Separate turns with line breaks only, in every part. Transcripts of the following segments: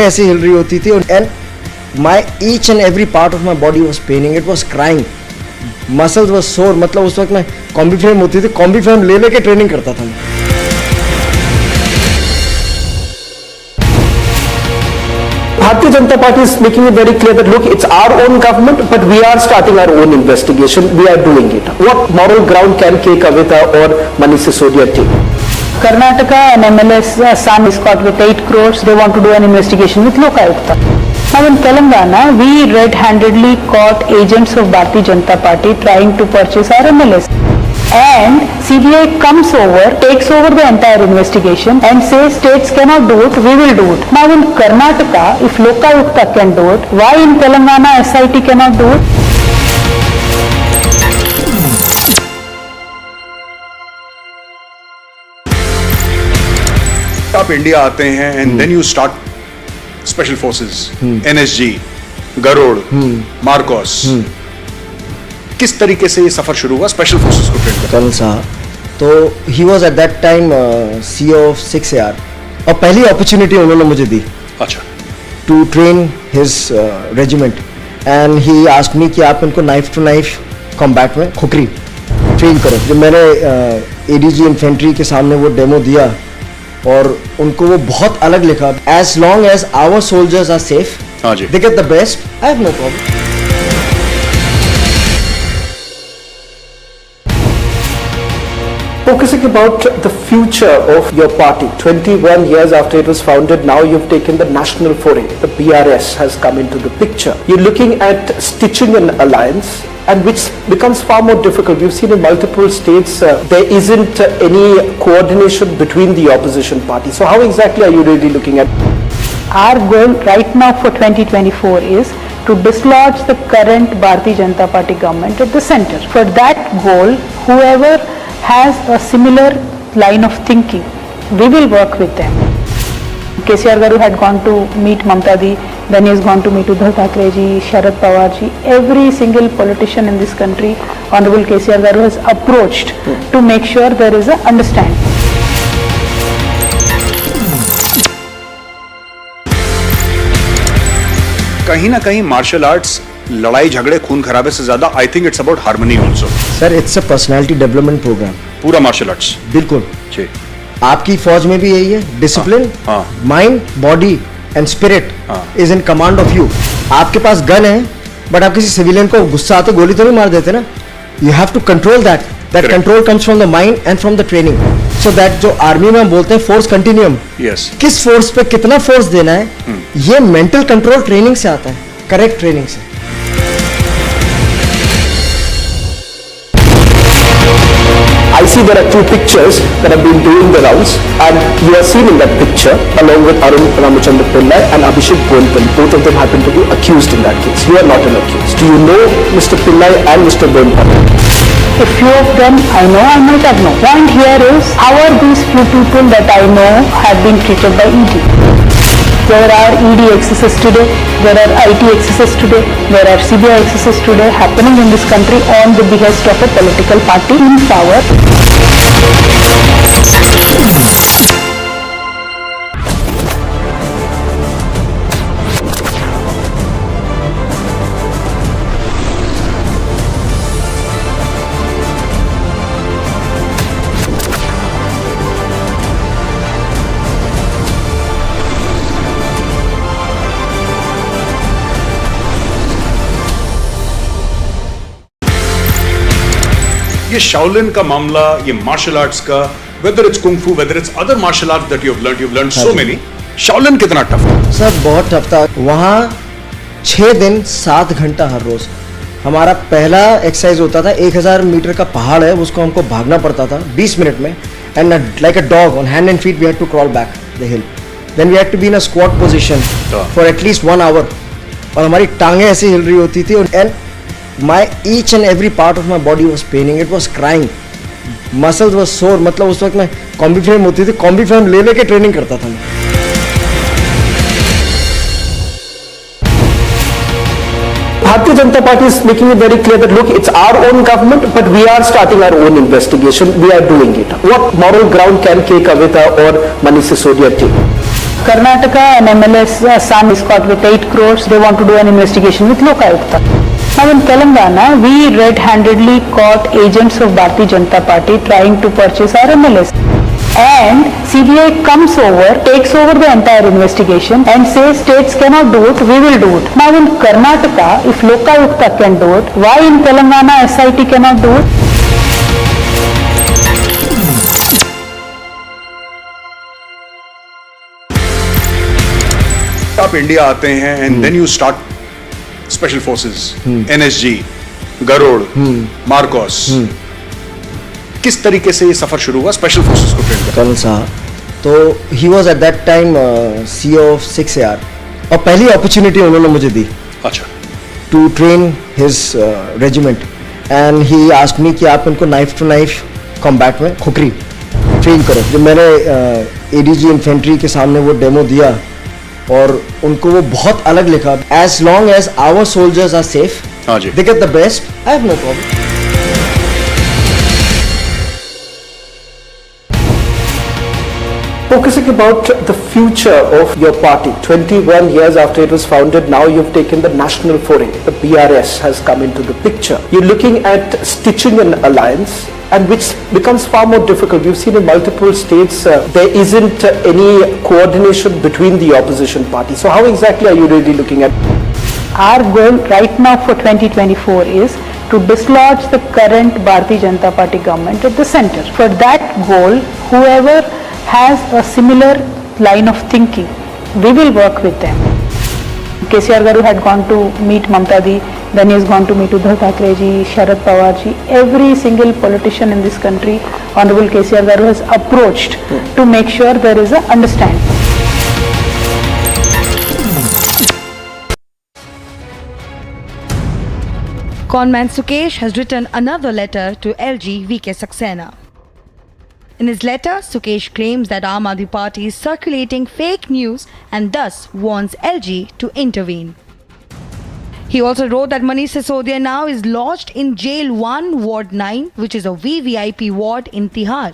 ऐसे हिल रही होती थी and my each and every part of my body was paining, it was crying, muscles was sore. मतलब उस वक्त मैं कॉम्बी फ्रेम होती थी, कॉम्बी फ्रेम ले लेके ट्रेनिंग करता था मैं।
Bharatiya Janata Party is making it very clear that look, it's our own government, but we are starting our own investigation. We are doing it. What moral ground can Kavitha or Manish Sisodia take?
Karnataka, an MLA's son is caught with 8 crores. They want to do an investigation with Lokayukta. Now in Telangana, we red-handedly caught agents of Bharatiya Janata Party trying to purchase our MLAs. And CBI comes over, takes over the entire investigation and says states cannot do it, we will do it. Now in Karnataka, if Lokayukta can do it, why in Telangana SIT cannot do it?
आप India आते हैं and then you start special forces, NSG, Garud, Marcos. किस तरीके से ये सफर शुरू हुआ स्पेशल फोर्सेस को ट्रेन करने?
कल साहब तो he was at that time CEO of 6AR और पहली अपॉर्चुनिटी उन्होंने मुझे दी।
अच्छा।
To train his regiment and he asked me कि आप इनको नाइफ टू नाइफ कॉम्बैट में खुकरी ट्रेन करो। जब मैंने ADG इन्फेंट्री के सामने वो डेमो दिया और उनको वो बहुत अलग लिखा, as long as our soldiers are safe, they get the best, I have no problem.
Focusing about the future of your party, 21 years after it was founded, now you've taken the national foray. The BRS has come into the picture. You're looking at stitching an alliance, and which becomes far more difficult. We've seen in multiple states there isn't any coordination between the opposition parties. So how exactly are you really looking at?
Our goal right now for 2024 is to dislodge the current Bharatiya Janata Party government at the center. For that goal, whoever has a similar line of thinking, we will work with them. KCR Garu had gone to meet Mamta Di, then he has gone to meet Uddhav Thackeray ji, Sharad Pawar ji. Every single politician in this country, Honorable KCR Garu has approached to make sure there is a understanding.
कहीं ना कहीं martial arts लड़ाई झगड़े खून खराबे से ज्यादा I think it's about harmony also.
Sir it's a personality development programme.
पूरा मार्शल आर्ट्स
बिल्कुल
जी।
आपकी फौज में भी यही है, discipline, mind, body and spirit is in command of you. आपके पास गन है बट आप किसी सिविलियन को गुस्सा आते गोली तो नहीं मार देते ना। You have to control that control comes from the mind and from the training. So that जो आर्मी में हम बोलते हैं फोर्स कंटिन्यूम, किस फोर्स पे कितना फोर्स देना है, ये मेंटल कंट्रोल ट्रेनिंग से आता है, करेक्ट ट्रेनिंग से।
I see there are two pictures that have been doing the rounds, and you are seen in that picture along with Arun Ramachandra Pillai and Abhishek Bonpal. Both of them happen to be accused in that case. You are not an accused. Do you know Mr. Pillai and Mr. Bonpal?
A few of them I know, I might have known. Point here is, how are these few people that I know have been treated by ED? There are ED excesses today, there are IT excesses today, there are CBI excesses today happening in this country on the behest of a political party in power.
ये Shaolin का मामला, ये martial arts का, whether it's kung फू, whether it's other martial arts that you have learned so many, Shaolin कितना tough था?
Sir बहुत tough था। वहाँ 6 दिन 7 घंटा हर रोज। हमारा पहला एक्सरसाइज होता था 1000 मीटर का पहाड़ है, उसको हमको भागना पड़ता था 20 मिनट में, and like a dog on hand and feet we had to crawl back the hill, then we had to be in a squat position for at least 1 hour, और हमारी टांगें ऐसे हिल रही होती थी and my each and every part of my body was paining, it was crying, muscles was sore। मतलब उस वक्त मैं कॉम्बी फ्रेम होती थी, कॉम्बी फ्रेम ले लेके ट्रेनिंग करता था मैं।
Bharatiya Janata Party is making it very clear that look, it's our own government, but we are starting our own investigation. We are doing it. What moral ground can Kavitha or Manish Sisodia take?
Karnataka, an MLS son is caught with 8 crores. They want to do an investigation with Lokayukta. Now in Telangana, we red-handedly caught agents of Bharatiya Janata Party trying to purchase our MLS. And CBI comes over, takes over the entire investigation and says states cannot do it, we will do it. Now in Karnataka, if Lokayukta can do it, why in Telangana SIT cannot do it?
आप India आते हैं and then you start special forces, NSG, Garud, Marcos. किस तरीके से ये सफर शुरू हुआ स्पेशल फोर्सेस को ट्रेन करने?
कर्नल साहब, तो he was at that time CEO of 6AR और पहली अपॉर्चुनिटी उन्होंने मुझे दी
अच्छा
to train his regiment and he asked me कि आप इनको नाइफ टू नाइफ कॉम्बैट में खुकरी ट्रेन करो। जब मैंने ADG इन्फेंट्री के सामने वो डेमो दिया और उनको वो बहुत अलग लिखा, as long as our soldiers are safe,
हाँ जी,
they get the best, I have no problem.
Focusing about the future of your party, 21 years after it was founded, now you've taken the national foray. The BRS has come into the picture. You're looking at stitching an alliance, and which becomes far more difficult. We've seen in multiple states there isn't any coordination between the opposition parties. So how exactly are you really looking at?
Our goal right now for 2024 is to dislodge the current Bharatiya Janata Party government at the center. For that goal, whoever has a similar line of thinking, we will work with them. KCR Garu had gone to meet Mamta Di, then he has gone to meet Uddhav Thackeray ji, Sharad Pawar ji. Every single politician in this country, Honorable KCR Garu has approached to make sure there is a understanding.
Conman Sukesh has written another letter to LG VK Saxena. In his letter, Sukesh claims that Aam Aadmi Party is circulating fake news and thus wants LG to intervene. He also wrote that Manish Sisodia now is lodged in Jail 1, Ward 9, which is a VVIP ward in Tihar.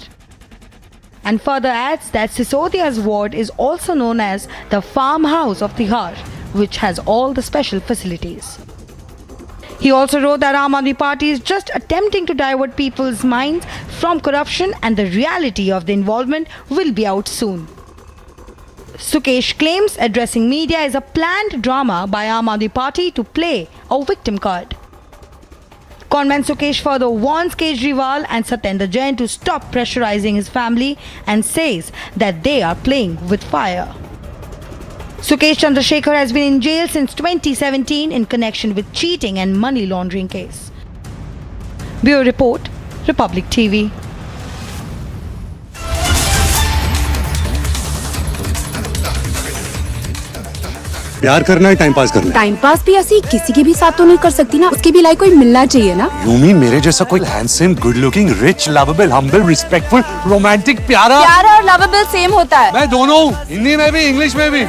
And further adds that Sisodia's ward is also known as the farmhouse of Tihar, which has all the special facilities. He also wrote that Aam Aadmi Party is just attempting to divert people's minds from corruption and the reality of the involvement will be out soon. Sukesh claims addressing media is a planned drama by Aam Aadmi Party to play a victim card. Conman Sukesh further warns Kejriwal and Satyendra Jain to stop pressurizing his family and says that they are playing with fire. Sukesh Chandrashekar has been in jail since 2017 in connection with cheating and money laundering case. Bureau Report, Republic TV.
प्यार करना है time pass करना है।
Time pass भी ऐसी किसी के भी साथ तो नहीं कर सकती ना, उसकी भी लाइक कोई मिलना चाहिए ना।
यू मीन मेरे जैसा कोई handsome, good looking, rich, lovable, humble, respectful, romantic, प्यारा
और लवेबल सेम होता है।
मैं दोनों, हिंदी में भी इंग्लिश में भी।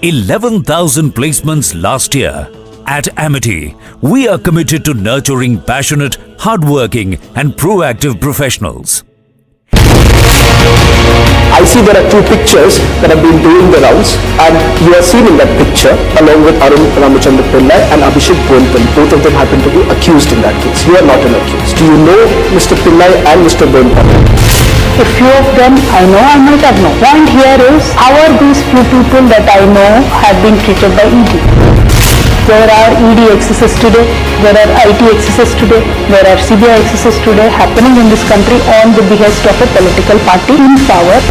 11,000 placements last year. At Amity, we are committed to nurturing passionate, hardworking and proactive professionals.
I see there are two pictures that have been doing the rounds, and you are seen in that picture along with Arun Ramachandra Pillai and Abhishek Bonpal. Both of them happen to be accused in that case. You are not an accused. Do you know Mr. Pillai and Mr. Bonpal?
A few of them I know, I might have known. Point here is, how are these few people that I know have been treated by ED? There are ED excesses today, there are IT excesses today, there are CBI excesses today happening in this country on the behest of a political party in power.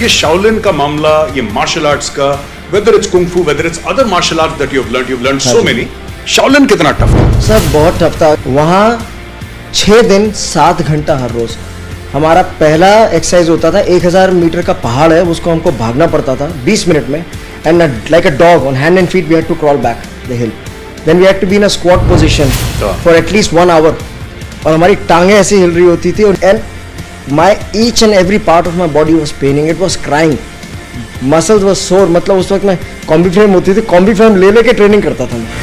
ये Shaolin का मामला, ये martial arts का, whether it's kung fu, whether it's other martial arts that you've learned so many. Shaolin कितना tough था?
Sir बहुत tough था। वहाँ 6 दिन 7 घंटा हर रोज। हमारा पहला एक्सरसाइज होता था, 1000 मीटर का पहाड़ है, उसको हमको भागना पड़ता था 20 मिनट में, and like a dog on hand and feet we had to crawl back the hill. Then we had to be in a squat position for at least 1 hour. और हमारी टांगें ऐसी हिल रही होती थी and my each and every part of my body was paining. It was crying. Muscles were sore. मतलब उस वक्त मैं कॉम्बी फ्रेम होती थी, कॉम्बी फ्रेम ले लेके ट्रेनिंग करता था मैं.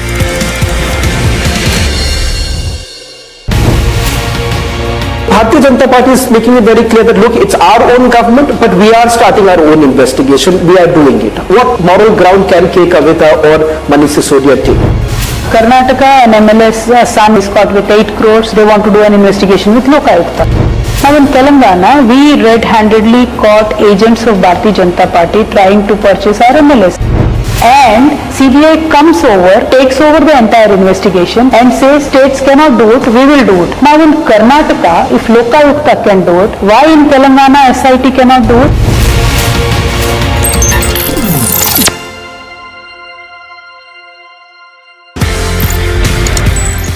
Bharatiya Janata Party is making it very clear that look, it's our own government, but we are starting our own investigation. We are doing it. What moral ground can Kavitha or Manish Sisodia take?
Karnataka, an MLS son is caught with 8 crores. They want to do an investigation with Lokayukta. Now in Telangana, we red-handedly caught agents of Bharatiya Janata Party trying to purchase our MLS. And CBI comes over, takes over the entire investigation and says states cannot do it, we will do it. Now in Karnataka, if Lokayukta can do it, why in Telangana SIT cannot do it?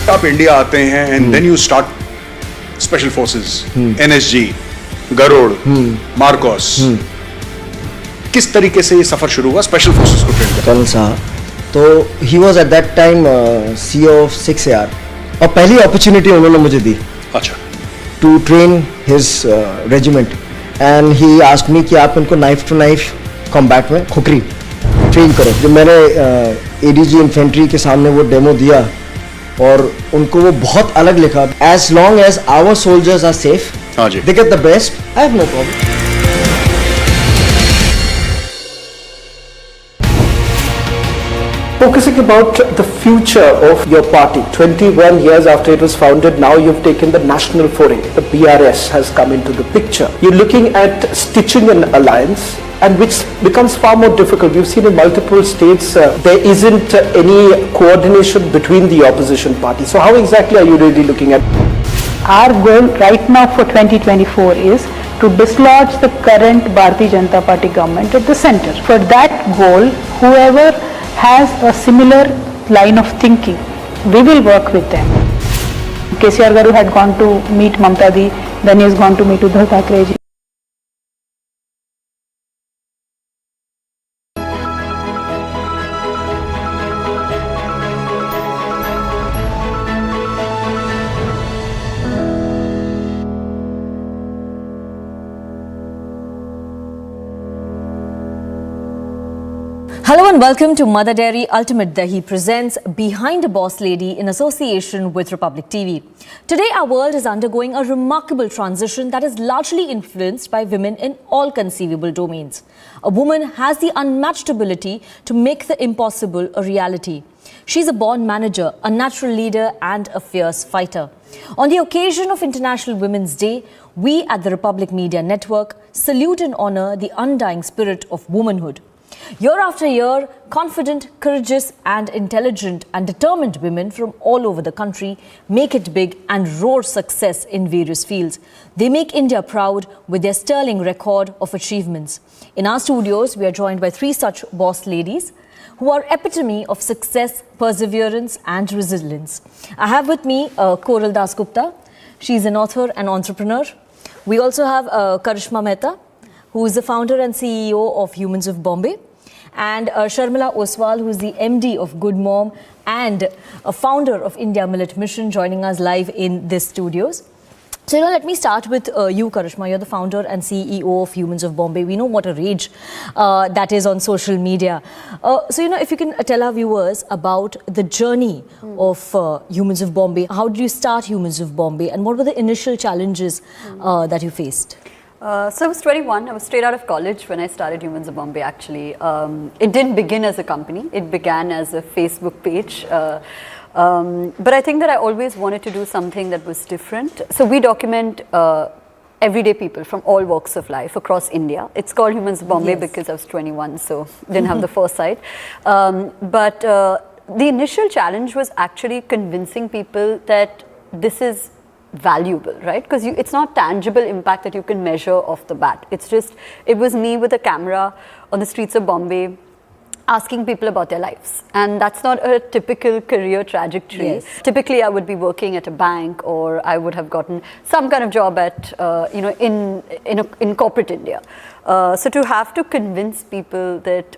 आप India आते हैं and then you start special forces, NSG, Garud, Marcos. किस तरीके से ये सफर शुरू हुआ स्पेशल फोर्सेस को ट्रेन करने?
कर्नल साहब, तो he was at that time CEO of 6AR और पहली अपॉर्चुनिटी उन्होंने मुझे दी.
अच्छा.
To train his regiment and he asked me कि आप इनको नाइफ टू नाइफ कॉम्बैट में खुकरी ट्रेन करो. जब मैंने ADG इन्फेंट्री के सामने वो डेमो दिया और उनको वो बहुत अलग लिखा. As long as our soldiers are safe, they get the best, I have no problem.
Focusing about the future of your party, 21 years after it was founded, now you've taken the national foray. The BRS has come into the picture. You're looking at stitching an alliance, and which becomes far more difficult. We've seen in multiple states there isn't any coordination between the opposition parties. So how exactly are you really looking at?
Our goal right now for 2024 is to dislodge the current Bharatiya Janata Party government at the center. For that goal, whoever has a similar line of thinking, we will work with them. KCR Garu had gone to meet Mamta Di, then he has gone to meet Uddhav Thackeray ji.
Hello and welcome to Mother Dairy Ultimate Dahi presents Behind a Boss Lady in association with Republic TV. Today our world is undergoing a remarkable transition that is largely influenced by women in all conceivable domains. A woman has the unmatched ability to make the impossible a reality. She's a born manager, a natural leader and a fierce fighter. On the occasion of International Women's Day, we at the Republic Media Network salute and honor the undying spirit of womanhood. Year after year, confident, courageous and intelligent and determined women from all over the country make it big and roar success in various fields. They make India proud with their sterling record of achievements. In our studios, we are joined by 3 such boss ladies who are epitome of success, perseverance and resilience. I have with me Koral Dasgupta. She's an author and entrepreneur. We also have Karishma Mehta, who is the founder and CEO of Humans of Bombay. And Sharmila Oswal, who is the MD of Good Mom and a founder of India Millet Mission, joining us live in this studios. So, let me start with you, Karishma. You're the founder and CEO of Humans of Bombay. We know what a rage that is on social media. So, if you can tell our viewers about the journey of Humans of Bombay. How did you start Humans of Bombay and what were the initial challenges that you faced?
So I was 21, I was straight out of college when I started Humans of Bombay actually. It didn't begin as a company, it began as a Facebook page. But I think that I always wanted to do something that was different. So we document everyday people from all walks of life across India. It's called Humans of Bombay because I was 21, so didn't have the foresight. But the initial challenge was actually convincing people that this is valuable, right? Because it's not tangible impact that you can measure off the bat. It's just, it was me with a camera on the streets of Bombay asking people about their lives. And that's not a typical career trajectory.
Yes.
Typically, I would be working at a bank or I would have gotten some kind of job at, in corporate India. So to have to convince people that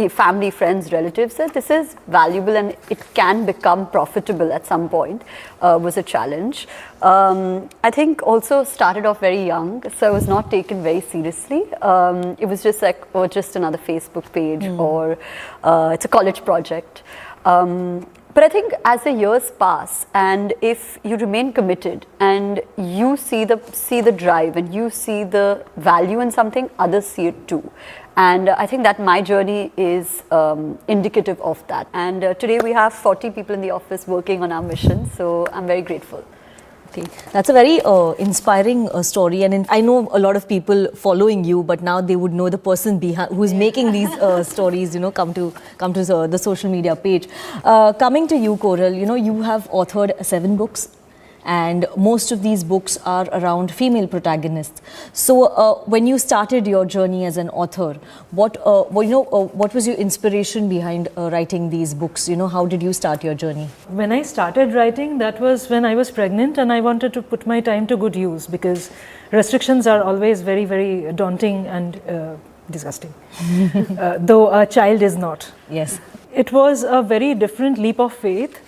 family, friends, relatives, that this is valuable and it can become profitable at some point, was a challenge. I think also started off very young, so I was not taken very seriously. It was just like, oh, just another Facebook page, or it's a college project. But I think as the years pass, and if you remain committed and you see the drive and you see the value in something, others see it too. And I think that my journey is indicative of that. And today we have 40 people in the office working on our mission, so I'm very grateful.
Okay. That's a very inspiring story, and I know a lot of people following you, but now they would know the person behind who is making these stories. Come to the social media page. Coming to you, Koral, you have authored 7 books. And most of these books are around female protagonists. So, when you started your journey as an author, what was your inspiration behind writing these books? How did you start your journey?
When I started writing, that was when I was pregnant, and I wanted to put my time to good use, because restrictions are always very, very daunting and disgusting, though a child is not.
Yes.
It was a very different leap of faith.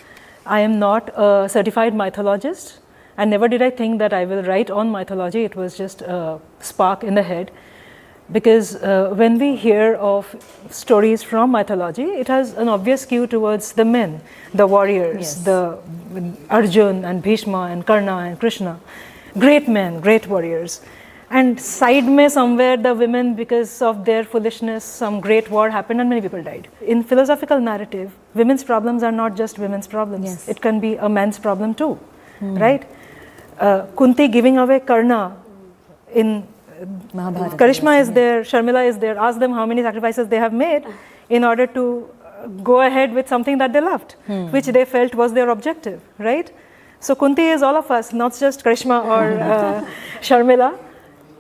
I am not a certified mythologist, and never did I think that I will write on mythology. It was just a spark in the head, because when we hear of stories from mythology, it has an obvious skew towards the men, the warriors,
Yes.
the Arjun and Bhishma and Karna and Krishna, great men, great warriors. And side mein somewhere the women, because of their foolishness, some great war happened and many people died. In philosophical narrative, women's problems are not just women's problems.
Yes.
It can be a man's problem too, right? Kunti giving away Karna in
Mahabharata.
Karishma is there, Sharmila is there. Ask them how many sacrifices they have made in order to go ahead with something that they loved, which they felt was their objective, right? So Kunti is all of us, not just Karishma or Sharmila.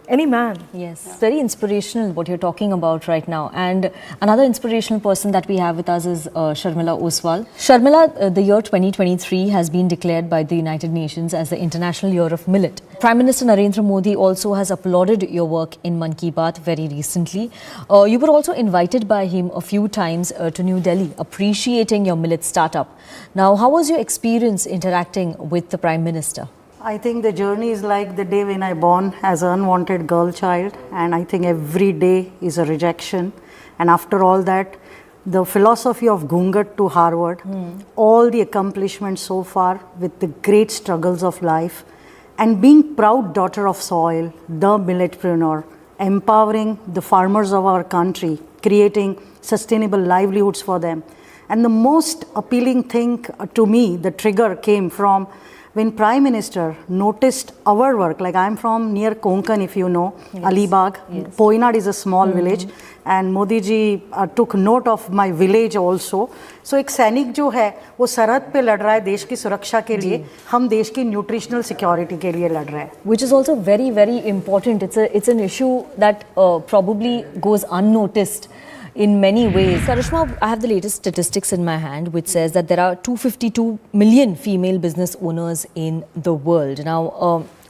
Any man.
Yes, it's very inspirational what you're talking about right now. And another inspirational person that we have with us is Sharmila Oswal. Sharmila, the year 2023 has been declared by the United Nations as the International Year of Millet. Prime Minister Narendra Modi also has applauded your work in Mann Ki Baat very recently. You were also invited by him a few times to New Delhi, appreciating your millet startup. Now, how was your experience interacting with the Prime Minister?
I think the journey is like the day when I born as an unwanted girl child, and I think every day is a rejection. And after all that, the philosophy of Gungat to Harvard, all the accomplishments so far with the great struggles of life, and being proud daughter of soil, the milletpreneur, empowering the farmers of our country, creating sustainable livelihoods for them. And the most appealing thing to me, the trigger came from when Prime Minister noticed our work. Like, I'm from near Konkan, if you know, yes. Alibag. Yes. Poinad is a small village, and Modi ji took note of my village also. So एक सैनिक जो है वो सरहद पे लड़ रहा है देश की सुरक्षा के लिए, हम देश की न्यूट्रिशनल सिक्योरिटी के लिए लड़ रहे हैं.
Which is also very, very important. It's an issue that probably goes unnoticed in many ways. Karishma, I have the latest statistics in my hand which says that there are 252 million female business owners in the world. Now,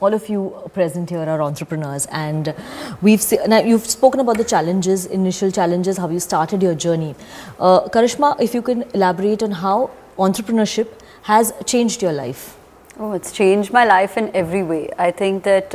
all of you present here are entrepreneurs, and now you've spoken about the challenges, initial challenges, how you started your journey. Karishma, if you can elaborate on how entrepreneurship has changed your life.
Oh, it's changed my life in every way. I think that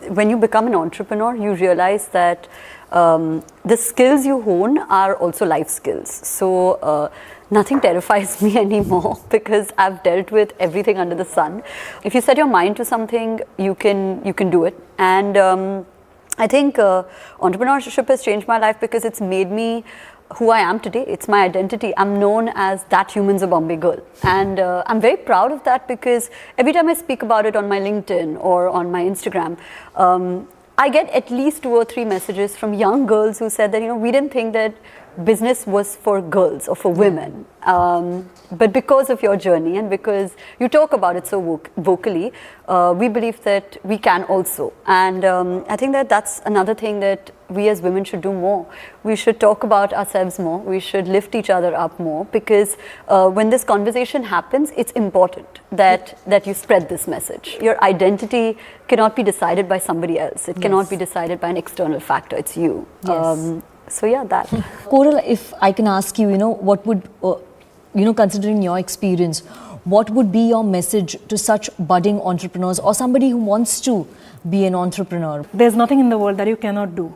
when you become an entrepreneur, you realize that the skills you hone are also life skills. So nothing terrifies me anymore because I've dealt with everything under the sun. If you set your mind to something, you can do it. And I think entrepreneurship has changed my life because it's made me who I am today. It's my identity. I'm known as that Humans of Bombay girl, and I'm very proud of that because every time I speak about it on my LinkedIn or on my Instagram, I get at least 2 or 3 messages from young girls who said that, we didn't think that business was for girls or for women. But because of your journey and because you talk about it so vocally, we believe that we can also. And I think that that's another thing that we as women should do more. We should talk about ourselves more. We should lift each other up more because when this conversation happens, it's important that you spread this message. Your identity cannot be decided by somebody else. It cannot be decided by an external factor. It's you.
Yes.
So yeah, that.
Koral, if I can ask you, what would, considering your experience, what would be your message to such budding entrepreneurs or somebody who wants to be an entrepreneur?
There's nothing in the world that you cannot do.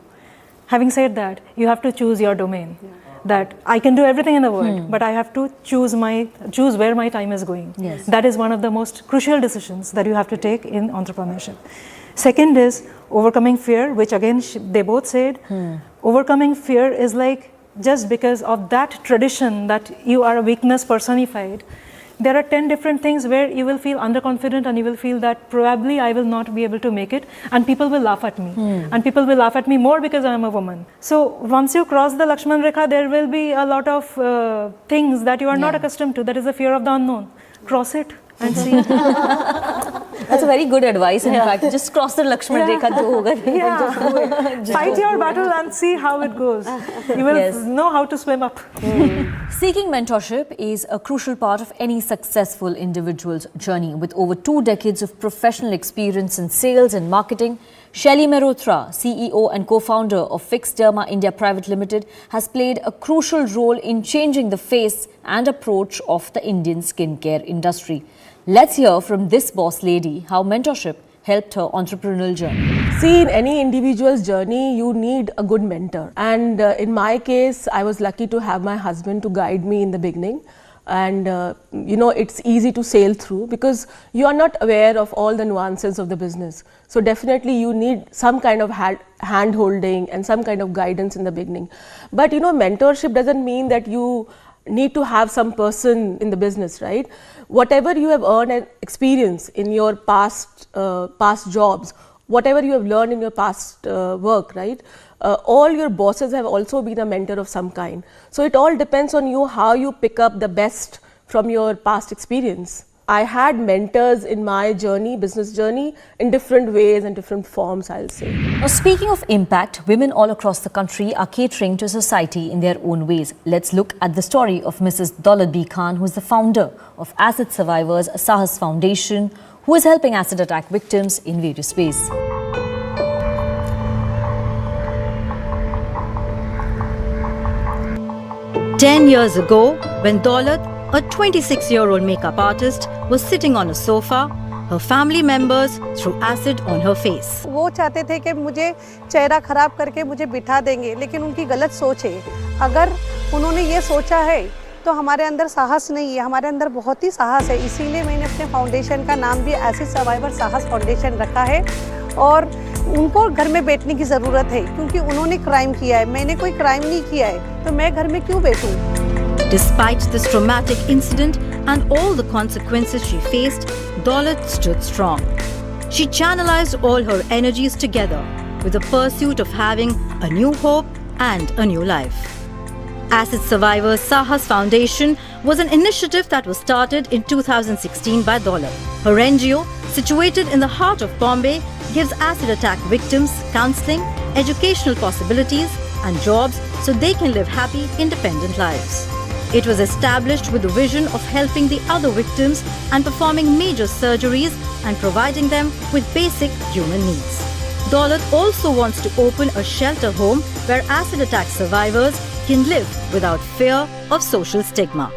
Having said that, you have to choose your domain. That I can do everything in the world, but I have to choose where my time is going.
Yes.
That is one of the most crucial decisions that you have to take in entrepreneurship. Second is overcoming fear, which again they both said. Overcoming fear is like, just because of that tradition that you are a weakness personified, there are 10 different things where you will feel underconfident and you will feel that probably I will not be able to make it and people will laugh at me. And people will laugh at me more because I am a woman. So once you cross the Lakshman Rekha, there will be a lot of things that you are not accustomed to. That is the fear of the unknown. Cross it and see.
That's a very good advice. In fact, just cross the Lakshman Rekha.
Just do it. Fight your battle and see how it goes. You will know how to swim up.
Seeking mentorship is a crucial part of any successful individual's journey. With over 2 decades of professional experience in sales and marketing, Shelly Mehrotra, CEO and co-founder of Fix Derma India Private Limited, has played a crucial role in changing the face and approach of the Indian skincare industry. Let's hear from this boss lady how mentorship helped her entrepreneurial journey.
See, in any individual's journey, you need a good mentor. And in my case, I was lucky to have my husband to guide me in the beginning. And it's easy to sail through because you are not aware of all the nuances of the business. So definitely you need some kind of hand holding and some kind of guidance in the beginning. But mentorship doesn't mean that you need to have some person in the business, right? Whatever you have earned and experience in your past jobs, whatever you have learned in your past work, right? All your bosses have also been a mentor of some kind. So it all depends on you how you pick up the best from your past experience. I had mentors in my journey, business journey, in different ways and different forms, I'll say.
Now, speaking of impact, women all across the country are catering to society in their own ways. Let's look at the story of Mrs. Daulat B. Khan, who is the founder of Acid Survivors Sahas Foundation, who is helping acid attack victims in various ways.
Ten years ago, when Daulat, a 26-year-old makeup artist, was sitting on a sofa, her family members threw acid on her face.
वो चाहते थे कि मुझे चेहरा खराब करके मुझे बिठा देंगे, लेकिन उनकी गलत सोच है. अगर उन्होंने ये सोचा है तो हमारे अंदर साहस नहीं है, हमारे अंदर बहुत ही साहस है. इसीलिए मैंने अपने फाउंडेशन का नाम भी एसिड सर्वाइवर साहस फाउंडेशन रखा है. और उनको घर में बैठने की ज़रूरत है क्योंकि उन्होंने क्राइम किया है, मैंने कोई क्राइम नहीं किया है, तो मैं घर में क्यों बैठूं?
Despite this traumatic incident and all the consequences she faced, Daulat stood strong. She channelized all her energies together with the pursuit of having a new hope and a new life. Acid Survivors Sahas Foundation was an initiative that was started in 2016 by Daulat. Her NGO, situated in the heart of Bombay, gives acid attack victims counseling, educational possibilities and jobs so they can live happy, independent lives. It was established with the vision of helping the other victims and performing major surgeries and providing them with basic human needs. Daulat also wants to open a shelter home where acid attack survivors can live without fear of social stigma.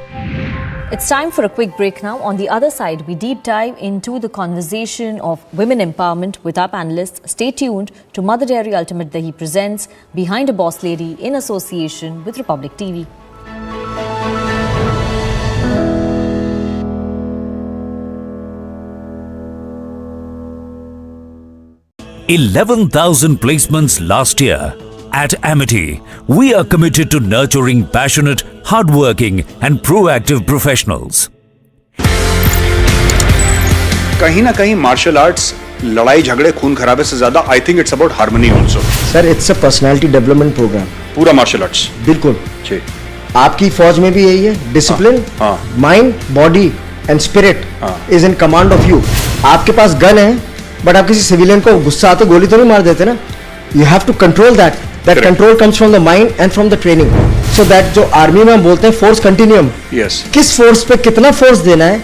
It's time for a quick break now. On the other side, we deep dive into the conversation of women empowerment with our panelists. Stay tuned to Mother Dairy Ultimate Dahi presents Behind a Boss Lady in association with Republic TV.
11,000 placements last year. At Amity, we are committed to nurturing passionate, hardworking and proactive professionals.
कहीं ना कहीं martial arts लड़ाई झगड़े खून खराबे से ज्यादा I think it's about harmony also.
Sir it's a personality development programme.
पूरा मार्शल आर्ट्स.
बिल्कुल.
जी.
आपकी फौज में भी यही है. Discipline, mind, body and spirit is in command of you. आपके पास गन है बट आप किसी सिविलियन को गुस्सा आते गोली तो नहीं मार देते ना. You have to control that. That control comes from the mind and from the training. So that जो आर्मी में हम बोलते हैं फोर्स कंटिन्यूम.
Yes.
किस फोर्स पे कितना फोर्स देना है,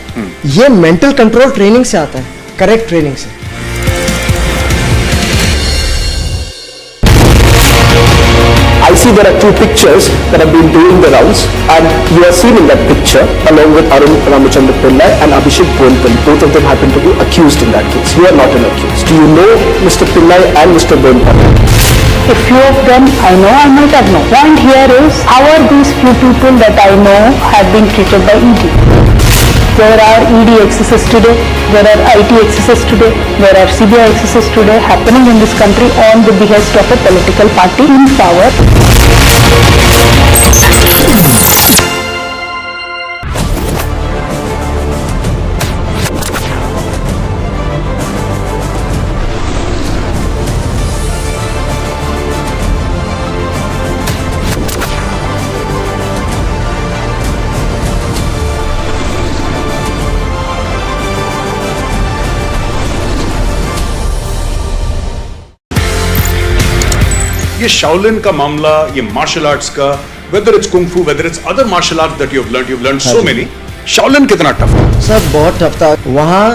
ये मेंटल कंट्रोल ट्रेनिंग से आता है, करेक्ट ट्रेनिंग से.
I see there are two pictures that have been doing the rounds, and you are seen in that picture along with Arun Ramachandra Pillai and Abhishek Bonpalli. Both of them happen to be accused in that case. You are not an accused. Do you know Mr. Pillai and Mr. Bonpalli?
A few of them I know, I might have known. Point here is, how are these few people that I know have been treated by ED? There are ED excesses today, there are IT excesses today, there are CBI excesses today happening in this country on the behest of a political party in power.
ये Shaolin का मामला, ये martial arts का, whether it's kung fu, whether it's other martial arts that you've learned so many. Shaolin कितना tough है?
Sir बहुत tough था। वहाँ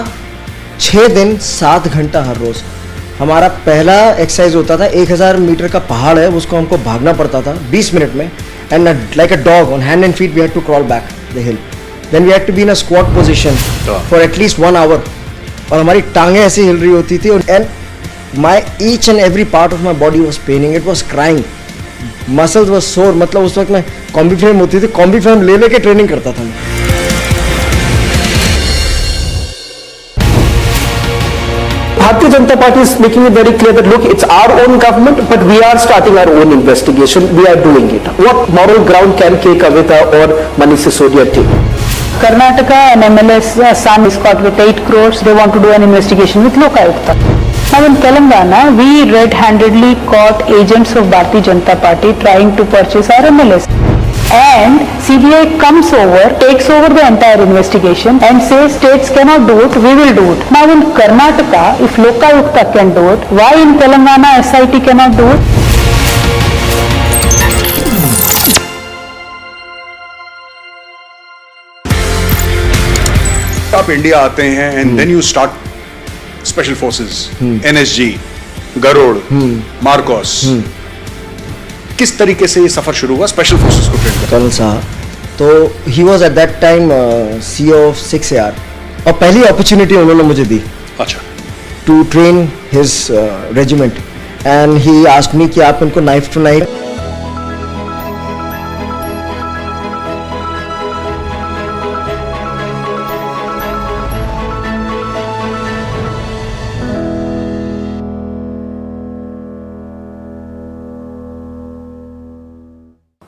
6 दिन 7 घंटा हर रोज। हमारा पहला एक्सरसाइज होता था 1000 मीटर का पहाड़ है, उसको हमको भागना पड़ता था 20 मिनट में, and like a dog on hand and feet we had to crawl back the hill, then we had to be in a squat position for at least 1 hour, और हमारी टांगें ऐसी हिल रही होती थी, and my each and every part of my body was paining, it was crying, muscles were sore। मतलब उस वक्त मैं कॉम्बी फ्रेम होती थी, कॉम्बी फ्रेम ले लेके ट्रेनिंग करता था मैं।
Bharatiya Janata Party is making it very clear that look, it's our own government, but we are starting our own investigation. We are doing it. What moral ground can Kavitha or Manish Sisodia take?
Karnataka, an MLS son is caught with 8 crores. They want to do an investigation with Lokayukta. Now in Telangana, we red-handedly caught agents of Bharatiya Janata Party trying to purchase our MLS. And CBI comes over, takes over the entire investigation and says states cannot do it, we will do it. Now in Karnataka, if Lokayukta can do it, why in Telangana SIT cannot do it?
आप India आते हैं and then you start special forces, NSG, Garud, Marcos. किस तरीके से ये सफर शुरू हुआ स्पेशल फोर्सेस को ट्रेन करने?
कर्नल साहब, तो he was at that time CEO of 6AR, और पहली अपॉर्चुनिटी उन्होंने मुझे दी।
अच्छा।
To train his regiment, and he asked me कि आप इनको knife to knife.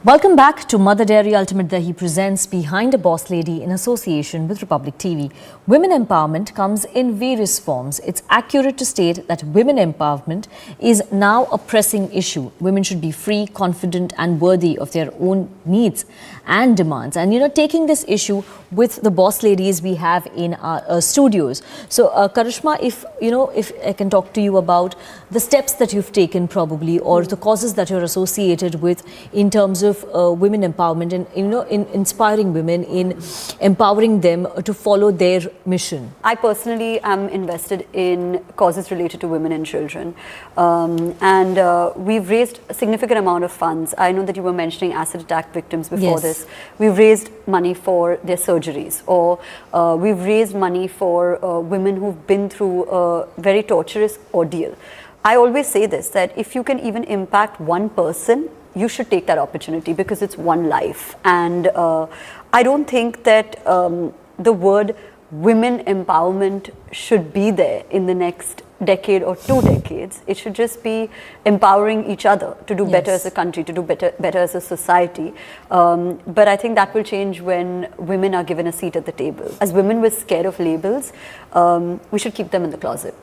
Welcome back to Mother Dairy Ultimate Dahi presents Behind a Boss Lady in association with Republic TV. Women empowerment comes in various forms. It's accurate to state that women empowerment is now a pressing issue. Women should be free, confident and worthy of their own needs and demands. And taking this issue with the boss ladies we have in our studios. So Karishma, if I can talk to you about the steps that you've taken probably, or the causes that you're associated with in terms of women empowerment and in inspiring women, in empowering them to follow their mission.
I personally am invested in causes related to women and children, and we've raised a significant amount of funds. I know that you were mentioning acid attack victims before
Yes.
this. We've raised money for their surgeries, or we've raised money for women who've been through a very torturous ordeal. I always say this, that if you can even impact one person, you should take that opportunity, because it's one life. And I don't think that the word women empowerment should be there in the next decade or 2 decades. It should just be empowering each other to do better as a country, to do better as a society. But I think that will change when women are given a seat at the table. As women, we're scared of labels. We should keep them in the closet.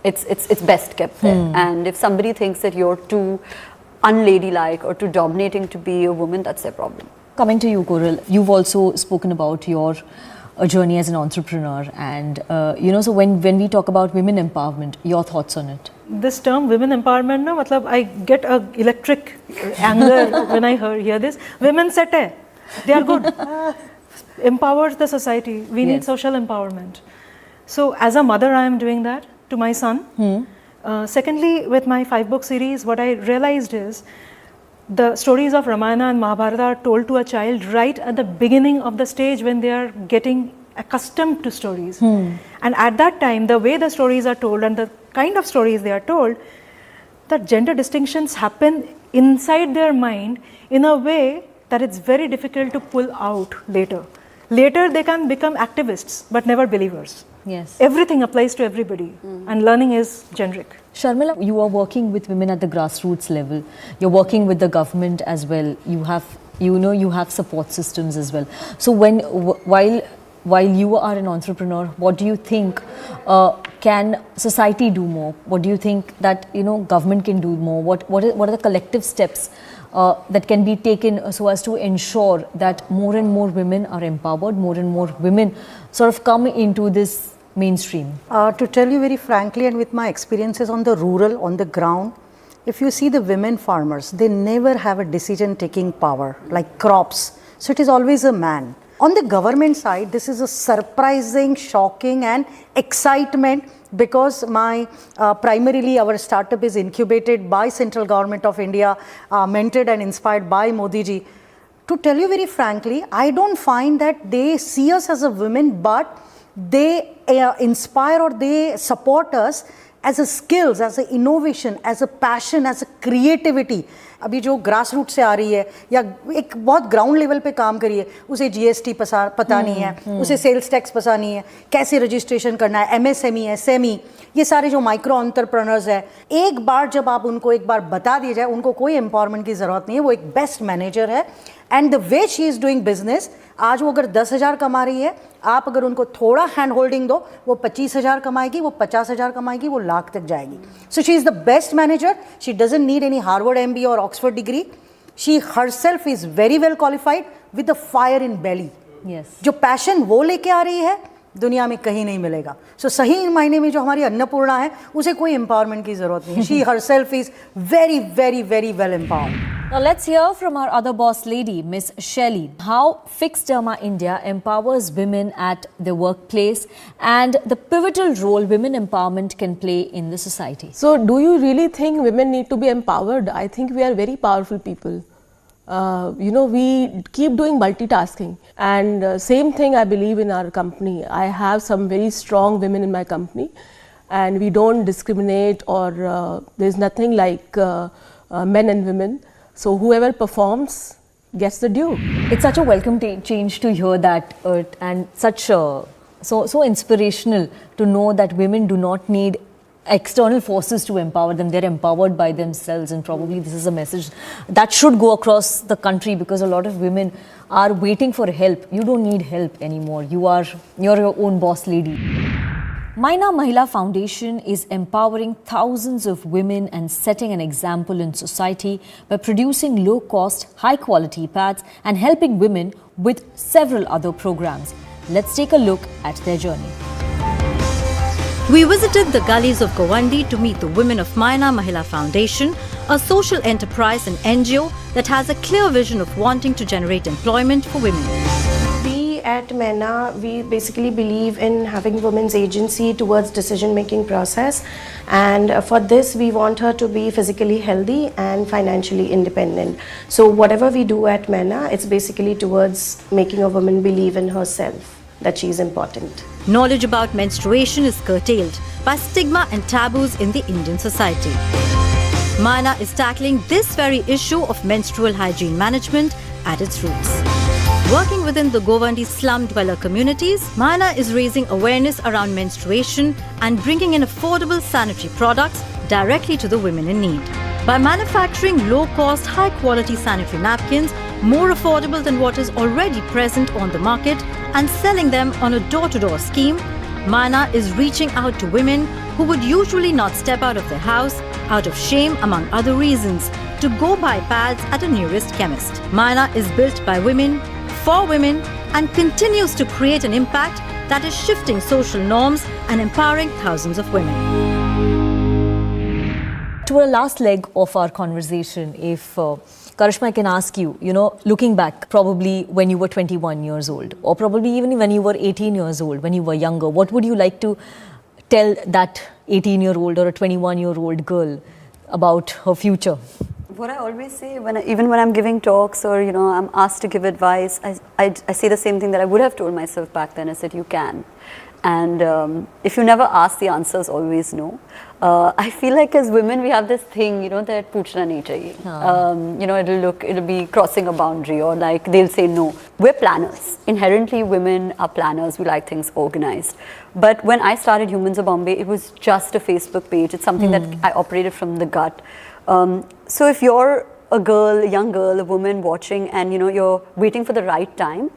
It's best kept there. And if somebody thinks that you're too unladylike or too dominating to be a woman, that's their problem.
Coming to you, Goril, you've also spoken about your journey as an entrepreneur, and so when we talk about women empowerment, your thoughts on it?
This term women empowerment, no, matlab, I get a electric anger when I hear this. Women set hai, they are good. Empowers the society. We need social empowerment. So as a mother, I am doing that to my son. Secondly, with my 5-book series, what I realized is the stories of Ramayana and Mahabharata are told to a child right at the beginning of the stage when they are getting accustomed to stories. And at that time, the way the stories are told and the kind of stories they are told, that gender distinctions happen inside their mind in a way that it's very difficult to pull out later. Later, they can become activists, but never believers.
Yes.
Everything applies to everybody, and learning is generic.
Sharmila, you are working with women at the grassroots level. You're working with the government as well. You have support systems as well. So while you are an entrepreneur, what do you think can society do more? What do you think that government can do more? What are the collective steps that can be taken so as to ensure that more and more women are empowered, more and more women sort of come into this mainstream?
To tell you very frankly, and with my experiences on the rural, on the ground, if you see the women farmers, they never have a decision-taking power, like crops. So it is always a man. On the government side, this is a surprising, shocking and excitement, because primarily our startup is incubated by Central Government of India, mentored and inspired by Modi ji. To tell you very frankly, I don't find that they see us as a women, but they inspire or they support us as a skills, as a innovation, as a passion, as a creativity. अभी जो grass root से आ रही है या एक बहुत ground level पे काम करी है, उसे जीएसटी पता नहीं है, उसे सेल्स टैक्स पता नहीं है, कैसे रजिस्ट्रेशन करना है, एमएसएमई है, सेमी, ये सारे जो माइक्रो एंटरप्रेन्योर्स है, एक बार जब आप उनको एक बार बता दिया जाए, उनको कोई एम्पावरमेंट की ज़रूरत नहीं है, वो एक बेस्ट मैनेजर है. And the way she is doing business, आज वो अगर 10,000 कमा रही है, आप अगर उनको थोड़ा हैंड होल्डिंग दो, वो 25,000 कमाएगी, वो 50,000 कमाएगी, वो लाख तक जाएगी. So she is the best manager. She doesn't need any Harvard MBA और Oxford degree. She herself is very well qualified with the fire in belly. जो पैशन वो लेके आ रही है, दुनिया में कहीं नहीं मिलेगा. सो सही मायने में जो हमारी अन्नपूर्णा है, उसे कोई एम्पावरमेंट की ज़रूरत नहीं है. She herself is very very very well empowered.
Now let's hear from our other boss lady, Miss Shelley, how Fixderma India empowers women at their workplace and the pivotal role women empowerment can play in the society.
So do you really think women need to be empowered? I think we are very powerful people. We keep doing multitasking, and same thing I believe in our company. I have some very strong women in my company, and we don't discriminate, or there's nothing like men and women. So whoever performs gets the due.
It's such a welcome change to hear that, and such so inspirational to know that women do not need external forces to empower them. They're empowered by themselves, and probably this is a message that should go across the country, because a lot of women are waiting for help. You don't need help anymore. You're your own boss lady. Maina Mahila Foundation is empowering thousands of women and setting an example in society by producing low-cost, high-quality pads and helping women with several other programs. Let's take a look at their journey.
We visited the gullies of Govandi to meet the women of Maina Mahila Foundation, a social enterprise and NGO that has a clear vision of wanting to generate employment for women.
At MENA, we basically believe in having women's agency towards decision-making process, and for this we want her to be physically healthy and financially independent. So whatever we do at MENA, it's basically towards making a woman believe in herself, that she is important.
Knowledge about menstruation is curtailed by stigma and taboos in the Indian society. Maina is tackling this very issue of menstrual hygiene management at its roots. Working within the Govandi slum dweller communities, Maina is raising awareness around menstruation and bringing in affordable sanitary products directly to the women in need. By manufacturing low-cost, high-quality sanitary napkins, more affordable than what is already present on the market, and selling them on a door-to-door scheme, Maina is reaching out to women who would usually not step out of their house out of shame, among other reasons, to go buy pads at a nearest chemist. Maina is built by women, for women, and continues to create an impact that is shifting social norms and empowering thousands of women.
To our last leg of our conversation, if Karishma, I can ask you, looking back, probably when you were 21 years old, or probably even when you were 18 years old, when you were younger, what would you like to tell that 18-year-old or a 21-year-old girl about her future?
What I always say, even when I'm giving talks or I'm asked to give advice, I say the same thing that I would have told myself back then. I said, you can. And if you never ask, the answer is always no. I feel like as women we have this thing, that puchna nahi chahiye. It'll be crossing a boundary, or like they'll say no. We're planners. Inherently women are planners. We like things organized. But when I started Humans of Bombay, it was just a Facebook page. It's something that I operated from the gut. So if you're a girl, a young girl, a woman watching, and you're waiting for the right time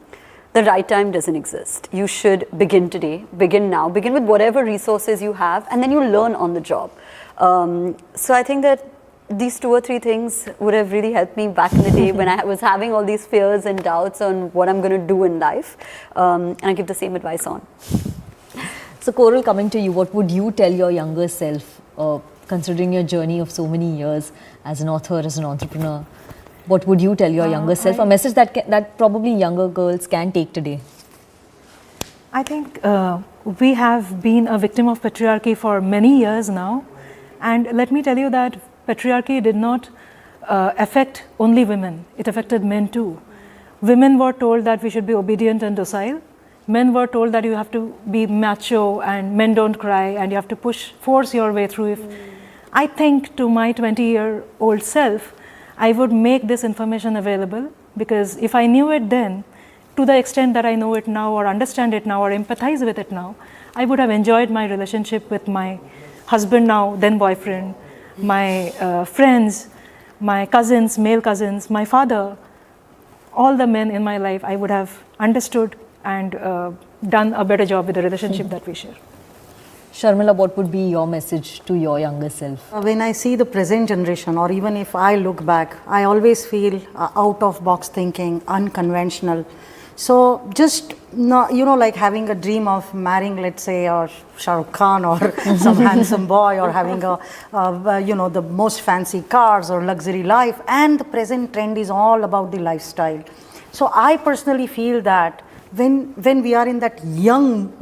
doesn't exist. You should begin today, begin now, begin with whatever resources you have, and then you learn on the job. So I think that these 2 or 3 things would have really helped me back in the day when I was having all these fears and doubts on what I'm going to do in life. And I give the same advice on.
So Coral, coming to you, what would you tell your younger self, considering your journey of so many years as an author, as an entrepreneur? What would you tell your younger self? A message that probably younger girls can take today.
I think we have been a victim of patriarchy for many years now. And let me tell you that patriarchy did not affect only women. It affected men too. Women were told that we should be obedient and docile. Men were told that you have to be macho and men don't cry and you have to force your way through. I think to my 20-year-old self, I would make this information available, because if I knew it then, to the extent that I know it now or understand it now or empathize with it now, I would have enjoyed my relationship with my husband now, then boyfriend, my friends, my cousins, male cousins, my father, all the men in my life. I would have understood and done a better job with the relationship that we share.
Sharmila, what would be your message to your younger self?
When I see the present generation, or even if I look back, I always feel out of box thinking, unconventional. So just, like having a dream of marrying, let's say, or Shah Rukh Khan or some handsome boy, or having the most fancy cars or luxury life. And the present trend is all about the lifestyle. So I personally feel that when we are in that young,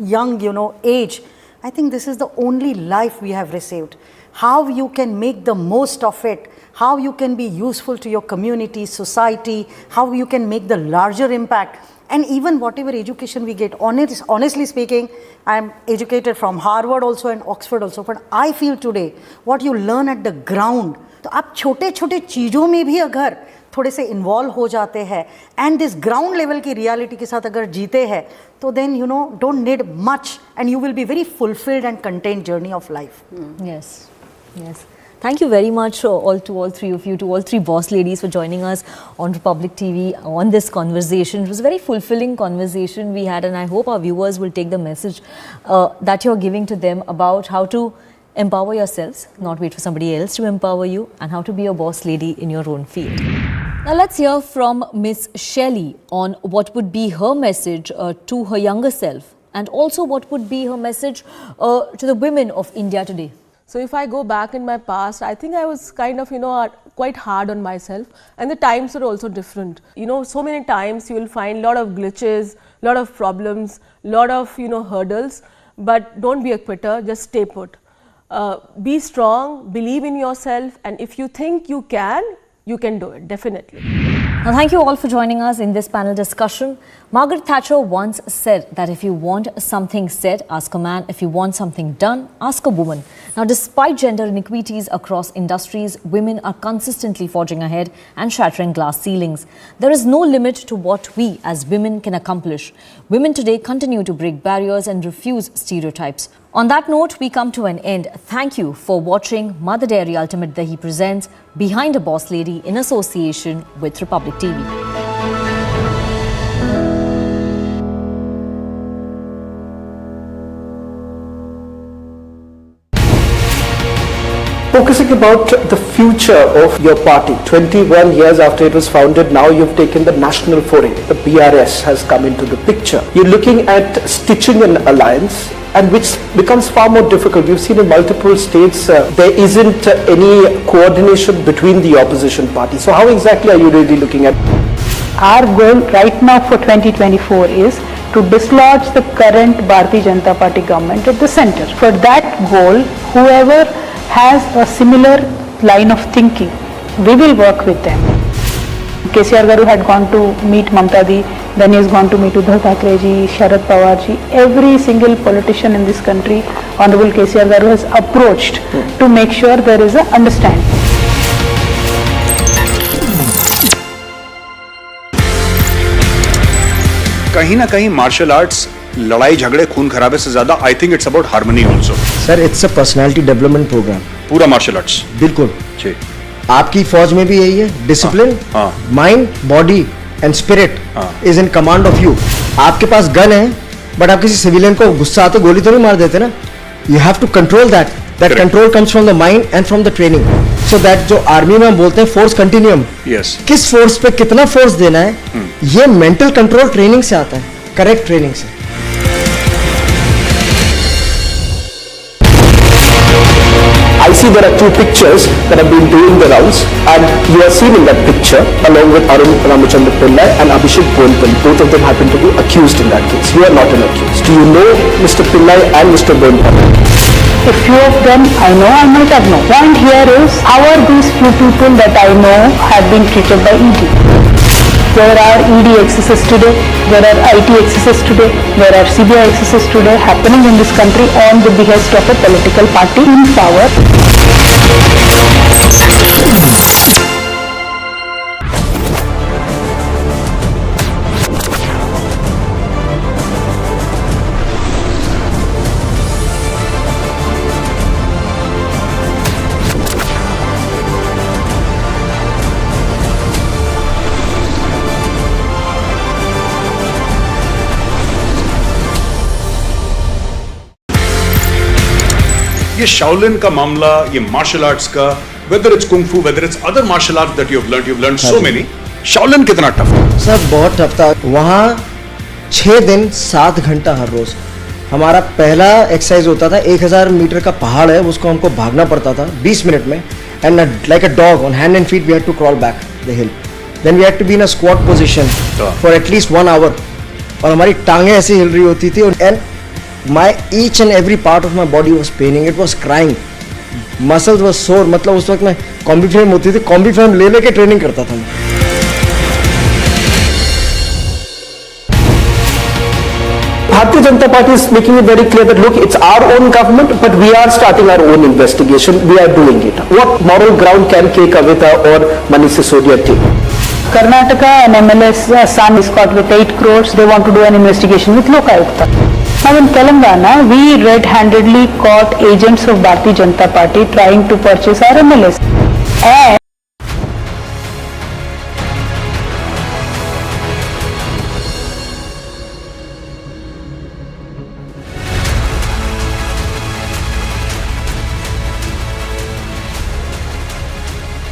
age, I think this is the only life we have received. How you can make the most of it, how you can be useful to your community, society, how you can make the larger impact, and even whatever education we get. Honestly speaking, I am educated from Harvard also and Oxford also, but I feel today what you learn at the ground, तो आप छोटे-छोटे चीज़ों में भी अगर थोड़े से involve हो जाते हैं एंड दिस ग्राउंड लेवल की रियलिटी के साथ अगर जीते हैं तो then don't need much and you will be very fulfilled and content journey of life.
Yes. Thank you very much to all three of you, to all three boss ladies for joining us on Republic TV on this conversation. It was a very fulfilling conversation we had, and I hope our viewers will take the message that you're giving to them about how to empower yourselves, not wait for somebody else to empower you, and how to be a boss lady in your own field. Now let's hear from Miss Shelley on what would be her message to her younger self, and also what would be her message to the women of India today.
So if I go back in my past, I think I was kind of, quite hard on myself, and the times were also different. So many times you will find a lot of glitches, a lot of problems, a lot of, hurdles, but don't be a quitter, just stay put. Be strong, believe in yourself, and if you think you can do it, definitely.
Now, thank you all for joining us in this panel discussion. Margaret Thatcher once said that if you want something said, ask a man. If you want something done, ask a woman. Now, despite gender inequities across industries, women are consistently forging ahead and shattering glass ceilings. There is no limit to what we as women can accomplish. Women today continue to break barriers and refuse stereotypes. On that note, we come to an end. Thank you for watching Mother Dairy Ultimate Dahi presents Behind a Boss Lady in association with Republic TV.
Focusing about the future of your party, 21 years after it was founded, now you've taken the national foray. The BRS has come into the picture. You're looking at stitching an alliance, and which becomes far more difficult. We've seen in multiple states there isn't any coordination between the opposition parties. So how exactly are you really looking at?
Our goal right now for 2024 is to dislodge the current Bharatiya Janata Party government at the center. For that goal, whoever has a similar line of thinking We will work with them. KCR Garu had gone to meet Mamta Di, then he has gone to meet Uddhav Thackeray ji, Sharad Pawar ji. Every single politician in this country, Honorable KCR Garu has approached to make sure there is a understanding.
कहीं ना कहीं martial arts लड़ाई झगड़े खून खराबे से ज्यादा I think it's about harmony also.
Sir it's a personality development programme.
पूरा मार्शल आर्ट्स
बिल्कुल
जी।
आपकी फौज में भी यही है, discipline, mind, body and spirit is in command of you. आपके पास गन है बट आप किसी सिविलियन को गुस्सा आते गोली तो नहीं मार देते ना। You have to control that control comes from the mind and from the training. So that जो आर्मी में हम बोलते हैं फोर्स कंटिन्यूम, किस फोर्स पे कितना फोर्स देना है, ये मेंटल कंट्रोल ट्रेनिंग से आता है, करेक्ट ट्रेनिंग से।
I see there are two pictures that have been doing the rounds, and you are seen in that picture along with Arun Ramachandra Pillai and Abhishek Bonpal. Both of them happen to be accused in that case. You are not an accused. Do you know Mr. Pillai and Mr. Bonpal?
A few of them I know, I might have known. Point here is, how are these few people that I know have been treated by ED? There are ED excesses today, there are IT excesses today, there are CBI excesses today happening in this country on the behest of a political party in power.
ये Shaolin का मामला, ये martial arts का, whether it's kung फू, whether it's other martial arts that you have learned so many, Shaolin कितना tough था?
Sir बहुत tough था। वहाँ 6 दिन 7 घंटा हर रोज। हमारा पहला एक्सरसाइज होता था 1000 मीटर का पहाड़ है, उसको हमको भागना पड़ता था 20 मिनट में, and like a dog on hand and feet we had to crawl back the hill, then we had to be in a squat position for at least 1 hour, और हमारी टांगें ऐसी हिल रही होती थी, and my each and every part of my body was paining, it was crying, muscles was sore। मतलब उस वक्त मैं कॉम्बी फ्रेम होती थी, कॉम्बी फ्रेम ले लेके ट्रेनिंग करता था मैं।
Bharatiya Janata Party is making it very clear that look, it's our own government, but we are starting our own investigation. We are doing it. What moral ground can Kavitha or Manish Sisodia take?
Karnataka, an MLA's son is caught with 8 crores. They want to do an investigation with Lokayukta. Now in Telangana, we red-handedly caught agents of Bharatiya Janata Party trying to purchase our MLAs. And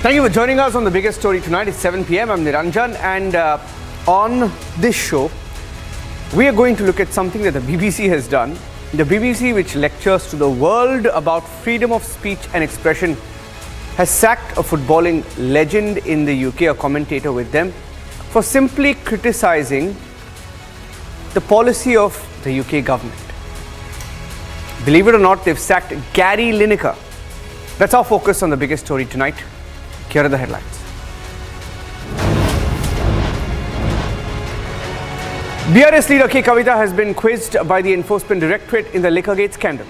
thank you for joining us on the biggest story tonight. It's 7 p.m. I'm Niranjan, and on this show, we are going to look at something that the BBC has done. The BBC, which lectures to the world about freedom of speech and expression, has sacked a footballing legend in the UK, a commentator with them, for simply criticizing the policy of the UK government. Believe it or not, they've sacked Gary Lineker. That's our focus on the biggest story tonight. Here are the headlines. BRS leader Kavitha has been quizzed by the Enforcement Directorate in the Liquorgate scandal.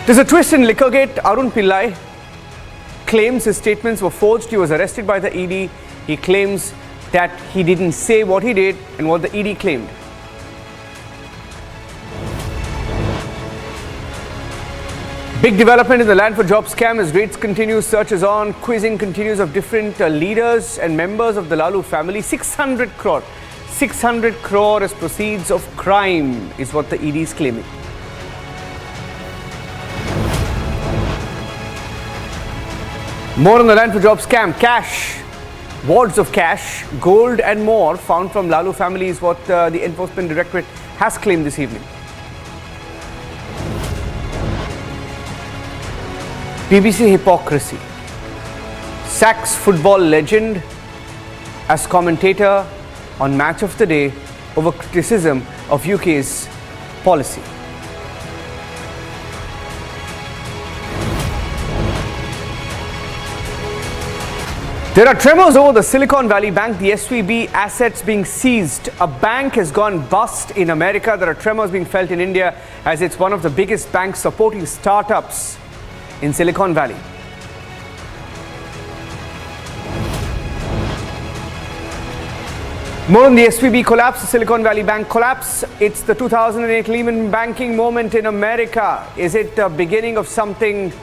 There's a twist in Liquorgate. Arun Pillai claims his statements were forged. He was arrested by the ED. He claims that he didn't say what he did and what the ED claimed. Big development in the land for job scam as raids continue, searches on, quizzing continues of different leaders and members of the Lalu family. 600 crore as proceeds of crime is what the ED is claiming. More on the land for job scam. Cash, wads of cash, gold and more found from Lalu family is what the Enforcement Directorate has claimed this evening. BBC hypocrisy. Sacks football legend as commentator on Match of the Day over criticism of UK's policy. There are tremors over the Silicon Valley Bank, the SVB assets being seized. A bank has gone bust in America. There are tremors being felt in India as it's one of the biggest banks supporting startups in Silicon Valley. More on the SVB collapse, the Silicon Valley Bank collapse. It's the 2008 Lehman banking moment in America. Is it the beginning of something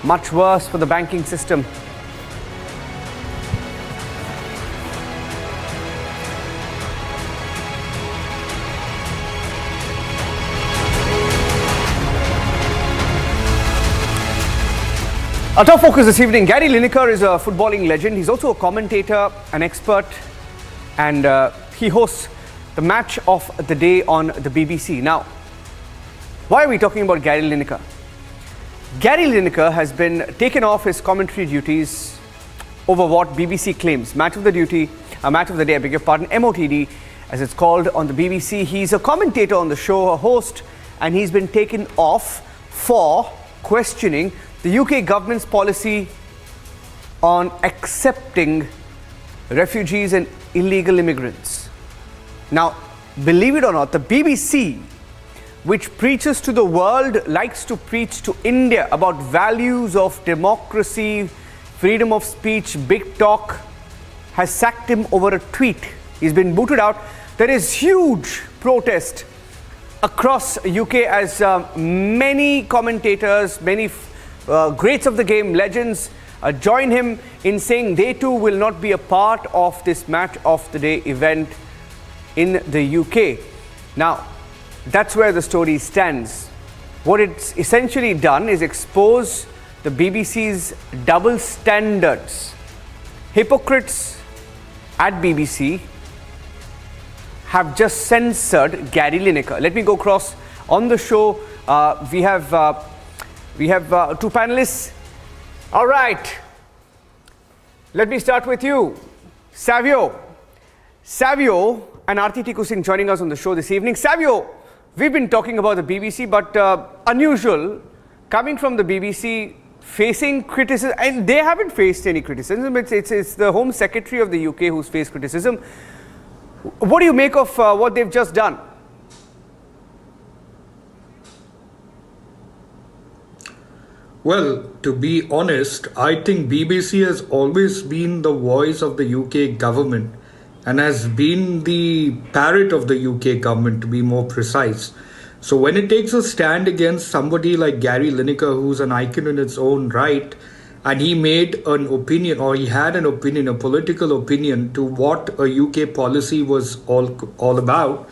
much worse for the banking system? Our top focus this evening, Gary Lineker is a footballing legend. He's also a commentator, an expert, and he hosts the match of the day on the BBC. Now, why are we talking about Gary Lineker? Gary Lineker has been taken off his commentary duties over what BBC claims. Match of the day, I beg your pardon, MOTD, as it's called on the BBC. He's a commentator on the show, a host, and he's been taken off for questioning the UK government's policy on accepting refugees and illegal immigrants. Now, believe it or not, the BBC, which preaches to the world, likes to preach to India about values of democracy, freedom of speech, big talk, has sacked him over a tweet. He's been booted out. There is huge protest across UK as many commentators, many greats of the game, legends, join him in saying they too will not be a part of this match of the day event in the UK. Now, that's where the story stands. What it's essentially done is expose the BBC's double standards. Hypocrites at BBC have just censored Gary Lineker. Let me go across on the show. We have two panelists. All right. Let me start with you, Savio. Savio and Aarti Tikku Singh joining us on the show this evening. Savio, we've been talking about the BBC, but unusual, coming from the BBC, facing criticism, and they haven't faced any criticism. It's the Home Secretary of the UK who's faced criticism. What do you make of what they've just done?
Well, to be honest, I think BBC has always been the voice of the UK government and has been the parrot of the UK government, to be more precise. So when it takes a stand against somebody like Gary Lineker, who's an icon in its own right, and he made an opinion, or he had an opinion, a political opinion to what a UK policy was all about,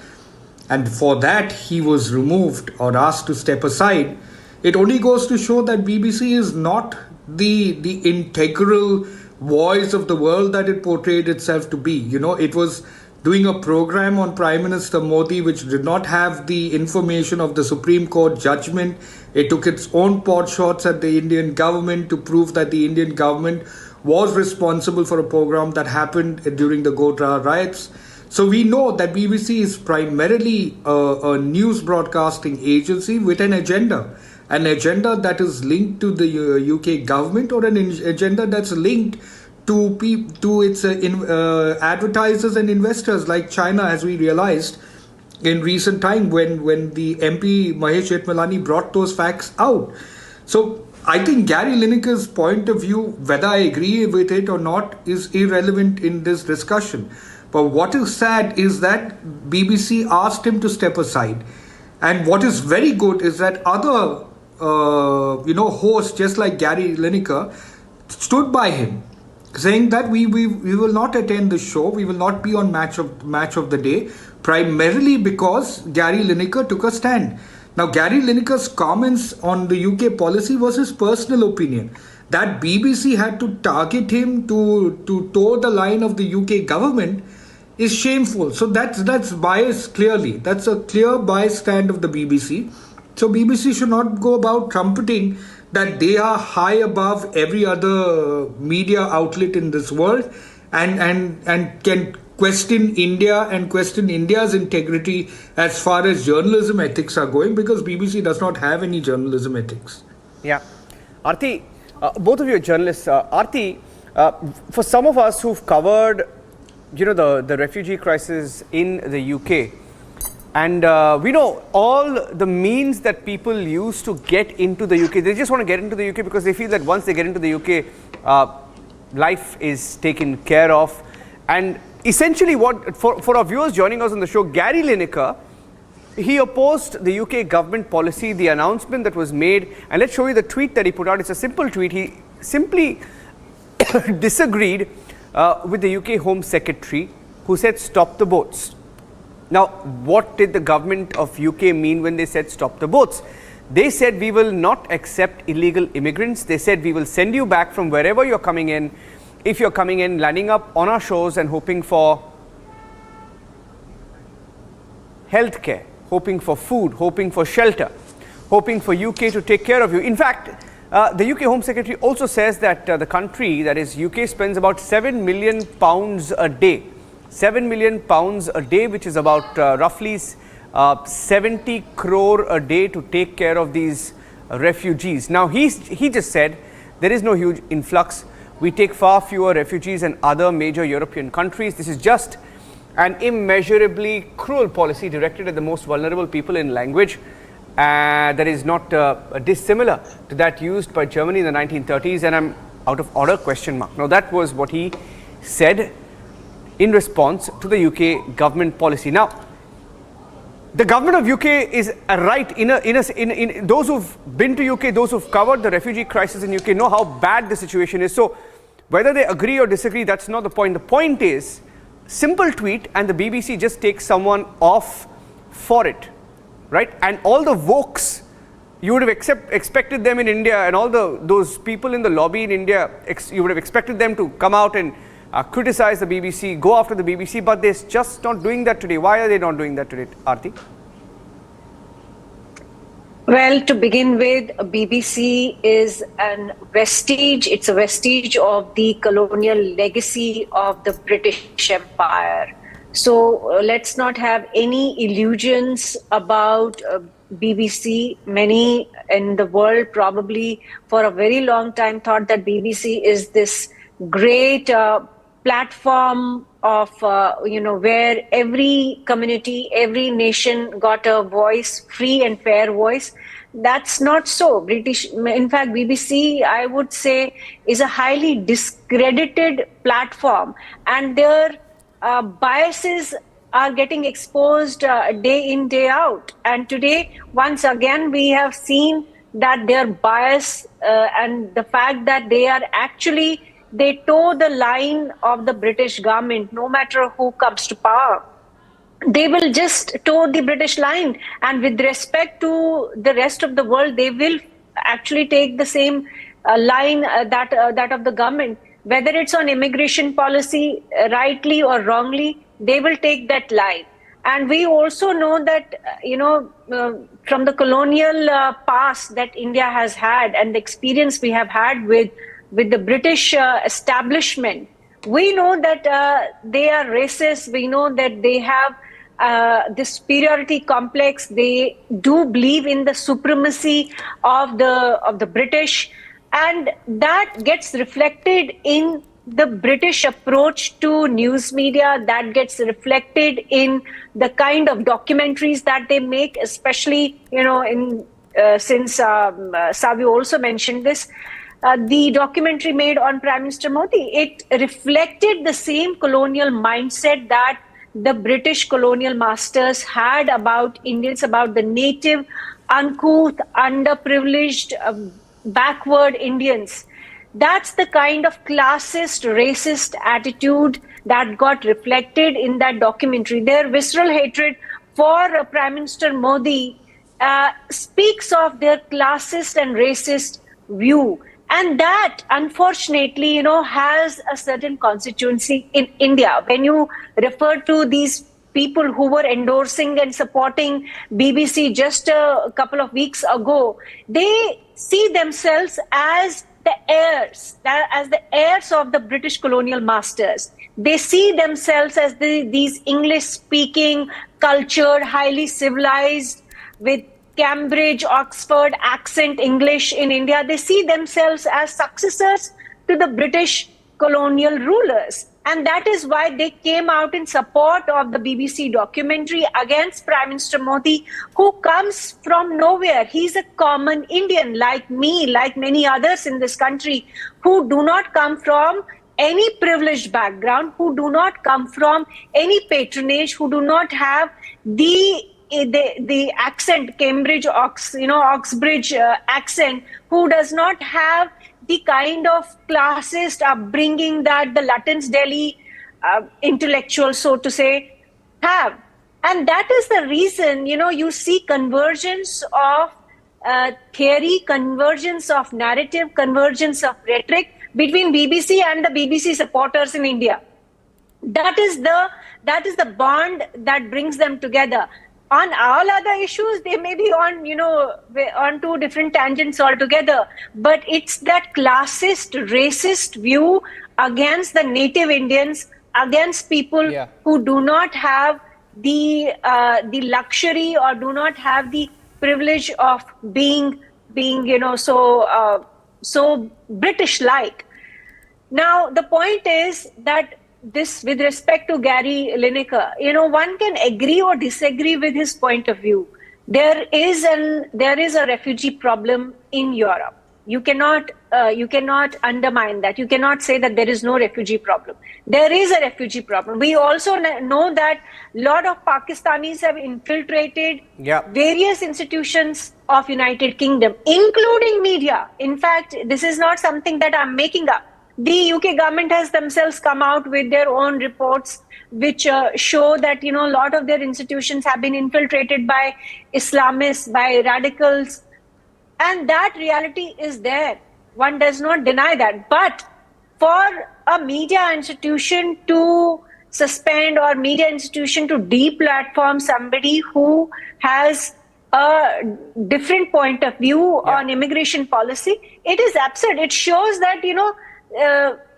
and for that he was removed or asked to step aside, it only goes to show that BBC is not the integral voice of the world that it portrayed itself to be. You know, it was doing a program on Prime Minister Modi which did not have the information of the Supreme Court judgment. It took its own pot shots at the Indian government to prove that the Indian government was responsible for a program that happened during the Godhra riots. So we know that BBC is primarily a news broadcasting agency with an agenda that is linked to the UK government, or an agenda that's linked to its advertisers and investors like China, as we realized in recent time when the MP Mahesh Jethmalani brought those facts out. So I think Gary Lineker's point of view, whether I agree with it or not, is irrelevant in this discussion. But what is sad is that BBC asked him to step aside. And what is very good is that other hosts, just like Gary Lineker, stood by him, saying that we will not attend the show, we will not be on match of the day, primarily because Gary Lineker took a stand. Now, Gary Lineker's comments on the UK policy was his personal opinion. That BBC had to target him to toe the line of the UK government is shameful. So that's bias, clearly. That's a clear bias stand of the BBC. So BBC should not go about trumpeting that they are high above every other media outlet in this world and can question India and question India's integrity as far as journalism ethics are going, because BBC does not have any journalism ethics.
Yeah. Aarti, both of you are journalists. Aarti, For some of us who've covered, the refugee crisis in the UK, and we know all the means that people use to get into the UK. They just want to get into the UK because they feel that once they get into the UK, life is taken care of. And essentially for our viewers joining us on the show, Gary Lineker, he opposed the UK government policy, the announcement that was made, and let's show you the tweet that he put out. It's a simple tweet. He simply disagreed with the UK Home Secretary, who said stop the boats. Now, what did the government of UK mean when they said stop the boats? They said we will not accept illegal immigrants. They said we will send you back from wherever you're coming in. If you're coming in, landing up on our shores and hoping for healthcare, hoping for food, hoping for shelter, hoping for UK to take care of you. In fact, the UK Home Secretary also says that the country, that is UK, spends about £7 million a day. £7 million a day, which is about roughly 70 crore a day to take care of these refugees. Now, he just said there is no huge influx. We take far fewer refugees than other major European countries. This is just an immeasurably cruel policy directed at the most vulnerable people in language that is not dissimilar to that used by Germany in the 1930s, and I'm out of order, question mark. Now, that was what he said in response to the UK government policy. Now, the government of UK is right in those who've been to UK, those who've covered the refugee crisis in UK know how bad the situation is. So whether they agree or disagree, that's not the point. The point is, simple tweet and the BBC just takes someone off for it, right? And all the vokes, you would have expected them in India, and all those people in the lobby in India, you would have expected them to come out and criticize the BBC, go after the BBC, but they're just not doing that today. Why are they not doing that today, Aarti?
Well, to begin with, BBC is a vestige. It's a vestige of the colonial legacy of the British Empire. So let's not have any illusions about BBC. Many in the world probably for a very long time thought that BBC is this great platform of, where every community, every nation got a voice, free and fair voice. That's not so. In fact, BBC, I would say, is a highly discredited platform, and their biases are getting exposed day in, day out. And today, once again, we have seen that their bias and the fact that they toe the line of the British government, no matter who comes to power. They will just toe the British line, and with respect to the rest of the world, they will actually take the same line that of the government. Whether it's on immigration policy, rightly or wrongly, they will take that line. And we also know that, from the colonial past that India has had and the experience we have had with the British establishment, we know that they are racist. We know that they have this superiority complex. They do believe in the supremacy of the British, and that gets reflected in the British approach to news media. That gets reflected in the kind of documentaries that they make, especially since Savi also mentioned this. The documentary made on Prime Minister Modi, it reflected the same colonial mindset that the British colonial masters had about Indians, about the native, uncouth, underprivileged, backward Indians. That's the kind of classist, racist attitude that got reflected in that documentary. Their visceral hatred for Prime Minister Modi speaks of their classist and racist view. And that, unfortunately, has a certain constituency in India. When you refer to these people who were endorsing and supporting BBC just a couple of weeks ago, they see themselves as the heirs of the British colonial masters. They see themselves as these English-speaking, cultured, highly civilized, with Cambridge, Oxford accent English in India. They see themselves as successors to the British colonial rulers. And that is why they came out in support of the BBC documentary against Prime Minister Modi, who comes from nowhere. He's a common Indian like me, like many others in this country, who do not come from any privileged background, who do not come from any patronage, who do not have the accent, Cambridge, Oxbridge accent, who does not have the kind of classist upbringing that the Lutyens Delhi intellectuals, so to say, have. And that is the reason, you see convergence of theory, convergence of narrative, convergence of rhetoric between BBC and the BBC supporters in India. That is the bond that brings them together. On all other issues, they may be on two different tangents altogether. But it's that classist, racist view against the native Indians, against people who do not have the luxury or do not have the privilege of being so British-like. Now, the point is that this, with respect to Gary Lineker, one can agree or disagree with his point of view. There is a refugee problem in Europe. You cannot undermine that. You cannot say that there is no refugee problem. There is a refugee problem. We also know that a lot of Pakistanis have infiltrated various institutions of United Kingdom, including media. In fact, this is not something that I'm making up. The UK government has themselves come out with their own reports which show that, a lot of their institutions have been infiltrated by Islamists, by radicals. And that reality is there. One does not deny that. But for a media institution to suspend or media institution to deplatform somebody who has a different point of view on immigration policy, it is absurd. It shows that,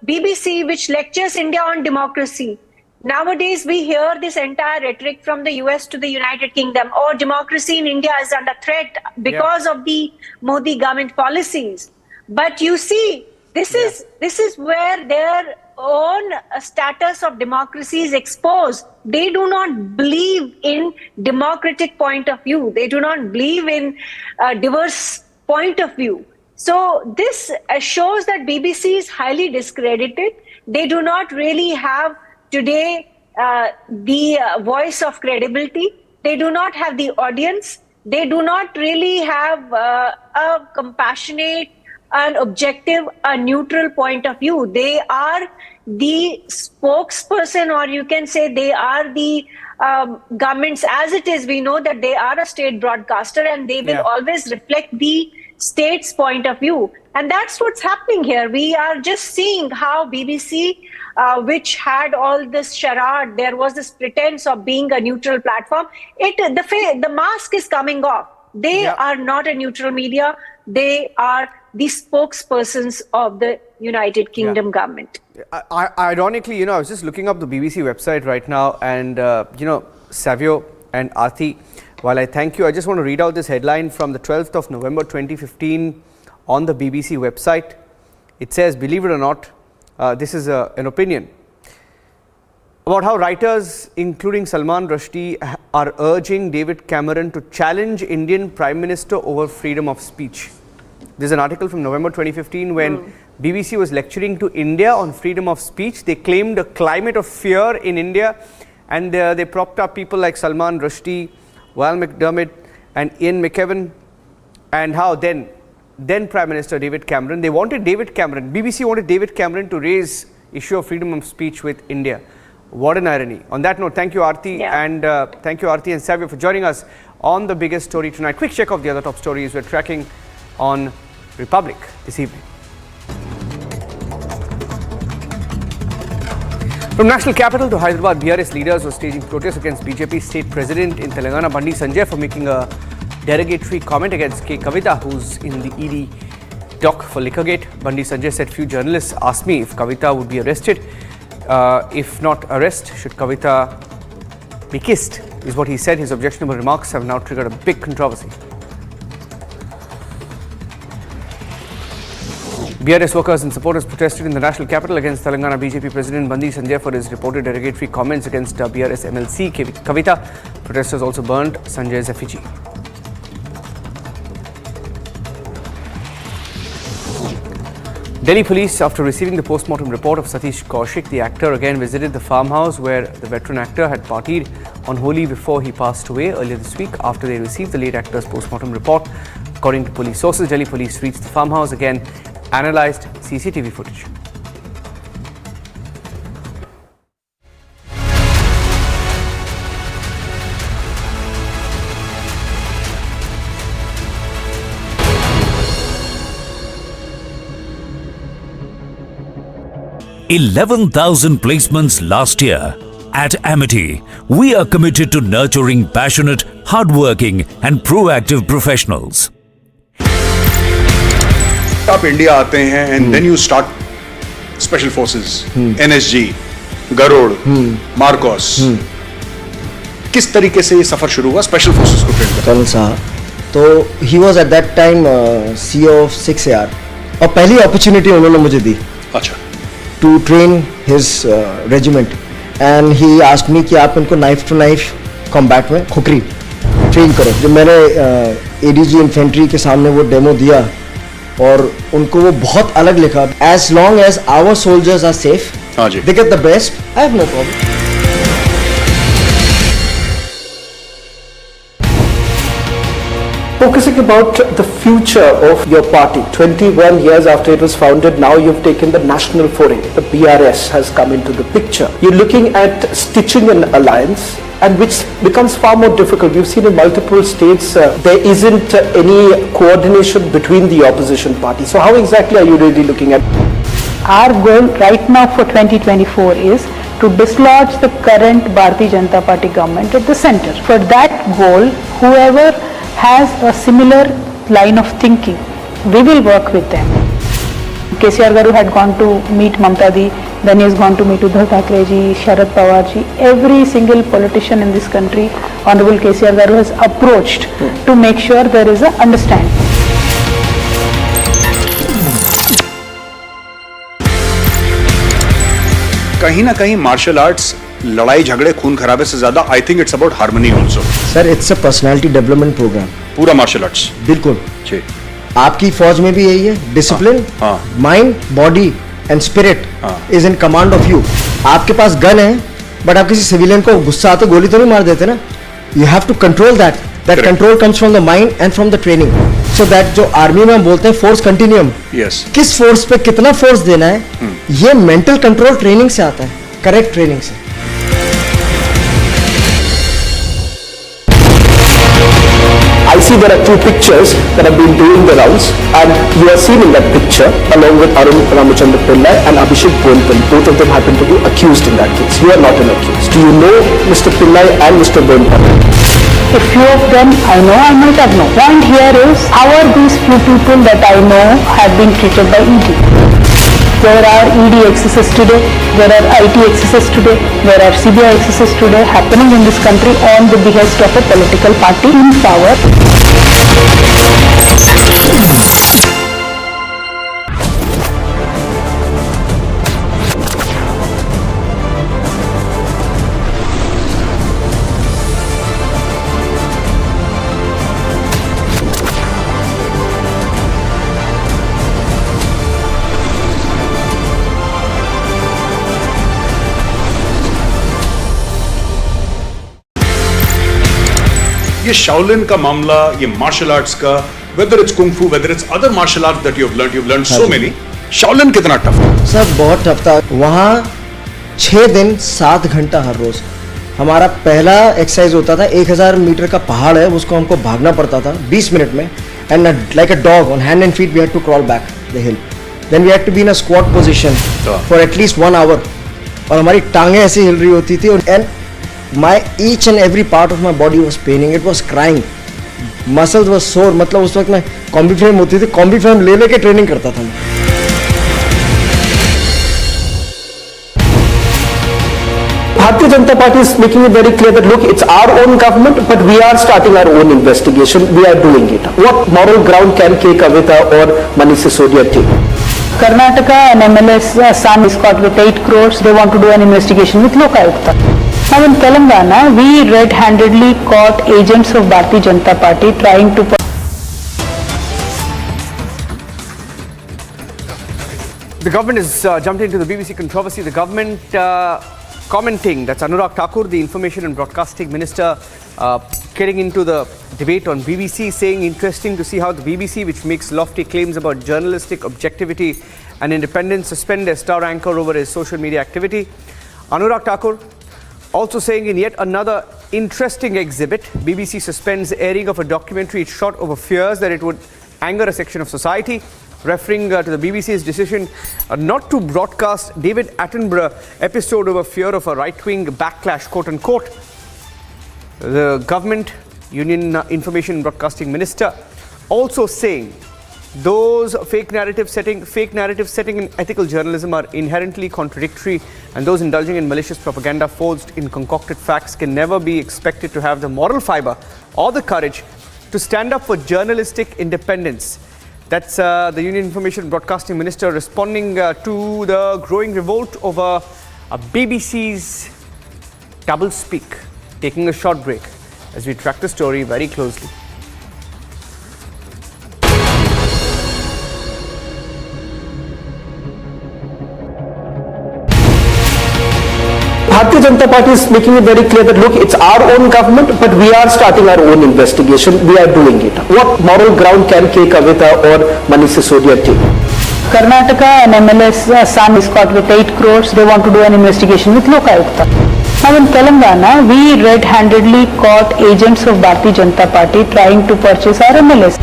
BBC, which lectures India on democracy. Nowadays, we hear this entire rhetoric from the US to the United Kingdom. Oh, democracy in India is under threat because of the Modi government policies. But you see, this is where their own status of democracy is exposed. They do not believe in democratic point of view. They do not believe in a diverse point of view. So this shows that BBC is highly discredited. They do not really have today the voice of credibility. They do not have the audience. They do not really have a compassionate, an objective, a neutral point of view. They are the spokesperson, or you can say they are the governments. As it is, we know that they are a state broadcaster and they will always reflect the state's point of view. And that's what's happening here. We are just seeing how BBC, which had all this charade, there was this pretense of being a neutral platform. The mask is coming off. They are not a neutral media. They are the spokespersons of the United Kingdom government.
Ironically, I was just looking up the BBC website right now, and Savio and Aarti, while I thank you, I just want to read out this headline from the 12th of November 2015 on the BBC website. It says, believe it or not, this is an opinion about how writers, including Salman Rushdie, are urging David Cameron to challenge Indian Prime Minister over freedom of speech. This is an article from November 2015 when BBC was lecturing to India on freedom of speech. They claimed a climate of fear in India, and they propped up people like Salman Rushdie, Val McDermott and Ian McKevin, and how then Prime Minister David Cameron, BBC wanted David Cameron to raise issue of freedom of speech with India. What an irony. On that note, thank you Aarti and Savio for joining us on the biggest story tonight. Quick check of the other top stories we're tracking on Republic this evening. From national capital to Hyderabad, BRS leaders were staging protests against BJP state president in Telangana, Bandi Sanjay, for making a derogatory comment against Kavitha, who's in the ED dock for Liquorgate. Bandi Sanjay said, few journalists asked me if Kavitha would be arrested. If not arrest, should Kavitha be kissed, is what he said. His objectionable remarks have now triggered a big controversy. BRS workers and supporters protested in the national capital against Telangana BJP President Bandi Sanjay for his reported derogatory comments against BRS MLC Kavitha. Protesters also burned Sanjay's effigy. Delhi police, after receiving the post-mortem report of Satish Kaushik, the actor again visited the farmhouse where the veteran actor had partied on Holi before he passed away earlier this week. After they received the late actor's post-mortem report, according to police sources, Delhi police reached the farmhouse, again analysed CCTV footage.
$11,000 placements last year. At Amity, we are committed to nurturing passionate, hardworking and proactive professionals.
आप India आते हैं and then you start special forces, NSG, Garud, Marcos. किस तरीके से ये सफर शुरू हुआ स्पेशल फोर्सेस को ट्रेन करने?
कर्नल साहब, तो he was at that time CEO of 6AR और पहली अपॉर्चुनिटी उन्होंने मुझे दी.
अच्छा.
To train his regiment and he asked me कि आप इनको knife to knife combat में खुकरी ट्रेन करो. जब मैंने ADG इन्फेंट्री के सामने वो डेमो दिया और उनको वो बहुत अलग लिखा. As long as our soldiers are safe, they get the best, I have no problem.
Focusing about the future of your party, 21 years after it was founded, now you've taken the national foray. The BRS has come into the picture. You're looking at stitching an alliance, and which becomes far more difficult. We've seen in multiple states there isn't any coordination between the opposition parties. So how exactly are you really looking at?
Our goal right now for 2024 is to dislodge the current Bharatiya Janata Party government at the center. For that goal, whoever has a similar line of thinking, we will work with them. KCR Garu had gone to meet Mamta Di, then he has gone to meet Uddhav Thackeray ji, Sharad Pawar ji. Every single politician in this country, Honorable KCR Garu has approached to make sure there is a understanding.
कहीं ना कहीं martial arts लड़ाई झगड़े खून खराबे से ज्यादा I think it's about harmony also.
Sir, it's a personality development programme.
पूरा मार्शल आर्ट्स.
बिल्कुल.
जी.
आपकी फौज में भी यही है. Discipline, mind, body and spirit is in command of you. आपके पास गन है बट आप किसी सिविलियन को गुस्सा आते गोली तो नहीं मार देते ना. You have to control that. That control comes from the mind and from the training. So that जो आर्मी में हम बोलते हैं फोर्स कंटिन्यूम, किस फोर्स पे कितना फोर्स देना है, ये मेंटल कंट्रोल ट्रेनिंग से आता है, करेक्ट ट्रेनिंग से.
I see there are two pictures that have been doing the rounds, and you are seen in that picture along with Arun Ramachandra Pillai and Abhishek Bonpal. Both of them happen to be accused in that case. You are not an accused. Do you know Mr. Pillai and Mr. Bonpal?
A few of them I know, I might have known. Point here is, how are these few people that I know have been treated by ED? There are ED excesses today, there are IT excesses today, there are CBI excesses today happening in this country on the behest of a political party in power.
ये Shaolin का मामला, ये martial arts का, whether it's kung fu, whether it's other martial arts that you've learned so many. Shaolin कितना tough था?
Sir बहुत tough था. वहाँ 6 दिन 7 घंटा हर रोज. हमारा पहला एक्सरसाइज होता था 1000 मीटर का पहाड़ है, उसको हमको भागना पड़ता था 20 मिनट में. And like a dog on hand and feet we had to crawl back the hill. Then we had to be in a squat position for at least 1 hour. और हमारी टांगें ऐसे हिल रही होती थी. And my each and every part of my body was paining, it was crying, muscles were sore. मतलब उस वक्त मैं कॉम्बी फ्रेम होती थी, कॉम्बी फ्रेम ले लेके ट्रेनिंग करता था.
Bharatiya Janata Party is making it very clear that look, it's our own government, but we are starting our own investigation. We are doing it. What moral ground can Kavitha or Manish Sisodia take?
Karnataka, an MLA's son is caught with 8 crores. They want to do an investigation with Lokayukta. Now in Telangana, we red-handedly caught agents of Bharatiya Janata Party trying to...
The government has jumped into the BBC controversy. The government commenting, that's Anurag Thakur, the Information and Broadcasting Minister, getting into the debate on BBC, saying interesting to see how the BBC, which makes lofty claims about journalistic objectivity and independence, suspend their star anchor over his social media activity. Anurag Thakur also saying in yet another interesting exhibit, BBC suspends airing of a documentary it shot over fears that it would anger a section of society. Referring to the BBC's decision not to broadcast David Attenborough episode over fear of a right-wing backlash, quote-unquote. The government, Union Information and Broadcasting Minister, also saying those fake narrative setting in ethical journalism are inherently contradictory, and those indulging in malicious propaganda forged in concocted facts can never be expected to have the moral fiber or the courage to stand up for journalistic independence. That's the Union Information Broadcasting Minister responding to the growing revolt over BBC's double-speak. Taking a short break as we track the story very closely.
Bharatiya Janata Party is making it very clear that look, it's our own government, but we are starting our own investigation. We are doing it. What moral ground can Kavitha or Manish Sisodia take?
Karnataka, an MLA's son is caught with 8 crores. They want to do an investigation with Lokayukta. Now in Telangana, we red-handedly caught agents of Bharatiya Janata Party trying to purchase our MLAs.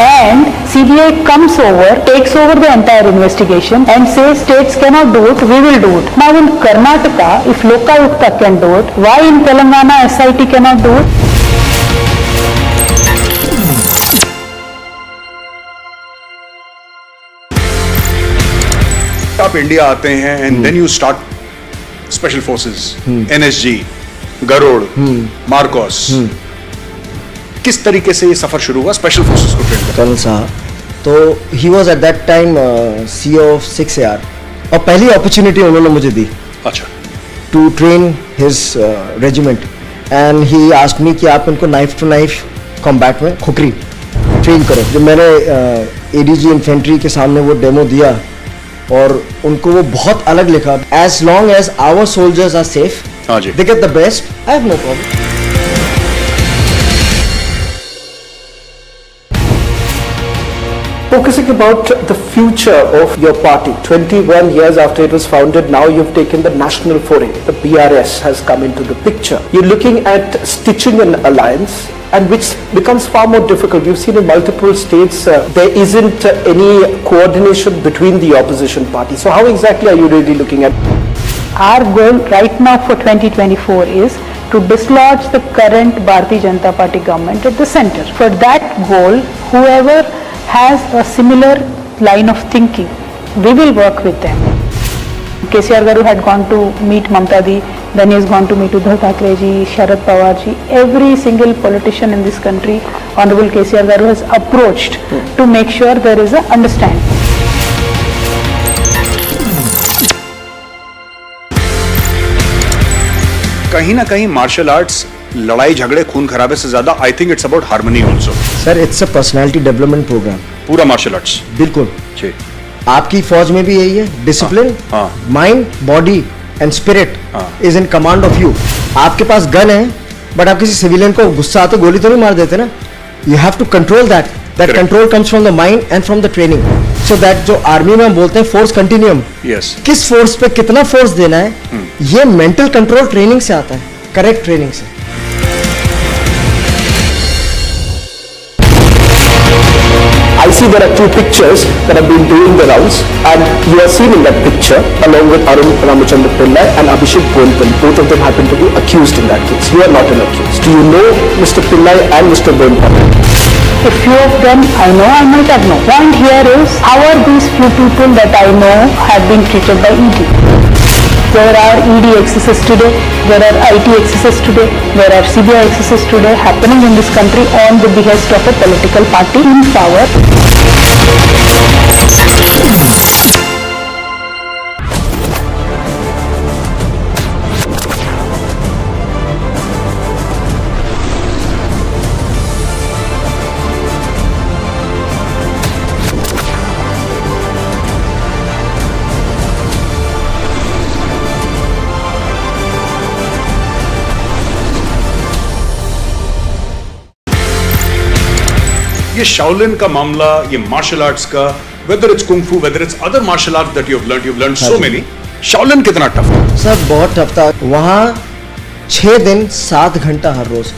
And CBI comes over, takes over the entire investigation and says states cannot do it, we will do it. Now in Karnataka, if Lokayukta can do it, why in Telangana SIT cannot do it?
आप India आते हैं and then you start special forces, NSG, Garud, Marcos. किस तरीके से ये सफर शुरू हुआ स्पेशल फोर्सेस को ट्रेन
कल साहब तो he was at that time CEO of 6AR और पहली अपॉर्चुनिटी उन्होंने मुझे दी
अच्छा
to train his regiment and he asked me कि आप इनको नाइफ टू नाइफ कॉम्बैट में खुकरी ट्रेन करो. जब मैंने ADG इन्फेंट्री के सामने वो डेमो दिया और उनको वो बहुत अलग लिखा, as long as our soldiers are safe they get the best, I have no problem.
Focusing about the future of your party, 21 years after it was founded, now you've taken the national foray. The BRS has come into the picture. You're looking at stitching an alliance, and which becomes far more difficult. We've seen in multiple states there isn't any coordination between the opposition parties. So how exactly are you really looking at?
Our goal right now for 2024 is to dislodge the current Bharatiya Janata Party government at the center. For that goal, whoever has a similar line of thinking, we will work with them. KCR Garu had gone to meet Mamta Di, then he has gone to meet Uddhav Thackeray ji, Sharad Pawar ji. Every single politician in this country, Honorable KCR Garu has approached to make sure there is a understanding.
कहीं ना कहीं martial arts लड़ाई झगड़े खून खराबे से ज्यादा I think it's about harmony also.
Sir it's a personality development programme.
पूरा मार्शल आर्ट्स
बिल्कुल
जी.
आपकी फौज में भी यही है, discipline, mind, body and spirit is in command of you. आपके पास गन है बट आप किसी सिविलियन को गुस्सा आते गोली तो नहीं मार देते ना. You have to control that. That control comes from the mind and from the training. So that जो आर्मी में हम बोलते हैं फोर्स कंटिन्यूम, किस फोर्स पे कितना फोर्स देना है, ये मेंटल कंट्रोल ट्रेनिंग से आता है, करेक्ट ट्रेनिंग से.
I see there are two pictures that have been doing the rounds, and you are seen in that picture along with Arun Ramachandra Pillai and Abhishek Bonpal. Both of them happen to be accused in that case. You are not an accused. Do you know Mr. Pillai and Mr. Bonpal?
A few of them I know, I might have known. Point here is, how are these few people that I know have been treated by ED? There are ED excesses today, there are IT excesses today, there are CBI excesses today happening in this country on the behest of a political party in power.
ये Shaolin का मामला, ये martial arts का, whether it's kung fu, whether it's other martial arts that you've learned so many. Shaolin कितना tough था?
Sir बहुत tough था। वहाँ 6 दिन 7 घंटा हर रोज।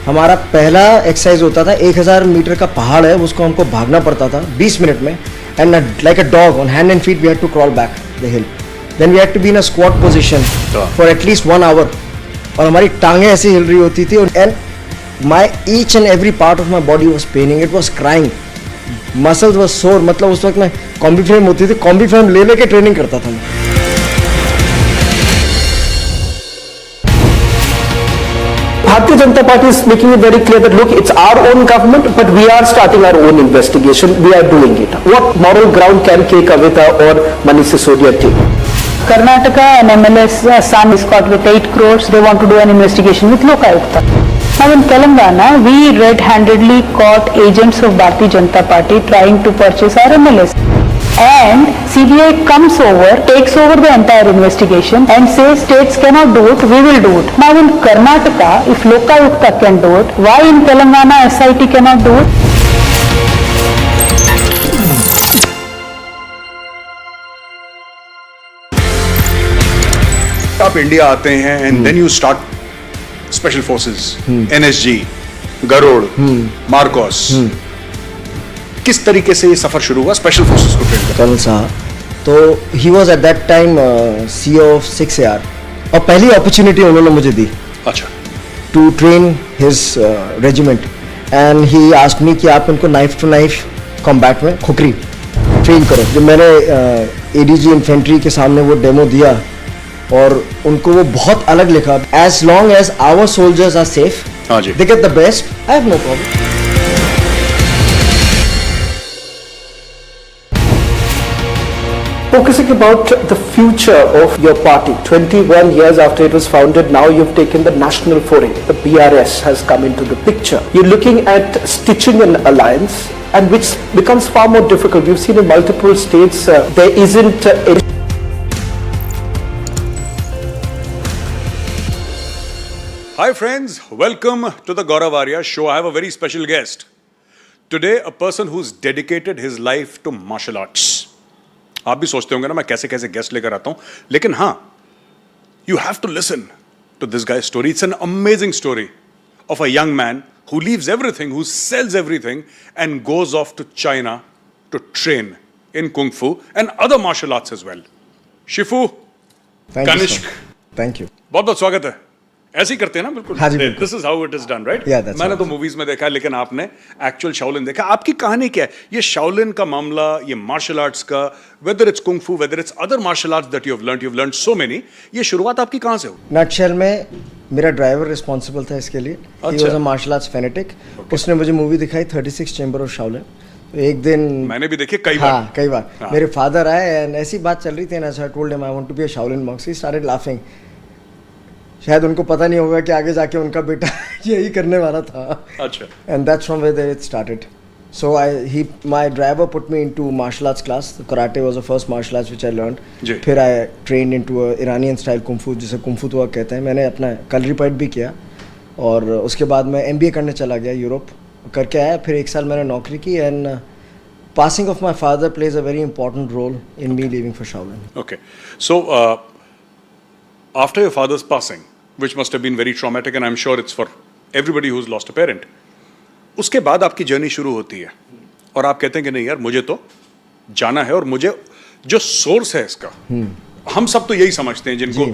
हमारा पहला एक्सरसाइज होता था 1000 मीटर का पहाड़ है, उसको हमको भागना पड़ता था 20 मिनट में, and like a dog on hand and feet we had to crawl back the hill, then we had to be in a squat position for at least 1 hour, और हमारी टांगें ऐसी हिल रही होती थी, and my each and every part of my body was paining, it was crying, muscles was sore. मतलब उस वक्त मैं कॉम्बी फ्रेम होती थी, कॉम्बी फ्रेम ले लेके ट्रेनिंग करता था मैं।
Bharatiya Janata Party is making it very clear that look, it's our own government, but we are starting our own investigation. We are doing it. What moral ground can Kavitha or Manish Sisodia take?
Karnataka and MLS son is caught with 8 crores. They want to do an investigation with Lokayukta. Now in Telangana, we red-handedly caught agents of Bharatiya Janata Party trying to purchase our MLS. And CBI comes over, takes over the entire investigation and says states cannot do it, we will do it. Now in Karnataka, if Lokayukta can do it, why in Telangana SIT cannot do it?
आप India आते हैं and then you start special forces, NSG, Garud, Marcos. किस तरीके से ये सफर शुरू हुआ स्पेशल फोर्सेस को ट्रेन करने?
कर्नल साहब, तो he was at that time CEO of 6AR, और पहली अपॉर्चुनिटी उन्होंने मुझे दी।
अच्छा।
To train his regiment, and he asked me कि आप इनको नाइफ टू नाइफ कॉम्बैट में खुकरी ट्रेन करो। जब मैंने ADG इन्फेंट्री के सामने वो डेमो दिया, और उनको वो बहुत अलग लिखा, as long as our soldiers are safe, they get the best, I have no problem.
Focusing about the future of your party, 21 years after it was founded, now you've taken the national foray. The BRS has come into the picture. You're looking at stitching an alliance, and which becomes far more difficult. We've seen in multiple states there isn't any.
Hi friends, welcome to the Gaurav Arya show. I have a very special guest. Today, a person who's dedicated his life to martial arts. आप भी सोचते होंगे ना मैं कैसे कैसे guest लेकर आता हूं, लेकिन हाँ, you have to listen to this guy's story. It's an amazing story of a young man who leaves everything, who sells everything and goes off to China to train in Kung Fu and other martial arts as well. Shifu, Kanishk,
thank you.
बहुत बहुत स्वागत है. ऐसे ही करते हैं ना बिल्कुल.
हाँ जी, बिल्कुल.
This is how it is done, right?
Yeah, that's
मैंने तो मूवीज में देखा, लेकिन आपने एक्चुअल शाओलिन देखा. आपकी कहानी क्या है? ये शाओलिन का मामला, ये मार्शल आर्ट्स का, whether it's kung fu, whether it's other martial arts that you've learned so many, ये शुरुआत आपकी कहाँ से हुई?
नटशेल में मेरा ड्राइवर रिस्पॉन्सिबल था इसके लिए. He was a martial arts fanatic. उसने मुझे मूवी दिखाई 36 चैम्बर ऑफ शाओलिन. एक दिन
मैंने भी देखी कई बार.
हाँ, कई बार. मेरे फादर आए एंड ऐसी बात चल रही थी ना, I told him I want to be a Shaolin monk. He started laughing. शायद उनको पता नहीं होगा कि आगे जाके उनका बेटा यही करने वाला था.
अच्छा.
And that's from where it started. So my driver put me into martial arts class. Karate was the first martial arts which I learned. फिर I trained into a Iranian style kung fu, जिसे kung fu तो कहते हैं. मैंने अपना culinary part भी किया, और उसके बाद मैं MBA करने चला गया यूरोप. करके आया, फिर 1 साल मैंने नौकरी की, and passing of my father plays a very important role in me leaving for Shaolin.
Okay. So after your father's passing, which must have been very traumatic, and I'm sure it's for everybody who's lost a parent, उसके बाद आपकी journey शुरू होती है, और आप कहते हैं कि नहीं यार मुझे तो जाना है, और मुझे जो सोर्स है इसका, हम सब तो यही समझते हैं जिनको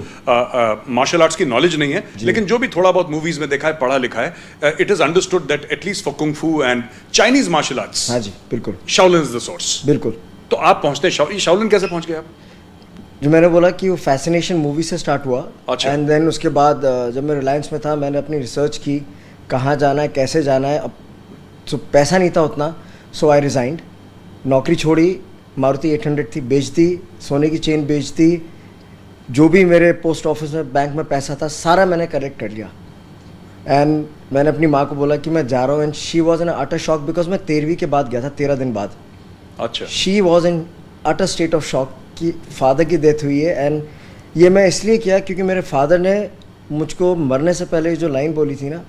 मार्शल आर्ट्स की नॉलेज नहीं है, लेकिन जो भी थोड़ा बहुत मूवीज में देखा है, पढ़ा लिखा है, it is understood that at least for kung फू एंड चाइनीज मार्शल आर्ट्स,
हाँ जी, बिल्कुल,
शाओलिन इज द सोर्स.
बिल्कुल.
तो आप पहुंचते हैं शाओलिन कैसे पहुंच गए आप?
जो मैंने बोला कि वो फैसिनेशन मूवी से स्टार्ट हुआ.
अच्छा.
एंड देन उसके बाद जब मैं रिलायंस में था, मैंने अपनी रिसर्च की, कहाँ जाना है, कैसे जाना है. अब तो पैसा नहीं था उतना, सो आई रिज़ाइंड. नौकरी छोड़ी, मारुति 800 थी, बेच दी, सोने की चेन बेच दी, जो भी मेरे पोस्ट ऑफिस में, बैंक में पैसा था, सारा मैंने कलेक्ट कर लिया. एंड मैंने अपनी माँ को बोला कि मैं जा रहा हूँ, and she was in utter shock, because मैं 13वीं के बाद गया था, 13 दिन बाद.
अच्छा.
She was in utter state of shock कि फादर की डेथ हुई है. एंड ये मैं इसलिए किया क्योंकि मेरे फादर ने मुझको मरने से पहले जो लाइन बोली थी ना,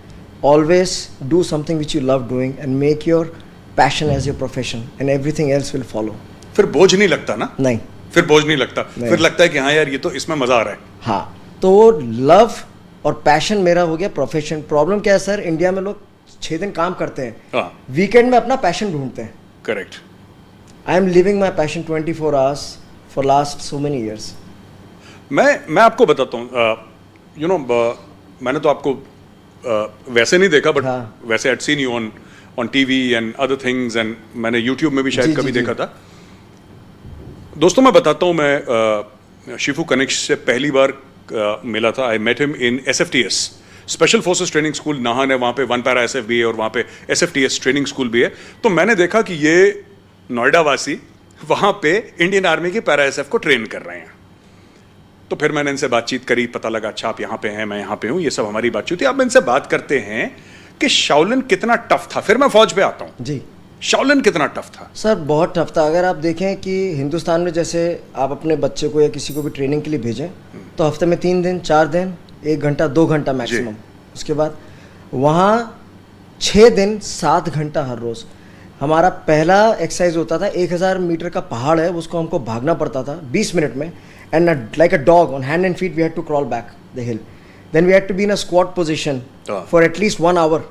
always do something which you love doing and make your passion as your profession and everything else will follow.
फिर बोझ नहीं लगता ना?
नहीं,
फिर बोझ नहीं लगता, फिर लगता है कि हाँ यार ये तो इसमें मजा आ रहा है.
हाँ, तो लव और पैशन मेरा हो गया प्रोफेशन. प्रॉब्लम क्या है सर, इंडिया में लोग 6 दिन काम करते हैं, वीकेंड में अपना पैशन ढूंढते हैं.
Correct.
I am living my passion 24 hours for last so many years.
मैं आपको बताता हूँ, यू नो, मैंने तो आपको वैसे नहीं देखा, बट वैसे I'd seen you on TV and other things, and मैंने YouTube में भी शायद कभी देखा था. दोस्तों मैं बताता हूँ, मैं शिफू कनिक्स से पहली बार मिला था. I met him in SFTS, special forces training school. Nahan है वहाँ पे, 1 पैरा SF भी है और वहाँ पे SFTS ट्रेनिंग स्कूल भी है. तो मैंने देखा कि ये नोएडा वासी वहाँ पे इंडियन आर्मी की पैरा SF को ट्रेन कर रहे हैं. तो फिर मैंने इनसे बातचीत करी, पता लगा अच्छा आप यहाँ पे हैं, मैं यहाँ पे हूँ, ये सब हमारी बातचीत थी. अब इनसे बात करते हैं कि शाओलिन कितना टफ था. फिर मैं फौज पे आता हूँ
जी.
शाओलिन कितना टफ था?
सर बहुत टफ था. अगर आप देखें कि हिंदुस्तान में जैसे आप अपने बच्चे को या किसी को भी ट्रेनिंग के लिए भेजें तो हफ्ते में 3 दिन 4 दिन 1 घंटा 2 घंटा मैक्सिमम. उसके बाद वहाँ 6 दिन 7 घंटा हर रोज़. हमारा पहला एक्सरसाइज होता था 1000 मीटर का पहाड़ है, उसको हमको भागना पड़ता था 20 मिनट में. And like a dog on hand and feet we had to crawl back the hill. Then we had to be in a squat position for at least 1 hour.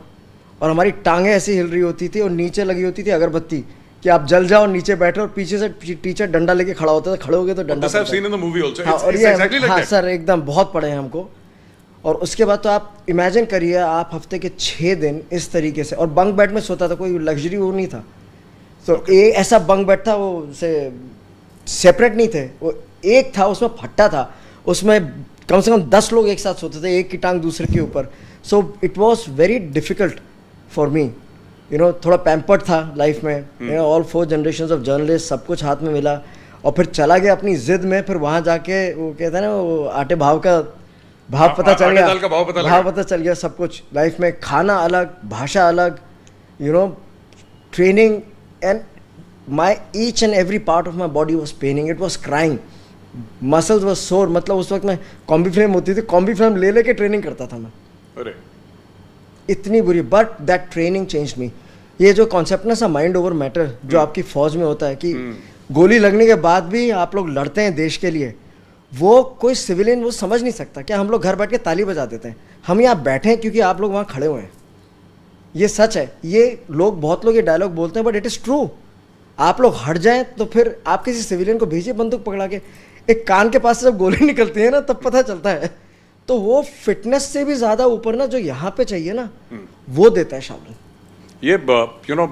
और हमारी टांगें ऐसी हिल रही होती थी और नीचे लगी होती थी अगरबत्ती कि आप जल जाओ, नीचे बैठो, और पीछे से टीचर डंडा लेके खड़ा होता था. खड़े हो गए तो डंडा. हाँ सर, एकदम बहुत पड़े हैं हमको. और उसके बाद तो आप इमेजिन करिए, आप हफ्ते के 6 दिन इस तरीके से, और बंक बेड में सोता था, कोई लग्जरी वो नहीं था. तो एक ऐसा बंक बेड था, वो से सेपरेट नहीं थे, वो एक था, उसमें फट्टा था, उसमें कम से कम 10 लोग एक साथ सोते थे, एक की टांग दूसरे के ऊपर. So it was very difficult for me, you know. थोड़ा पैम्पर्ड था लाइफ में, you know. All 4 generations of journalist, सब कुछ हाथ में मिला. और फिर चला गया अपनी जिद में. फिर वहाँ जाके वो कहते हैं ना, वो आटे भाव का भाव पता चल गया, भाव पता चल गया. सब कुछ लाइफ में, खाना अलग, भाषा अलग, you know, training. And my each and every part of my body was paining, it was crying, muscles was sore. मतलब उस वक्त में कॉम्बी फ्लेम होती थी, कॉम्बी फ्लेम ले लेके ट्रेनिंग करता था मैं.
अरे
इतनी बुरी. But that training changed me. ये जो कॉन्सेप्ट ना सा माइंड ओवर मैटर जो आपकी फौज में होता है कि गोली लगने के बाद भी आप लोग लड़ते हैं देश के लिए, वो कोई सिविलियन वो समझ नहीं सकता. क्या हम लोग घर बैठ के ताली बजा देते हैं? हम यहाँ बैठे हैं क्योंकि आप लोग वहाँ खड़े हुए हैं. ये सच है. ये लोग, बहुत लोग ये डायलॉग बोलते हैं, बट इट इज़ ट्रू. आप लोग हट जाएं तो फिर आप किसी सिविलियन को भेजिए बंदूक पकड़ा के. एक कान के पास से जब गोली निकलती है ना, तब पता चलता है. तो वो फिटनेस से भी ज़्यादा ऊपर ना जो यहाँ पे चाहिए ना, वो देता है शाओलिन.
ये you know,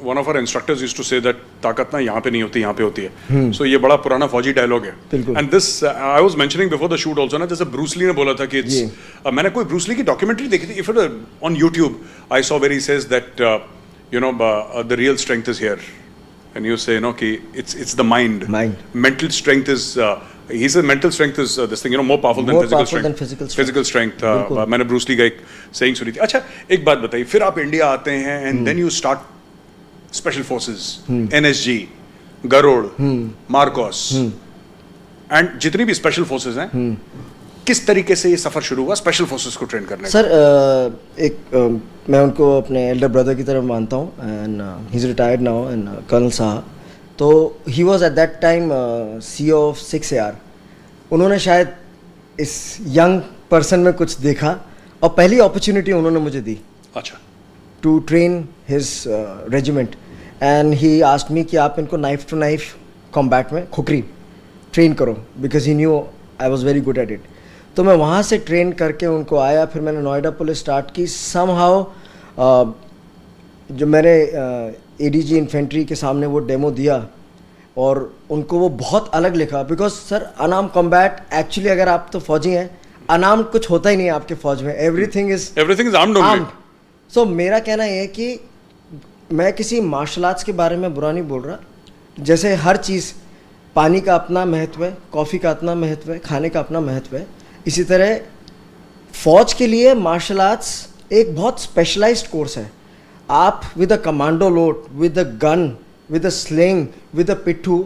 one of our instructors used to say that ताकत ना यहाँ पे नहीं होती, यहाँ पे होती है. सो ये बड़ा पुराना फौजी डायलॉग है. And this I was mentioning before the shoot also ना, जैसे ब्रूस ली ने बोला था कि इट्स, मैंने कोई ब्रूस ली की डॉक्यूमेंट्री देखी थी. If it on YouTube I saw where he says that you know the real strength is here. And you say, you know, कि it's the mind. Mental strength is, he said mental strength is this thing, you know, more powerful than physical strength. मैंने Bruce Lee का एक saying सुनी थी. अच्छा एक बात बताइए, फिर आप इंडिया आते हैं and then you start special forces, NSG, Garud, MARCOS, and जितनी भी special forces हैं, किस तरीके से ये सफर शुरू हुआ स्पेशल फोर्सेस को ट्रेन करने का?
सर मैं उनको अपने एल्डर ब्रदर की तरह मानता हूँ. And he is retired now, and colonel साहब. तो he was at that time CEO of 6 AR. उन्होंने शायद इस यंग पर्सन में कुछ देखा और पहली अपॉर्चुनिटी उन्होंने मुझे दी.
अच्छा.
To train his regiment. And he asked me कि आप इनको नाइफ टू नाइफ कॉम्बैट में खुकरी ट्रेन करो, because he knew I was very good at it. तो मैं वहाँ से ट्रेन करके उनको आया. फिर मैंने नोएडा पुलिस स्टार्ट की. समहाउ जो मेरे ADG इन्फेंट्री के सामने वो डेमो दिया और उनको वो बहुत अलग लिखा. Because sir unarmoured combat, actually अगर आप तो फौजी हैं, अनआर्म्ड कुछ होता ही नहीं है आपके फौज में. Everything is armed. सो मेरा कहना ये है कि मैं किसी मार्शल आर्ट्स के बारे में बुरा नहीं बोल रहा. जैसे हर चीज़, पानी का अपना महत्व है, कॉफ़ी का अपना महत्व है, खाने का अपना महत्व है, इसी तरह फौज के लिए मार्शल आर्ट्स एक बहुत स्पेशलाइज्ड कोर्स है. आप with a commando load, with a gun, with a sling, with a पिट्ठू,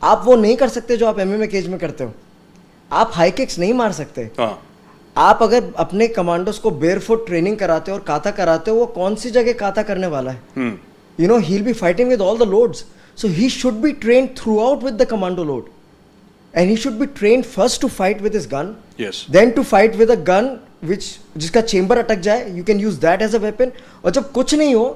आप वो नहीं कर सकते जो आप MMA केज में करते हो. आप हाई किक्स नहीं मार सकते. आप अगर अपने कमांडोज को बेयरफुट ट्रेनिंग कराते हो और काता कराते हो, वो कौन सी जगह काता करने वाला है? you know, he'll be fighting with all the loads. So he should be trained throughout with the commando load. And he should be trained first to fight with his gun.
Yes.
Then to fight with a gun जिसका chamber अटक जाए, you can use that as a weapon. और जब कुछ नहीं हो,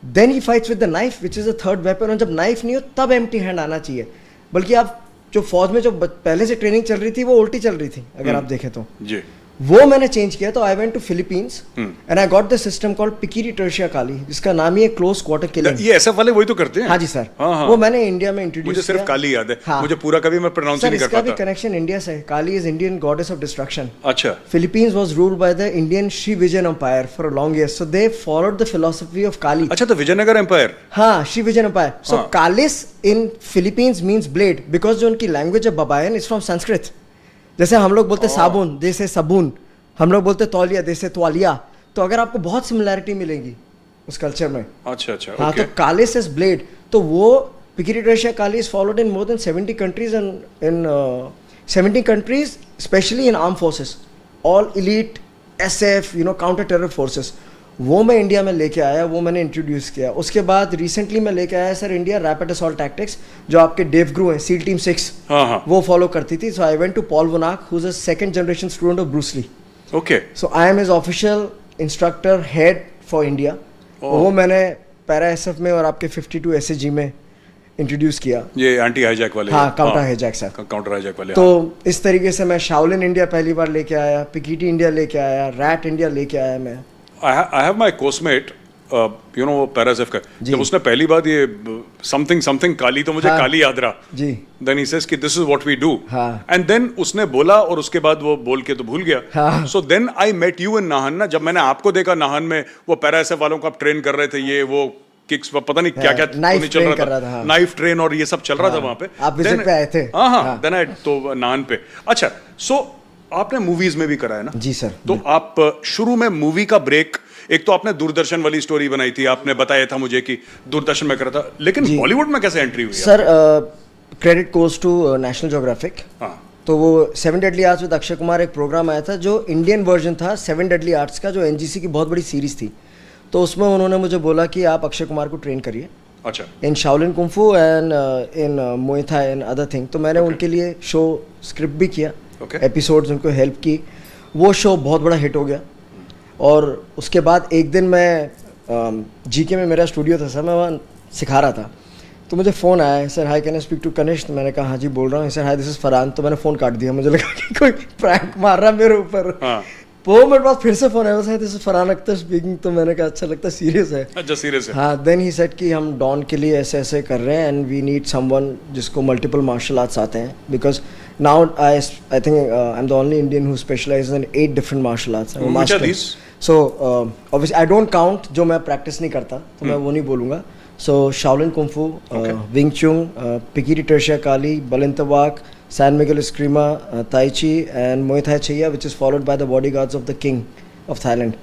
then he fights with the knife, which is a third weapon. और जब knife नहीं हो, तब empty hand आना चाहिए. बल्कि आप जो फौज में जो पहले से ट्रेनिंग चल रही थी वो उल्टी चल रही थी, अगर आप देखें तो.
जी.
वो मैंने चेंज किया. तो I went to Philippines and I got the system called Pekiti Tirsia Kali, जिसका नाम ही है क्लोज क्वार्टर किलिंग.
ये एसएफ वाले वही तो करते हैं.
हाँ जी सर. वो मैंने इंडिया में इंट्रोड्यूस
किया. मुझे सिर्फ काली याद है. हाँ. मुझे पूरा कभी मैं प्रोनाउंस नहीं कर पाता.
इसका भी कनेक्शन इंडिया से है. Kali is Indian goddess of destruction.
अच्छा.
Philippines was ruled by the Indian Shri Vijayan empire for a long years. So they followed the philosophy of Kali.
अच्छा, तो विजयनगर एम्पायर.
हाँ, Shri Vijayan empire. So Kalis in Philippines means blade, because जो उनकी language है Babayan is from Sanskrit. जैसे हम लोग बोलते साबुन, जैसे सबून, हम लोग बोलते तौलिया, जैसे तौलिया. तो अगर आपको बहुत सिमिलैरिटी मिलेगी उस कल्चर में.
अच्छा अच्छा.
हाँ, तो कालिस इज ब्लेड. तो वो Pekiti Tirsia Kali is followed in more than 70 countries and in 70 countries, specially in arm forces, all elite SF, you know, counter terror forces. वो मैं इंडिया में लेके आया, वो मैंने इंट्रोड्यूस किया. उसके बाद रिसेंटली मैं लेके आया sir India rapid assault tactics, जो आपके डेवग्रू हैं, सील टीम 6, वो फॉलो करती थी. So I went to Paul Vunak, who is a second generation student of Bruce Lee.
Okay.
So I am his official instructor head for India. वो मैंने para SF में और आपके 52 एसएजी में introduce किया.
ये एंटी हाईजैक वाले.
हाँ, counter hijack sir.
Counter hijack वाले.
तो इस तरीके से मैं शाओलिन इंडिया पहली बार लेके आया, पिकीटी इंडिया लेके आया, रैट इंडिया लेके आया मैं. I have my coursemate,
you know, para SF का. जब उसने पहली बार ये something काली, तो मुझे काली याद रहा.
जी.
Then he says कि this is what we do.
हाँ.
And then उसने बोला और उसके बाद वो बोल के तो भूल गया.
हाँ.
So then I met you in Nahan ना. जब मैंने आपको देखा नाहन में, वो पैरा एसएफ वालों को आप ट्रेन कर रहे थे, ये वो किक्स, पता नहीं क्या क्या
नाइफ
चल रहा था. नाइफ ट्रेन और ये सब चल रहा था वहाँ पे.
आप विजिट पे आए थे.
हाँ. Then I तो नाहन पे. अच्छा, so आपने मूवीज में भी करा है ना.
जी सर.
तो आप शुरू में मूवी का ब्रेक, एक तो आपने दूरदर्शन वाली स्टोरी बनाई थी, आपने बताया था मुझे कि दूरदर्शन में करा था, लेकिन बॉलीवुड में कैसे एंट्री हुई?
Sir credit goes to National Geographic.
हाँ.
तो वो 7 deadly arts with Akshay Kumar एक प्रोग्राम आया था, जो इंडियन वर्जन था 7 डेडली आर्ट्स का, जो एनजीसी की बहुत बड़ी सीरीज थी. तो उसमें उन्होंने मुझे बोला कि आप अक्षय कुमार को ट्रेन करिए.
अच्छा.
In Shaolin kung fu and in Muay thai and other thing. तो मैंने उनके लिए शो स्क्रिप्ट भी किया, एपिसोड्स उनको हेल्प की. वो शो बहुत बड़ा हिट हो गया. और उसके बाद एक दिन मैं जीके में मेरा स्टूडियो था सर, मैं वहाँ सिखा रहा था. तो मुझे फ़ोन आया, sir hi can I speak to Kanishk. तो मैंने कहा हाँ जी बोल रहा हूँ. Sir hi this is Farhan. तो मैंने फ़ोन काट दिया, मुझे लगा कि कोई प्रैंक मार रहा मेरे ऊपर. वो मेरे पास फिर से फ़ोन आया, sir this is Farhan Akhtar speaking. तो मैंने कहा अच्छा लगता है सीरियस है.
अच्छा, सीरियस है.
हाँ. देन ही सेड कि हम डॉन के लिए ऐसे ऐसे कर रहे हैं एंड वी नीड समवन जिसको मल्टीपल मार्शल आर्ट्स आते हैं, because now I think I'm the only Indian who specializes in 8 different martial arts.
Which are these?
So obviously I don't count जो मैं practice नहीं करता, तो मैं वो नहीं बोलूँगा. So Shaolin Kung Fu, Wing Chun, Pikiri Tertia Kali, Balintawak, San Miguel Eskrima, Tai Chi and Muay Thai Chaya, which is followed by the bodyguards of the king of Thailand.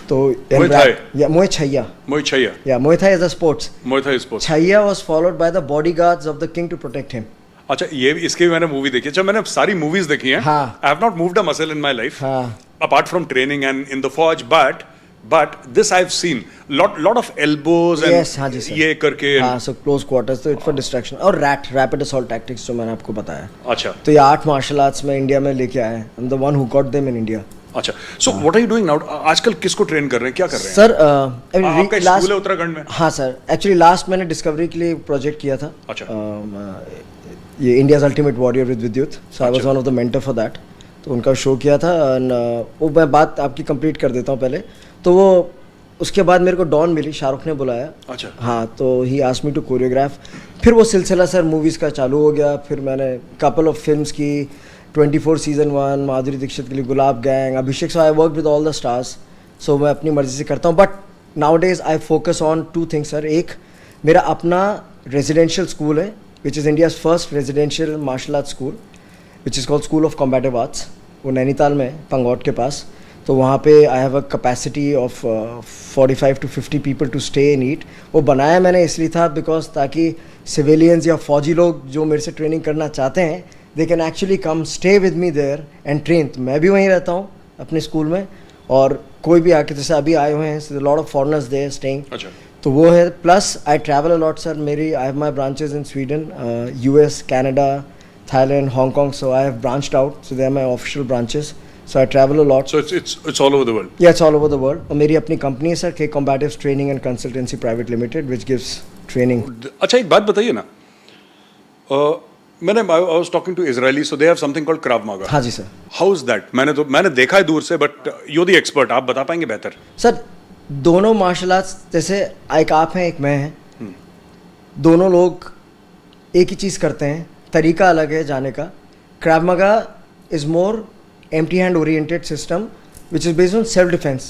So
Muay Thai?
Yeah, Muay Chaya.
Muay Chaya.
Yeah, Muay Thai is a sports.
Muay Thai is sports.
Chaya was followed by the bodyguards of the king to protect him.
अच्छा, ये इसके भी मैंने movie देखी. अच्छा, मैंने सारी movies देखी हैं.
हाँ.
I have not moved a muscle in my life.
हाँ.
Apart from training and in the forge, but this I've seen lot of elbows and
yes, हाँ जी सर.
ये करके.
हाँ, so close quarters, तो it's for distraction. और rapid assault tactics जो मैंने आपको बताया.
अच्छा.
तो ये 8 मार्शल आर्ट्स में इंडिया में लेके आया. I'm the one who got them in India.
अच्छा, so what are you doing now? आजकल किसको ट्रेन कर रहे हैं, क्या कर रहे हैं?
सर
आपका स्कूल है उत्तराखंड में?
हाँ सर. एक्चुअली लास्ट मैंने डिस्कवरी के लिए प्रोजेक्ट किया था.
अच्छा.
ये India's ultimate warrior with Vidyut. So I was one of the mentor for that. तो उनका शो किया था. एंड वो मैं बात आपकी कंप्लीट कर देता हूँ पहले. तो वो उसके बाद मेरे को डॉन मिली, शाहरुख ने बुलाया.
अच्छा.
हाँ, तो he asked me to choreograph. फिर वो सिलसिला सर मूवीज़ का चालू हो गया. फिर मैंने कपल ऑफ फिल्म्स की, 24 सीज़न 1, माधुरी दीक्षित के लिए Gulaab Gang, Abhishek. So I work with all the stars. सो मैं अपनी मर्जी से करता हूँ. But nowadays I focus on 2 things sir. एक मेरा अपना रेजिडेंशियल स्कूल है, which is India's first residential martial arts school, which is called School of Combative Arts. वो नैनीताल में पंगौट के पास. तो वहाँ पे I have a capacity of 45 to 50 people to stay and eat. वो बनाया मैंने इसलिए था बिकॉज ताकि सिविलियंस या फौजी लोग जो मेरे से ट्रेनिंग करना चाहते हैं, they can actually come stay with me there and train. तो मैं भी वहीं रहता हूँ अपने स्कूल में, और कोई भी आके, जैसे अभी आए हुए हैं lot of foreigners there staying.
अच्छा.
तो वो है, plus I travel a lot sir. मेरी I have my branches in Sweden, US, Canada, Thailand, Hong Kong, so I have branched out, so they are my official branches. So I travel a lot.
So it's all over the world.
Yeah, it's all over the world. और मेरी अपनी company है sir, K Combatives Training and Consultancy Private Limited, which gives training.
अच्छा, एक बात बताइए ना, I was talking to Israeli, so they have something called Krav Maga.
हाँ जी सर.
How is that? मैंने देखा है दूर से, but you're the expert, आप बता पाएंगे बेहतर.
सर दोनों मार्शल आर्ट्स, जैसे एक आप हैं एक मैं हैं, दोनों लोग एक ही चीज़ करते हैं, तरीका अलग है जाने का. Krav Maga is more empty hand oriented system which is based on self defense,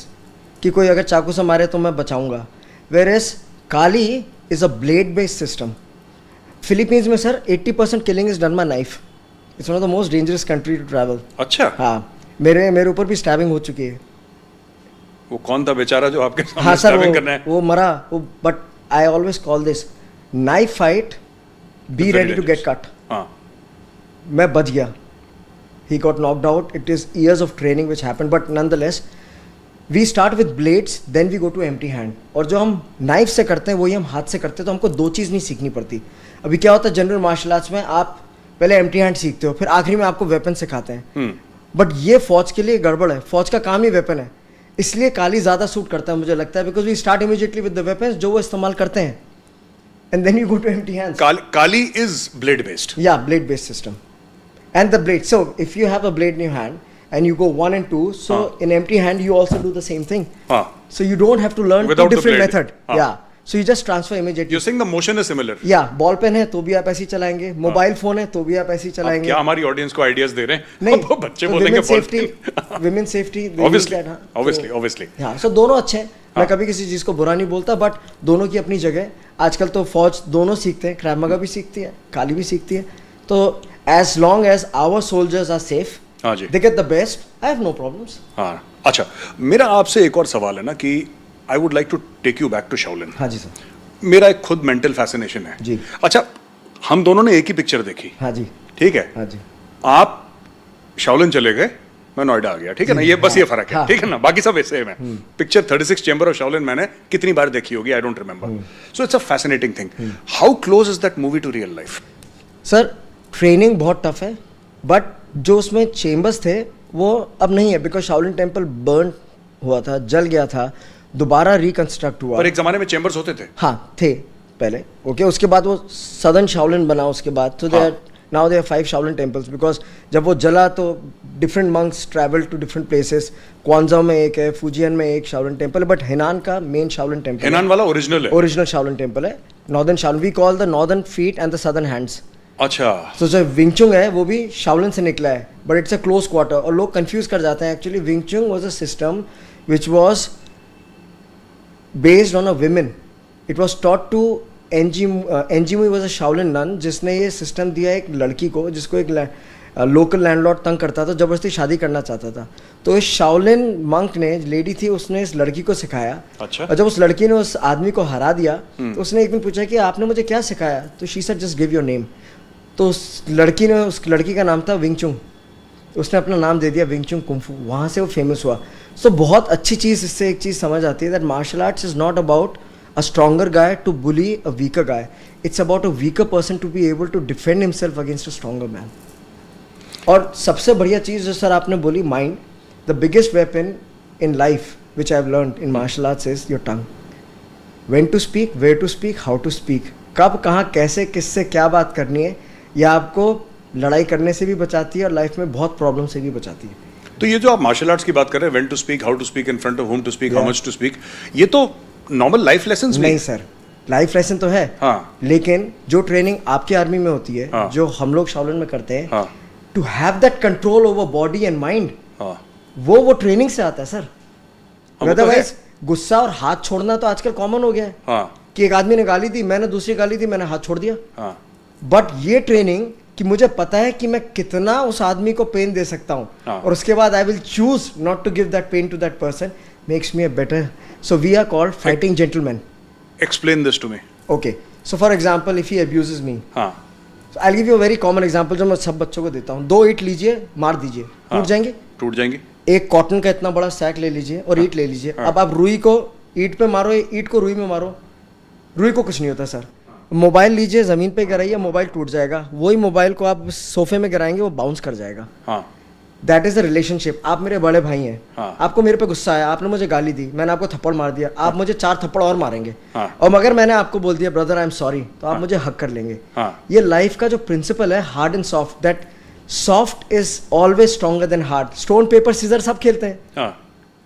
कि कोई अगर चाकू से मारे तो मैं बचाऊंगा. whereas Kali is a blade based system. Philippines में sir 80% killing is done by knife. It's one of the most dangerous country to travel.
अच्छा.
हाँ, मेरे ऊपर भी स्टैबिंग हो चुकी है.
वो कौन था बेचारा जो आपके सामने स्टैबिंग करना है?
वो मरा वो. But I always call this knife fight, be ready to get cut.
हाँ,
मैं बच गया. He got knocked out. It is years of training which happened, but nonetheless, we start with blades, then we go to empty hand. और जो हम knife से करते हैं वही हम हाथ से करते हैं, तो हमको दो चीज़ नहीं सीखनी पड़ती. अभी क्या होता है जनरल मार्शल आर्ट्स में, आप पहले एम्प्टी हैंड सीखते हो, फिर आखिरी में आपको वेपन सिखाते हैं. बट ये फौज के लिए गड़बड़ है. फौज का काम ही वेपन है, इसलिए काली ज़्यादा सूट करता है मुझे लगता है, because we start immediately with the weapons जो वो इस्तेमाल करते हैं, and then you go to empty hands.
Kali is blade based.
Yeah, blade based system. And the blade, so if you have a blade in your hand and you go 1 and 2, so in empty hand you also do the same thing. So you don't have to learn
without
two different method.
Yeah,
so you just transfer immediately.
You're saying the motion is similar.
Yeah, ball pen है तो भी आप ऐसे ही चलाएंगे, mobile phone है तो भी आप ऐसे ही चलाएंगे.
क्या हमारी ऑडियंस को आइडियाज दे रहे हैं?
नहीं,
बच्चे बोलेंगे
सेफ्टी, विमेन सेफ्टी,
obviously.
हाँ, so दोनों अच्छे हैं. मैं कभी किसी चीज़ को बुरा नहीं बोलता, बट दोनों की अपनी जगह. आजकल तो फौज दोनों सीखते हैं, क्रैव मगा भी सीखती है, काली भी सीखती है. तो as long as our soldiers are safe, they get the best, I have no problems.
हाँ, अच्छा, मेरा आपसे एक और सवाल है ना कि I would like to take you back to Shaolin.
हाँ जी सर.
मेरा एक खुद मेंटल फैसिनेशन है
जी.
अच्छा, हम दोनों ने एक ही पिक्चर देखी.
हाँ जी.
ठीक है.
हाँ जी.
आप शाओलिन चले गए, मैं नोएडा आ गया. ठीक है ना, ये बस ये फर्क है. ठीक है ना, बाकी सब ऐसे है. पिक्चर 36 चेंबर ऑफ शाओलिन मैंने कितनी बार देखी होगी, I don't remember. So it's a fascinating thing. How close is that movie two real life?
Sir training बहुत टफ है, बट जो उसमें चेंबर्स थे वो अब नहीं है, बिकॉज शाओलिन टेम्पल बर्न हुआ था, जल गया था, दोबारा रिकंस्ट्रक्ट हुआ.
पर एक जमाने में चेंबर्स होते थे.
हाँ थे पहले. ओके, उसके बाद वो सदर्न शाओलिन बना उसके बाद. तो they now they are 5 Shaolin temples, because जब वो जला तो different monks travel to different places. Quanzhou में एक है, फुजियन में एक शाओलिन टेम्पल है, बट हेनान का मेन शाओलिन टेम्पल,
हेनान वाला ओरिजिनल है,
ओरिजिनल शाओलिन टेम्पल है. Northern Shaolin we call the northern feet and the southern hands.
अच्छा.
तो जो विंगचुंग है वो भी शाओलिन से निकला है, but it's a close quarter. और लोग कंफ्यूज कर जाते हैं. Actually Wing Chun was a system which was based on a women. It was taught to Ng Mui was a Shaolin nun, जिसने ये सिस्टम दिया एक लड़की को, जिसको एक लोकल लैंडलॉर्ड तंग करता था, जबरदस्ती शादी करना चाहता था. तो इस शाओलिन मंक ने, लेडी थी, उसने इस लड़की को सिखाया.
अच्छा.
और जब उस लड़की ने उस आदमी को हरा दिया तो उसने एक दिन पूछा कि आपने मुझे क्या सिखाया? तो she said just give your name. तो उस लड़की का नाम था विंगचुंग. उसने अपना नाम दे दिया विंगचुंग कुंफू. वहाँ से वो फेमस हुआ. सो बहुत अच्छी चीज़, इससे एक चीज़ समझ आती है that martial arts is not about a stronger guy to bully a weaker guy. It's about a weaker person to be able to defend himself against a stronger man. और सबसे बढ़िया चीज़ जो सर आपने बोली, mind. The biggest weapon in life which I've learned in martial arts is your tongue. When to speak, where to speak, how to speak. कब, कहाँ, कैसे, किससे क्या बात करनी है, यह आपको लड़ाई करने से भी बचाती है और लाइफ में बहुत प्रॉब्लम से भी बचाती है.
तो ये जो आप मार्शल आर्ट्स की बात कर रहे हैं, when to speak, how to speak, in front of whom to speak, how much to speak, ये तो नॉर्मल लाइफ लेसन्स
नहीं सर. लाइफ लेसन तो है, लेकिन जो ट्रेनिंग आपकी आर्मी में होती है, जो हम लोग शाओलिन में करते हैं, to have that control over body and mind, वो ट्रेनिंग से आता है सर. अदरवाइज गुस्सा और हाथ छोड़ना तो आजकल कॉमन हो गया है. कि एक आदमी ने गाली दी, मैंने दूसरी गाली दी, मैंने हाथ छोड़ दिया. बट ये ट्रेनिंग कि मुझे पता है कि मैं कितना उस आदमी को पेन दे सकता हूँ, और उसके बाद I will choose not to give that pain to that person, makes me a better. So we are called fighting gentlemen.
Explain this to me.
Okay. So for example, if he abuses me, so I'll give you a very common example जो मैं सब बच्चों को देता हूँ. 2 ईंट लीजिए, मार दीजिए, टूट जाएंगे?
टूट जाएंगे.
एक कॉटन का इतना बड़ा सैक ले लीजिए और ईंट ले लीजिए. अब आप रुई को ईंट पे मारो, ईंट को रुई में मारो, रुई को कुछ नहीं होता सर। मोबाइल लीजिए, ज़मीन पे गिराइए, मोबाइल टूट जाएगा। वही मोबाइल को आप सोफे में गिराएंगे, वो बाउंस कर जाएगा।
हाँ,
दैट इज़ अ रिलेशनशिप। आप मेरे बड़े भाई हैं।
हाँ।
आपको मेरे पे गुस्सा आया, आपने मुझे गाली दी, मैंने आपको थप्पड़ मार दिया, आप मुझे 4 थप्पड़ और मारेंगे।
हाँ।
और मगर मैंने आपको बोल दिया ब्रदर आई एम सॉरी, तो आप मुझे हक कर लेंगे।
हाँ।
ये लाइफ का जो प्रिंसिपल है, hard and soft, that soft is always stronger than hard. Stone paper scissor सब खेलते हैं,
हाँ।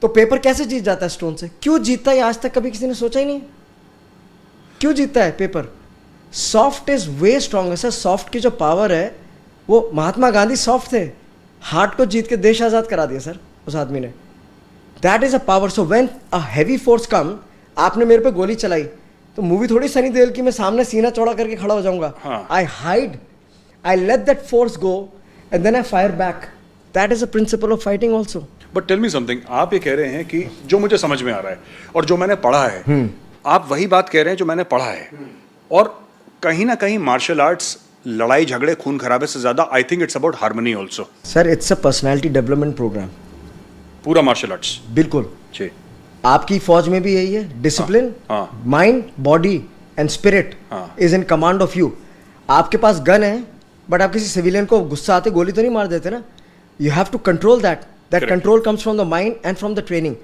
तो पेपर कैसे जीत जाता है स्टोन से? क्यों जीतता है आज तक कभी किसी ने सोचा ही नहीं। क्यों जीतता है paper? Soft is way stronger sir. Soft की जो पावर है, वो महात्मा गांधी सॉफ्ट थे, हार्ट को जीत के देश आजाद करा दिया सर उस आदमी ने। That is a power. So when a heavy force come, आपने मेरे पे गोली चलाई तो मूवी थोड़ी सनी देओल की मैं सामने सीना चौड़ा करके खड़ा हो जाऊंगा। I hide, I let that force go and then I fire back. That is a principle of fighting also.
But tell me something, आप ये कह रहे हैं कि जो मुझे समझ में आ रहा है और जो मैंने पढ़ा है, आप वही बात कह रहे हैं जो मैंने पढ़ा है। और कहीं ना कहीं मार्शल आर्ट्स लड़ाई झगड़े खून खराबे से ज्यादा, I think it's about harmony also.
Sir it's a personality development programme,
पूरा मार्शल आर्ट्स।
बिल्कुल
जी।
आपकी फौज में भी यही है। Discipline, mind, body and spirit is in command of you. आपके पास गन है, बट आप किसी सिविलियन को गुस्सा आते गोली तो नहीं मार देते ना। You have to control that. That control comes from the mind and from the training.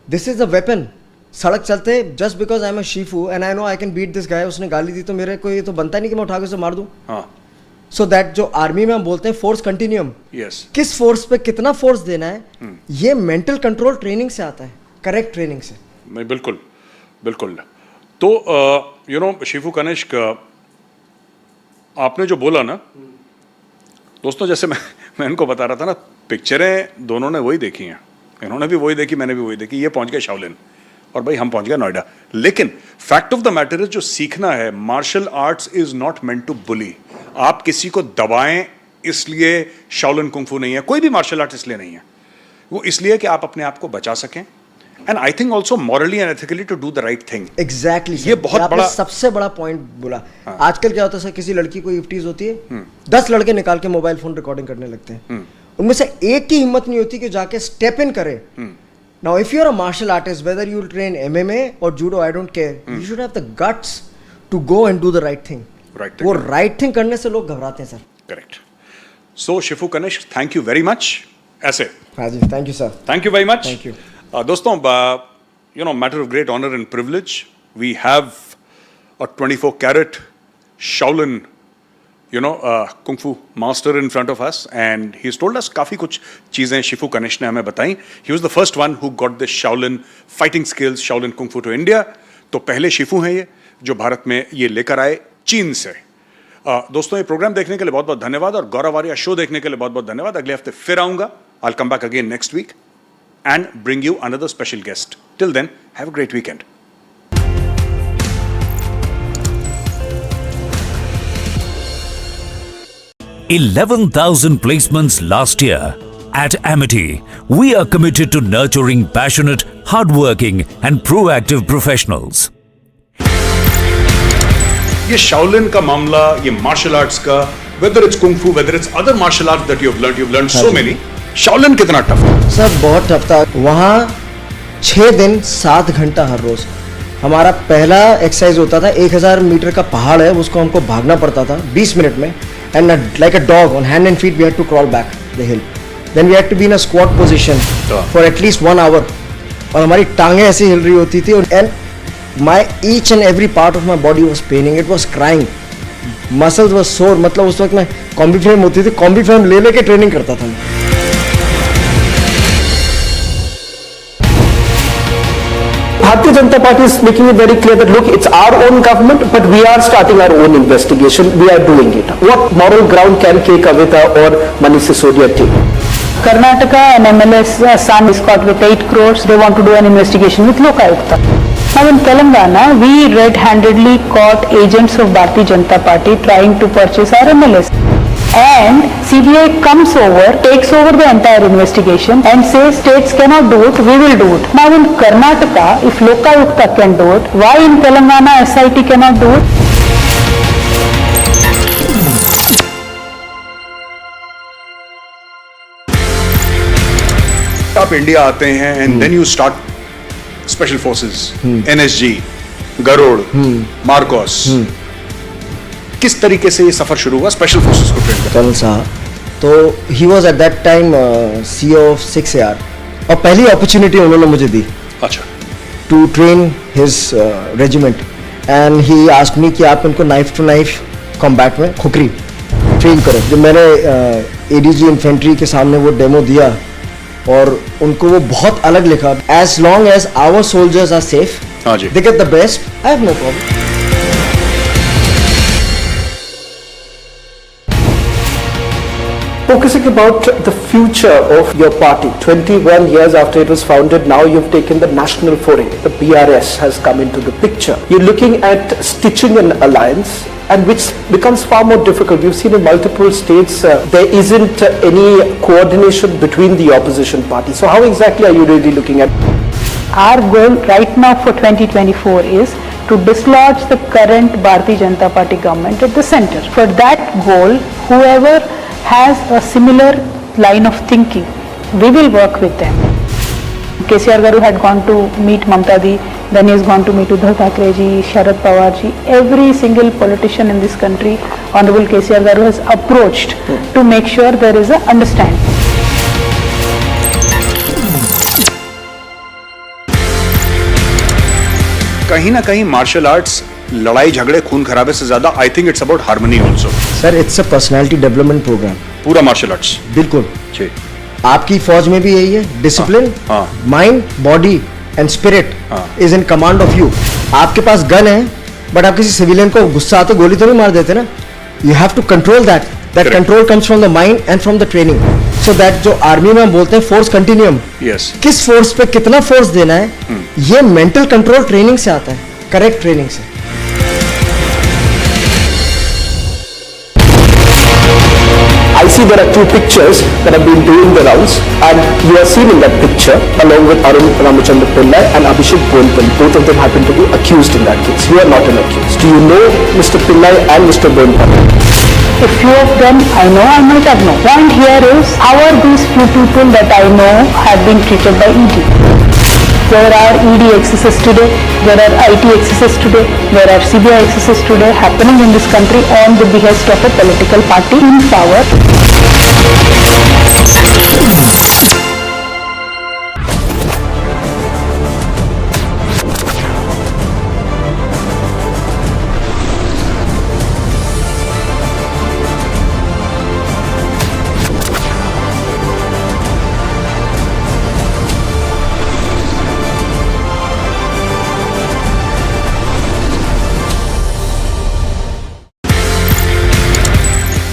This is the weapon. सड़क चलते just because I am a shifu and I know I can beat this guy, उसने गाली दी तो मेरे को ये तो बनता नहीं कि मैं उठा के उसे मार दूं। सो दैट जो आर्मी में हम बोलते हैं फोर्स कंटिन्यूम, किस फोर्स पे कितना फोर्स देना है, ये मेंटल कंट्रोल ट्रेनिंग से आता है, करेक्ट ट्रेनिंग से।
मैं बिल्कुल बिल्कुल। तो यू नो शिफू कनिष्क, आपने जो बोला ना दोस्तों, जैसे मैं इनको बता रहा था ना, पिक्चरें दोनों ने वही देखी हैं, इन्होंने भी वही देखी, मैंने भी वही देखी। ये पहुंच गए शाओलिन और भाई हम पहुंच गए नोएडा। लेकिन fact of the matter is, जो सीखना है, martial arts is not meant to bully. आप किसी को दबाएं इसलिए शाओलिन कुंफू नहीं है, कोई भी मार्शल आर्ट इसलिए नहीं है। वो इसलिए कि आप अपने आप को बचा सकें, and I think also morally and ethically to do the right thing.
Exactly,
ये बहुत बड़ा
सबसे बड़ा पॉइंट बोला। आजकल क्या होता है सर, किसी लड़की को इफ्टीज होती है, 10 लड़के निकाल के मोबाइल फोन रिकॉर्डिंग करने लगते हैं, उनमें से एक की हिम्मत नहीं होती कि जाके स्टेप इन करे। Now, if you're a martial artist, whether you train MMA or judo, I don't care. You should have the guts to go and do the right thing.
Right thing.
वो right thing करने से लोग घबराते हैं sir.
Correct. So, Shifu Kanishk, thank you very much. ऐसे।
हाँ जी, thank you sir.
Thank you very much.
Thank you.
दोस्तों, you know, matter of great honor and privilege, we have a 24 carat Shaolin, you know, kung fu master in front of us, and he's told us काफी कुछ चीजें Shifu Kanishka ने हमें बताई। He was the first one who got the Shaolin fighting skills, Shaolin kung fu to India. तो पहले Shifu हैं ये जो भारत में ये लेकर आए चीन से। दोस्तों, ये प्रोग्राम देखने के लिए बहुत बहुत धन्यवाद, और गौरव आर्या शो देखने के लिए बहुत बहुत धन्यवाद। अगले हफ्ते फिर आऊंगा। I'll come back again next week and bring you another special guest. Till then, have a great weekend.
11,000 placements last year. At Amity, we are committed to nurturing passionate, hardworking and proactive professionals.
ये Shaolin का मामला, ये martial arts का, whether it's kung fu, whether it's other martial arts that you've learned so many, Shaolin कितना tough है?
Sir बहुत tough था। वहाँ 6 दिन 7 घंटा हर रोज। हमारा पहला एक्सरसाइज होता था, 1000 मीटर का पहाड़ है, उसको हमको भागना पड़ता था 20 मिनट में, and like a dog on hand and feet we had to crawl back the hill. Then we had to be in a squat position for at least 1 hour. और हमारी टांगें ऐसी हिल रही होती थी, and my each and every part of my body was paining. It was crying. Muscles were sore. मतलब उस वक्त मैं कॉम्बी फ्रेम होती थी, कॉम्बी फ्रेम ले लेके ट्रेनिंग करता था मैं।
Bharatiya Janata Party is making it very clear that look, it's our own government, but we are starting our own investigation. We are doing it. What moral ground can Kavitha or Manish Sisodia take?
Karnataka, an MLA's son is caught with 8 crores. They want to do an investigation with Lokayukta. Now in Telangana, we red-handedly caught agents of Bharatiya Janata Party trying to purchase our MLAs. And CBI comes over, takes over the entire investigation and says states cannot do it, we will do it. Now in Karnataka, if Lokayukta can do it, why in Telangana SIT cannot do it?
आप India आते हैं and then you start special forces, NSG, Garud, MARCOS, किस तरीके से ये सफर शुरू हुआ स्पेशल फोर्सेस को ट्रेन करने?
कर्नल साहब, तो he was at that time CEO of 6AR और पहली अपॉर्चुनिटी उन्होंने मुझे दी
अच्छा
to train his regiment and he asked me कि आप इनको नाइफ टू नाइफ कॉम्बैट में खुकरी ट्रेन करो। जब मैंने ADG इन्फेंट्री के सामने वो डेमो दिया और उनको वो बहुत अलग लिखा, as long as our soldiers are safe,
हाँ जी,
they get the best, I have no problem.
Focusing about the future of your party, 21 years after it was founded, now you've taken the national foray. The BRS has come into the picture. You're looking at stitching an alliance, and which becomes far more difficult. We've seen in multiple states there isn't any coordination between the opposition parties. So how exactly are you really looking at?
Our goal right now for 2024 is to dislodge the current Bharatiya Janata Party government at the center. For that goal, whoever has a similar line of thinking, we will work with them. KCR Garu had gone to meet Mamta Di, then he has gone to meet Uddhav Thackeray ji, Sharad Pawar ji. Every single politician in this country, Honorable KCR Garu has approached to make sure there is a understanding.
कहीं ना कहीं martial arts लड़ाई झगड़े खून खराबे से ज्यादा I think it's about harmony also.
Sir it's a personality development programme.
पूरा मार्शल आर्ट्स
बिल्कुल
जी।
आपकी फौज में भी यही है, discipline, mind, body and spirit is in command of you. आपके पास गन है बट आप किसी सिविलियन को गुस्सा आते गोली तो नहीं मार देते ना, you have to control that. That control comes from the mind and from the training. So that जो आर्मी में हम बोलते हैं फोर्स कंटिन्यूम, किस फोर्स पे कितना फोर्स देना है, ये मेंटल कंट्रोल ट्रेनिंग से आता है, करेक्ट ट्रेनिंग से।
I see there are two pictures that have been doing the rounds, and you are seen in that picture along with Arun Ramachandra Pillai and Abhishek Bonpal. Both of them happen to be accused in that case. You are not an accused. Do you know Mr. Pillai and Mr. Bonpal?
A few of them I know, I might have known. Point here is, how are these few people that I know have been treated by ED? There are ED excesses today, there are IT excesses today, there are CBI excesses today happening in this country on the behest of a political party in power.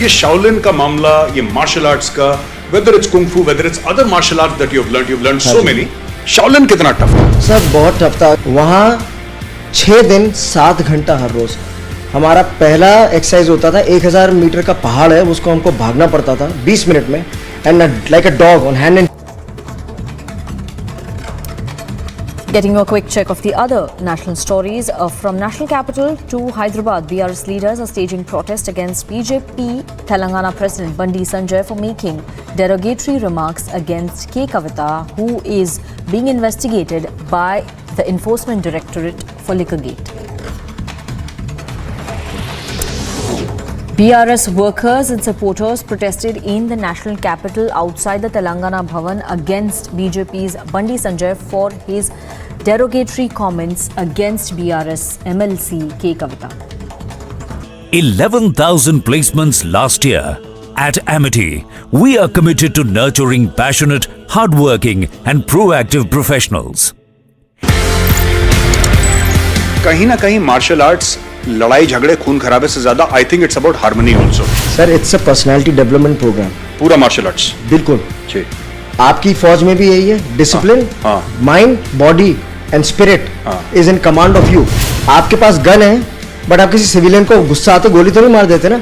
ये Shaolin का मामला, ये martial arts का, whether it's kung फू, whether it's other martial art that you have learned so many, Shaolin कितना tough था?
Sir बहुत tough था। वहाँ 6 दिन 7 घंटा हर रोज। हमारा पहला एक्सरसाइज होता था 1000 मीटर का पहाड़ है, उसको हमको भागना पड़ता था 20 मिनट में, and like a dog on hand and.
Getting you a quick check of the other national stories. From national capital to Hyderabad, BRS leaders are staging protest against BJP Telangana President Bandi Sanjay for making derogatory remarks against Kavitha, who is being investigated by the Enforcement Directorate for Liquorgate. BRS workers and supporters protested in the national capital outside the Telangana Bhavan against BJP's Bandi Sanjay for his derogatory comments against BRS MLC Kavitha.
11,000 placements last year. At Amity, we are committed to nurturing passionate, hardworking and proactive professionals.
कहीं ना कहीं martial arts लड़ाई झगड़े खून खराबे से ज्यादा I think it's about harmony also.
Sir it's a personality development programme.
पूरा मार्शल आर्ट्स
बिल्कुल
जी।
आपकी फौज में भी यही है, discipline, mind, body and spirit is in command of you. आपके पास गन है बट आप किसी सिविलियन को गुस्सा आते गोली तो नहीं मार देते ना,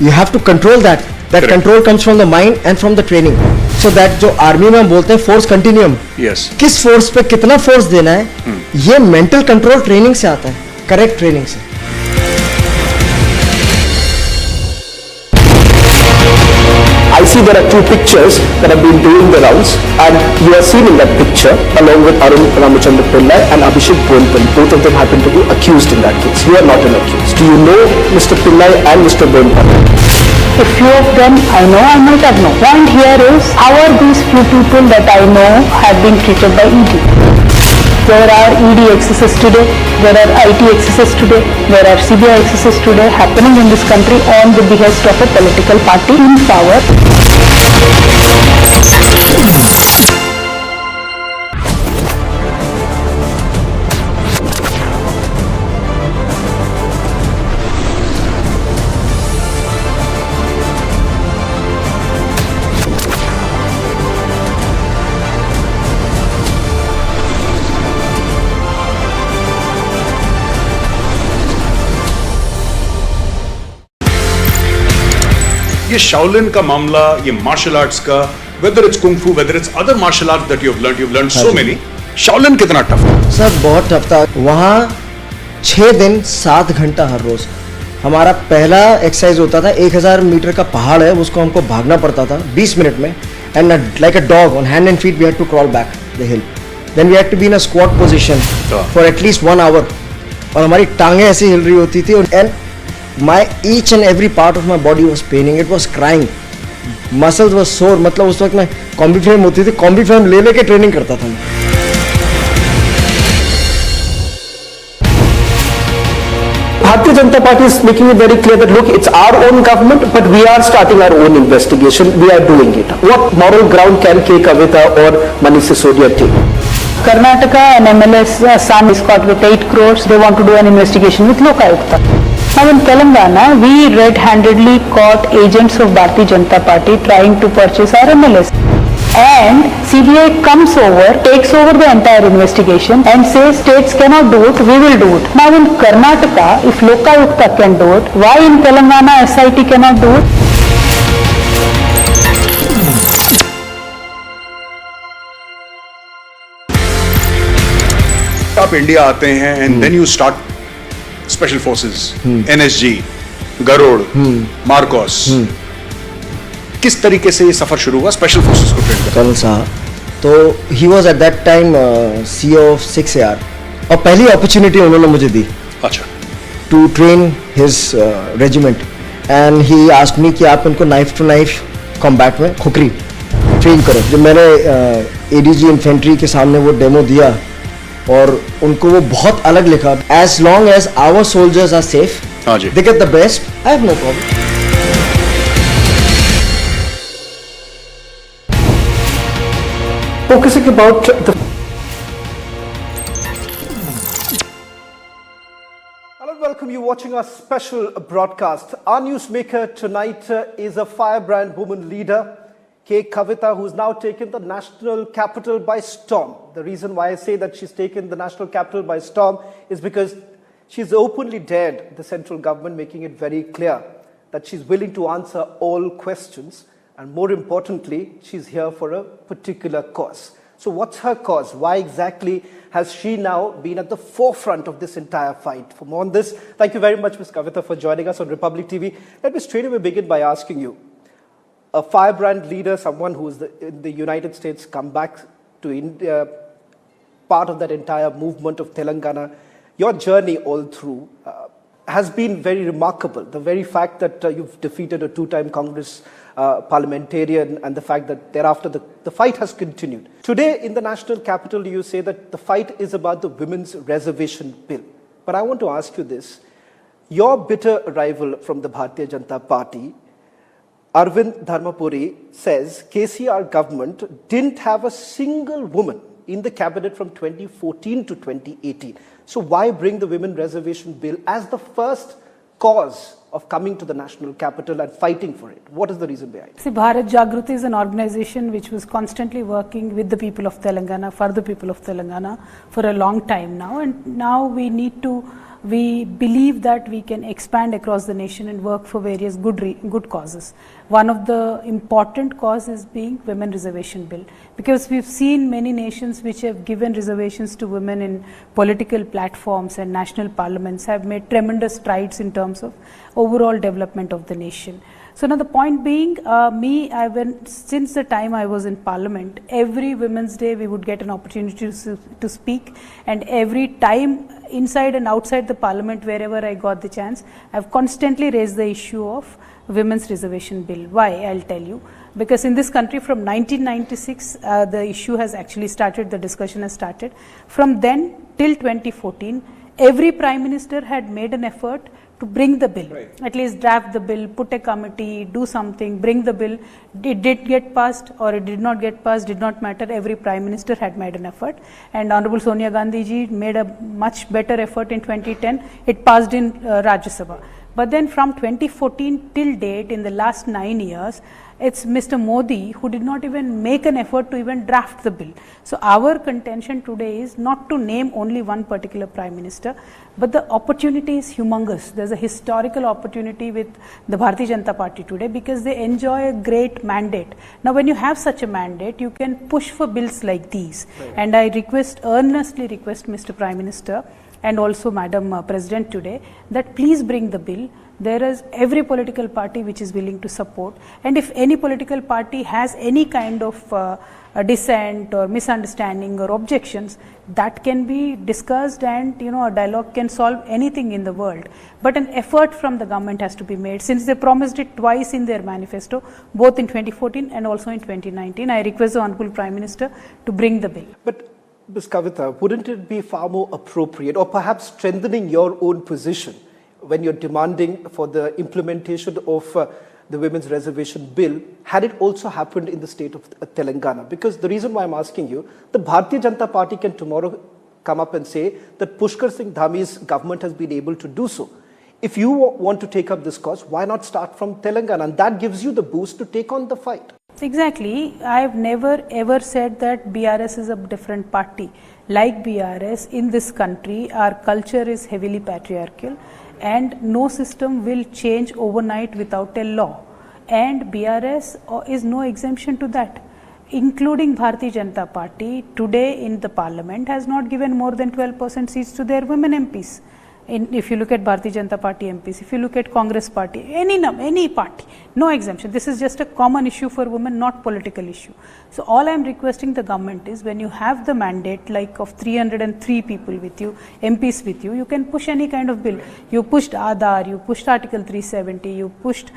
you have to control that. That control comes from the mind and from the training. So that जो आर्मी में हम बोलते हैं फोर्स कंटिन्यूम, किस फोर्स पे कितना फोर्स देना है, ये मेंटल कंट्रोल ट्रेनिंग से आता है, करेक्ट ट्रेनिंग से।
I I see there are two pictures that have been doing the rounds, and you are seen in that picture along with Arun Ramachandra Pillai and Abhishek Bonpal. Both of them happen to be accused in that case. You are not an accused. Do you know Mr. Pillai and Mr. Bonpal?
A few of them I know, I might have known. Point here is, how are these few people that I know have been treated by ED? There are ED excesses today, there are IT excesses today, there are CBI excesses today happening in this country on the behest of a political party in power.
ये Shaolin का मामला, ये martial arts का, whether it's kung fu, whether it's other martial arts that you've learned so many. Shaolin कितना tough था?
Sir बहुत tough था. वहाँ 6 दिन 7 घंटा हर रोज. हमारा पहला एक्सरसाइज होता था 1000 मीटर का पहाड़ है, उसको हमको भागना पड़ता था 20 मिनट में. And like a dog on hand and feet we had to crawl back the hill. Then we had to be in a squat position for at least 1 hour. और हमारी टांगें ऐसी हिल रही होती थी. And my each and every part of my body was paining. It was crying. Muscles were sore. मतलब उस वक्त मैं कॉम्बी फ्रेम होती थी, कॉम्बी फ्रेम ले लेके ट्रेनिंग करता था मैं.
Bharatiya Janata Party is making it very clear that look, it's our own government, but we are starting our own investigation. We are doing it. What moral ground can K. Kavitha or Manish Sisodia take?
Karnataka, an MLS son is caught with 8 crores. They want to do an investigation with Lokayukta. Now in Telangana, we red-handedly caught agents of Bharatiya Janata Party trying to purchase our MLS. And CBI comes over, takes over the entire investigation and says states cannot do it, we will do it. Now in Karnataka, if Lokayukta can do it, why in Telangana SIT cannot do it?
आप India आते हैं and then you start special forces, NSG, Garud, Marcos. किस तरीके से ये सफर शुरू हुआ स्पेशल फोर्सेस को ट्रेन करने?
कर्नल साहब, तो he was at that time CEO of 6AR. और पहली अपॉर्चुनिटी उन्होंने मुझे दी.
अच्छा.
To train his regiment. And he asked me कि आप इनको नाइफ टू नाइफ कॉम्बैट में खुकरी ट्रेन करो. जब मैंने ADG इन्फेंट्री के सामने वो डेमो दिया और उनको वो बहुत अलग लिखा. As long as our soldiers are safe, they get the best, I have no problem.
Focusing about the... Hello, welcome you watching our special broadcast. Our newsmaker tonight is a firebrand woman leader, K. Kavitha, who's now taken the national capital by storm. The reason why I say that she's taken the national capital by storm is because she's openly dared the central government, making it very clear that she's willing to answer all questions. And more importantly, she's here for a particular cause. So what's her cause? Why exactly has she now been at the forefront of this entire fight? For more on this, thank you very much, Ms. Kavitha, for joining us on Republic TV. Let me straight away begin by asking you, a firebrand leader, someone who is in the United States, come back to India, part of that entire movement of Telangana, your journey all through has been very remarkable. The very fact that you've defeated a 2-time Congress parliamentarian and the fact that thereafter the fight has continued. Today in the national capital, you say that the fight is about the women's reservation bill. But I want to ask you this. Your bitter rival from the Bharatiya Janata Party, Arvind Dharmapuri, says KCR government didn't have a single woman in the cabinet from 2014 to 2018. So why bring the women reservation bill as the first cause of coming to the national capital and fighting for it? What is the reason behind it?
See, Bharat Jagruti is an organization which was constantly working with the people of Telangana, for the people of Telangana for a long time now. And now we believe that we can expand across the nation and work for various good causes. One of the important causes being women reservation bill, because we've seen many nations which have given reservations to women in political platforms and national parliaments have made tremendous strides in terms of overall development of the nation. So now the point being, since the time I was in Parliament, every Women's Day we would get an opportunity to speak, and every time inside and outside the Parliament, wherever I got the chance, I've constantly raised the issue of Women's Reservation Bill. Why? I'll tell you. Because in this country from 1996, the issue has actually started, the discussion has started. From then till 2014, every Prime Minister had made an effort to bring the bill, at least draft the bill, put a committee, do something, bring the bill. It did get passed or it did not get passed, did not matter. Every Prime Minister had made an effort, and Honorable Sonia Gandhi ji made a much better effort in 2010. It passed in Rajya Sabha. But then from 2014 till date, in the last 9 years, it's Mr. Modi who did not even make an effort to even draft the bill. So our contention today is not to name only one particular Prime Minister, but the opportunity is humongous. There's a historical opportunity with the Bharatiya Janata Party today because they enjoy a great mandate. Now when you have such a mandate, you can push for bills like these. Right. And I earnestly request Mr. Prime Minister and also Madam President today that please bring the bill. There is every political party which is willing to support, and if any political party has any kind of a dissent or misunderstanding or objections, that can be discussed, and a dialogue can solve anything in the world. But an effort from the government has to be made, since they promised it twice in their manifesto, both in 2014 and also in 2019. I request the Honorable Prime Minister to bring the bill.
But Ms. Kavitha, wouldn't it be far more appropriate, or perhaps strengthening your own position, when you're demanding for the implementation of the Women's Reservation Bill, had it also happened in the state of Telangana? Because the reason why I'm asking you, the Bharatiya Janata Party can tomorrow come up and say that Pushkar Singh Dhami's government has been able to do so. If you want to take up this cause, why not start from Telangana? And that gives you the boost to take on the fight.
Exactly. I've never ever said that BRS is a different party. Like BRS, in this country, our culture is heavily patriarchal, and no system will change overnight without a law. And BRS is no exemption to that. Including Bharatiya Janata Party, today in the Parliament has not given more than 12% seats to their women MPs. If you look at Bharatiya Janata Party MPs, if you look at Congress Party, any party, no exemption. This is just a common issue for women, not political issue. So all I am requesting the government is, when you have the mandate like of 303 people with you, MPs with you, you can push any kind of bill. You pushed Aadhaar, you pushed Article 370, you pushed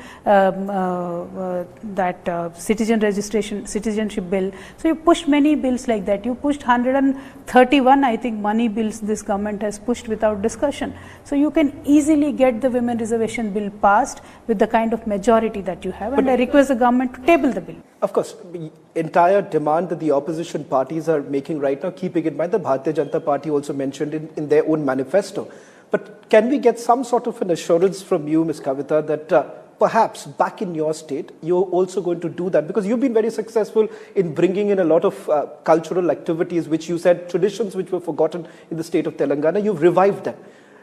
citizenship bill. So you pushed many bills like that. You pushed 131, I think, money bills this government has pushed without discussion. So you can easily get the Women Reservation Bill passed with the kind of majority that you have, and I request the government to table the bill.
Of course, the entire demand that the opposition parties are making right now, keeping in mind the Bharatiya Janata Party also mentioned in their own manifesto. But can we get some sort of an assurance from you, Ms. Kavitha, that perhaps back in your state, you're also going to do that? Because you've been very successful in bringing in a lot of cultural activities, which you said, traditions which were forgotten in the state of Telangana. You've revived them.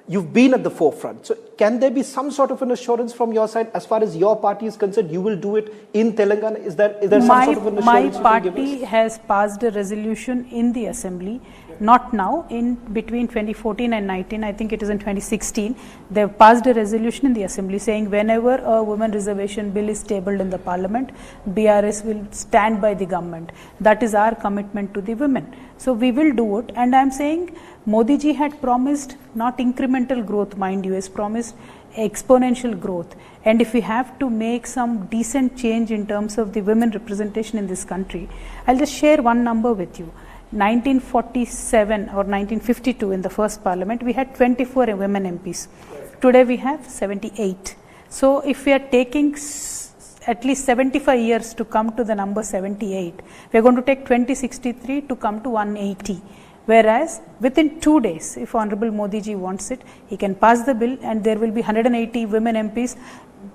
You've been at the forefront. So can there be some sort of an assurance from your side, as far as your party is concerned, you will do it in Telangana? Is there some sort of an assurance?
My party has passed a resolution in the Assembly, not now, in between 2014 and 19, I think it is in 2016, they have passed a resolution in the Assembly saying whenever a women reservation bill is tabled in the Parliament, BRS will stand by the government. That is our commitment to the women. So we will do it, and I am saying Modi ji had promised not incremental growth, mind you, has promised exponential growth. And if we have to make some decent change in terms of the women representation in this country, I'll just share one number with you. 1947 or 1952 in the first Parliament, we had 24 women MPs. Today we have 78. So if we are taking at least 75 years to come to the number 78, we are going to take 2063 to come to 180. Whereas within 2 days, if Honorable Modi ji wants it, he can pass the bill and there will be 180 women MPs,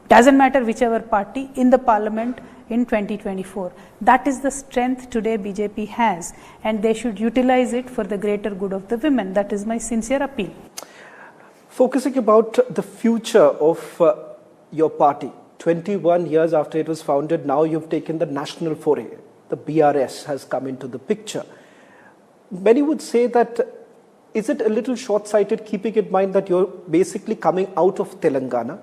doesn't matter whichever party, in the Parliament in 2024. That is the strength today BJP has, and they should utilize it for the greater good of the women. That is my sincere appeal.
Focusing about the future of your party, 21 years after it was founded, now you've taken the national foray. The BRS has come into the picture. Many would say that, is it a little short-sighted, keeping in mind that you're basically coming out of Telangana?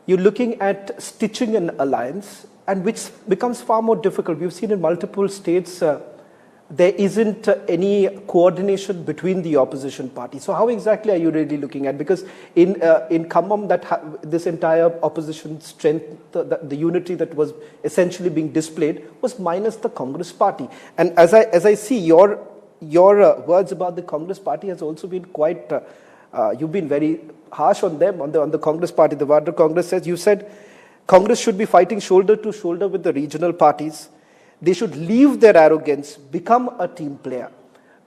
you're looking at stitching an alliance, and which becomes far more difficult. We've seen in multiple states there isn't any coordination between the opposition parties. So how exactly are you really looking at? Because in Khammam, this entire opposition strength, the unity that was essentially being displayed was minus the Congress party. And as I see your words about the Congress party has also been quite, you've been very harsh on them, on the Congress party. The Vadra Congress says, you said, Congress should be fighting shoulder to shoulder with the regional parties. They should leave their arrogance, become a team player.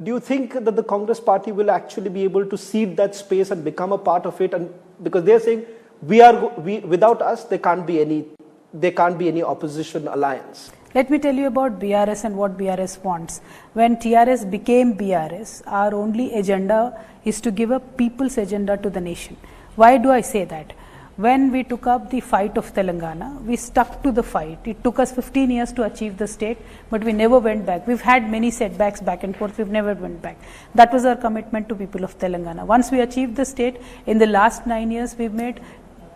Do you think that the Congress party will actually be able to cede that space and become a part of it? And because they're saying, without us, there can't be any opposition alliance.
Let me tell you about BRS and what BRS wants. When TRS became BRS, our only agenda is to give a people's agenda to the nation. Why do I say that? When we took up the fight of Telangana, we stuck to the fight. It took us 15 years to achieve the state, but we never went back. We've had many setbacks back and forth, we've never went back. That was our commitment to people of Telangana. Once we achieved the state, in the last 9 years, we've made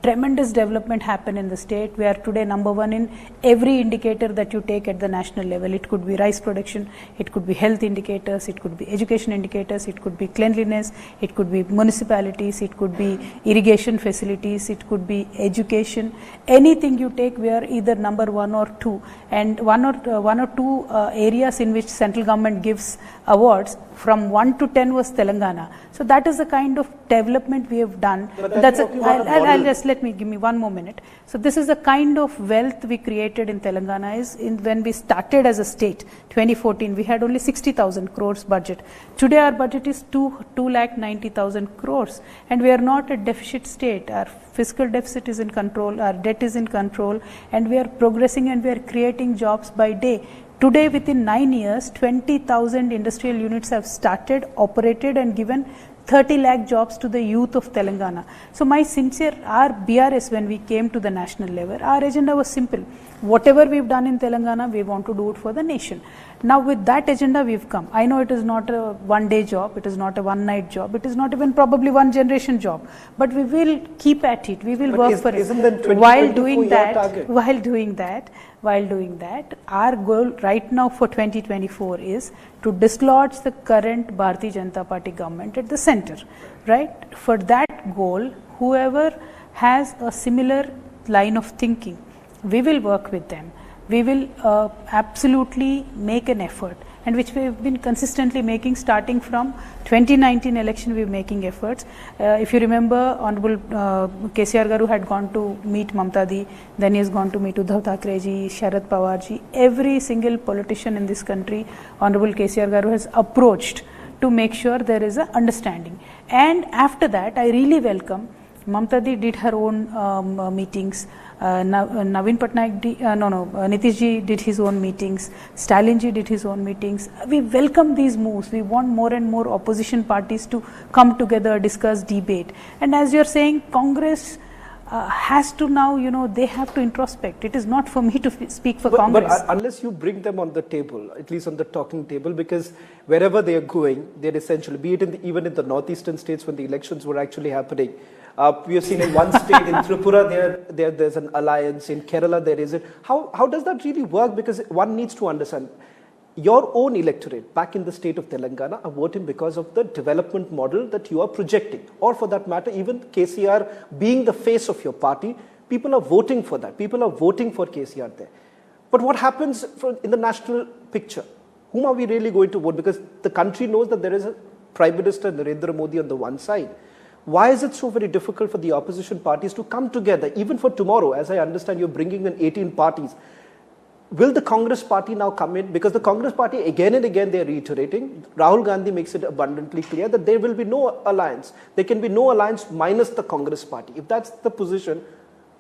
tremendous development happen in the state. We are today #1 in every indicator that you take at the national level. It could be rice production, it could be health indicators, it could be education indicators, it could be cleanliness, it could be municipalities, it could be irrigation facilities, it could be education. Anything you take, we are either #1 or 2. And one or two areas in which central government gives awards, from 1 to 10 was Telangana. So that is the kind of development we have done. Give me one more minute. So this is the kind of wealth we created in Telangana. When we started as a state, 2014, we had only 60,000 crores budget. Today our budget is 2,90,000 crores, and we are not a deficit state. Our fiscal deficit is in control, our debt is in control, and we are progressing and we are creating jobs by day. Today, within 9 years, 20,000 industrial units have started, operated, and given 30 lakh jobs to the youth of Telangana. So our BRS, when we came to the national level, our agenda was simple. Whatever we've done in Telangana, we want to do it for the nation. Now with that agenda we've come. I know it is not a one-day job, it is not a one-night job, it is not even probably one generation job, but we will keep at it, we will work for it. While doing that, our goal right now for 2024 is to dislodge the current Bharatiya Janata Party government at the center, right? For that goal, whoever has a similar line of thinking, we will work with them. We will absolutely make an effort, and which we have been consistently making starting from 2019 election. We are making efforts. If you remember, Honorable KCR Garu had gone to meet Mamta Di, then he has gone to meet Uddhav Thackeray ji, Sharad Pawar ji. Every single politician in this country, Honorable KCR Garu has approached to make sure there is an understanding. And after that, I really welcome Mamta Di did her own meetings. Naveen Patnaik, Nitish ji did his own meetings, Stalin ji did his own meetings. We welcome these moves. We want more and more opposition parties to come together, discuss, debate. And as you're saying, Congress has to now, they have to introspect. It is not for me to speak for Congress.
But unless you bring them on the table, at least on the talking table, because wherever they are going, they're essentially, be it even in the northeastern states when the elections were actually happening, we have seen in one state, in Tripura, there's an alliance. In Kerala, there is it. How does that really work? Because one needs to understand, your own electorate back in the state of Telangana are voting because of the development model that you are projecting. Or for that matter, even KCR being the face of your party, people are voting for that. People are voting for KCR there. But what happens in the national picture? Whom are we really going to vote? Because the country knows that there is a Prime Minister Narendra Modi on the one side. Why is it so very difficult for the opposition parties to come together, even for tomorrow? As I understand, you're bringing in 18 parties. Will the Congress party now come in? Because the Congress party, again and again, they're reiterating. Rahul Gandhi makes it abundantly clear that there will be no alliance. There can be no alliance minus the Congress party. If that's the position,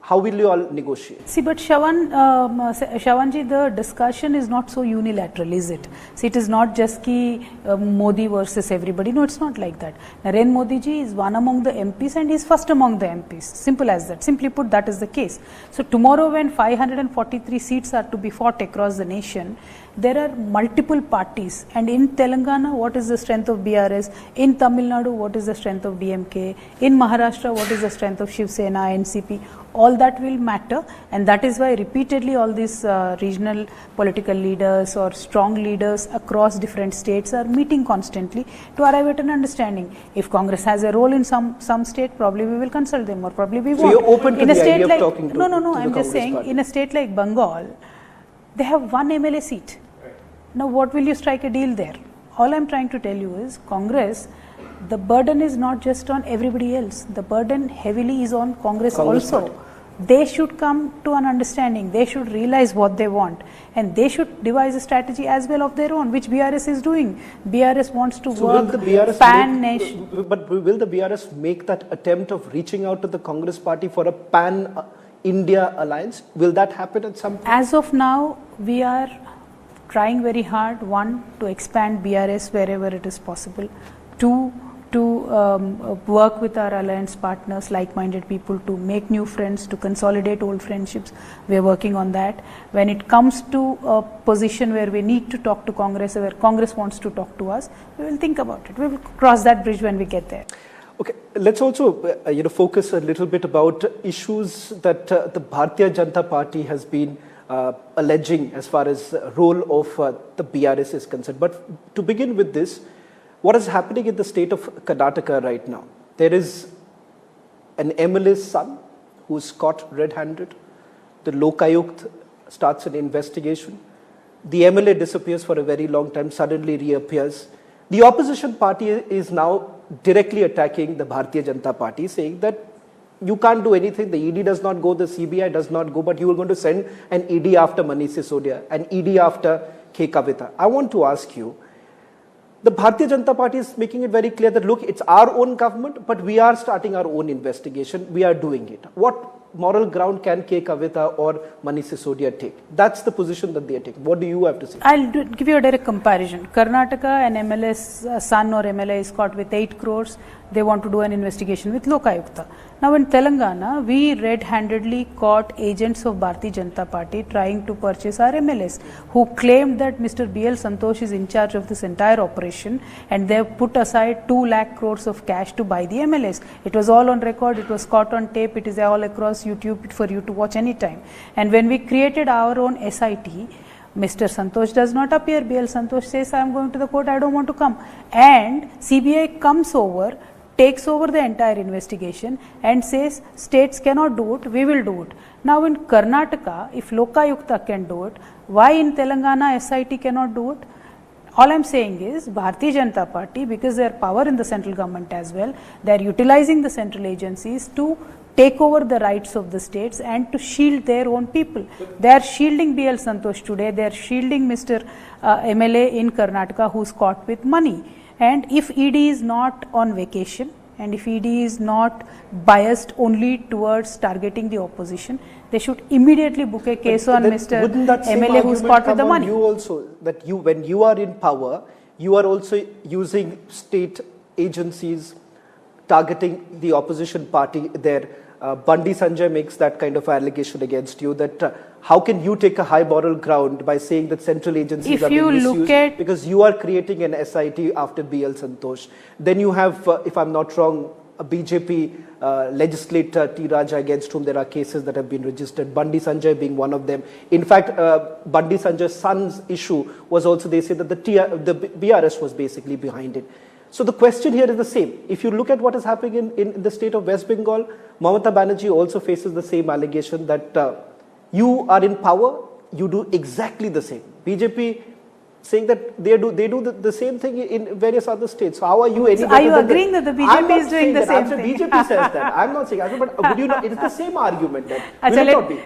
how will you all negotiate?
See, but Shravanji, the discussion is not so unilateral, is it? See, it is not just ki Modi versus everybody. No, it's not like that. Narendra Modi ji is one among the MPs and he's first among the MPs. Simple as that. Simply put, that is the case. So tomorrow when 543 seats are to be fought across the nation, there are multiple parties, and in Telangana, what is the strength of BRS? In Tamil Nadu, what is the strength of DMK? In Maharashtra, what is the strength of Shiv Sena, NCP? all that will matter, and that is why repeatedly all these regional political leaders or strong leaders across different states are meeting constantly to arrive at an understanding. If Congress has a role in some state, probably we will consult them, or probably we won't.
So you're open to
in a
the
state
idea
like,
of talking to
no,
the
I'm just saying,
party.
in a state like Bengal, they have one MLA seat. Now what will you strike a deal there? All I'm trying to tell you is, Congress, the burden is not just on everybody else. The burden heavily is on Congress also.
Party.
They should come to an understanding. They should realize what they want, and they should devise a strategy as well of their own, which BRS is doing. BRS wants to work pan-nation.
But will the BRS make that attempt of reaching out to the Congress party for a pan-India alliance? Will that happen at some point?
As of now, we are trying very hard, one, to expand BRS wherever it is possible, two, to work with our alliance partners, like-minded people, to make new friends, to consolidate old friendships. We are working on that. When it comes to a position where we need to talk to Congress, where Congress wants to talk to us, we will think about it. We will cross that bridge when we get there.
Okay, let's also focus a little bit about issues that the Bharatiya Janata Party has been alleging as far as role of the BRS is concerned. But to begin with this, what is happening in the state of Karnataka right now? There is an MLA's son who is caught red-handed. The Lokayukt starts an investigation. The MLA disappears for a very long time, suddenly reappears. The opposition party is now directly attacking the Bharatiya Janata Party, saying that you can't do anything, the ED does not go, the CBI does not go, but you are going to send an ED after Manish Sisodia, an ED after Kavitha. I want to ask you, the Bharatiya Janata Party is making it very clear that, look, it's our own government, but we are starting our own investigation. We are doing it. What moral ground can Kavitha or Manish Sisodia take? That's the position that they are taking. What do you have to say?
I'll give you a direct comparison. Karnataka, an MLA's son or MLA is caught with 8 crores. They want to do an investigation with Lokayukta. Now in Telangana, we red-handedly caught agents of Bharatiya Janata Party trying to purchase our MLAs, who claimed that Mr. BL Santosh is in charge of this entire operation, and they have put aside 2 lakh crores of cash to buy the MLAs. It was all on record, it was caught on tape, it is all across YouTube for you to watch anytime. And when we created our own SIT, Mr. Santosh does not appear. BL Santosh says, I am going to the court, I don't want to come. And CBI comes over, takes over the entire investigation and says, states cannot do it, we will do it. Now in Karnataka, if Lokayukta can do it, why in Telangana SIT cannot do it? All I am saying is, Bharatiya Janata Party, because they are power in the central government as well, they are utilizing the central agencies to take over the rights of the states and to shield their own people. They are shielding BL Santosh today, they are shielding Mr. MLA in Karnataka who is caught with money. And if ED is not on vacation, and if ED is not biased only towards targeting the opposition, they should immediately book a case on Mr. MLA who is caught with the money.
You also, that you, when you are in power, you are also using state agencies targeting the opposition party there. Bandi Sanjay makes that kind of allegation against you, that how can you take a high moral ground by saying that central agencies are being misused because you are creating an SIT after BL Santosh. Then you have, if I'm not wrong, a BJP legislator T. Raja against whom there are cases that have been registered, Bandi Sanjay being one of them. In fact, Bandi Sanjay's son's issue was also, they say that the BRS was basically behind it. So the question here is the same. If you look at what is happening in the state of West Bengal, Mamata Banerjee also faces the same allegation that you are in power, you do exactly the same. BJP saying that they do the same thing in various other states. So how are you any better?
Are you agreeing that the BJP is doing the same thing?
BJP says that. I'm not saying that, but would you not? It's the same argument. That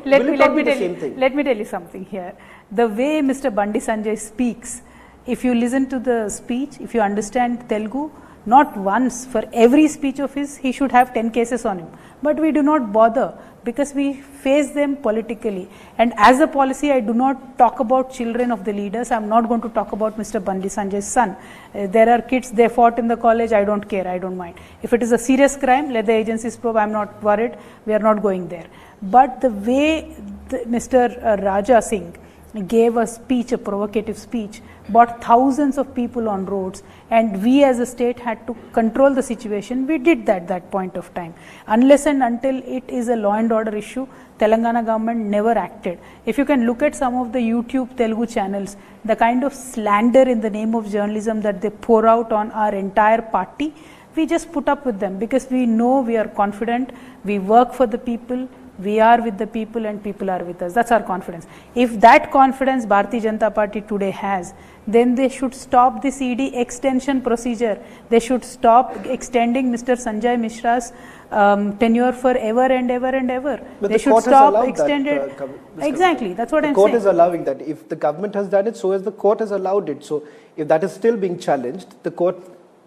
Let me tell you something here. The way Mr. Bandi Sanjay speaks, if you listen to the speech, if you understand Telugu, not once, for every speech of his, he should have 10 cases on him. But we do not bother because we face them politically. And as a policy, I do not talk about children of the leaders. I am not going to talk about Mr. Bandi Sanjay's son. There are kids, they fought in the college, I don't care, I don't mind. If it is a serious crime, let the agencies probe, I am not worried, we are not going there. But the way Mr. Raja Singh gave a speech, a provocative speech, brought thousands of people on roads, and we as a state had to control the situation. We did that point of time. Unless and until it is a law and order issue, Telangana government never acted. If you can look at some of the YouTube Telugu channels, the kind of slander in the name of journalism that they pour out on our entire party, we just put up with them because we know, we are confident, we work for the people, we are with the people and people are with us. That's our confidence. If that confidence Bharatiya Janata Party today has, then they should stop this ED extension procedure. They should stop extending Mr. Sanjay Mishra's tenure for ever and ever and ever.
But
they
the
should
court
stop
has allowed
extended.
that,
exactly, that's what I'm saying.
The court is allowing that. If the government has done it, so as the court has allowed it. So if that is still being challenged,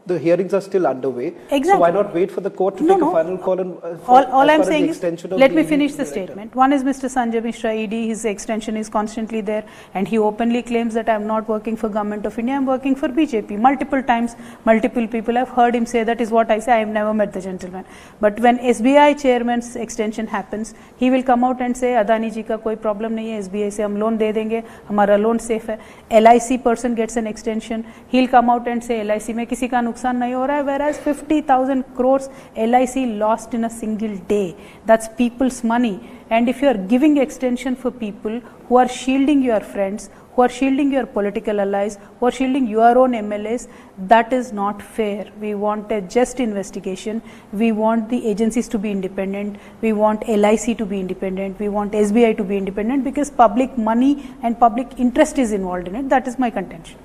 the hearings are still underway.
Exactly.
So why not wait for the court to take a final call on
all I'm saying is, let me
ED
finish the
director.
statement. One is Mr. Sanjay Mishra, ED, his extension is constantly there, and he openly claims that I'm not working for Government of India, I'm working for BJP. Multiple times, multiple people have heard him say that is what I say. I have never met the gentleman. But when SBI chairman's extension happens, he will come out and say, Adani ji ka koi problem nahi hai, SBI se hum loan de denge, hamara loan safe hai. LIC person gets an extension, he'll come out and say, LIC mein kisi ka nuksan nahi ho raha hai, whereas 50,000 crores LIC lost in a single day. That's people's money. And if you are giving extension for people who are shielding your friends, who are shielding your political allies, who are shielding your own MLAs, that is not fair. We want a just investigation. We want the agencies to be independent. We want LIC to be independent. We want SBI to be independent because public money and public interest is involved in it. That is my contention.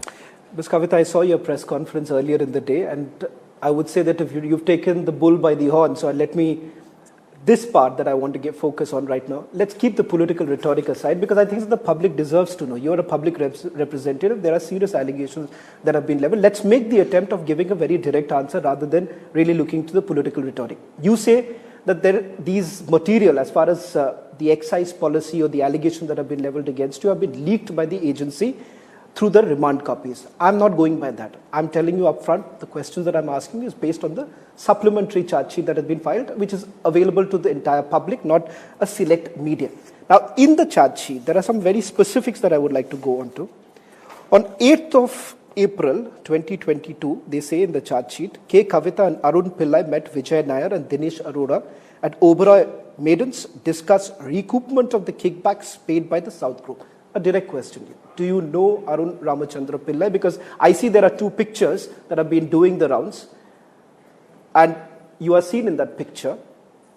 Ms. Kavitha, I saw your press conference earlier in the day, and I would say that if you've taken the bull by the horn, so let me, this part that I want to focus on right now, let's keep the political rhetoric aside because I think that the public deserves to know. You're a public representative. There are serious allegations that have been leveled. Let's make the attempt of giving a very direct answer rather than really looking to the political rhetoric. You say that these material, as far as the excise policy or the allegations that have been leveled against you, have been leaked by the agency through the remand copies. I'm not going by that. I'm telling you up front, the questions that I'm asking is based on the supplementary charge sheet that has been filed, which is available to the entire public, not a select media. Now, in the charge sheet, there are some very specifics that I would like to go on to. On 8th of April 2022, they say in the charge sheet, K. Kavitha and Arun Pillai met Vijay Nair and Dinesh Arora at Oberoi Maidens, discussed recoupment of the kickbacks paid by the South Group. A direct question. Do you know Arun Ramachandra Pillai? Because I see there are two pictures that have been doing the rounds. And you are seen in that picture.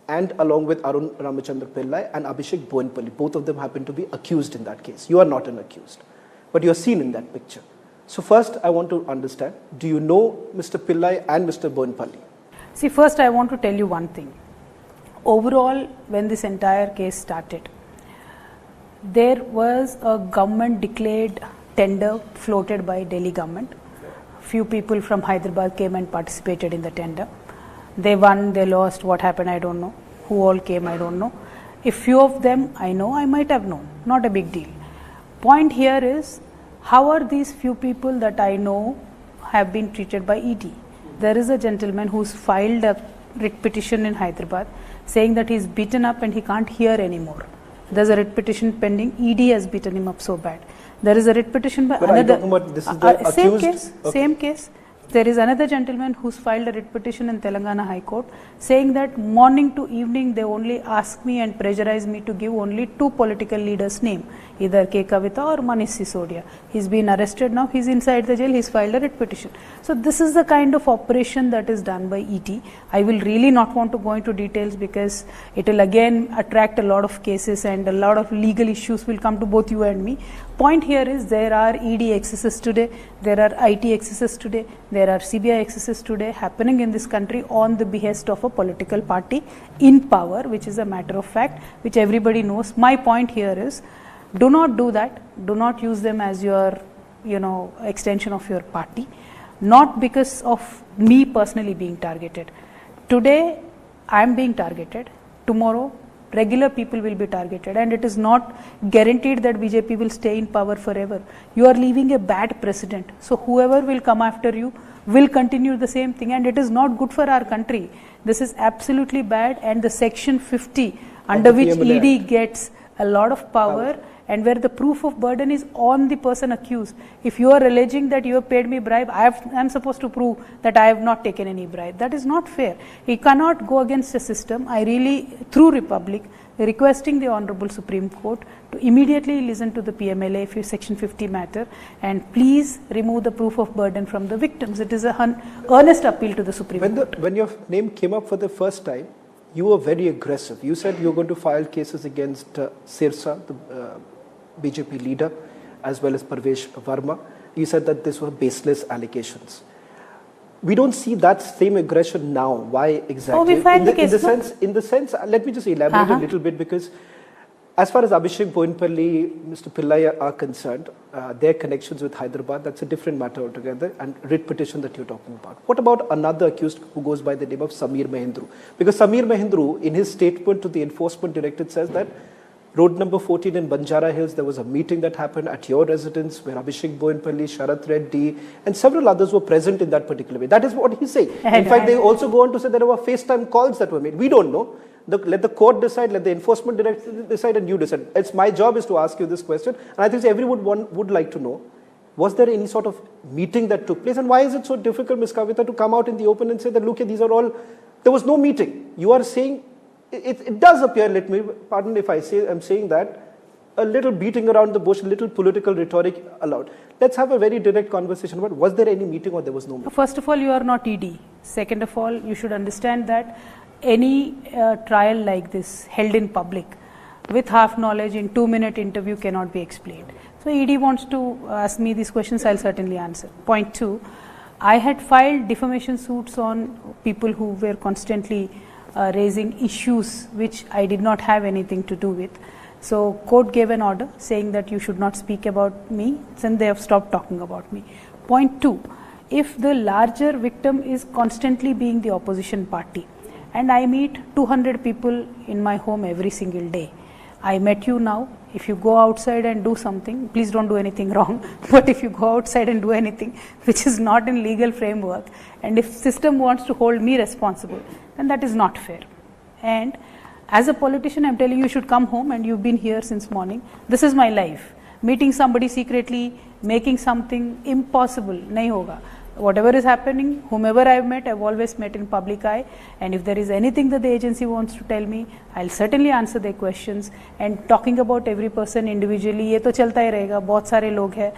And along with Arun Ramachandra Pillai and Abhishek Boinpalli. Both of them happen to be accused in that case. You are not an accused. But you are seen in that picture. So first I want to understand, do you know Mr. Pillai and Mr. Boinpalli?
See, first I want to tell you one thing. Overall, when this entire case started, there was a government declared tender floated by Delhi government. Few people from Hyderabad came and participated in the tender. They won, they lost, what happened I don't know. Who all came I don't know. If few of them I know, I might have known. Not a big deal. Point here is, how are these few people that I know have been treated by ED? There is a gentleman who's filed a writ petition in Hyderabad saying that he's beaten up and he can't hear anymore. There's a writ petition pending. ED has beaten him up so bad. There is a writ petition by
but
another.
Are you talking about this is the
same
accused?
case.
Okay.
Same case. There is another gentleman who's filed a writ petition in Telangana High Court saying that morning to evening they only ask me and pressurize me to give only two political leaders' name, either K. Kavitha or Manish Sisodia. He's been arrested now, he's inside the jail, he's filed a writ petition. So this is the kind of operation that is done by ET. I will really not want to go into details because it will again attract a lot of cases and a lot of legal issues will come to both you and me. Point here is there are ED excesses today, there are IT excesses today, there are CBI excesses today happening in this country on the behest of a political party in power, which is a matter of fact, which everybody knows. My point here is, do not do that. Do not use them as your, extension of your party. Not because of me personally being targeted. Today, I am being targeted. Tomorrow, regular people will be targeted, and it is not guaranteed that BJP will stay in power forever. You are leaving a bad precedent. So whoever will come after you will continue the same thing, and it is not good for our country. This is absolutely bad, and the section 50 under which ED gets a lot of power and where the proof of burden is on the person accused. If you are alleging that you have paid me bribe, I am supposed to prove that I have not taken any bribe. That is not fair. You cannot go against the system. I really, through Republic, requesting the Honorable Supreme Court to immediately listen to the PMLA Section 50 matter and please remove the proof of burden from the victims. It is an earnest appeal to the Supreme Court.
When your name came up for the first time, you were very aggressive. You said you were going to file cases against Sirsa, the BJP leader, as well as Parvesh Verma. You said that these were baseless allegations. We don't see that same aggression now. Why exactly?
Oh, we filed the case.
In the sense, let me just elaborate a little bit, because as far as Abhishek Boinpalli, Mr. Pillai are concerned, their connections with Hyderabad, that's a different matter altogether, and writ petition that you're talking about. What about another accused who goes by the name of Samir Mahindru? Because Samir Mahindru, in his statement to the Enforcement Directorate, says that Road number 14 in Banjara Hills, there was a meeting that happened at your residence where Abhishek Boinpalli, Sharath Reddy and several others were present in that particular way. That is what he's saying. In fact, they also go on to say there were FaceTime calls that were made. We don't know. Let the court decide, let the Enforcement Directorate decide, and you decide. It's my job is to ask you this question, and I think everyone would like to know, was there any sort of meeting that took place, and why is it so difficult, Ms. Kavitha, to come out in the open and say that, look, these are all, there was no meeting. You are saying, it does appear, let me, pardon if I'm saying that, a little beating around the bush, a little political rhetoric allowed. Let's have a very direct conversation about, was there any meeting or there was no meeting?
First of all, you are not ED. Second of all, you should understand that any trial like this held in public with half knowledge in 2-minute interview cannot be explained. So ED wants to ask me these questions, I'll certainly answer. Point 2, I had filed defamation suits on people who were constantly raising issues which I did not have anything to do with. So court gave an order saying that you should not speak about me, and they have stopped talking about me. Point 2, if the larger victim is constantly being the opposition party, and I meet 200 people in my home every single day. I met you now. If you go outside and do something, please don't do anything wrong, but if you go outside and do anything which is not in legal framework, and if system wants to hold me responsible, then that is not fair. And as a politician, I'm telling you, you should come home, and you've been here since morning. This is my life. Meeting somebody secretly, making something impossible, nahi hoga. Whatever is happening, whomever I've met, I've always met in public eye, and if there is anything that the agency wants to tell me, I'll certainly answer their questions. And talking about every person individually, ये तो चलता ही रहेगा. बहुत सारे लोग हैं,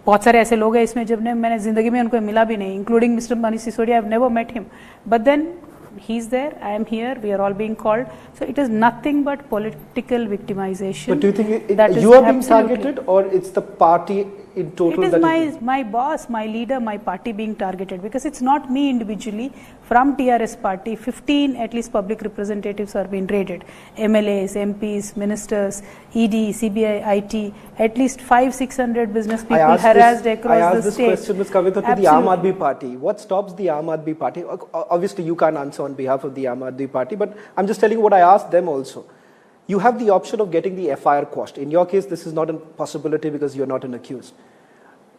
बहुत सारे ऐसे लोग हैं इसमें जब मैंने ज़िंदगी में उनको मिला भी नहीं, including Mr. Manish Sisodia. I've never met him, but then he's there, I am here, we are all being called. So it is nothing but political victimization.
But do you think you are being targeted, or it's the party in total?
It is my boss, my leader, my party being targeted, because it's not me individually. From TRS party, 15 at least public representatives are being raided. MLAs, MPs, ministers, ED, CBI, IT, at least 500-600 business people harassed across the state.
I asked this question, Ms. Kavitha, to the Aam Aadmi Party. What stops the Aam Aadmi Party? Obviously, you can't answer on behalf of the Aam Aadmi Party, but I'm just telling you what I asked them also. You have the option of getting the FIR quashed. In your case, this is not a possibility because you're not an accused.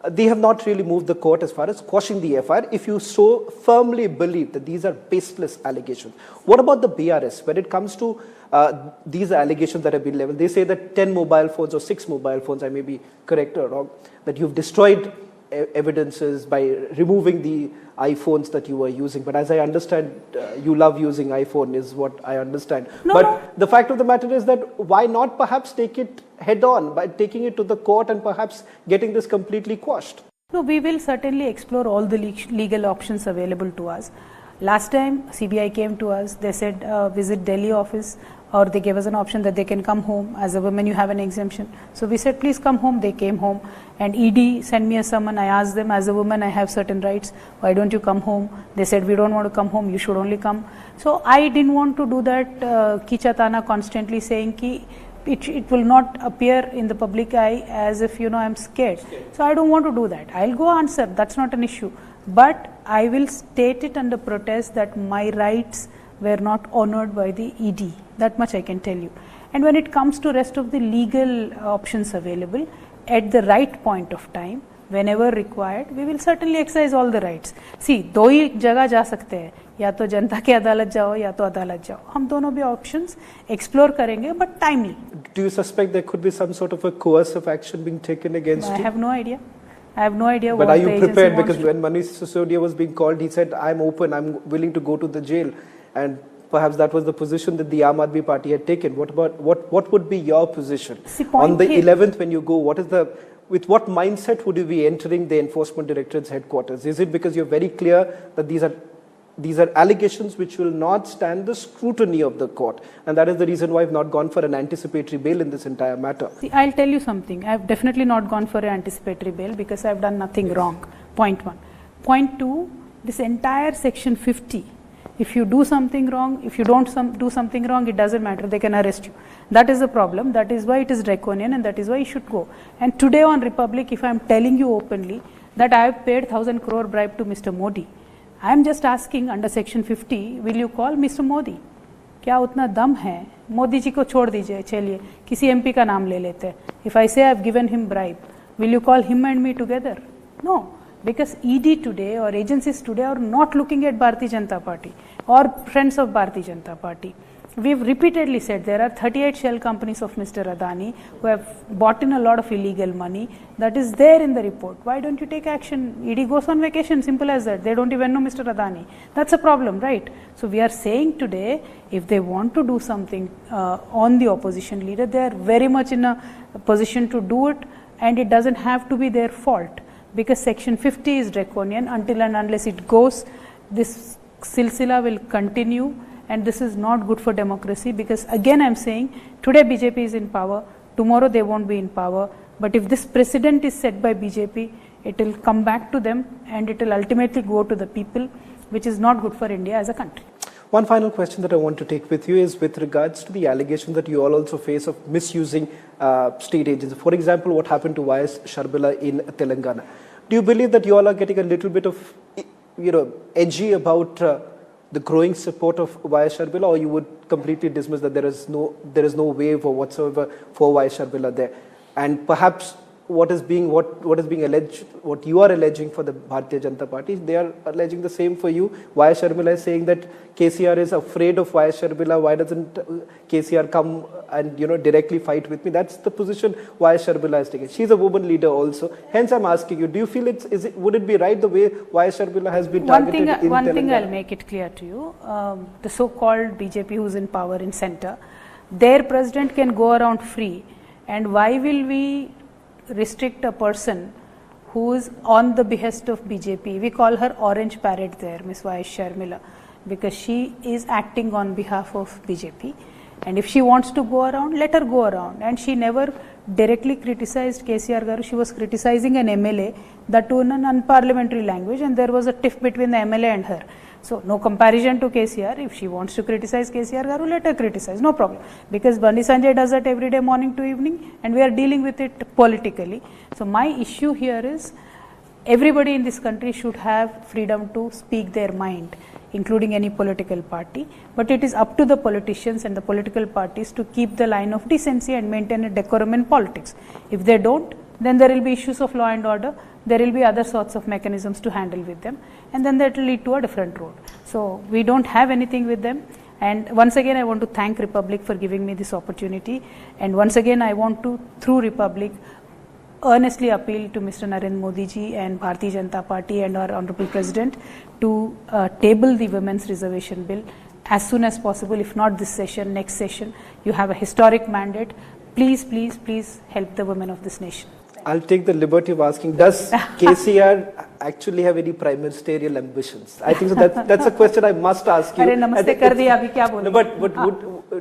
They have not really moved the court as far as quashing the FIR if you so firmly believe that these are baseless allegations. What about the BRS? When it comes to these allegations that have been leveled, they say that 10 mobile phones or 6 mobile phones, I may be correct or wrong, that you've destroyed evidences by removing the iPhones that you were using. But as I understand, you love using iPhone is what I understand. The fact of the matter is that why not perhaps take it head on by taking it to the court and perhaps getting this completely quashed?
No, we will certainly explore all the legal options available to us. Last time CBI came to us, they said visit Delhi office, or they gave us an option that they can come home. As a woman, you have an exemption. So we said, please come home. They came home. And ED sent me a summon. I asked them, as a woman, I have certain rights. Why don't you come home? They said, we don't want to come home. You should only come. So I didn't want to do that kichatana constantly saying ki it will not appear in the public eye as if, I'm scared. So I don't want to do that. I'll go answer. That's not an issue. But I will state it under protest that my rights were not honored by the ED. That much I can tell you. And when it comes to rest of the legal options available, at the right point of time, whenever required, we will certainly exercise all the rights. See, दो ही जगह जा सकते हैं, या तो जनता की अदालत जाओ या तो अदालत जाओ. हम दोनों भी options explore करेंगे, but timely.
Do you suspect there could be some sort of a coercive action being taken against you?
I have no idea. I have no idea
but
what
are
the
you
agency
prepared?
wants
Because when Manish Sisodia was being called, he said, I'm open, I'm willing to go to the jail. And perhaps that was the position that the Aam Aadmi Party had taken. What would be your position? On the 11th when you go, with what mindset would you be entering the Enforcement Directorate's headquarters? Is it because you're very clear that these are allegations which will not stand the scrutiny of the court, and that is the reason why I've not gone for an anticipatory bail in this entire matter?
See, I'll tell you something. I've definitely not gone for an anticipatory bail because I've done nothing wrong. Point one. Point two, this entire section 50, if you do something wrong, if you don't do something wrong, it doesn't matter, they can arrest you. That is the problem. That is why it is draconian, and that is why you should go. And today on Republic, if I'm telling you openly that I have paid 1,000 crore bribe to Mr. Modi, I am just asking under section 50, will you call Mr. Modi? क्या उतना दम है? मोदी जी को छोड़ दीजिए, चलिए किसी MP का नाम ले लेते हैं. If I say I have given him bribe, will you call him and me together? No, because ED today or agencies today are not looking at Bharatiya Janata Party or friends of Bharatiya Janata Party. We've repeatedly said there are 38 shell companies of Mr. Adani who have bought in a lot of illegal money. That is there in the report. Why don't you take action? ED goes on vacation, simple as that. They don't even know Mr. Adani. That's a problem, right? So we are saying today, if they want to do something on the opposition leader, they are very much in a position to do it, and it doesn't have to be their fault, because section 50 is draconian. Until and unless it goes, this silsila will continue. And this is not good for democracy, because again I'm saying, today BJP is in power, tomorrow they won't be in power. But if this precedent is set by BJP, it will come back to them and it will ultimately go to the people, which is not good for India as a country.
One final question that I want to take with you is with regards to the allegation that you all also face of misusing state agencies. For example, what happened to YS Sharbila in Telangana. Do you believe that you all are getting a little bit of, edgy about the growing support of YS Sharbila, or you would completely dismiss that there is no wave or whatsoever for YS Sharbila there? And perhaps what is being alleged, what you are alleging for the Bharatiya Janata Party, they are alleging the same for you. YS Sharbila is saying that KCR is afraid of YS Sharbila. Why doesn't KCR come and directly fight with me? That's the position YS Sharbila is taking. She's a woman leader also. Hence, I'm asking you: do you feel would it be right the way YS Sharbila has been targeted in Telangana?
One thing I'll make it clear to you: the so-called BJP who's in power in center, their president can go around free, and why will we restrict a person who is on the behest of BJP? We call her orange parrot there, Ms. YS Sharbila, because she is acting on behalf of BJP. And if she wants to go around, let her go around. And she never directly criticized KCR Garu. She was criticizing an MLA, that too in an unparliamentary language, and there was a tiff between the MLA and her. So, no comparison to KCR. If she wants to criticize KCR Garu, let her criticize, no problem. Because Bandi Sanjay does that every day, morning to evening, and we are dealing with it politically. So, my issue here is, everybody in this country should have freedom to speak their mind, including any political party. But it is up to the politicians and the political parties to keep the line of decency and maintain a decorum in politics. If they don't, then there will be issues of law and order. There will be other sorts of mechanisms to handle with them, and then that will lead to a different road. So we don't have anything with them. And once again, I want to thank Republic for giving me this opportunity. And once again, I want to, through Republic, earnestly appeal to Mr. Narendra Modi ji and Bharatiya Janata Party and our Honorable President to table the Women's Reservation Bill as soon as possible. If not this session, next session. You have a historic mandate. Please, please, please help the women of this nation.
I'll take the liberty of asking, does KCR actually have any prime ministerial ambitions? I think so that's a question I must ask you. But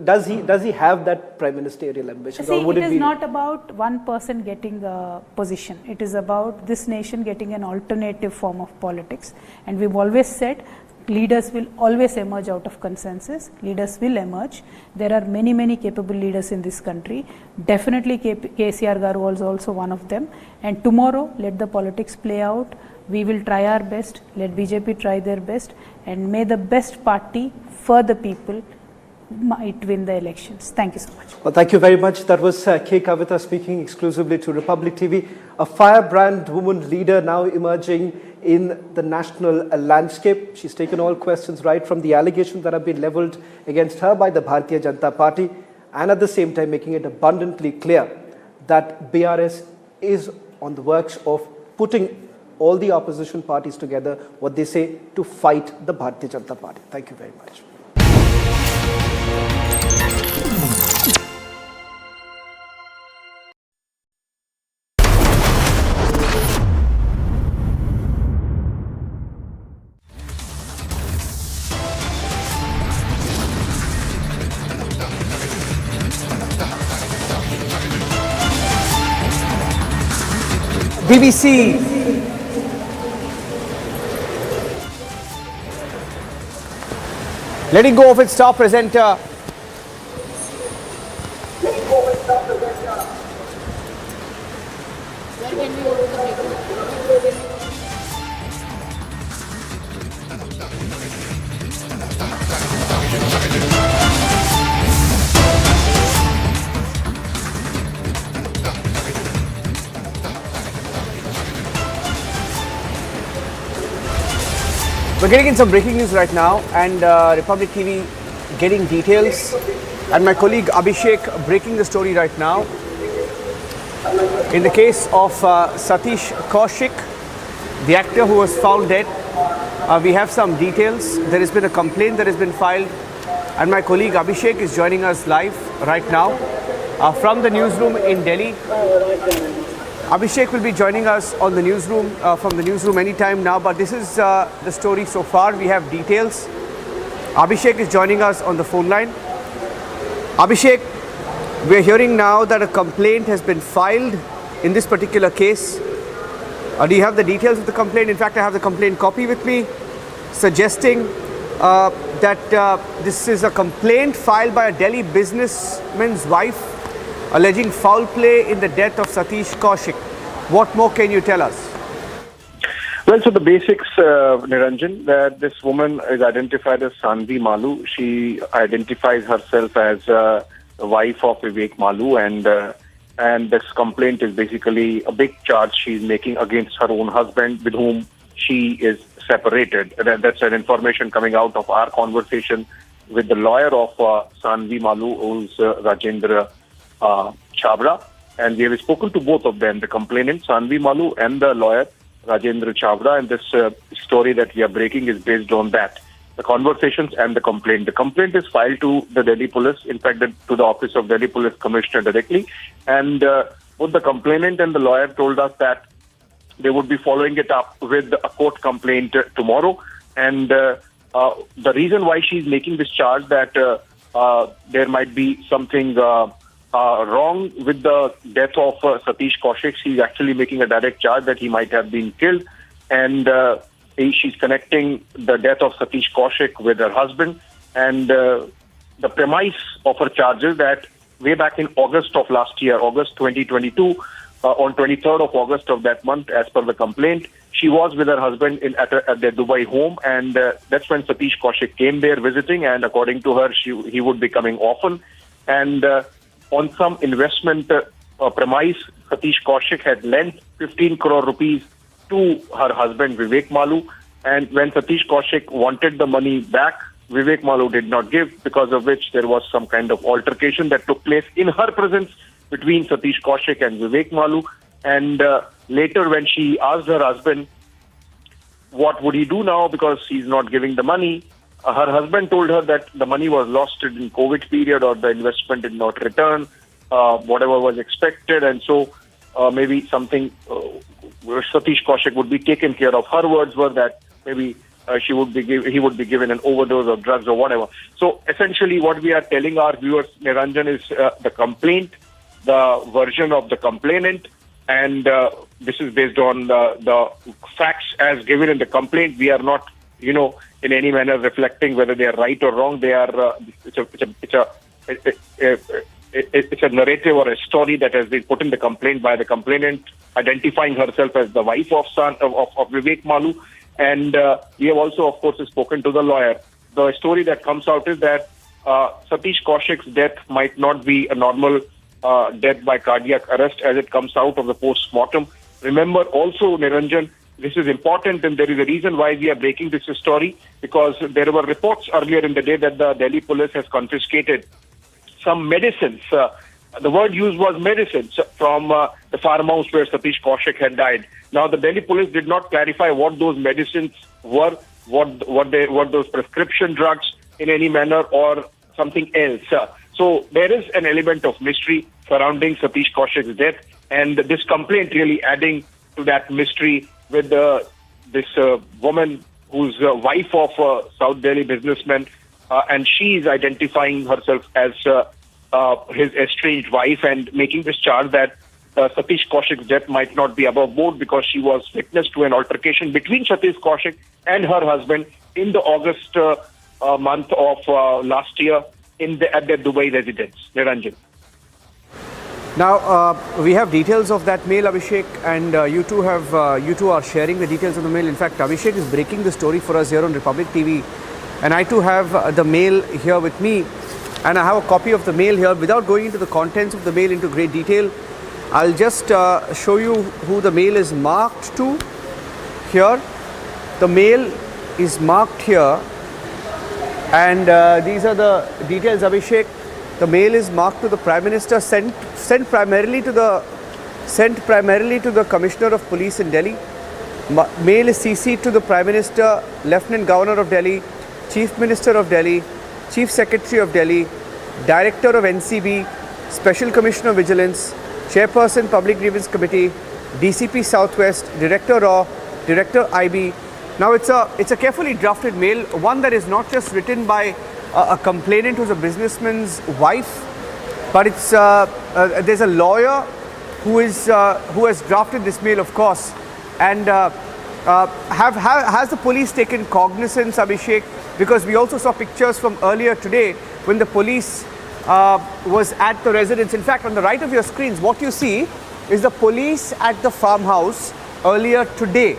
does he have that prime ministerial ambition?
See, it is not about one person getting a position. It is about this nation getting an alternative form of politics. And we've always said, leaders will always emerge out of consensus. Leaders will emerge. There are many, many capable leaders in this country. Definitely KCR Garu was also one of them. And tomorrow, let the politics play out. We will try our best. Let BJP try their best. And may the best party for the people might win the elections. Thank you so much.
Well, thank you very much. That was K. Kavitha speaking exclusively to Republic TV. A firebrand woman leader now emerging in the national landscape. She's taken all questions right from the allegations that have been leveled against her by the Bharatiya Janata Party, and at the same time making it abundantly clear that BRS is on the works of putting all the opposition parties together, what they say, to fight the Bharatiya Janata Party. Thank you very much.
BBC letting go of its star presenter. We're getting in some breaking news right now, and Republic TV getting details, and my colleague Abhishek breaking the story right now. In the case of Satish Kaushik, the actor who was found dead, we have some details. There has been a complaint that has been filed, and my colleague Abhishek is joining us live right now from the newsroom in Delhi. Abhishek will be joining us on the newsroom, from the newsroom anytime now, but this is the story so far. We have details. Abhishek is joining us on the phone line. Abhishek, we are hearing now that a complaint has been filed in this particular case. Do you have the details of the complaint? In fact, I have the complaint copy with me, suggesting that this is a complaint filed by a Delhi businessman's wife, alleging foul play in the death of Satish Kaushik. What more can you tell us?
Well, so the basics, Niranjan, that this woman is identified as Sanvi Malu. She identifies herself as the wife of Vivek Malu, and this complaint is basically a big charge she's making against her own husband, with whom she is separated. That's an information coming out of our conversation with the lawyer of Sanvi Malu, who's Rajendra Chabra, and we have spoken to both of them, the complainant Sanvi Malu and the lawyer Rajendra Chabra, and this story that we are breaking is based on that, the conversations and the complaint. The complaint is filed to the Delhi Police, in fact to the office of Delhi Police Commissioner directly, and both the complainant and the lawyer told us that they would be following it up with a court complaint tomorrow, and the reason why she's making this charge that there might be something wrong with the death of Satish Kaushik. She's actually making a direct charge that he might have been killed, and she's connecting the death of Satish Kaushik with her husband, and the premise of her charges that way back in August of last year, August 2022, on 23rd of August of that month, as per the complaint, she was with her husband at their Dubai home, and that's when Satish Kaushik came there visiting, and according to her, he would be coming often, and on some investment premise, Satish Kaushik had lent 15 crore rupees to her husband Vivek Malu, and when Satish Kaushik wanted the money back, Vivek Malu did not give, because of which there was some kind of altercation that took place in her presence between Satish Kaushik and Vivek Malu, and later when she asked her husband what would he do now because he's not giving the money, her husband told her that the money was lost in COVID period, or the investment did not return whatever was expected, and so maybe something Satish Kaushik would be taken care of. Her words were that maybe he would be given an overdose of drugs or whatever. So essentially what we are telling our viewers, Niranjan, is the complaint, the version of the complainant, and this is based on the facts as given in the complaint. We are not, in any manner reflecting whether they are right or wrong. They are it's a narrative or a story that has been put in the complaint by the complainant, identifying herself as the wife of Vivek Malu, and we have also, of course, spoken to the lawyer. The story that comes out is that Satish Kaushik's death might not be a normal death by cardiac arrest as it comes out of the post-mortem. Remember also, Niranjan, this is important, and there is a reason why we are breaking this story, because there were reports earlier in the day that the Delhi police has confiscated some medicines. The word used was medicines from the farmhouse where Satish Kaushik had died. Now, the Delhi police did not clarify what those medicines were, what those prescription drugs in any manner, or something else. So there is an element of mystery surrounding Satish Kaushik's death, and this complaint really adding to that mystery with this woman who's wife of a South Delhi businessman, and she is identifying herself as his estranged wife and making this charge that Satish Kaushik's death might not be above board because she was witness to an altercation between Satish Kaushik and her husband in the August month of last year at their Dubai residence. Niranjan.
Now, we have details of that mail, Abhishek, and you two are sharing the details of the mail. In fact, Abhishek is breaking the story for us here on Republic TV, and I too have the mail here with me, and I have a copy of the mail here. Without going into the contents of the mail into great detail, I'll just show you who the mail is marked to here. The mail is marked here, and these are the details, Abhishek. The mail is marked to the Prime Minister, sent primarily to the Commissioner of Police in Delhi. Mail is CC'd to the Prime Minister, Lieutenant Governor of Delhi, Chief Minister of Delhi, Chief Secretary of Delhi, Director of NCB, Special Commissioner of Vigilance, Chairperson Public Grievance Committee, DCP Southwest, Director RAW, Director IB. Now it's a carefully drafted mail, one that is not just written by a complainant who's a businessman's wife, but it's there's a lawyer who has drafted this mail, of course. And has the police taken cognizance, Abhishek? Because we also saw pictures from earlier today when the police was at the residence. In fact, on the right of your screens, what you see is the police at the farmhouse earlier today.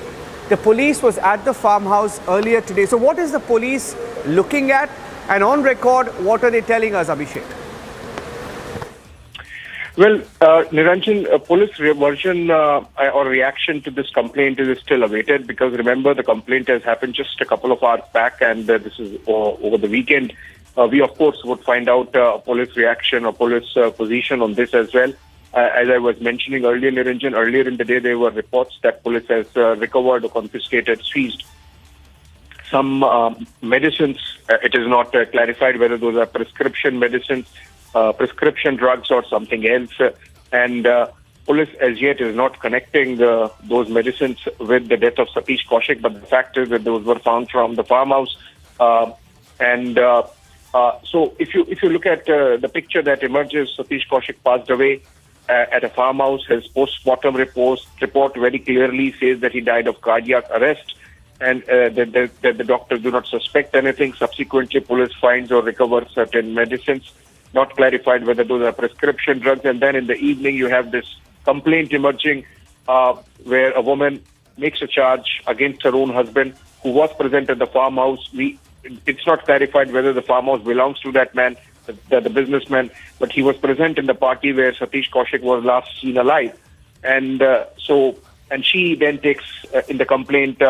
The police was at the farmhouse earlier today. So what is the police looking at? And on record, what are they telling us, Abhishek?
Well, Niranjan, police version or reaction to this complaint is still awaited, because remember, the complaint has happened just a couple of hours back, and this is over the weekend. We, of course, would find out police reaction or police position on this as well. As I was mentioning earlier, Niranjan, earlier in the day, there were reports that police has recovered or confiscated, seized some medicines. It is not clarified whether those are prescription medicines, prescription drugs, or something else. And police as yet is not connecting those medicines with the death of Satish Kaushik, but the fact is that those were found from the farmhouse. So if you look at the picture that emerges, Satish Kaushik passed away at a farmhouse. His post-mortem report very clearly says that he died of cardiac arrest, and that the doctors do not suspect anything. Subsequently, police finds or recovers certain medicines, not clarified whether those are prescription drugs. And then in the evening, you have this complaint emerging where a woman makes a charge against her own husband, who was present at the farmhouse. It's not clarified whether the farmhouse belongs to that man, the businessman, but he was present in the party where Satish Kaushik was last seen alive. And she then takes, in the complaint,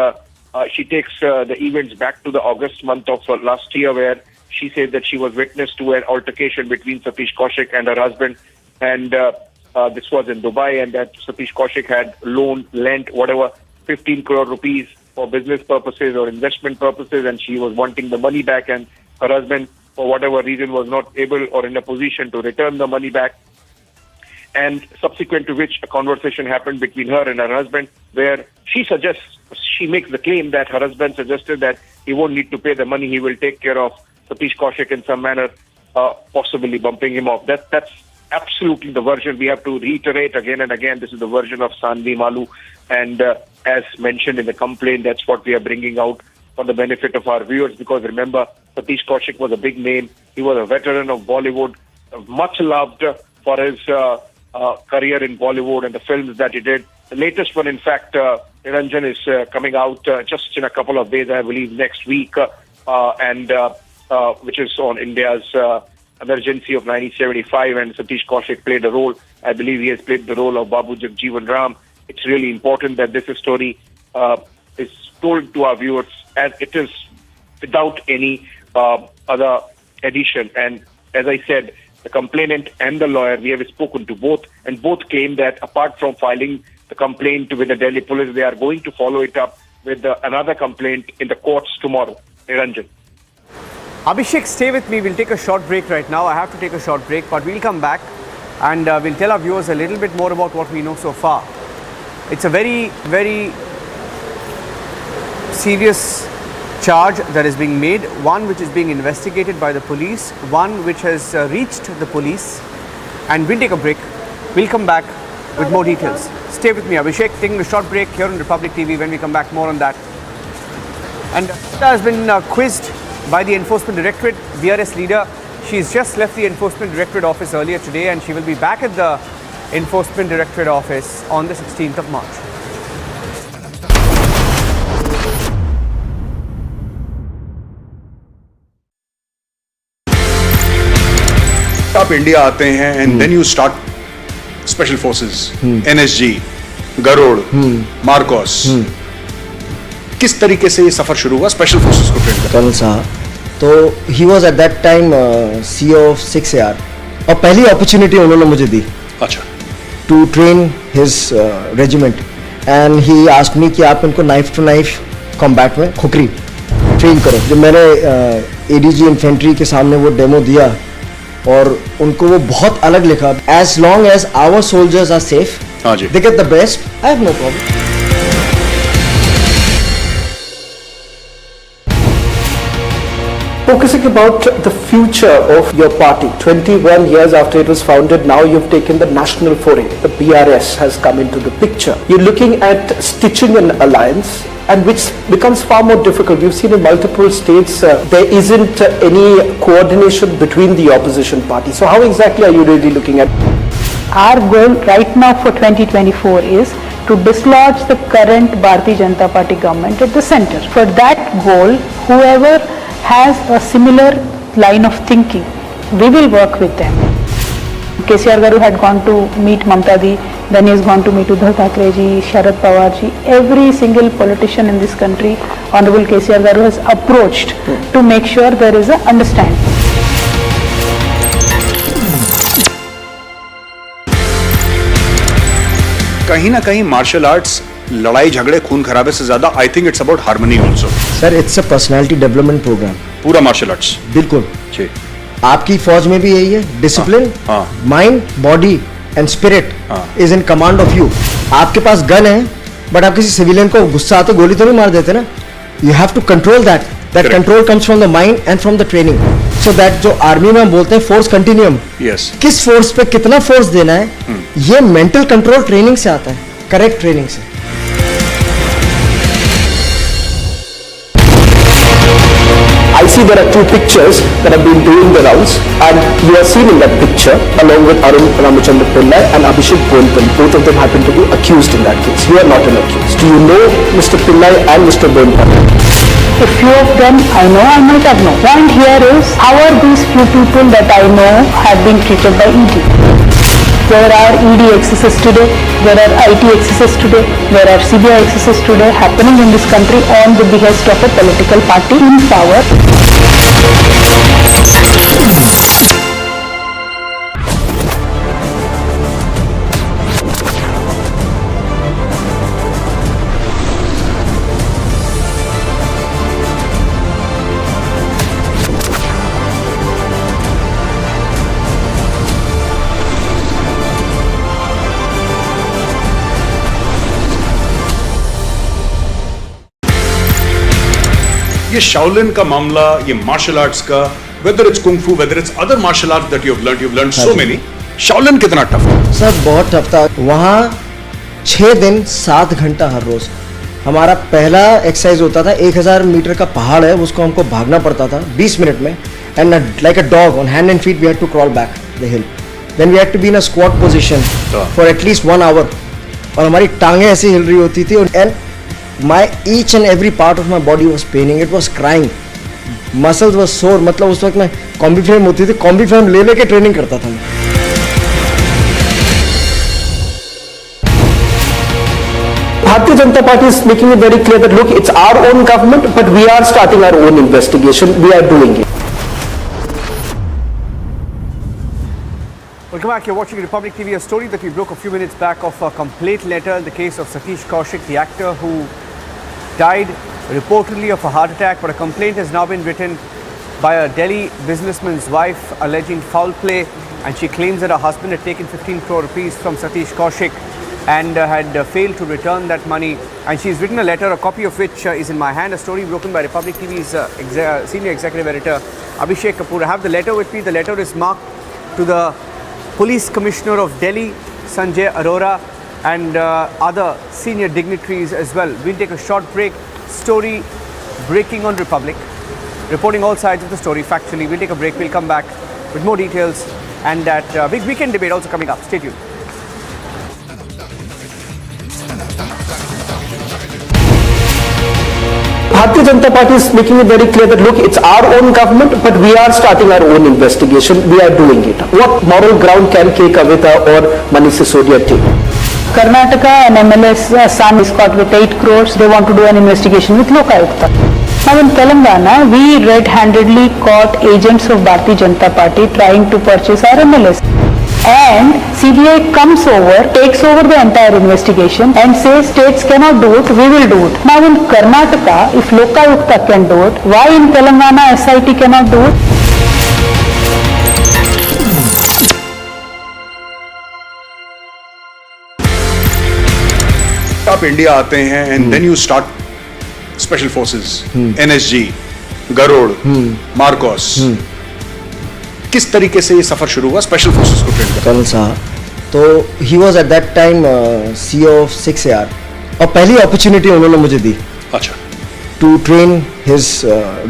she takes the events back to the August month of last year, where she said that she was witness to an altercation between Satish Kaushik and her husband, and this was in Dubai, and that Satish Kaushik had lent 15 crore rupees for business purposes or investment purposes, and she was wanting the money back, and her husband, for whatever reason, was not able or in a position to return the money back. And subsequent to which a conversation happened between her and her husband, where she makes the claim that her husband suggested that he won't need to pay the money, he will take care of Satish Kaushik in some manner, possibly bumping him off. That's absolutely the version. We have to reiterate again and again, this is the version of Sanvi Malu, and as mentioned in the complaint, that's what we are bringing out for the benefit of our viewers, because remember, Satish Kaushik was a big name. He was a veteran of Bollywood, much loved for his career in Bollywood and the films that he did. The latest one, in fact, Niranjan, is coming out just in a couple of days, I believe, next week. And which is on India's emergency of 1975, and Satish Kaushik played a role. I believe he has played the role of Babu Jagjeevan Ram. It's really important that this story is told to our viewers as it is, without any other addition. And as I said, the complainant and the lawyer, we have spoken to both, and both claim that apart from filing the complaint with the Delhi police, they are going to follow it up with another complaint in the courts tomorrow. Niranjan.
Abhishek, stay with me. We'll take a short break right now. I have to take a short break, but we'll come back and we'll tell our viewers a little bit more about what we know so far. It's a very, very serious charge that is being made, one which is being investigated by the police, one which has reached the police. And we'll take a break. We'll come back with more details. Stay with me, Abhishek. Taking a short break here on Republic TV. When we come back, more on that. And Kavitha has been quizzed by the Enforcement Directorate, BRS leader. She's just left the Enforcement Directorate office earlier today, and she will be back at the Enforcement Directorate office on the 16th of March.
आप India आते हैं and then you start special forces, NSG, Garud, Marcos. किस तरीके से ये सफर शुरू हुआ स्पेशल फोर्सेस को ट्रेन करने?
कर्नल साहब, तो he was at that time CEO of 6AR, और पहली अपॉर्चुनिटी उन्होंने मुझे दी. अच्छा. To train his regiment, and he asked me कि आप इनको नाइफ टू नाइफ कॉम्बैट में खुकरी ट्रेन करो. जब मैंने ADG इन्फेंट्री के सामने वो डेमो दिया और उनको वो बहुत अलग लिखा. As long as our soldiers are safe, they get the best, I have no problem.
Focusing about the future of your party, 21 years after it was founded, now you've taken the national foray. The BRS has come into the picture. You're looking at stitching an alliance, and which becomes far more difficult. We've seen in multiple states there isn't any coordination between the opposition parties. So how exactly are you really looking at?
Our goal right now for 2024 is to dislodge the current Bharatiya Janata Party government at the center. For that goal, whoever has a similar line of thinking, we will work with them. KCR Garu had gone to meet Mamta Di, then he has gone to meet Uddhav Thackeray ji, Sharad Pawar ji. Every single politician in this country, Honorable KCR Garu has approached to make sure there is a understanding.
कहीं ना कहीं martial arts लड़ाई झगड़े खून खराबे से ज्यादा I think it's about harmony also.
Sir, it's a personality development programme.
पूरा मार्शल आर्ट्स.
बिल्कुल. आपकी फौज में भी यही है. Discipline, mind, body and spirit is in command of you. आपके पास गन है, बट आप किसी सिविलियन को गुस्सा आते गोली तो नहीं मार देते ना. You have to control that. That control comes from the mind and from the training. So that जो आर्मी में हम बोलते हैं फोर्स कंटिन्यूम, किस फोर्स पे कितना फोर्स देना है, ये मेंटल कंट्रोल ट्रेनिंग से आता है, करेक्ट ट्रेनिंग से.
I see there are two pictures that have been doing the rounds, and you are seen in that picture along with Arun Ramachandra Pillai and Abhishek Bonpally. Both of them happen to be accused in that case. You are not an accused. Do you know Mr. Pillai and Mr. Bonpally?
A few of them I know, I might have known. Point here is, how are these few people that I know have been treated by ED? There are ED excesses today, there are IT excesses today, there are CBI excesses today happening in this country on the behest of a political party in power.
ये Shaolin का मामला, ये martial arts का, whether it's kung fu, whether it's other martial arts that you've learned so many. Shaolin कितना tough था?
Sir, बहुत tough था. वहाँ 6 दिन 7 घंटा हर रोज. हमारा पहला एक्सरसाइज होता था, 1000 मीटर का पहाड़ है, उसको हमको भागना पड़ता था 20 मिनट में, and like a dog on hand and feet we had to crawl back the hill. Then we had to be in a squat position for at least 1 hour, और हमारी टांगें ऐसी हिल रही होती थी, and my each and every part of my body was paining. It was crying. Muscles were sore, मतलब उस वक्त मैं कॉम्बी फ्रेम होती थी, कॉम्बी फ्रेम ले लेके ट्रेनिंग करता था मैं।
Bharatiya Janata Party is making it very clear that look, it's our own government, but we are starting our own investigation. We are doing it.
Welcome back. You're watching Republic TV, a story that we broke a few minutes back of a complaint letter in the case of Satish Kaushik, the actor who died reportedly of a heart attack. But a complaint has now been written by a Delhi businessman's wife alleging foul play, and she claims that her husband had taken 15 crore rupees from Satish Kaushik and had failed to return that money. And she's written a letter, a copy of which is in my hand, a story broken by Republic TV's senior executive editor Abhishek Kapoor. I have the letter with me. The letter is marked to the Police Commissioner of Delhi, Sanjay Arora, and other senior dignitaries as well. We'll take a short break. Story breaking on Republic, reporting all sides of the story factually. We'll take a break. We'll come back with more details and that big weekend debate also coming up. Stay tuned.
Bharatiya Janata Party is making it very clear that look, it's our own government, but we are starting our own investigation. We are doing it. What moral ground can Kavitha or Manish Sisodia take?
Karnataka and MLS son is caught with 8 crores. They want to do an investigation with Lokayukta. Now in Telangana, we red-handedly caught agents of Bharatiya Janata Party trying to purchase our MLS. And CBI comes over, takes over the entire investigation and says states cannot do it, we will do it. Now in Karnataka, if Lokayukta can do it, why in Telangana SIT cannot do it?
आप India आते हैं and then you start special forces, NSG, Garud, Marcos. किस तरीके से ये सफर शुरू हुआ स्पेशल फोर्सेस को ट्रेन करने?
कर्नल साहब, तो he was at that time CEO of 6AR, और पहली अपॉर्चुनिटी उन्होंने मुझे दी।
अच्छा।
To train his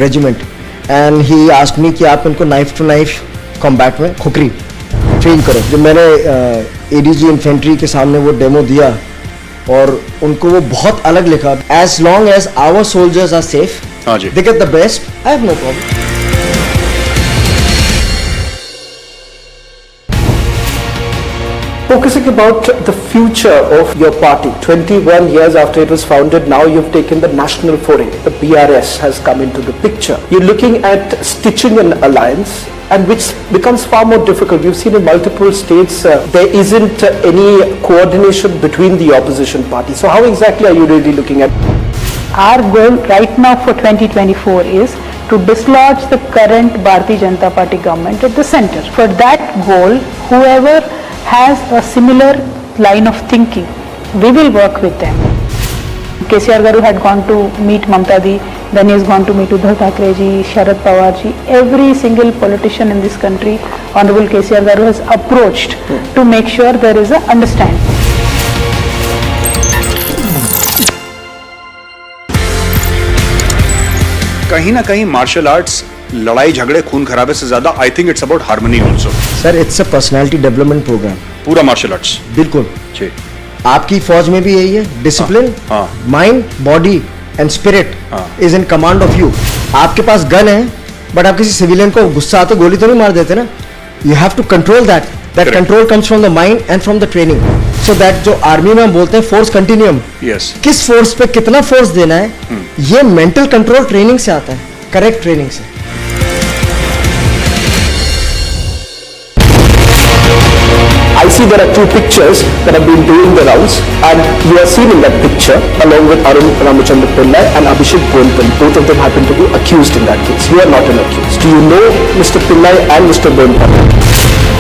regiment, and he asked me कि आप इनको नाइफ टू नाइफ कॉम्बैट में खुकरी ट्रेन करो। जब मैंने ADG इन्फेंट्री के सामने वो डेमो दिया और उनको वो बहुत अलग लिखा, as long as our soldiers are safe, they get the best, I have no problem.
Focusing about the future of your party, 21 years after it was founded, now you've taken the national foray. The BRS has come into the picture. You're looking at stitching an alliance, and which becomes far more difficult. We've seen in multiple states there isn't any coordination between the opposition parties. So how exactly are you really looking at?
Our goal right now for 2024 is to dislodge the current Bharatiya Janata Party government at the center. For that goal, whoever has a similar line of thinking, we will work with them. KCR Garu had gone to meet Mamta Di, then he has gone to meet Uddhav Thackeray ji, Sharad Pawar ji. Every single politician in this country, Honorable KCR Garu has approached to make sure there is a understanding.
कहीं ना कहीं martial arts लड़ाई झगड़े खून खराबे से ज्यादा I think it's about harmony also.
Sir, it's a personality development programme.
पूरा मार्शल आर्ट्स,
बिल्कुल। आपकी फौज में भी यही है, discipline, mind, body and spirit is in command of you. आपके पास गन है, बट आप किसी सिविलियन को गुस्सा आते गोली तो नहीं मार देते ना। You have to control that control comes from the mind and from the training. So that जो आर्मी में हम बोलते हैं फोर्स कंटिन्यूम, किस फोर्स पे कितना फोर्स देना है, ये मेंटल कंट्रोल ट्रेनिंग से आता है, करेक्ट ट्रेनिंग से।
I see there are two pictures that have been doing the rounds, and you are seen in that picture along with Arun Ramachandra Pillai and Abhishek Bonpal. Both of them happen to be accused in that case. You are not an accused. Do you know Mr. Pillai and Mr. Bonpal?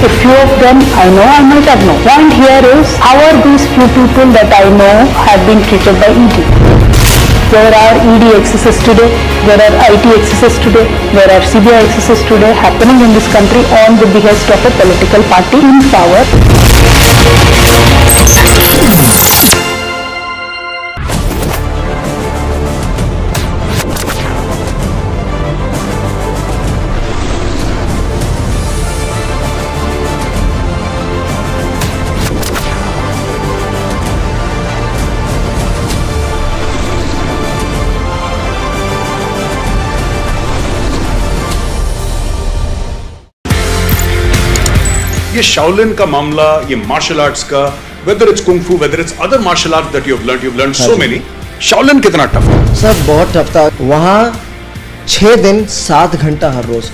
A few of them I know, I might have known. Point here is, how are these few people that I know have been treated by ED? There are ED excesses today, there are IT excesses today, there are CBI excesses today happening in this country on the behest of a political party in power.
ये Shaolin का मामला, ये martial arts का, whether it's kung fu, whether it's other martial arts that you've learned so many. Shaolin कितना tough है?
Sir बहुत tough था। वहाँ 6 दिन 7 घंटा हर रोज।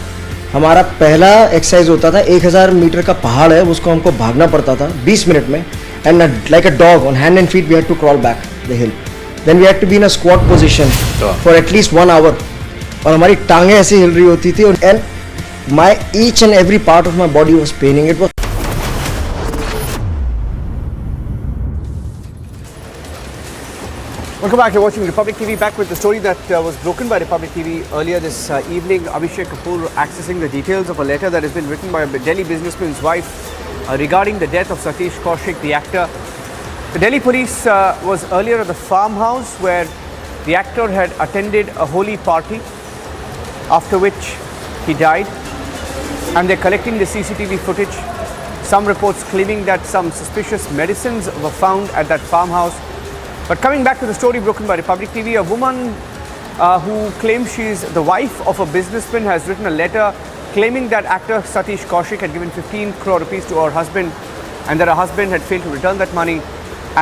हमारा पहला एक्सरसाइज होता था 1000 मीटर का पहाड़ है, उसको हमको भागना पड़ता था 20 मिनट में, and like a dog on hand and feet we had to crawl back the hill, then we had to be in a squat position for at least 1 hour, और हमारी टांगें ऐसी हिल रही होती थी, and my each and every part of my body was paining. It was
Welcome back. You're watching Republic TV. Back with the story that was broken by Republic TV earlier this evening. Abhishek Kapoor accessing the details of a letter that has been written by a Delhi businessman's wife regarding the death of Satish Kaushik, the actor. The Delhi police was earlier at the farmhouse where the actor had attended a holy party, after which he died, and they're collecting the CCTV footage. Some reports claiming that some suspicious medicines were found at that farmhouse. But coming back to the story broken by Republic TV, a woman who claims she's the wife of a businessman has written a letter claiming that actor Satish Kaushik had given 15 crore rupees to her husband, and that her husband had failed to return that money,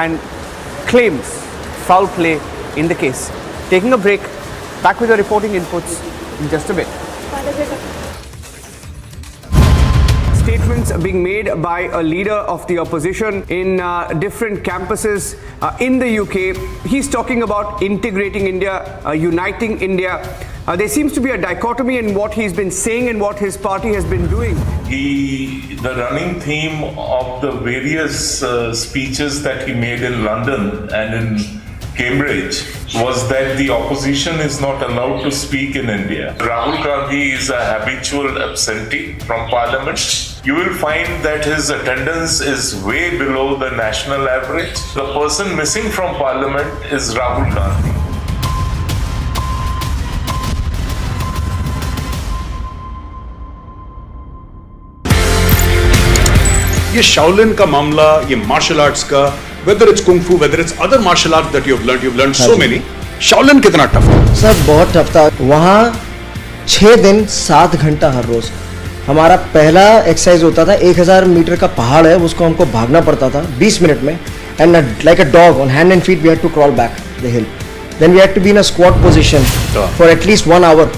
and claims foul play in the case. Taking a break, back with the reporting inputs in just a bit. Statements being made by a leader of the opposition in different campuses in the UK. He's talking about integrating India, uniting India. There seems to be a dichotomy in what he's been saying and what his party has been doing.
The running theme of the various speeches that he made in London and in Cambridge was that the opposition is not allowed to speak in India. Rahul Gandhi is a habitual absentee from Parliament. You will find that his attendance is way below the national average. The person missing from Parliament is Rahul Gandhi.
ये Shaolin का मामला, ये martial arts का, whether it's kung fu, whether it's other martial arts that you've learned so many. Shaolin कितना tough है?
Sir बहुत tough था। वहाँ 6 दिन 7 घंटा हर रोज। हमारा पहला एक्सरसाइज होता था 1000 मीटर का पहाड़ है, उसको हमको भागना पड़ता था 20 मिनट में, and like a dog on hand and feet we had to crawl back the hill, then we had to be in a squat position for at least 1 hour,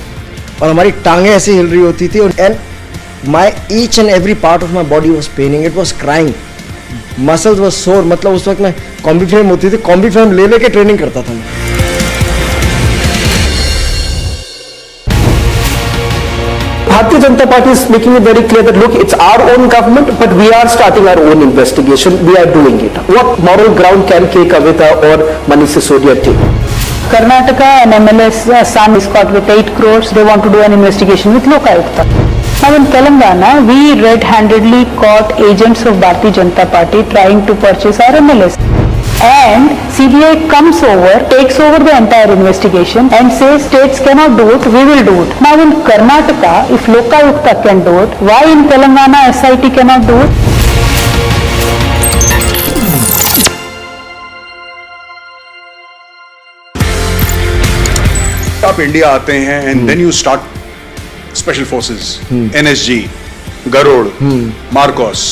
और हमारी टांगें ऐसी हिल रही होती थी, and my each and every part of my body was paining. It was crying, muscles was sore. मतलब उस वक्त मैं कॉम्बी फ्रेम होती थी, कॉम्बी फ्रेम ले लेके ट्रेनिंग करता था मैं।
Bharatiya Janata Party is making it very clear that look, it's our own government, but we are starting our own investigation. We are doing it. What moral ground can Kavitha or Manish Sisodia take?
Karnataka and MLS son is caught with 8 crores. They want to do an investigation with Liquorgate. Now in Telangana, we red-handedly caught agents of Bharatiya Janata Party trying to purchase our MLS. And CBI comes over, takes over the entire investigation and says states cannot do it, we will do it. Now in Karnataka, if Lokayukta can do it, why in Telangana SIT cannot do it?
आप India आते हैं and then you start special forces, NSG, Garud, Marcos.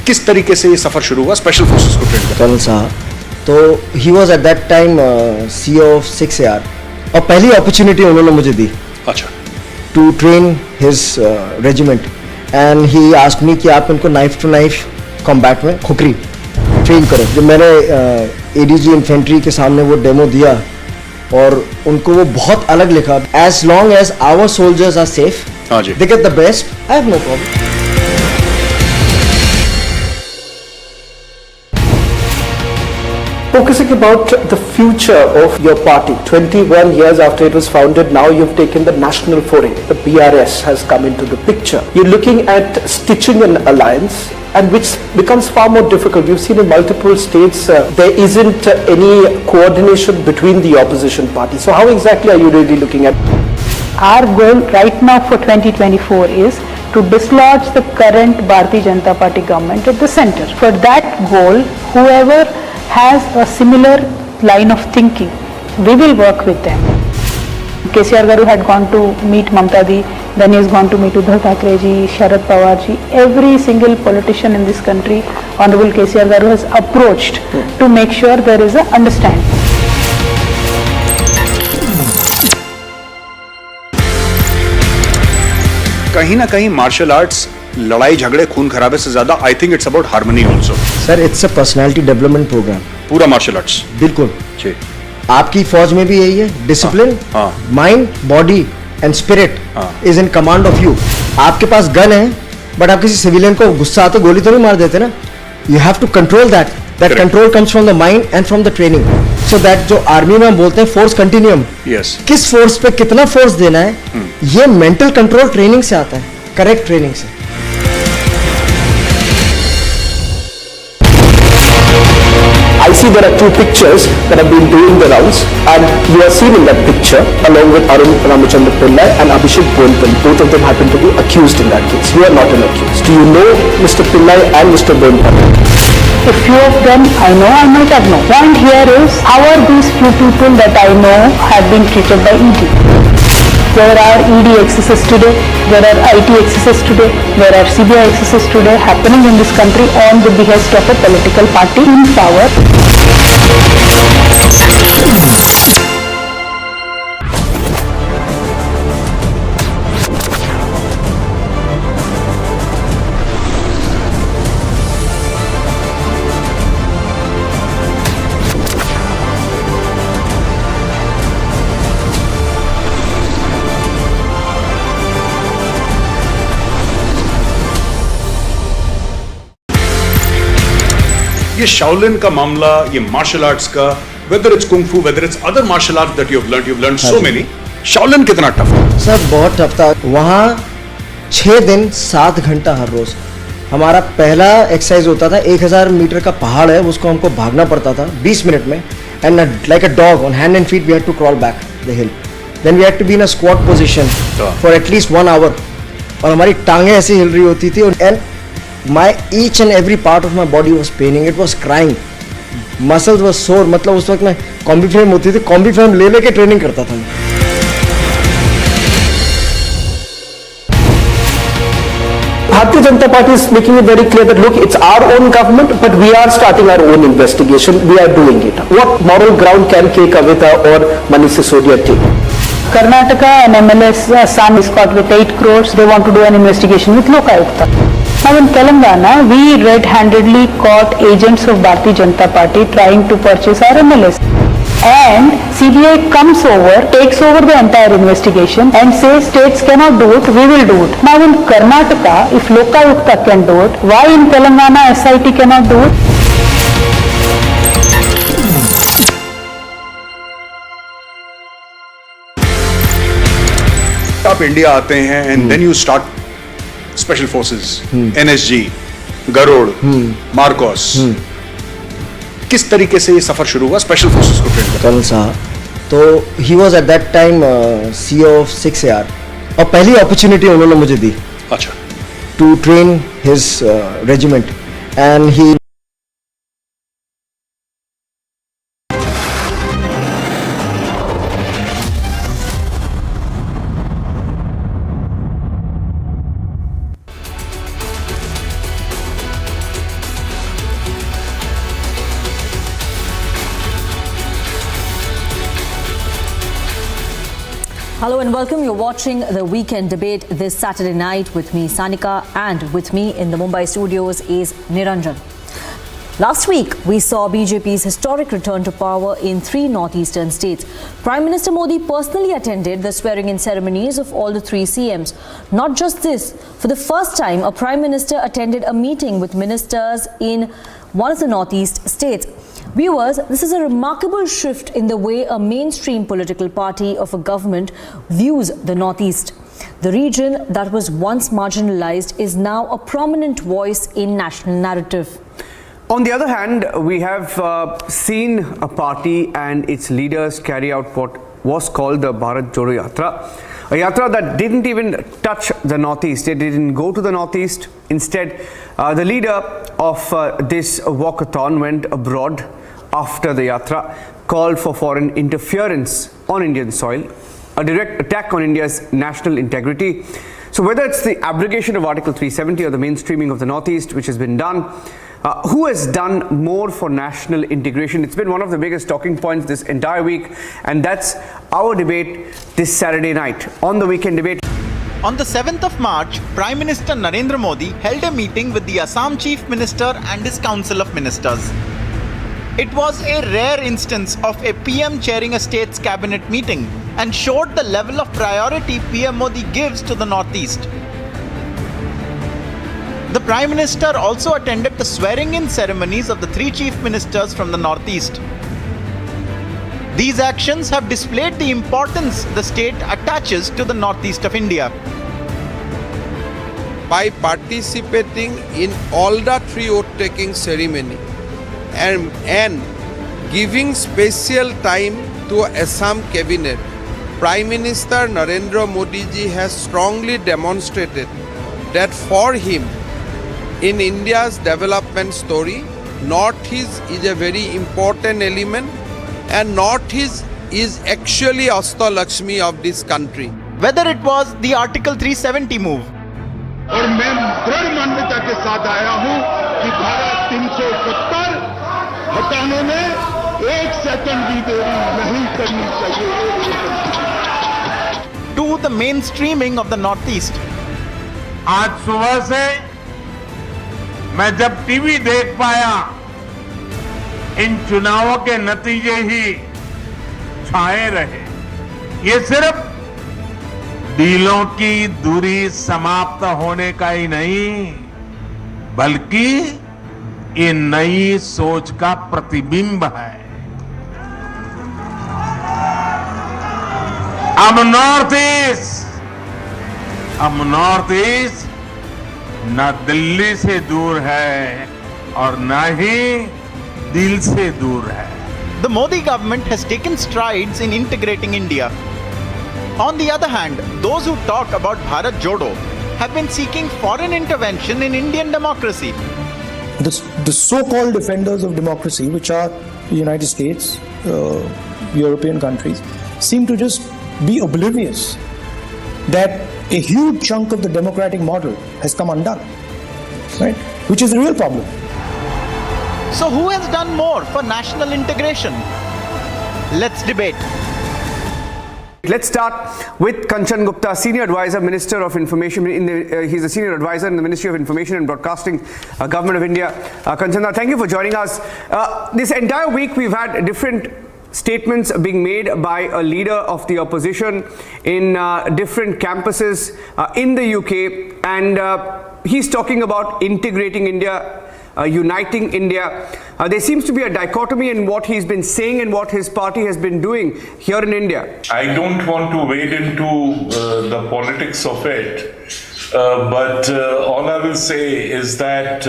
किस तरीके से ये सफर शुरू हुआ स्पेशल फोर्सेस को ट्रेन करने?
कर्नल साहब, तो he was at that time CEO of 6AR, और पहली अपॉर्चुनिटी उन्होंने मुझे दी।
अच्छा।
To train his regiment, and he asked me कि आप इनको नाइफ टू नाइफ कॉम्बैट में खुकरी ट्रेन करो। जब मैंने ADG इन्फेंट्री के सामने वो डेमो दिया और उनको वो बहुत अलग लिखा, as long as our soldiers are safe, they get the best, I have no problem.
Focusing about the future of your party, 21 years after it was founded, now you've taken the national foray. The BRS has come into the picture. You're looking at stitching an alliance, and which becomes far more difficult. We've seen in multiple states there isn't any coordination between the opposition parties. So how exactly are you really looking at?
Our goal right now for 2024 is to dislodge the current Bharatiya Janata Party government at the center. For that goal, whoever has a similar line of thinking, we will work with them. KCR Garu had gone to meet Mamta Di, then he has gone to meet Uddhav Thackeray ji, Sharad Pawar ji. Every single politician in this country, Honorable KCR Garu has approached to make sure there is a understanding.
कहीं ना कहीं martial arts लड़ाई झगड़े खून खराबे से ज्यादा I think it's about harmony also.
Sir it's a personality development programme.
पूरा मार्शल आर्ट्स
बिल्कुल
जी।
आपकी फौज में भी यही है, discipline, mind, body and spirit is in command of you. आपके पास गन है बट आप किसी सिविलियन को गुस्सा आते गोली तो नहीं मार देते ना। You have to control that control comes from the mind and from the training. So that जो आर्मी में हम बोलते हैं फोर्स कंटिन्यूम, किस फोर्स पे कितना फोर्स देना है, ये मेंटल कंट्रोल ट्रेनिंग से आता है, करेक्ट ट्रेनिंग से।
I see there are two pictures that have been doing the rounds, and you are seen in that picture along with Arun Ramachandra Pillai and Abhishek Bonpal. Both of them happen to be accused in that case. You are not an accused. Do you know Mr. Pillai and Mr. Bonpal?
A few of them I know, I might have known. Point here is, how are these few people that I know have been treated by ED? There are ED excesses today, there are IT excesses today, there are CBI excesses today happening in this country on the behest of a political party in power.
ये Shaolin का मामला, ये martial arts का, whether it's kung फू, whether it's other martial arts that you have learned so many, Shaolin कितना tough है?
Sir बहुत tough था। वहाँ 6 दिन 7 घंटा हर रोज। हमारा पहला एक्सरसाइज होता था 1000 मीटर का पहाड़ है, उसको हमको भागना पड़ता था 20 मिनट में, and like a dog on hand and feet we had to crawl back the hill, then we had to be in a squat position for at least 1 hour, और हमारी टांगें ऐसी हिल रही होती थी, and my each and every part of my body was paining, it was crying, muscles were sore। मतलब उस वक्त मैं कॉम्बी फ्रेम होती थी, कॉम्बी फ्रेम ले लेके ट्रेनिंग करता था मैं।
Bharatiya Janata Party is making it very clear that look, it's our own government, but we are starting our own investigation. We are doing it. What moral ground can K. Kavitha or Manish Sisodia take?
Karnataka, an MLA's son is caught with 8 crores. They want to do an investigation with Lokayukta. Now in Telangana, we red-handedly caught agents of Bharatiya Janata Party trying to purchase our MLAs. And CBI comes over, takes over the entire investigation and says states cannot do it, we will do it. Now in Karnataka, if Lokayukta can do it, why in Telangana SIT cannot do it?
आप India आते हैं and then you start special forces, NSG, Garud, Marcos, किस तरीके से ये सफर शुरू हुआ स्पेशल फोर्सेस को ट्रेन करने?
कर्नल साहब तो he was at that time CEO of 6AR, और पहली अपॉर्चुनिटी उन्होंने मुझे दी,
अच्छा,
to train his regiment, and he
Hello and welcome. You're watching the Weekend Debate this Saturday night with me, Sanika, and with me in the Mumbai studios is Niranjan. Last week, we saw BJP's historic return to power in 3 northeastern states. Prime Minister Modi personally attended the swearing-in ceremonies of all the 3 CMs. Not just this, for the first time, a Prime Minister attended a meeting with ministers in one of the northeast states. Viewers, this is a remarkable shift in the way a mainstream political party of a government views the Northeast. The region that was once marginalized is now a prominent voice in national narrative.
On the other hand, we have seen a party and its leaders carry out what was called the Bharat Jodo Yatra. A yatra that didn't even touch the Northeast. It didn't go to the Northeast. Instead, the leader of this walkathon went abroad after the yatra, called for foreign interference on Indian soil, a direct attack on India's national integrity. So whether it's the abrogation of Article 370 or the mainstreaming of the Northeast, which has been done, who has done more for national integration? It's been one of the biggest talking points this entire week, and that's our debate this Saturday night on the Weekend Debate.
On the 7th of March, Prime Minister Narendra Modi held a meeting with the Assam Chief Minister and his Council of Ministers. It was a rare instance of a PM chairing a state's cabinet meeting and showed the level of priority PM Modi gives to the Northeast. The Prime Minister also attended the swearing-in ceremonies of the 3 Chief Ministers from the Northeast. These actions have displayed the importance the state attaches to the Northeast of India.
By participating in all the 3 oath-taking ceremony and giving special time to Assam Cabinet, Prime Minister Narendra Modi ji has strongly demonstrated that for him, in India's development story, Northeast is a very important element, and Northeast is actually Asta Lakshmi of this country.
Whether it was the Article 370 move,
और मैं दृढ़ मान्यता के साथ आया हूं कि धारा 370 हटाने में 1 सेकंड भी देरी नहीं करनी चाहिए.
to the mainstreaming of the Northeast.
आज सुबह से मैं जब टीवी देख पाया, इन चुनावों के नतीजे ही छाए रहे. ये सिर्फ डीलों की दूरी समाप्त होने का ही नहीं, बल्कि ये नई सोच का प्रतिबिंब है. अब नॉर्थ ईस्ट न दिल्ली से दूर है और न ही दिल से दूर है.
The Modi government has taken strides in integrating India. On the other hand, those who talk about Bharat Jodo have been seeking foreign intervention in Indian democracy.
The so-called defenders of democracy, which are the United States, European countries, seem to just be oblivious that a huge chunk of the democratic model has come undone, right? Which is the real problem.
So who has done more for national integration? Let's debate.
Let's start with Kanchan Gupta, Senior Advisor, Minister of Information. He's a Senior Advisor in the Ministry of Information and Broadcasting, Government of India. Kanchan, thank you for joining us. This entire week we've had different statements being made by a leader of the opposition in different campuses in the UK, and he's talking about integrating India, uniting India. There seems to be a dichotomy in what he's been saying and what his party has been doing here in India.
I don't want to wade into the politics of it, but all I will say is that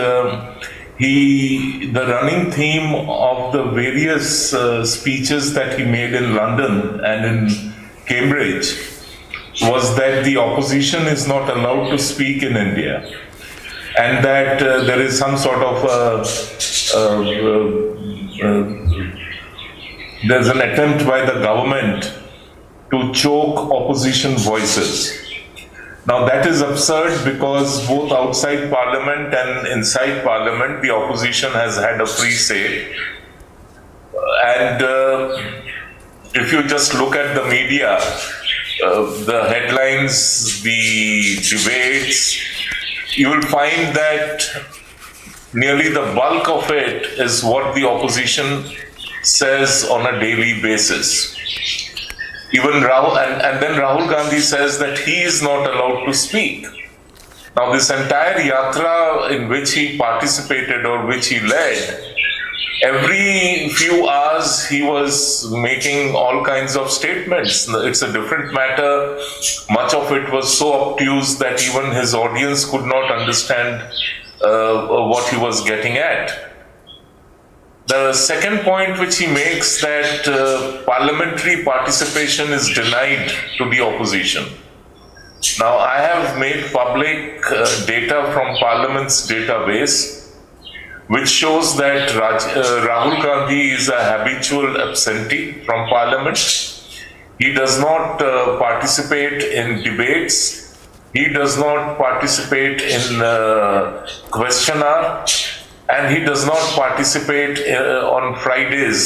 the running theme of the various speeches that he made in London and in Cambridge was that the opposition is not allowed to speak in India, and that there is some sort of there's an attempt by the government to choke opposition voices. Now that is absurd, because both outside Parliament and inside Parliament the opposition has had a free say, and if you just look at the media, the headlines, the debates, you will find that nearly the bulk of it is what the opposition says on a daily basis. Even Rahul, and then Rahul Gandhi says that he is not allowed to speak. Now this entire yatra in which he participated or which he led, every few hours he was making all kinds of statements. It's a different matter. Much of it was so obtuse that even his audience could not understand what he was getting at. The second point which he makes, that parliamentary participation is denied to the opposition. Now I have made public data from Parliament's database which shows that Rahul Gandhi is a habitual absentee from Parliament. He does not participate in debates. He does not participate in question hour, and he does not participate on Fridays,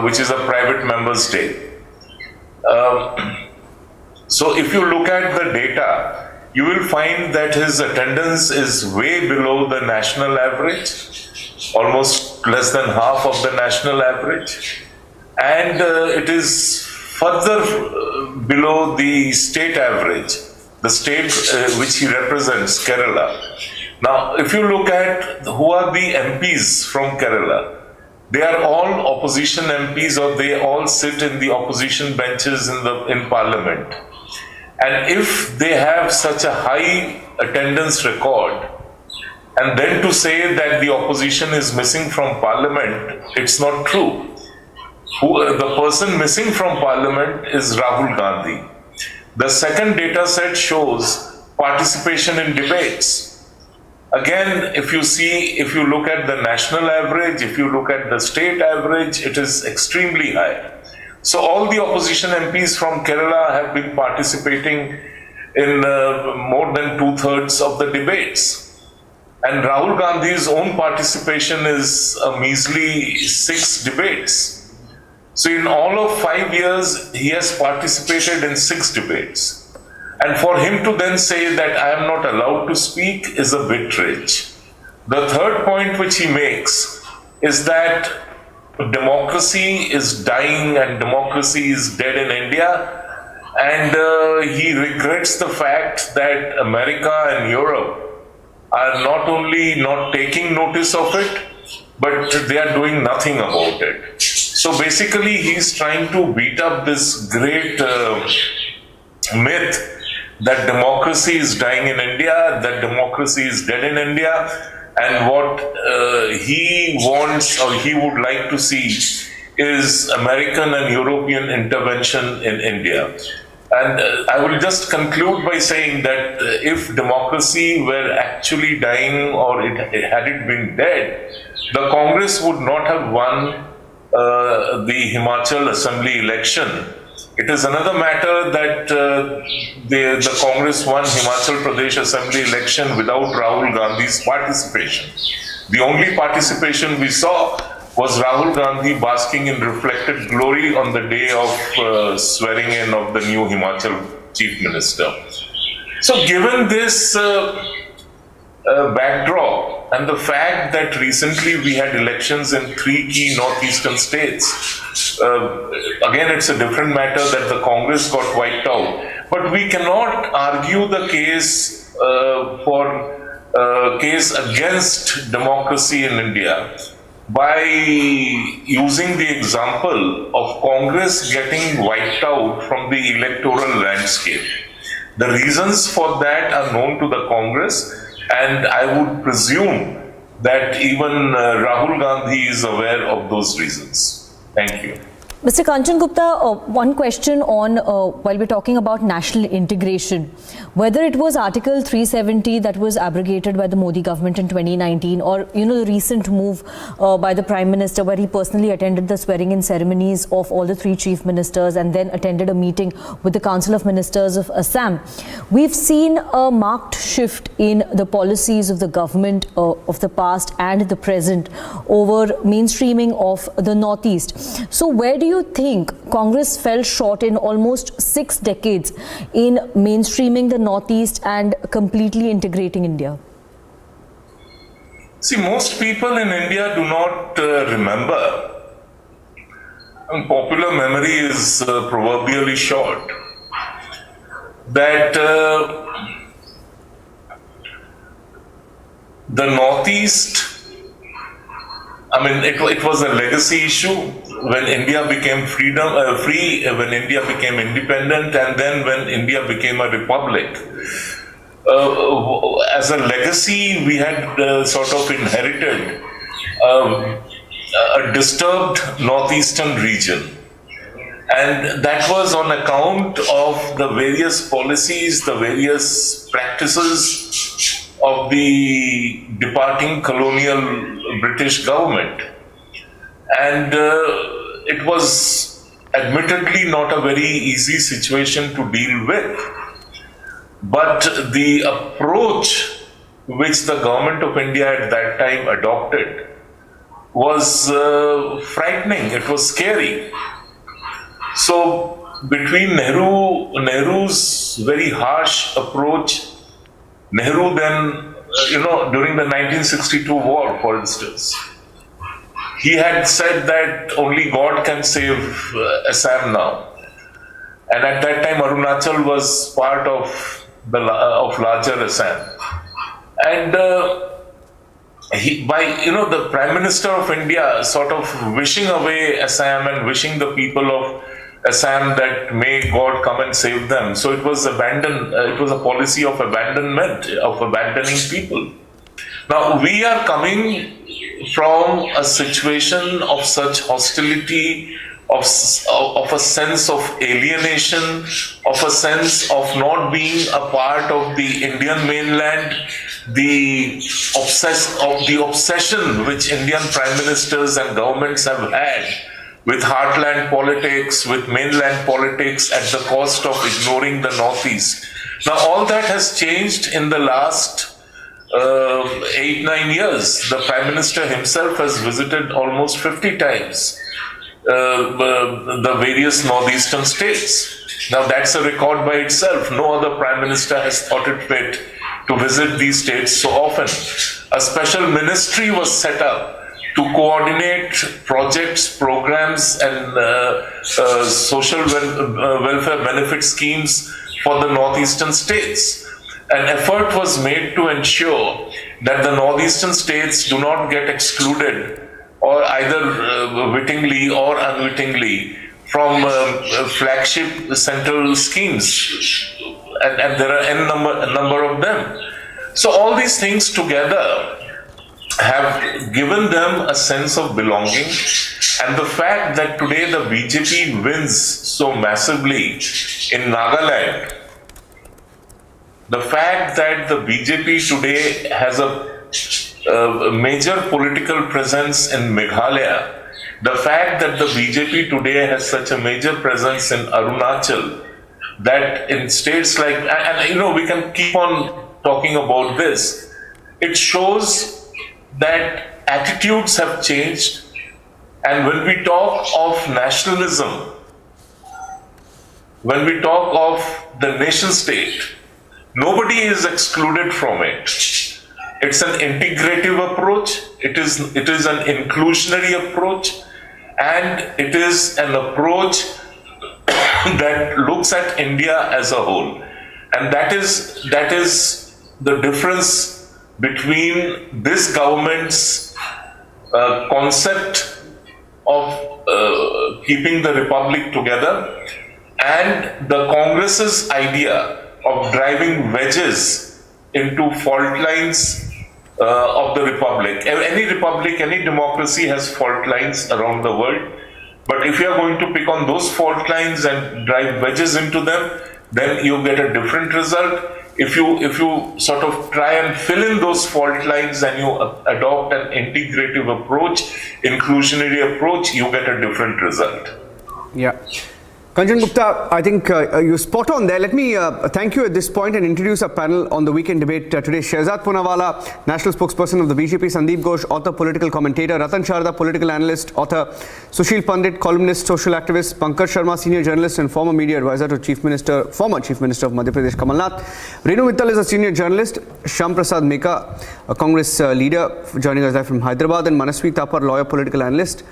which is a private members' day. So if you look at the data, you will find that his attendance is way below the national average, almost less than half of the national average, and it is further below the state average, the state which he represents, Kerala. Now, if you look at who are the MPs from Kerala, they are all opposition MPs, or they all sit in the opposition benches in parliament. And if they have such a high attendance record, and then to say that the opposition is missing from parliament, it's not true. The person missing from parliament is Rahul Gandhi. The second data set shows participation in debates. Again, if you look at the national average, if you look at the state average, it is extremely high. So all the opposition MPs from Kerala have been participating in more than 2/3 of the debates. And Rahul Gandhi's own participation is a measly 6 debates. So in all of 5 years, he has participated in 6 debates. And for him to then say that I am not allowed to speak is a bit rich. The third point which he makes is that democracy is dying and democracy is dead in India. And he regrets the fact that America and Europe are not only not taking notice of it, but they are doing nothing about it. So basically, he's trying to beat up this great myth that democracy is dying in India, that democracy is dead in India, and what he wants or he would like to see is American and European intervention in India. And I will just conclude by saying that if democracy were actually dying, or had it been dead, the Congress would not have won the Himachal Assembly election. It is another matter that the Congress won Himachal Pradesh Assembly election without Rahul Gandhi's participation. The only participation we saw was Rahul Gandhi basking in reflected glory on the day of swearing in of the new Himachal Chief Minister. So given this backdrop and the fact that recently we had elections in 3 key northeastern states, again it's a different matter that the Congress got wiped out, but we cannot argue the case case against democracy in India by using the example of Congress getting wiped out from the electoral landscape. The reasons for that are known to the Congress, and I would presume that even Rahul Gandhi is aware of those reasons. Thank you.
Mr. Kanchan Gupta, one question on, while we're talking about national integration, whether it was Article 370 that was abrogated by the Modi government in 2019, or, the recent move by the Prime Minister where he personally attended the swearing-in ceremonies of all the 3 chief ministers and then attended a meeting with the Council of Ministers of Assam. We've seen a marked shift in the policies of the government of the past and the present over mainstreaming of the Northeast. So where do you think Congress fell short in almost 6 decades in mainstreaming the Northeast and completely integrating India?
See, most people in India do not remember. Popular memory is proverbially short. That the Northeast, it was a legacy issue when India became free, when India became independent, and then when India became a republic. As a legacy, we had sort of inherited a disturbed northeastern region. And that was on account of the various policies, the various practices of the departing colonial British government. And it was admittedly not a very easy situation to deal with. But the approach which the government of India at that time adopted was frightening, it was scary. So between Nehru's very harsh approach, Nehru then, during the 1962 war, for instance, he had said that only God can save Assam now. And at that time, Arunachal was part of larger Assam. And the Prime Minister of India sort of wishing away Assam and wishing the people of Assam that may God come and save them. So it was it was a policy of abandonment, of abandoning people. Now we are coming from a situation of such hostility, of a sense of alienation, of a sense of not being a part of the Indian mainland, the obsession which Indian prime ministers and governments have had with heartland politics, with mainland politics at the cost of ignoring the Northeast. Now all that has changed in the last 8-9 years. The Prime Minister himself has visited almost 50 times the various northeastern states. Now that's a record by itself. No other Prime Minister has thought it fit to visit these states so often. A special ministry was set up to coordinate projects, programs and social welfare benefit schemes for the northeastern states. An effort was made to ensure that the northeastern states do not get excluded, or either wittingly or unwittingly, from flagship central schemes, and there are a number of them. So all these things together have given them a sense of belonging, and the fact that today the BJP wins so massively in Nagaland, the fact that the BJP today has a major political presence in Meghalaya, the fact that the BJP today has such a major presence in Arunachal, that in states like, and we can keep on talking about this, it shows that attitudes have changed. And when we talk of nationalism, when we talk of the nation state, nobody is excluded from it. It's an integrative approach, it is an inclusionary approach, and it is an approach that looks at India as a whole. And that is the difference between this government's concept of keeping the republic together and the Congress's idea of driving wedges into fault lines of the republic. Any republic, any democracy has fault lines around the world. But if you are going to pick on those fault lines and drive wedges into them, then you get a different result. If you sort of try and fill in those fault lines and you adopt an integrative approach, inclusionary approach, you get a different result.
Yeah. Kanchan Gupta, I think you're spot on there. Let me thank you at this point and introduce our panel on the weekend debate today. Shehzad Poonawala, National Spokesperson of the BJP, Sandeep Ghosh, author, political commentator, Ratan Sharda, political analyst, author, Sushil Pandit, columnist, social activist, Pankaj Sharma, senior journalist and former media advisor to former Chief Minister of Madhya Pradesh, Kamal Nath. Renu Mittal is a senior journalist, Shyam Prasad Meka, a Congress leader, joining us live from Hyderabad, and Manasvi Thapar, lawyer, political analyst.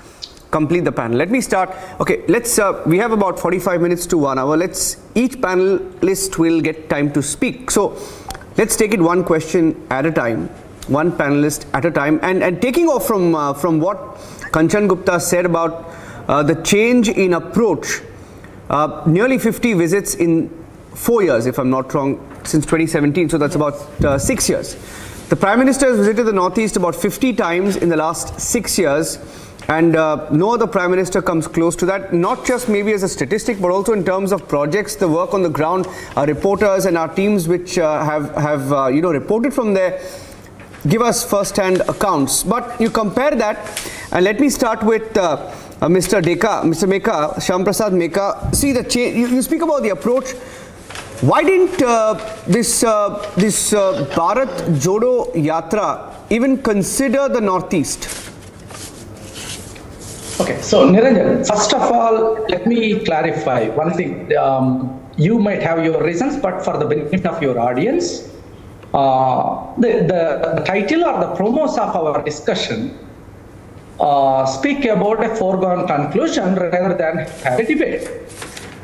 Complete the panel. Let me start. Okay, let's. We have about 45 minutes to 1 hour. Each panelist will get time to speak. So, let's take it one question at a time, one panelist at a time. And taking off from what Kanchan Gupta said about the change in approach, nearly 50 visits in 4 years, if I'm not wrong, since 2017. So that's about 6 years. The Prime Minister has visited the Northeast about 50 times in the last 6 years. And no other Prime Minister comes close to that, not just maybe as a statistic, but also in terms of projects, the work on the ground. Our reporters and our teams which have reported from there give us first-hand accounts. But you compare that, and let me start with Mr. Meka, Shyamprasad Meka, see the change. You speak about the approach. Why didn't this Bharat Jodo Yatra even consider the Northeast?
Okay, so Niranjan, first of all, let me clarify one thing. You might have your reasons, but for the benefit of your audience, the title or the promos of our discussion speak about a foregone conclusion rather than have a debate.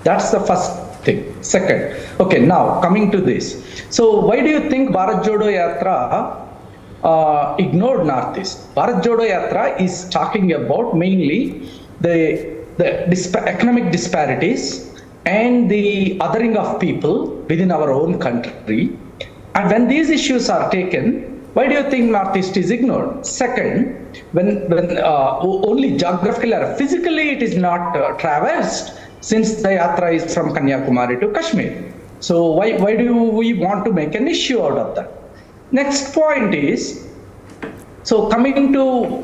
That's the first thing. Second, okay, now coming to this. So why do you think Bharat Jodo Yatra ignored Northeast? Bharat Jodo Yatra is talking about mainly the economic disparities and the othering of people within our own country. And when these issues are taken, why do you think Northeast is ignored? Second, when only geographically or physically it is not traversed, since the yatra is from Kanyakumari to Kashmir. So why do we want to make an issue out of that? Next point is, so coming to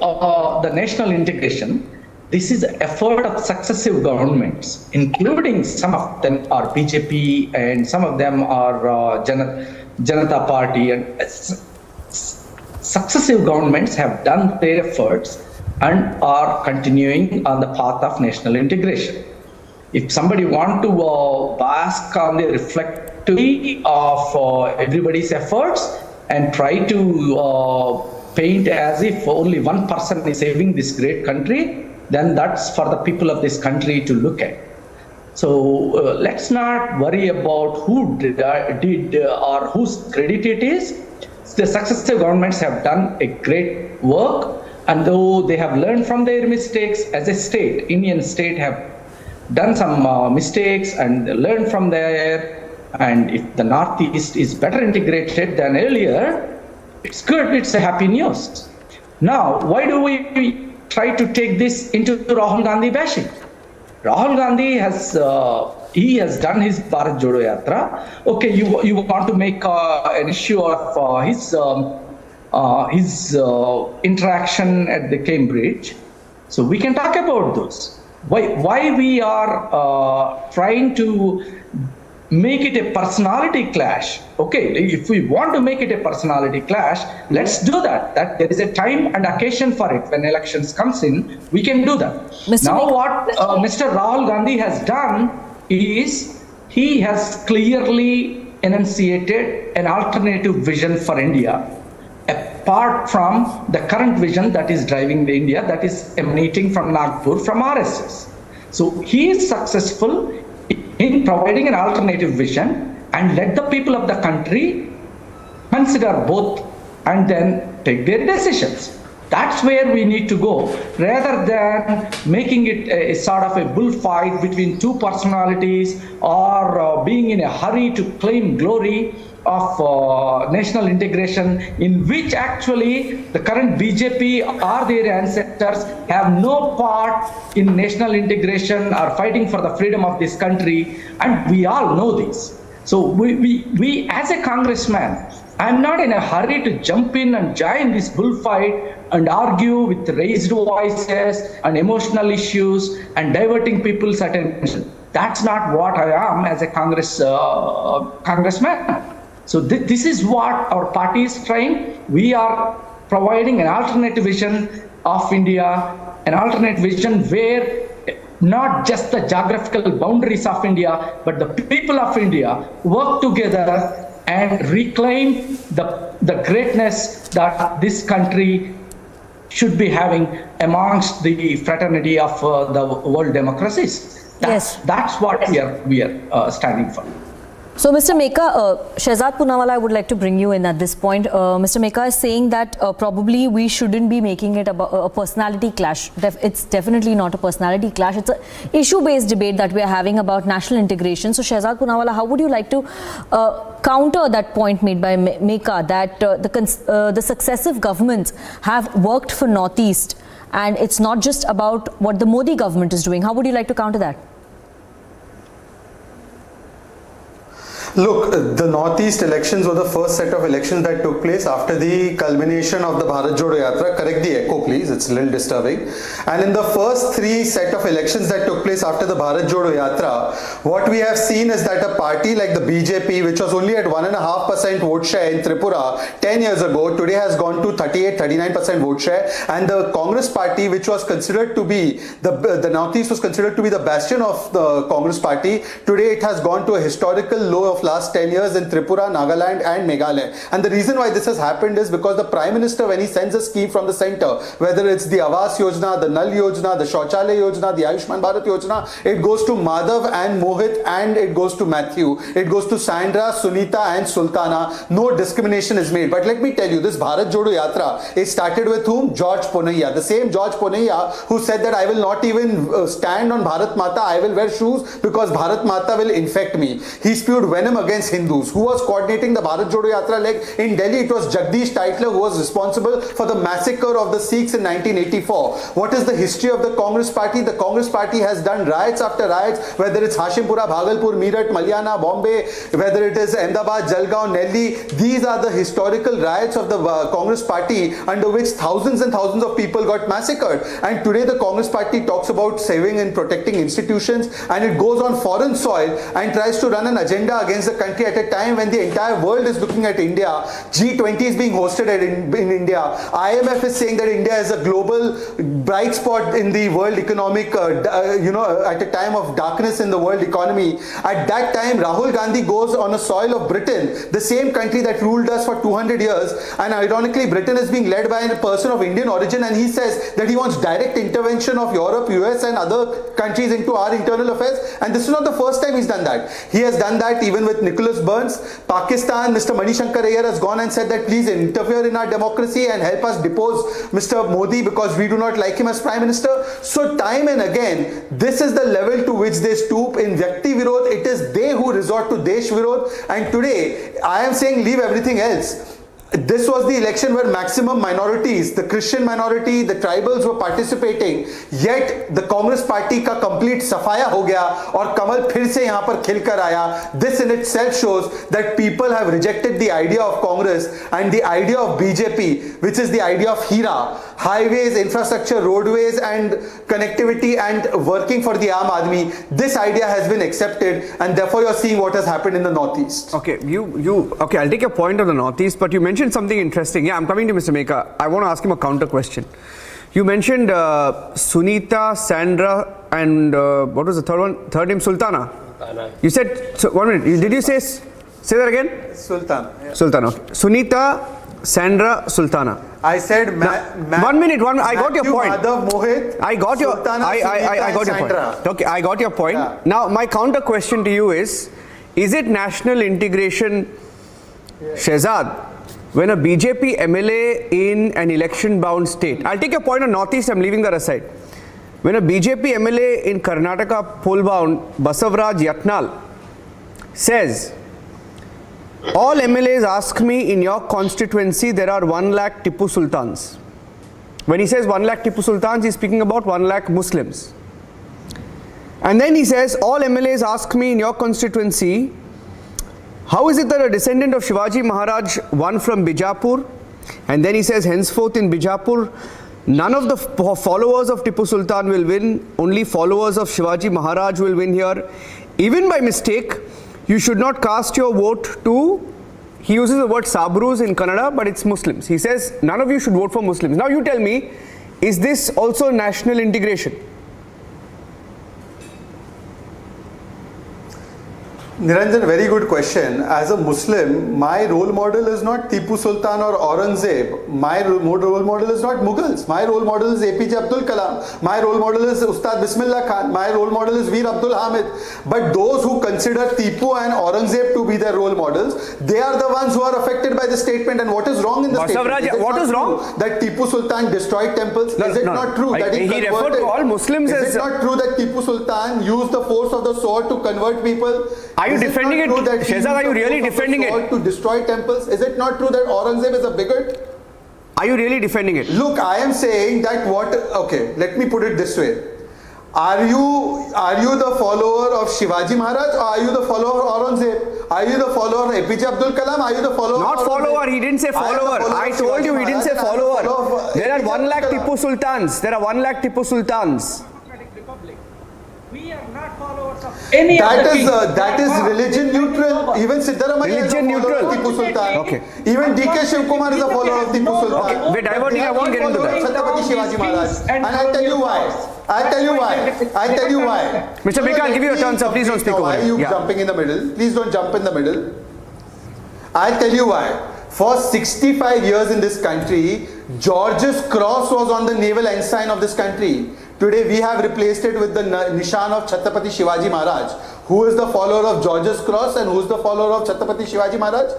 the national integration, this is an effort of successive governments, including some of them are BJP and some of them are Janata Party, and successive governments have done their efforts and are continuing on the path of national integration. If somebody want to bask on the reflectivity of everybody's efforts and try to paint as if only one person is saving this great country, then that's for the people of this country to look at. So let's not worry about who did or whose credit it is. The successive governments have done a great work, and though they have learned from their mistakes as a state, Indian state have done some mistakes and learned from there. And if the Northeast is better integrated than earlier, it's good, it's a happy news. Now, why do we try to take this into Rahul Gandhi bashing? Rahul Gandhi has he has done his Bharat Jodo Yatra. Okay, you want to make an issue of his interaction at the Cambridge. So we can talk about those. Why we are trying to make it a personality clash? Okay, if we want to make it a personality clash, let's do that. That there is a time and occasion for it. When elections comes in, we can do that. What Mr. Rahul Gandhi has done is he has clearly enunciated an alternative vision for India, apart from the current vision that is driving the India, that is emanating from Nagpur, from RSS. So he is successful in providing an alternative vision and let the people of the country consider both and then take their decisions. That's where we need to go, rather than making it a sort of a bullfight between two personalities or being in a hurry to claim glory of national integration, in which actually the current BJP or their ancestors have no part in national integration or fighting for the freedom of this country, and we all know this. So we as a congressman, I'm not in a hurry to jump in and join this bullfight and argue with raised voices and emotional issues and diverting people's attention. That's not what I am as a congressman. So this is what our party is trying. We are providing an alternate vision of India, an alternate vision where not just the geographical boundaries of India, but the people of India work together and reclaim the greatness that this country should be having amongst the fraternity of the world democracies. That's what we are standing for.
So, Mr. Meka, Shehzad Poonawalla, I would like to bring you in at this point. Mr. Meka is saying that probably we shouldn't be making it a personality clash. It's definitely not a personality clash. It's an issue-based debate that we are having about national integration. So, Shehzad Poonawalla, how would you like to counter that point made by Meka that the successive governments have worked for Northeast and it's not just about what the Modi government is doing? How would you like to counter that?
Look, the Northeast elections were the first set of elections that took place after the culmination of the Bharat Jodo Yatra. Correct the echo, please. It's a little disturbing. And in the first three set of elections that took place after the Bharat Jodo Yatra, what we have seen is that a party like the BJP, which was only at 1.5% vote share in Tripura 10 years ago, today has gone to 39% vote share. And the Congress party, which was considered to be, the Northeast was considered to be the bastion of the Congress party, today it has gone to a historical low of last 10 years in Tripura, Nagaland and Meghalaya. And the reason why this has happened is because the Prime Minister, when he sends a scheme from the center, whether it's the Awas Yojana, the Nal Yojana, the Shauchalaya Yojana, the Ayushman Bharat Yojana, it goes to Madhav and Mohit and it goes to Matthew. It goes to Sandra, Sunita and Sultana. No discrimination is made. But let me tell you, this Bharat Jodo Yatra, it started with whom? George Ponaiya. The same George Ponaiya who said that I will not even stand on Bharat Mata, I will wear shoes because Bharat Mata will infect me. He spewed venom against Hindus. Who was coordinating the Bharat Jodo Yatra leg? In Delhi, it was Jagdish Taitler who was responsible for the massacre of the Sikhs in 1984. What is the history of the Congress party? The Congress party has done riots after riots, whether it's Hashimpura, Bhagalpur, Meerut, Malyana, Bombay, whether it is Ahmedabad, Jalgaon, Delhi. These are the historical riots of the Congress party under which thousands and thousands of people got massacred. And today the Congress party talks about saving and protecting institutions, and it goes on foreign soil and tries to run an agenda against the country at a time when the entire world is looking at India. G20 is being hosted in India. IMF is saying that India is a global bright spot in the world economic, at a time of darkness in the world economy. At that time, Rahul Gandhi goes on a soil of Britain, the same country that ruled us for 200 years. And ironically, Britain is being led by a person of Indian origin, and he says that he wants direct intervention of Europe, US and other countries into our internal affairs. And this is not the first time he's done that. He has done that even with Nicholas Burns. Pakistan, Mr. Manish has gone and said that please interfere in our democracy and help us depose Mr. Modi because we do not like him as Prime Minister. So time and again, this is the level to which they stoop in Vyakti Virod. It is they who resort to Desh Virod. And today, I am saying leave everything else. This was the election where maximum minorities, the Christian minority, the tribals were participating. Yet the Congress party ka complete safaya ho gaya aur Kamal phir se yahan par khil kar aaya. This in itself shows that people have rejected the idea of Congress and the idea of BJP, which is the idea of Hira. Highways, infrastructure, roadways and connectivity and working for the Aam Aadmi. This idea has been accepted and therefore you're seeing what has happened in the Northeast.
Okay, okay, I'll take your point on the Northeast, but you mentioned something interesting. Yeah, I'm coming to Mr. Meka. I want to ask him a counter question. You mentioned Sunita, Sandra, and what was the third one? Third name, Sultana. You said, so 1 minute, did you say that again?
Sultana. Yeah.
Sultana, okay. Sunita, Sandra, Sultana.
I said,
1 minute, I got your point.
Madhav, Mohit,
I got your,
Sultana,
I got your
Sandra.
point. Okay, I got your point.
Yeah.
Now, my counter question to you is it national integration, Shehzad, when a BJP MLA in an election-bound state, I'll take your point on Northeast, I'm leaving that aside. When a BJP MLA in Karnataka poll-bound, Basavaraj Yatnal, says, all MLAs ask me in your constituency there are 1 lakh Tipu Sultans. When he says 1 lakh Tipu Sultans, he's speaking about 1 lakh Muslims. And then he says, all MLAs ask me in your constituency, how is it that a descendant of Shivaji Maharaj won from Bijapur? And then he says, henceforth in Bijapur, none of the followers of Tipu Sultan will win, only followers of Shivaji Maharaj will win here. Even by mistake, you should not cast your vote to, he uses the word Sabrus in Kannada, but it's Muslims. He says, none of you should vote for Muslims. Now you tell me, is this also national integration?
Niranjan, very good question. As a Muslim, my role model is not Tipu Sultan or Aurangzeb. My role model is not Mughals. My role model is APJ Abdul Kalam. My role model is Ustad Bismillah Khan. My role model is Veer Abdul Hamid. But those who consider Tipu and Aurangzeb to be their role models, they are the ones who are affected by the statement. And what is wrong in the statement?
What is wrong?
That Tipu Sultan destroyed temples? Is it not true that he
referred to all Muslims as...
Is it not true that Tipu Sultan used the force of the sword to convert people?
Are you defending it? Shehzad, are you really defending it?
To destroy temples? Is it not true that Aurangzeb is a bigot?
Are you really defending it?
Look, I am saying that okay, let me put it this way. Are you the follower of Shivaji Maharaj, or are you the follower of Aurangzeb? Are you the follower of APJ Abdul Kalam? Are you the follower
Not
of
follower, he didn't say follower. I told you he didn't say follower. There are 1 lakh Tipu Sultans. There are 1 lakh Tipu Sultans.
Any
that is religion neutral. Even Siddaramaiah is a follower of Tipu Sultan.
Okay.
Even DK Shivkumar is a follower of Tipu Sultan.
Okay. We're diverting. I won't get into that.
Chhatrapati Shivaji Maharaj. And I'll tell you why.
Mr. Baker, I'll give you a turn, sir. Please don't speak over
Why are you jumping in the middle? Please don't jump in the middle. I'll tell you why. For 65 years in this country, George's cross was on the naval ensign of this country. Today we have replaced it with the Nishan of Chhatrapati Shivaji Maharaj. Who is the follower of George's cross and who is the follower of Chhatrapati Shivaji Maharaj?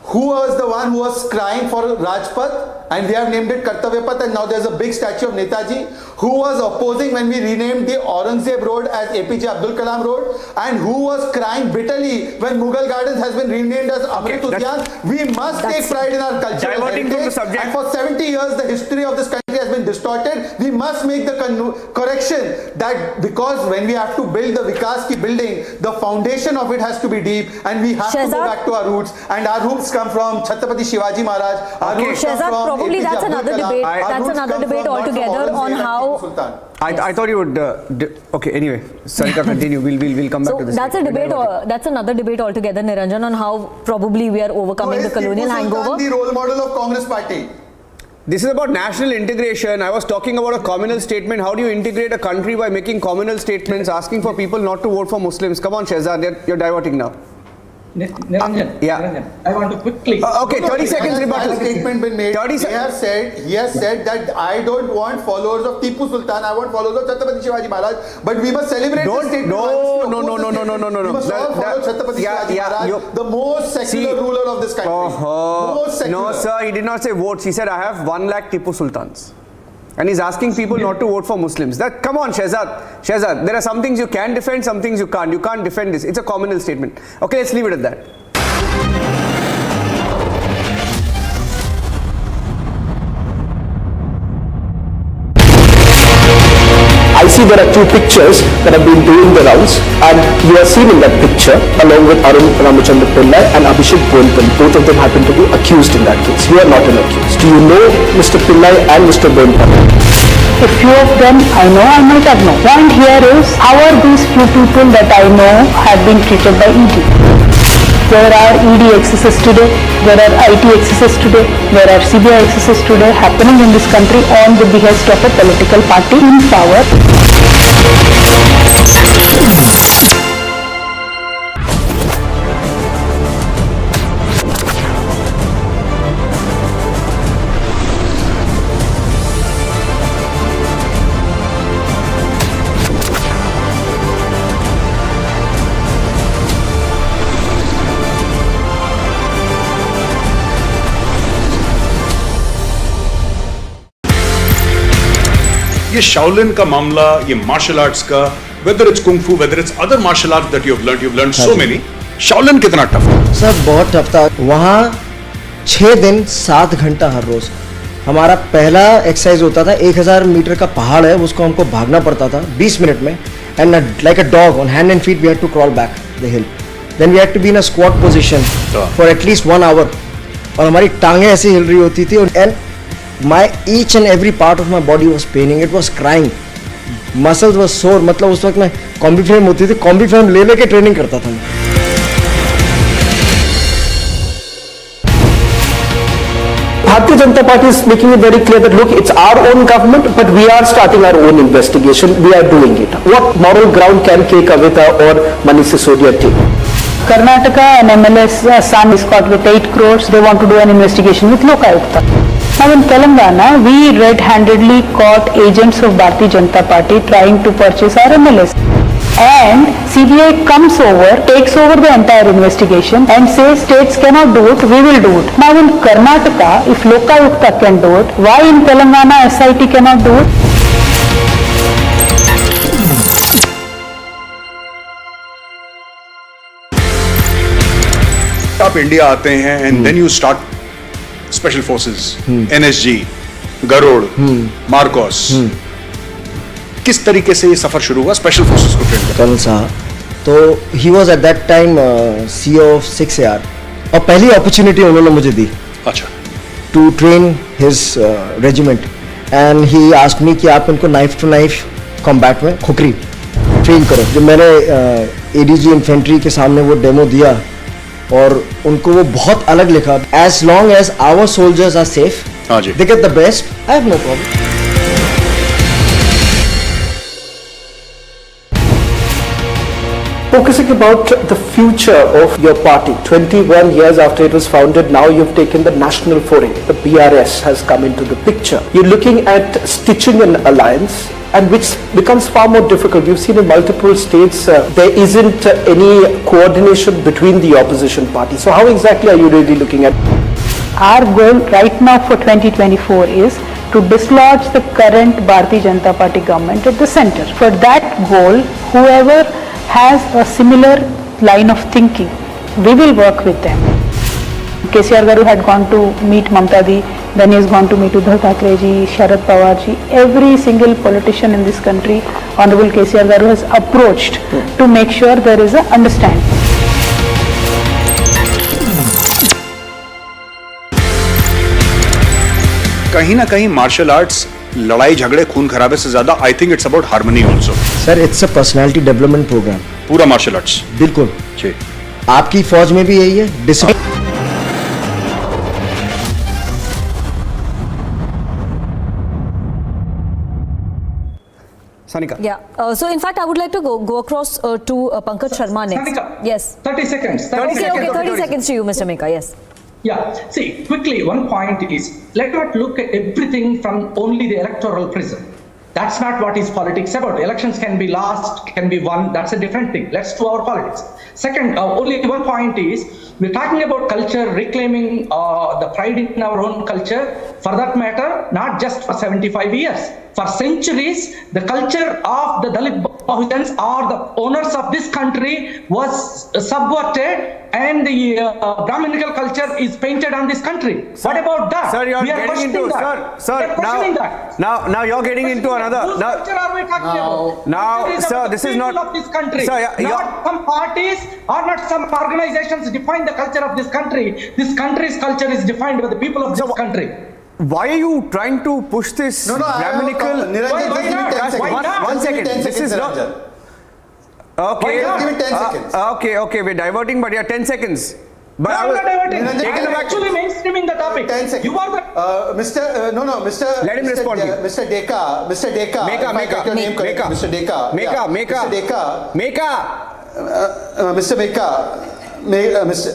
Who was the one who was crying for Rajpath? And we have named it Kartavya Path, and now there's a big statue of Netaji. Who was opposing when we renamed the Aurangzeb Road as APJ Abdul Kalam Road? And who was crying bitterly when Mughal Gardens has been renamed as Amrit Udyan? We must take pride in our cultural heritage. And for 70 years, the history of this country has been distorted. We must make the correction that because when we have to build the Vikas Ki building, the foundation of it has to be deep, and we have to go back to our roots. And our roots come from Chhatrapati Shivaji Maharaj. Our roots come from
probably
APJ
that's
Abdul
another
Kalam.
debate.
Our
That's
roots
another
come
debate
from
altogether on how.
I thought you would. Okay. Anyway, Sarika, continue. We'll come back to this.
That's a debate. That's another debate altogether, Niranjan, on how probably we are overcoming the colonial hangover.
The role model of Congress Party.
This is about national integration. I was talking about a communal statement. How do you integrate a country by making communal statements, asking for people not to vote for Muslims? Come on, Shehzad, you're diverting now.
Niranjan,
yeah.
Niranjan, I want to quickly.
Okay, 30 seconds rebuttal.
Statement been made. He has said that I don't want followers of Tipu Sultan. I want followers of Chhatrapati Shivaji Maharaj. But we must celebrate this statement.
No.
We must all follow Chhatrapati Shivaji Maharaj, the most secular ruler of this country. Most secular.
No, sir, he did not say votes. He said I have 1 lakh Tipu Sultans. And he's asking people not to vote for Muslims. Come on, Shehzad, there are some things you can defend, some things you can't. You can't defend this. It's a communal statement. Okay, let's leave it at that.
I see there are two pictures that have been doing the rounds, and you are seen in that picture along with Arun Ramachandra Pillai and Abhishek Bonpal. Both of them happen to be accused in that case. You are not an accused. Do you know Mr. Pillai and Mr. Bonpal?
A few of them I know, I might have known. Point here is, how are these few people that I know have been treated by ED? There are ED excesses today, there are IT excesses today, there are CBI excesses today happening in this country on the behest of a political party in power.
ये Shaolin का मामला, ये martial arts का, whether it's kung fu, whether it's other martial arts that you've learned so many. Shaolin कितना tough था?
Sir बहुत tough था. वहाँ 6 दिन 7 घंटा हर रोज. हमारा पहला एक्सरसाइज होता था 1000 मीटर का पहाड़ है, उसको हमको भागना पड़ता था 20 मिनट में. And like a dog on hand and feet we had to crawl back the hill. Then we had to be in a squat position for at least 1 hour. और हमारी टांगें ऐसे हिल रही होती थी. And each and every part of my body was paining. It was crying. Muscles were sore. मतलब उस वक्त मैं कॉम्बी फ्रेम होती थी, कॉम्बी फ्रेम ले लेके ट्रेनिंग करता था.
Bharatiya Janata Party is making it very clear that look, it's our own government, but we are starting our own investigation. We are doing it. What moral ground can K. Kavitha or Manish Sisodia take?
Karnataka, an MLS son is caught with 8 crores. They want to do an investigation with Lokayukta. Now in Telangana, we red-handedly caught agents of Bharatiya Janata Party trying to purchase our MLS. And CBI comes over, takes over the entire investigation and says states cannot do it, we will do it. Now in Karnataka, if Lokayukta can do it, why in Telangana SIT cannot do it?
आप India आते हैं and then you start special forces, NSG, Garud, Marcos. किस तरीके से ये सफर शुरू हुआ स्पेशल फोर्सेस को ट्रेन करने?
कर्नल साहब, तो he was at that time CEO of 6AR, और पहली अपॉर्चुनिटी उन्होंने मुझे दी
अच्छा
to train his regiment, and he asked me कि आप इनको नाइफ टू नाइफ कॉम्बैट में खुकरी ट्रेन करो। जब मैंने ADG इन्फेंट्री के सामने वो डेमो दिया और उनको वो बहुत अलग लिखा, as long as our soldiers are safe,
हाँ जी,
they get the best, I have no problem.
Focusing about the future of your party, 21 years after it was founded, now you've taken the national foray. The BRS has come into the picture. You're looking at stitching an alliance, and which becomes far more difficult. We've seen in multiple states there isn't any coordination between the opposition parties. So how exactly are you really looking at?
Our goal right now for 2024 is to dislodge the current Bharatiya Janata Party government at the center. For that goal, whoever has a similar line of thinking, we will work with them. KCR Garu had gone to meet Mamta Di, then he has gone to meet Uddhav Thackeray ji, Sharad Pawar ji. Every single politician in this country, Honorable KCR Garu has approached to make sure there is a understanding.
कहीं ना कहीं martial arts लड़ाई झगड़े खून खराबे से ज्यादा I think it's about harmony also.
Sir, it's a personality development programme,
पूरा मार्शल आर्ट्स।
बिल्कुल
जी,
आपकी फौज में भी यही है, discipline.
Sanika.
Yeah. So in fact, I would like to go across to Pankaj Sharma next.
Sanika,
yes.
30 seconds.
30 seconds. 30 seconds to you, Mr. Meka. Yes.
Yeah, see, quickly, one point is, let us look at everything from only the electoral prism. That's not what is politics about. Elections can be lost, can be won, that's a different thing. Let's do our politics. Second, only one point is, we're talking about culture, reclaiming the pride in our own culture. For that matter, not just for 75 years. For centuries, the culture of the Dalit Bahujans or the owners of this country was subverted, and the Brahminical culture is painted on this country.
Sir,
what about that?
Sir, you're getting into now you're getting into another.
Whose culture are we talking about?
Now, sir, this is not
of this country.
Sir,
not some parties or not some organizations define the culture of this country. This country's culture is defined by the people of this country.
Why are you trying to push this Brahminical?
Why not?
One second. This is not. Okay.
Give it 10 seconds.
Okay. We're diverting, but yeah, 10 seconds. But
no, I'm not diverting.
I'm
actually mainstreaming the topic.
10 seconds.
You are the
Mr.
Let him respond.
Mr. Deka.
Meka.
Your name correct. Mr. Deka.
Meka.
Mr. Deka.
Meka.
Mr. Meka. Mr.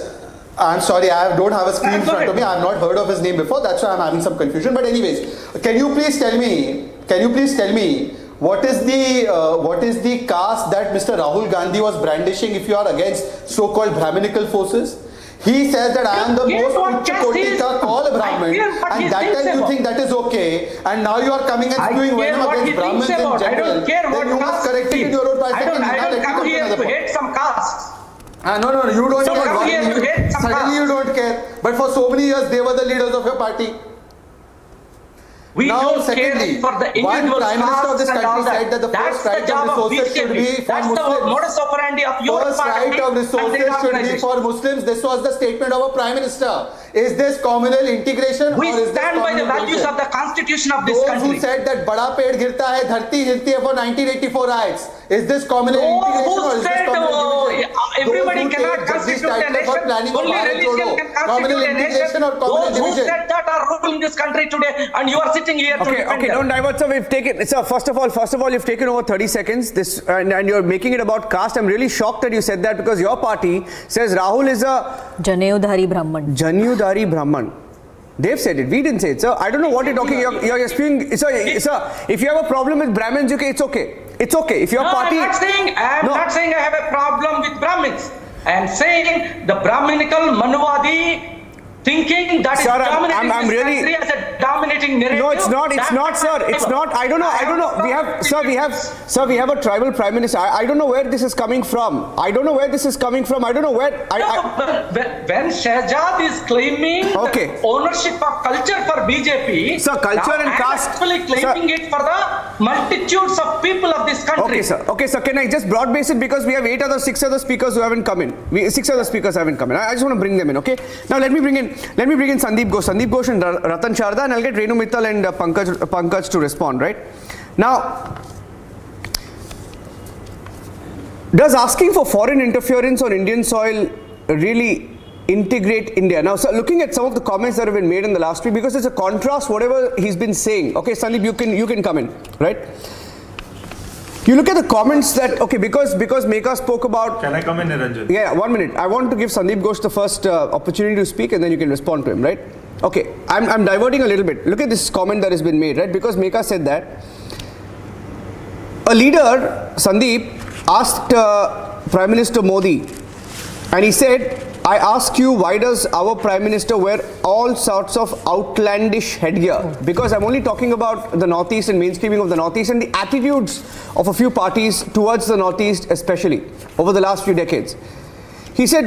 I'm sorry, I don't have a screen in front of me. I have not heard of his name before. That's why I'm having some confusion. But anyways, can you please tell me what is the caste that Mr. Rahul Gandhi was brandishing if you are against so-called Brahminical forces? He says that I am the most Ucha Koti ka call Brahmin, and that time you think that is okay, and now you are coming and spewing venom against Brahmins in general.
I don't care what
then you must correct it in your own perspective.
I don't come here to hate some caste.
No, you don't
So
care.
come here to hate some
Suddenly you don't care. But for so many years they were the leaders of your party.
We
now,
don't
secondly,
care for the individual
Prime Minister of this country said that the first right of resources should be for
That's
Muslims.
the modus operandi of your
First
party.
right of resources should be for Muslims. This was the statement of a Prime Minister. Is this communal integration
we
or is this
stand by the values
division?
of the constitution of this country.
Those who said that Bada Ped Girta Hai, Dharti Hilti Hai for 1984 riots. Is this communal integration or is this communal division?
Everybody cannot constitute a nation. Only religion can constitute a nation. Those who said that are ruling this country today, and you are sitting here to defend them.
Don't divert, sir. We've taken, sir, first of all, you've taken over 30 seconds. This and you're making it about caste. I'm really shocked that you said that, because your party says Rahul is a
Janeyudhari Brahman.
They've said it. We didn't say it, sir. I don't know what you're talking. You're spewing, sir. If you have a problem with Brahmins, it's okay. It's okay. If your party.
I'm not saying I have a problem with Brahmins. I am saying the Brahminical Manuvadi thinking that is dominating this country as a dominant dominating narrative.
No, it's not. It's not, sir. It's not. I don't know. We have a tribal prime minister. I don't know where this is coming from. I don't know where.
When Shehzad is claiming ownership of culture for BJP,
sir, culture and caste,
actually claiming it for the multitudes of people of this country.
Okay, sir. Can I just broad base it, because we have 6 other speakers who haven't come in. 6 other speakers haven't come in. I just want to bring them in. Okay. Now let me bring in Sandeep Ghosh and Ratan Sharda, and I'll get Renu Mittal and Pankaj to respond. Right now, does asking for foreign interference on Indian soil really integrate India? Now, so looking at some of the comments that have been made in the last week, because it's a contrast whatever he's been saying. Okay, Sandeep, you can come in, right? You look at the comments that, because Meka spoke about...
Can I come in, Niranjan?
Yeah, 1 minute. I want to give Sandeep Ghosh the first opportunity to speak, and then you can respond to him, right? Okay, I'm diverting a little bit. Look at this comment that has been made, right? Because Meka said that a leader, Sandeep, asked Prime Minister Modi, and he said, I ask you, why does our Prime Minister wear all sorts of outlandish headgear? Because I'm only talking about the Northeast and mainstreaming of the Northeast and the attitudes of a few parties towards the Northeast, especially over the last few decades. He said,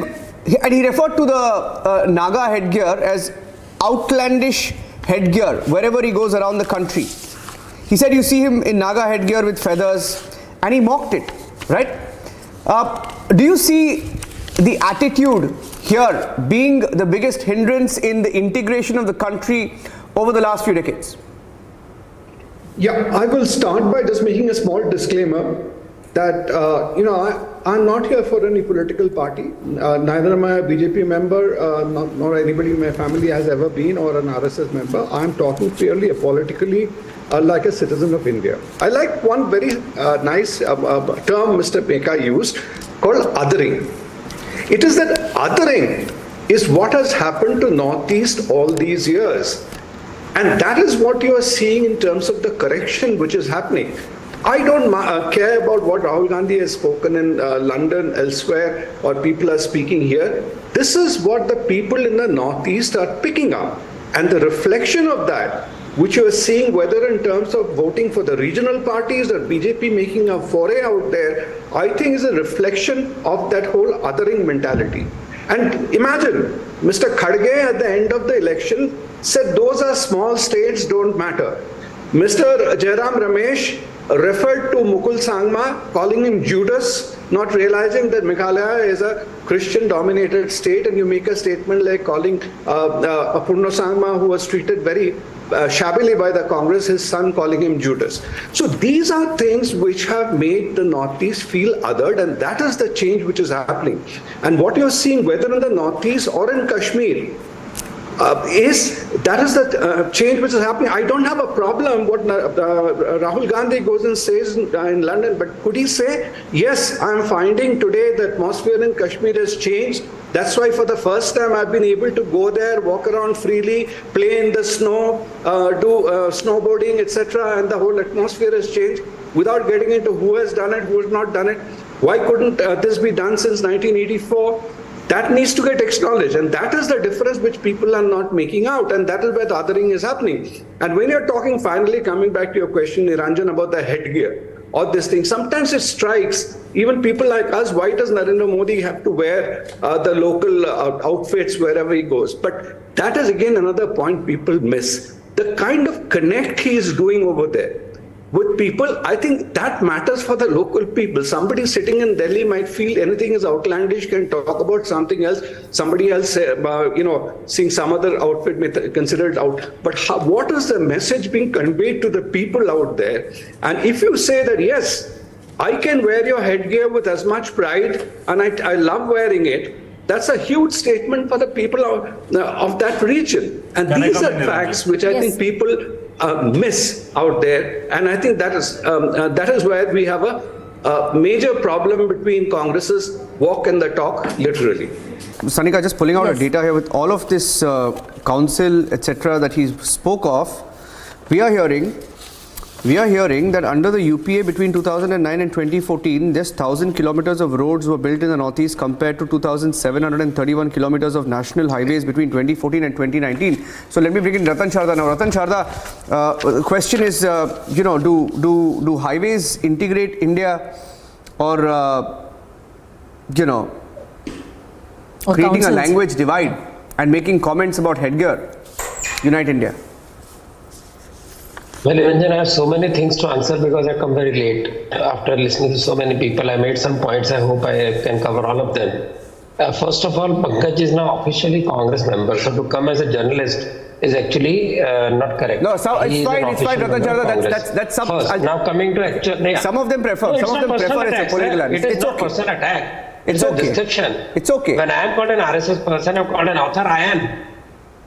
and he referred to the Naga headgear as outlandish headgear wherever he goes around the country. He said you see him in Naga headgear with feathers, and he mocked it, right? Do you see the attitude here being the biggest hindrance in the integration of the country over the last few decades?
Yeah, I will start by just making a small disclaimer that, I'm not here for any political party. Neither am I a BJP member, nor anybody in my family has ever been, or an RSS member. I'm talking purely politically like a citizen of India. I like one very nice term Mr. Meka used called othering. It is that othering is what has happened to Northeast all these years. And that is what you are seeing in terms of the correction which is happening. I don't care about what Rahul Gandhi has spoken in London, elsewhere, or people are speaking here. This is what the people in the Northeast are picking up. And the reflection of that, which you are seeing whether in terms of voting for the regional parties or BJP making a foray out there, I think is a reflection of that whole othering mentality. And imagine, Mr. Khadge at the end of the election said those are small states, don't matter. Mr. Jairam Ramesh referred to Mukul Sangma, calling him Judas, not realizing that Meghalaya is a Christian-dominated state, and you make a statement like calling Apurna Sangma, who was treated very shabbily by the Congress, his son calling him Judas. So these are things which have made the Northeast feel othered, and that is the change which is happening. And what you're seeing, whether in the Northeast or in Kashmir, is the change which is happening. I don't have a problem what Rahul Gandhi goes and says in London, but could he say, yes, I'm finding today the atmosphere in Kashmir has changed. That's why for the first time I've been able to go there, walk around freely, play in the snow, do snowboarding, etc. And the whole atmosphere has changed without getting into who has done it, who has not done it. Why couldn't this be done since 1984? That needs to get acknowledged, and that is the difference which people are not making out, and that is where the othering is happening. And when you're talking, finally coming back to your question, Niranjan, about the headgear or this thing, sometimes it strikes even people like us, why does Narendra Modi have to wear the local outfits wherever he goes? But that is again another point people miss. The kind of connect he is doing over there with people, I think that matters for the local people. Somebody sitting in Delhi might feel anything is outlandish, can talk about something else. Somebody else, seeing some other outfit may consider it out. But what is the message being conveyed to the people out there? And if you say that, yes, I can wear your headgear with as much pride, and I love wearing it, that's a huge statement for the people of that region. And these are facts which I think people miss out there, and I think that is where we have a major problem between Congress's walk and the talk, literally.
Sanika, just pulling out a data here with all of this council, etc., that he spoke of, we are hearing We are hearing that under the UPA between 2009 and 2014, just 1,000 kilometers of roads were built in the northeast compared to 2,731 kilometers of national highways between 2014 and 2019. So let me bring in Ratan Sharda now. Ratan Sharda, the question is, do highways integrate India or, creating a language divide and making comments about headgear unite India?
Well, Niranjan, I have so many things to answer because I come very late. After listening to so many people, I made some points. I hope I can cover all of them. First of all, Pankaj is now officially Congress member. So to come as a journalist is actually not correct.
No, so it's fine, Ratan Sharda. That's some.
Now coming to actual.
Some of them prefer. Some of them prefer as a political analyst.
It is not personal attack. It's
okay.
A description.
It's okay.
When I am called an RSS person, I am called an author. I am.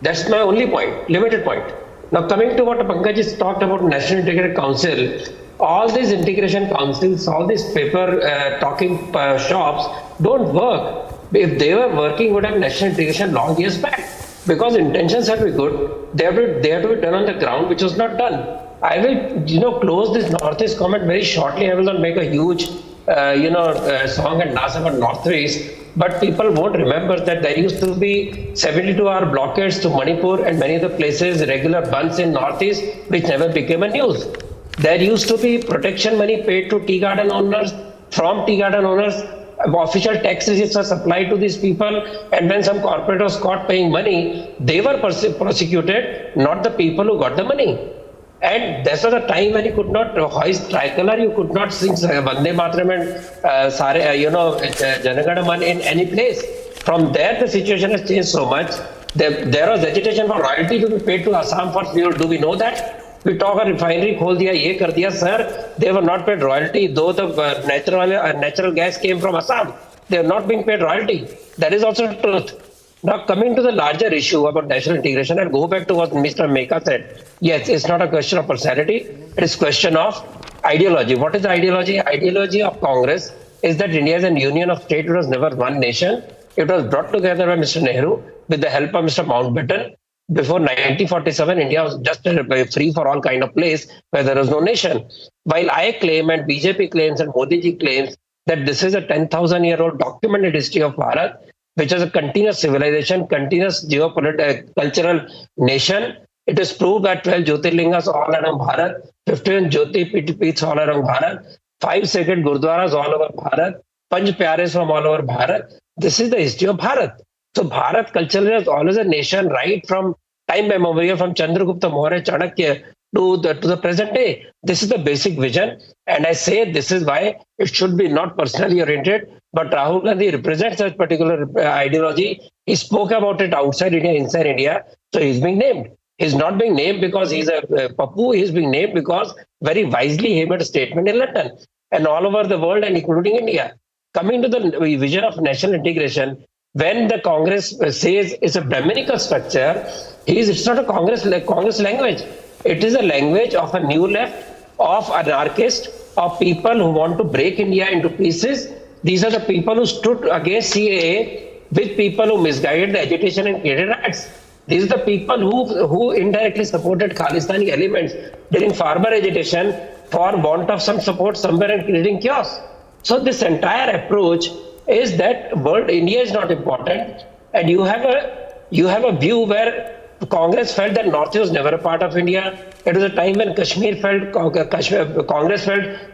That's my only point. Limited point. Now coming to what Pankaj has talked about National Integrated Council, all these integration councils, all these paper talking shops don't work. If they were working, would have national integration long years back. Because intentions have to be good, they have to be done on the ground, which was not done. I will, close this Northeast comment very shortly. I will not make a huge, song and dance about Northeast. But people won't remember that there used to be 72-hour blockades to Manipur and many other places, regular bunds in Northeast, which never became a news. There used to be protection money paid to tea garden owners, from tea garden owners, official tax receipts are supplied to these people, and when some corporate was caught paying money, they were prosecuted, not the people who got the money. And this was a time when you could not hoist tricolor, you could not sing Vande Mataram and Janagana Man in any place. From there, the situation has changed so much. There was agitation for royalty to be paid to Assam for fuel. Do we know that? We talk a refinery, khol diya, ye kar diya, sir. They were not paid royalty, though the natural gas came from Assam. They are not being paid royalty. That is also the truth. Now, coming to the larger issue about national integration, I'll go back to what Mr. Meka said. Yes, it's not a question of personality. It is a question of ideology. What is the ideology? Ideology of Congress is that India is a union of states. It was never one nation. It was brought together by Mr. Nehru with the help of Mr. Mountbatten. Before 1947, India was just a free-for-all kind of place where there was no nation. While I claim and BJP claims and Modi ji claims that this is a 10,000-year-old documented history of Bharat, which is a continuous civilization, continuous geopolitical, cultural nation. It is proved that 12 Jyotirlingas all around Bharat, 15 Jyoti Peeths all around Bharat, 5 sacred Gurdwaras all over Bharat, Panch Pyares from all over Bharat. This is the history of Bharat. So Bharat culturally is always a nation right from time memorial, from Chandragupta Maurya, Chanakya to the present day. This is the basic vision. And I say this is why it should be not personally oriented, but Rahul Gandhi represents that particular ideology. He spoke about it outside India, inside India. So he's being named. He's not being named because he's a Pappu. He's being named because very wisely he made a statement in London and all over the world and including India. Coming to the vision of national integration, when the Congress says it's a Brahminical structure, it's not a Congress language. It is a language of a new left, of anarchists, of people who want to break India into pieces. These are the people who stood against CAA with people who misguided the agitation and created riots. These are the people who indirectly supported Khalistani elements during farmer agitation for want of some support somewhere and creating chaos. So this entire approach is that India is not important, and you have a view where Congress felt that North was never a part of India. It was a time when Congress felt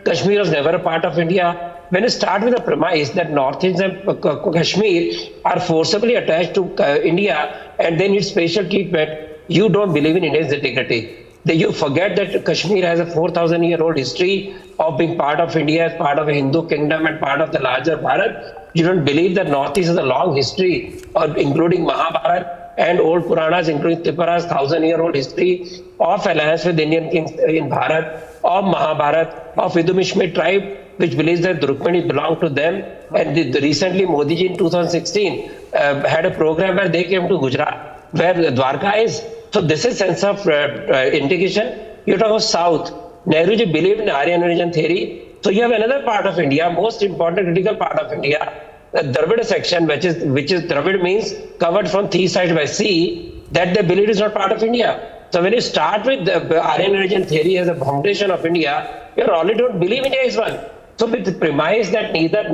Kashmir was never a part of India. When you start with the premise that Northeast and Kashmir are forcibly attached to India and they need special treatment, you don't believe in India's integrity. You forget that Kashmir has a 4,000-year-old history of being part of India, as part of a Hindu kingdom and part of the larger Bharat. You don't believe that Northeast has a long history, including Mahabharat and old Puranas, including Tripura's 1,000-year-old history of alliance with Indian kings in Bharat, of Mahabharat, of Idumishmi tribe, which believes that Rukmini belonged to them. And recently, Modi ji in 2016 had a program where they came to Gujarat, where Dwarka is. So this is sense of integration. You talk of South. Nehru ji believed in Aryan origin theory. So you have another part of India, most important critical part of India, the Dravid section, which is Dravid means covered from three sides by sea, that they believe is not part of India. So when you start with the Aryan religion theory as a foundation of India, you already don't believe India is one. So with the premise that neither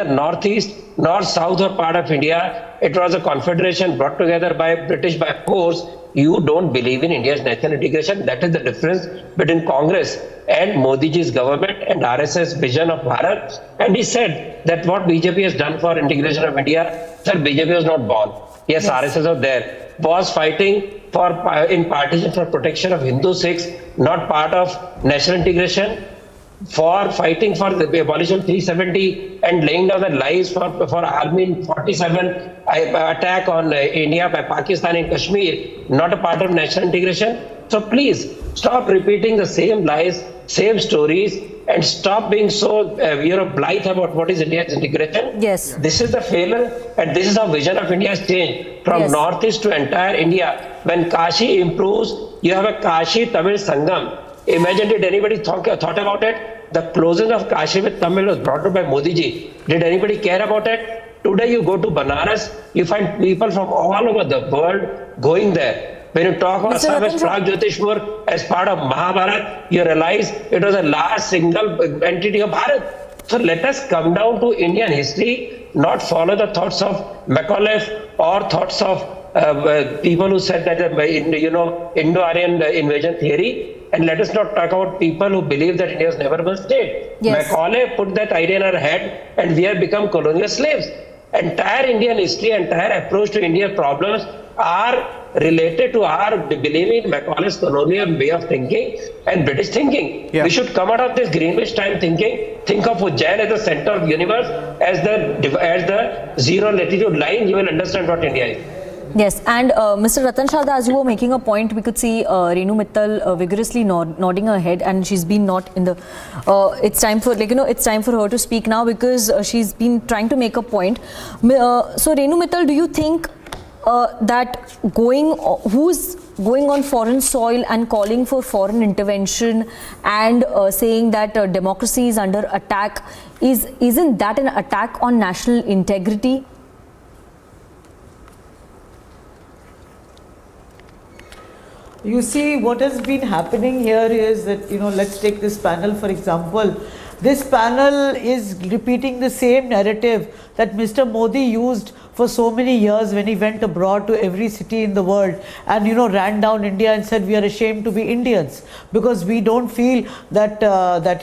northeast nor south or part of India, it was a confederation brought together by British by force, you don't believe in India's national integration. That is the difference between Congress and Modi ji's government and RSS vision of Bharat. And he said that what BJP has done for integration of India, sir, BJP was not born. Yes, RSS was there, was fighting for in partition for protection of Hindu Sikhs, not part of national integration, for fighting for the abolition of 370 and laying down the lies for army in 47 attack on India by Pakistan in Kashmir, not a part of national integration. So please stop repeating the same lies, same stories, and stop being so blithe about what is India's integration.
Yes.
This is the failure, and this is how vision of India has changed from northeast to entire India. When Kashi improves, you have a Kashi Tamil Sangam. Imagine, did anybody thought about it? The closing of Kashi with Tamil was brought up by Modi ji. Did anybody care about it? Today you go to Banaras, you find people from all over the world going there. When you talk about Savage Prag Jyotishpur as part of Mahabharat, you realize it was a last single entity of Bharat. So let us come down to Indian history, not follow the thoughts of Macaulay or thoughts of people who said that Indo-Aryan invasion theory. And let us not talk about people who believe that India was never a state.
Yes.
Macaulay put that idea in our head and we have become colonial slaves. Entire Indian history, entire approach to India's problems are related to our believing in Macaulay's colonial way of thinking and British thinking. We should come out of this Greenwich time thinking, think of Ujjain as the center of the universe, as the zero latitude line, you will understand what India is.
Yes, and Mr. Ratan Shah, as you were making a point, we could see Renu Mittal vigorously nodding her head, and she's been not in the. It's time for it's time for her to speak now because she's been trying to make a point. So Renu Mittal, do you think that who's going on foreign soil and calling for foreign intervention and saying that democracy is under attack, isn't that an attack on national integrity?
You see, what has been happening here is that, let's take this panel for example. This panel is repeating the same narrative that Mr. Modi used for so many years when he went abroad to every city in the world and ran down India and said we are ashamed to be Indians because we don't feel that that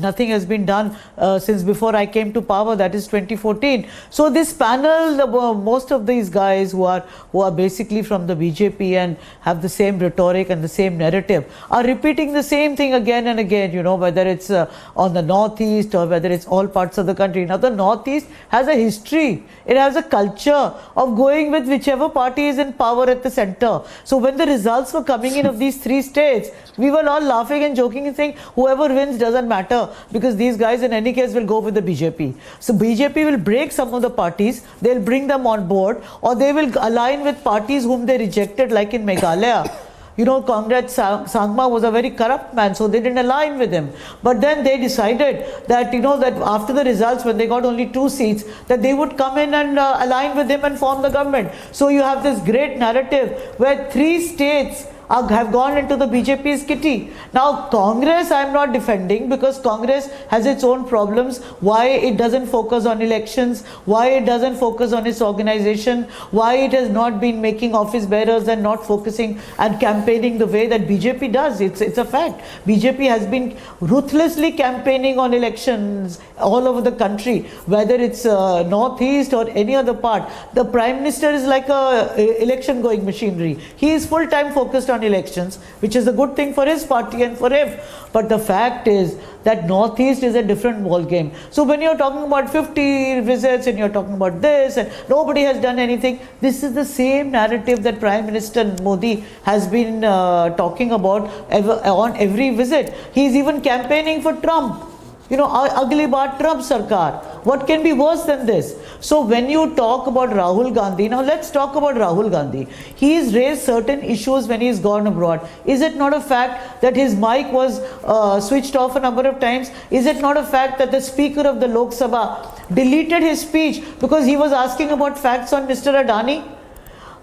nothing has been done since before I came to power, that is 2014. So this panel, most of these guys who are basically from the BJP and have the same rhetoric and the same narrative are repeating the same thing again and again, whether it's on the northeast or whether it's all parts of the country. Now the northeast has a history, it has a culture of going with whichever party is in power at the center. So when the results were coming in of these three states, we were all laughing and joking and saying whoever wins doesn't matter because these guys in any case will go with the BJP. So BJP will break some of the parties, they'll bring them on board, or they will align with parties whom they rejected, like in Meghalaya. Comrade Sangma was a very corrupt man, so they didn't align with him. But then they decided that, that after the results, when they got only 2 seats, that they would come in and align with him and form the government. So you have this great narrative where 3 states have gone into the BJP's kitty. Now Congress I am not defending because Congress has its own problems, why it doesn't focus on elections, why it doesn't focus on its organization, why it has not been making office bearers and not focusing and campaigning the way that BJP does. It's a fact. BJP has been ruthlessly campaigning on elections all over the country, whether it's northeast or any other part. The Prime Minister is like a election going machinery. He is full-time focused on elections, which is a good thing for his party and for him. But the fact is that northeast is a different ball game. So when you're talking about 50 visits and you're talking about this and nobody has done anything, this is the same narrative that Prime Minister Modi has been talking about on every visit. He's even campaigning for Trump. Ugly baat Trump Sarkar. What can be worse than this? So when you talk about Rahul Gandhi, now let's talk about Rahul Gandhi. He's raised certain issues when he's gone abroad. Is it not a fact that his mic was switched off a number of times? Is it not a fact that the Speaker of the Lok Sabha deleted his speech because he was asking about facts on Mr. Adani?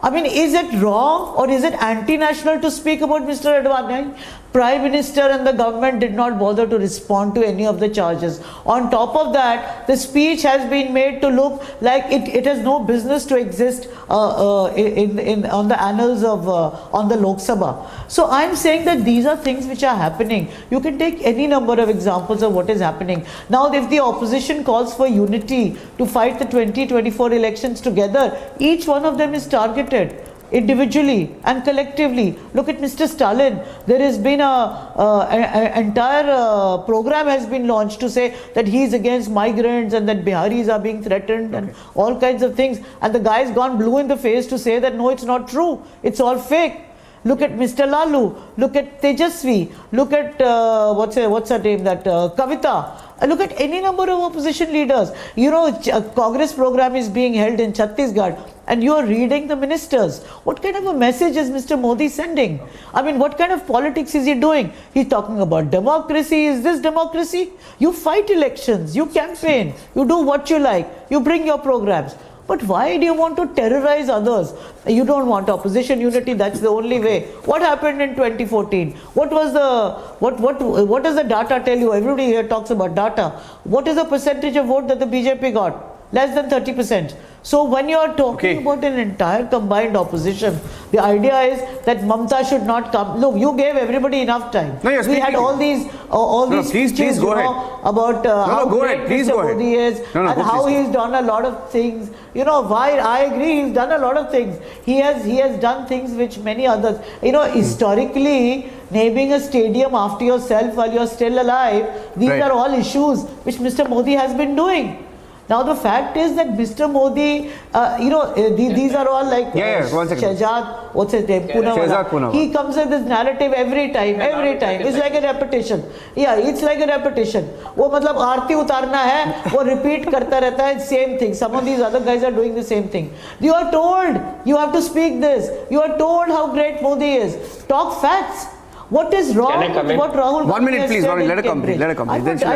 I mean, is it wrong or is it anti-national to speak about Mr. Advani? Prime Minister and the government did not bother to respond to any of the charges. On top of that, the speech has been made to look like it has no business to exist on the annals of on the Lok Sabha. So I'm saying that these are things which are happening. You can take any number of examples of what is happening. Now, if the opposition calls for unity to fight the 2024 elections together, each one of them is targeted individually and collectively. Look at Mr. Stalin. There has been an entire program has been launched to say that he is against migrants and that Biharis are being threatened and all kinds of things. And the guy's gone blue in the face to say that no, it's not true. It's all fake. Look at Mr. Lalu. Look at Tejasvi. Look at what's her name? That Kavitha. Look at any number of opposition leaders. You know, a Congress program is being held in Chhattisgarh and you are reading the ministers. What kind of a message is Mr. Modi sending? I mean, what kind of politics is he doing? He's talking about democracy. Is this democracy? You fight elections, you campaign, you do what you like, you bring your programs. But why do you want to terrorize others? You don't want opposition unity, that's the only way. What happened in 2014? What does the data tell you? Everybody here talks about data. What is the percentage of vote that the BJP got? Less than 30%. So when you are talking about an entire combined opposition, the idea is that Mamta should not come. Look, you gave everybody enough time.
No,
we had all these speeches,
go ahead.
About how great Mr. Modi is and how he's done a lot of things. You know, why I agree, he's done a lot of things. He has done things which many others. You know, historically, naming a stadium after yourself while you're still alive, these are all issues which Mr. Modi has been doing. Now the fact is that Mr. Modi, these are all like Shehzad, what's his name, Poonawala. He comes with this narrative every time. It's like a repetition. Yeah, it's like a repetition. वो मतलब आरती उतारना है, वो repeat करता रहता है, same thing. Some of these other guys are doing the same thing. You are told, you have to speak this. You are told how great Modi is. Talk facts. What is wrong with what Rahul Gandhi
1 minute, please, Ronnie, let her complete.
I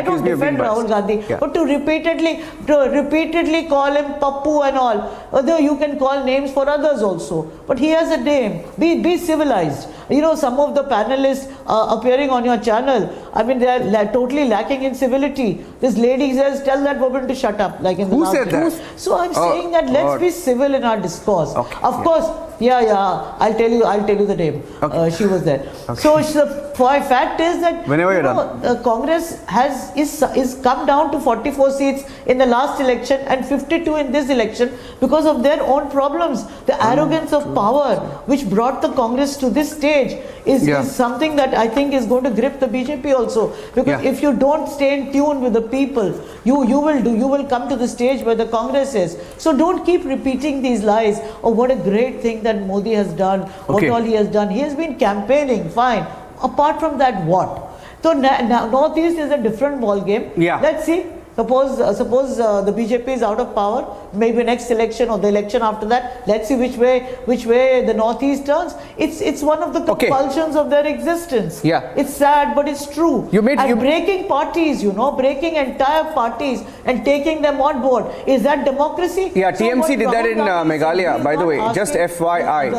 don't defend Rahul Gandhi, but to repeatedly call him Pappu and all, although you can call names for others also, but he has a name. Be civilized. You know, some of the panelists appearing on your channel, I mean, they are totally lacking in civility. This lady says, tell that woman to shut up. Like in the
Who said that?
So I'm saying that let's be civil in our discourse. Of course, I'll tell you the name. She was there. So the fact is that Congress is come down to 44 seats in the last election and 52 in this election because of their own problems. The arrogance of power which brought the Congress to this stage is something that I think is going to grip the BJP also. Because if you don't stay in tune with the people, you will come to the stage where the Congress is. So don't keep repeating these lies of what a great thing that Modi has done, what all he has done. He has been campaigning, fine. Apart from that, what? So Northeast is a different ball game. Let's see. Suppose the BJP is out of power, maybe next election or the election after that. Let's see which way the Northeast turns. It's one of the compulsions of their existence. It's sad, but it's true. Breaking parties, breaking entire parties and taking them on board. Is that democracy?
TMC did that in Meghalaya, by the way. Just FYI.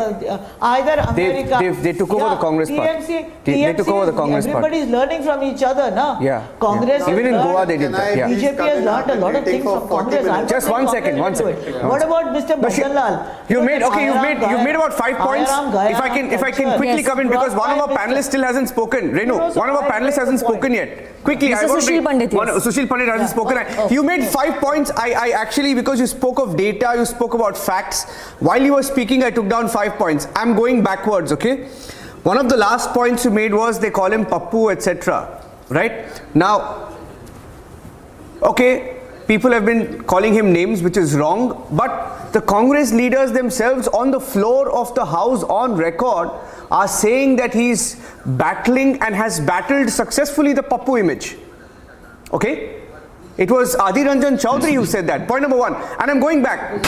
Either America.
They took over the Congress party. They took over the Congress party.
Everybody is learning from each other, na? Congress.
Even in Goa, they did that.
BJP has learned a lot of things from Congress.
Just 1 second.
What about Mr. Bhajanlal?
You've made about 5 points. If I can quickly come in, because one of our panelists still hasn't spoken. Renu, one of our panelists hasn't spoken yet. Quickly,
Sushil Pandit.
Sushil Pandit hasn't spoken. You made 5 points. I actually, because you spoke of data, you spoke about facts. While you were speaking, I took down 5 points. I'm going backwards, okay? One of the last points you made was they call him Pappu, etc. Right? Now, okay, people have been calling him names, which is wrong, but the Congress leaders themselves on the floor of the House on record are saying that he's battling and has battled successfully the Pappu image. Okay? It was Adhir Ranjan Chaudhary who said that. Point number 1. And I'm going back.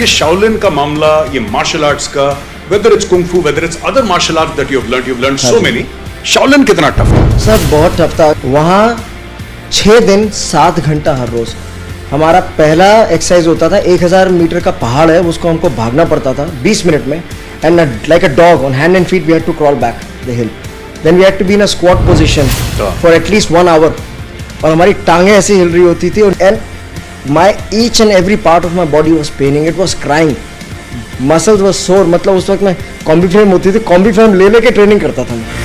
ये Shaolin का मामला, ये martial arts का, whether it's kung fu, whether it's other martial arts that you've learned so many. Shaolin कितना tough था?
Sir बहुत tough था। वहाँ 6 दिन 7 घंटा हर रोज। हमारा पहला एक्सरसाइज होता था 1000 मीटर का पहाड़ है, उसको हमको भागना पड़ता था 20 मिनट में, and like a dog on hand and feet we had to crawl back the hill, then we had to be in a squat position for at least 1 hour, और हमारी टांगें ऐसी हिल रही होती थी, and my each and every part of my body was paining, it was crying, muscles was sore. मतलब उस वक्त मैं कॉम्बी फ्रेम होती थी, कॉम्बी फ्रेम ले लेके ट्रेनिंग करता था मैं।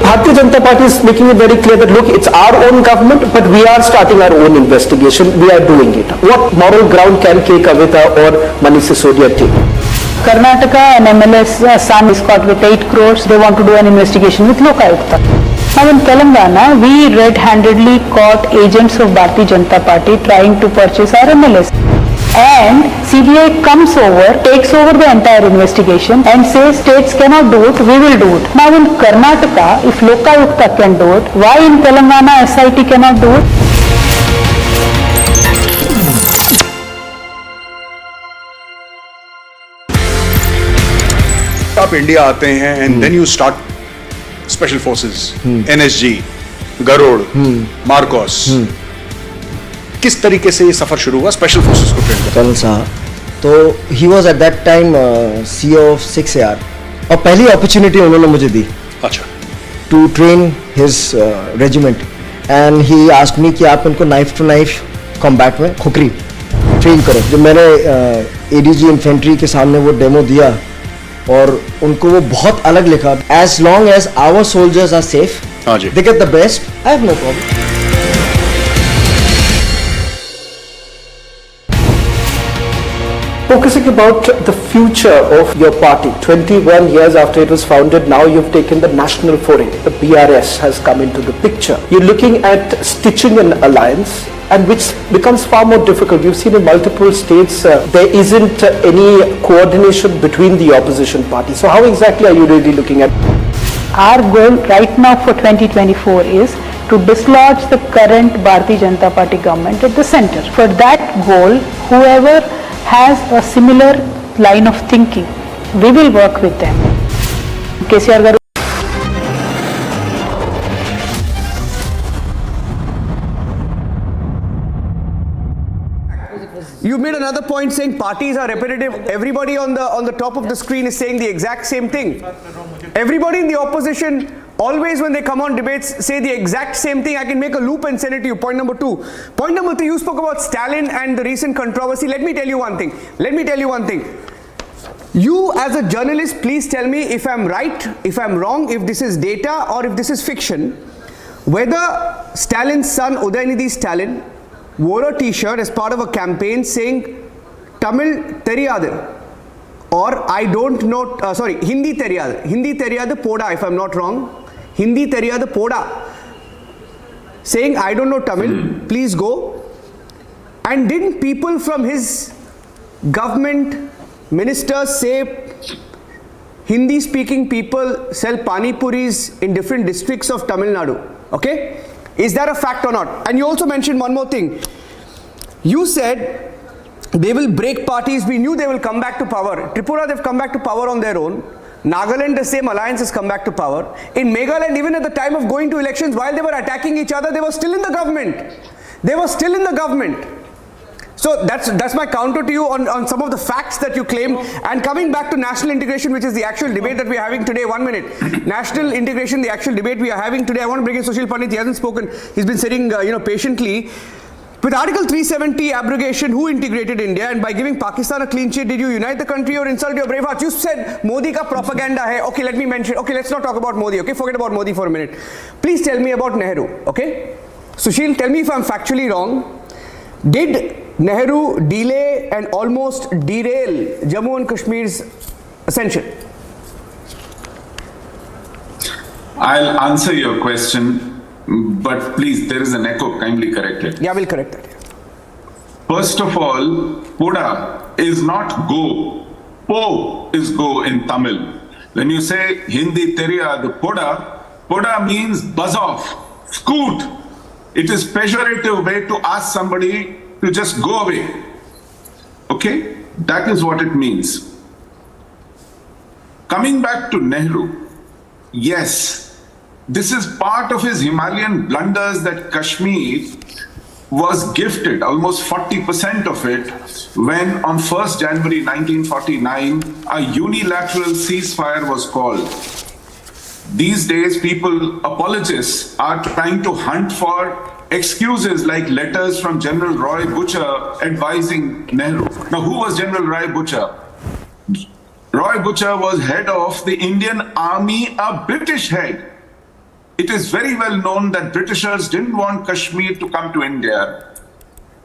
Bharatiya Janata Party is making it very clear that look, it's our own government, but we are starting our own investigation. We are doing it. What moral ground can Kavitha or Manish Sisodia take?
Karnataka, an MLS son is caught with 8 crores. They want to do an investigation with Lokayukta. Now in Telangana, we red-handedly caught agents of Bharatiya Janata Party trying to purchase our MLS. And CBI comes over, takes over the entire investigation and says states cannot do it, we will do it. Now in Karnataka, if Lokayukta can do it, why in Telangana SIT cannot do it?
आप India आते हैं and then you start special forces, NSG, Garud, Marcos. किस तरीके से ये सफर शुरू हुआ स्पेशल फोर्सेस को ट्रेन करने?
कर्नल साहब, तो he was at that time CEO of 6AR, और पहली अपॉर्चुनिटी उन्होंने मुझे दी।
अच्छा।
To train his regiment, and he asked me कि आप इनको नाइफ टू नाइफ कॉम्बैट में खुकरी ट्रेन करो। जब मैंने ADG इन्फेंट्री के सामने वो डेमो दिया और उनको वो बहुत अलग लिखा, as long as our soldiers are safe, they get the best, I have no problem.
Focusing about the future of your party, 21 years after it was founded, now you've taken the national foray. The BRS has come into the picture. You're looking at stitching an alliance, and which becomes far more difficult. We've seen in multiple states there isn't any coordination between the opposition parties. So how exactly are you really looking at?
Our goal right now for 2024 is to dislodge the current Bharatiya Janata Party government at the center. For that goal, whoever has a similar line of thinking, we will work with them. KCR garu.
You made another point saying parties are repetitive. Everybody on the top of the screen is saying the exact same thing. Everybody in the opposition always, when they come on debates, say the exact same thing. I can make a loop and send it to you. Point number 2. Point number 3, you spoke about Stalin and the recent controversy. Let me tell you one thing. You as a journalist, please tell me if I'm right, if I'm wrong, if this is data or if this is fiction. Whether Stalin's son, Udayanidhi Stalin, wore a t-shirt as part of a campaign saying Tamil Theriyadu, or I don't know, Hindi Theriyadu Poda, if I'm not wrong, Hindi Theriyadu Poda, saying I don't know Tamil, please go. And didn't people from his government, ministers say Hindi speaking people sell pani puris in different districts of Tamil Nadu? Okay? Is that a fact or not? And you also mentioned one more thing. You said they will break parties. We knew they will come back to power. Tripura, they've come back to power on their own. Nagaland, the same alliance has come back to power. In Meghalaya, even at the time of going to elections, while they were attacking each other, they were still in the government. So that's my counter to you on some of the facts that you claim. And coming back to national integration, which is the actual debate that we are having today, 1 minute. National integration, the actual debate we are having today. I want to bring in Sushil Pandit. He hasn't spoken. He's been sitting patiently. With Article 370 abrogation, who integrated India? And by giving Pakistan a clean sheet, did you unite the country or insult your brave hearts? You said Modi ka propaganda hai. Okay, let me mention. Okay, let's not talk about Modi. Okay, forget about Modi for a minute. Please tell me about Nehru. Okay, Sushil, tell me if I'm factually wrong. Did Nehru delay and almost derail Jammu and Kashmir's ascension?
I'll answer your question, but please, there is an echo. Kindly correct it.
Yeah, we'll correct that.
First of all, Poda is not go. Po is go in Tamil. When you say Hindi Teriya, the Poda means buzz off, scoot. It is pejorative way to ask somebody to just go away. Okay? That is what it means. Coming back to Nehru, yes, this is part of his Himalayan blunders that Kashmir was gifted, almost 40% of it, when on 1st January 1949, a unilateral ceasefire was called. These days, apologists are trying to hunt for excuses like letters from General Roy Butcher advising Nehru. Now, who was General Roy Butcher? Roy Butcher was head of the Indian Army, a British head. It is very well known that Britishers didn't want Kashmir to come to India,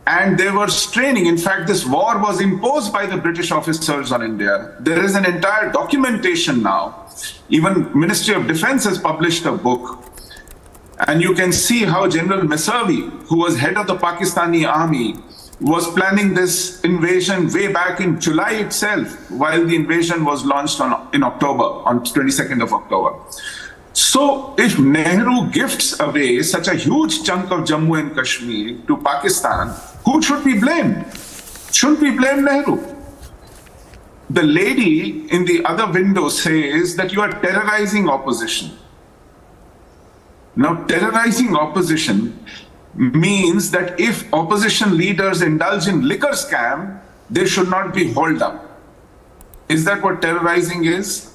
and they were straining. In fact, this war was imposed by the British officers on India. There is an entire documentation now. Even Ministry of Defense has published a book, and you can see how General Mesavi, who was head of the Pakistani army, was planning this invasion way back in July itself, while the invasion was launched in October, on 22nd of October. So if Nehru gifts away such a huge chunk of Jammu and Kashmir to Pakistan, who should be blamed? Shouldn't we blame Nehru? The lady in the other window says that you are terrorizing opposition. Now, terrorizing opposition means that if opposition leaders indulge in liquor scam, they should not be hauled up. Is that what terrorizing is?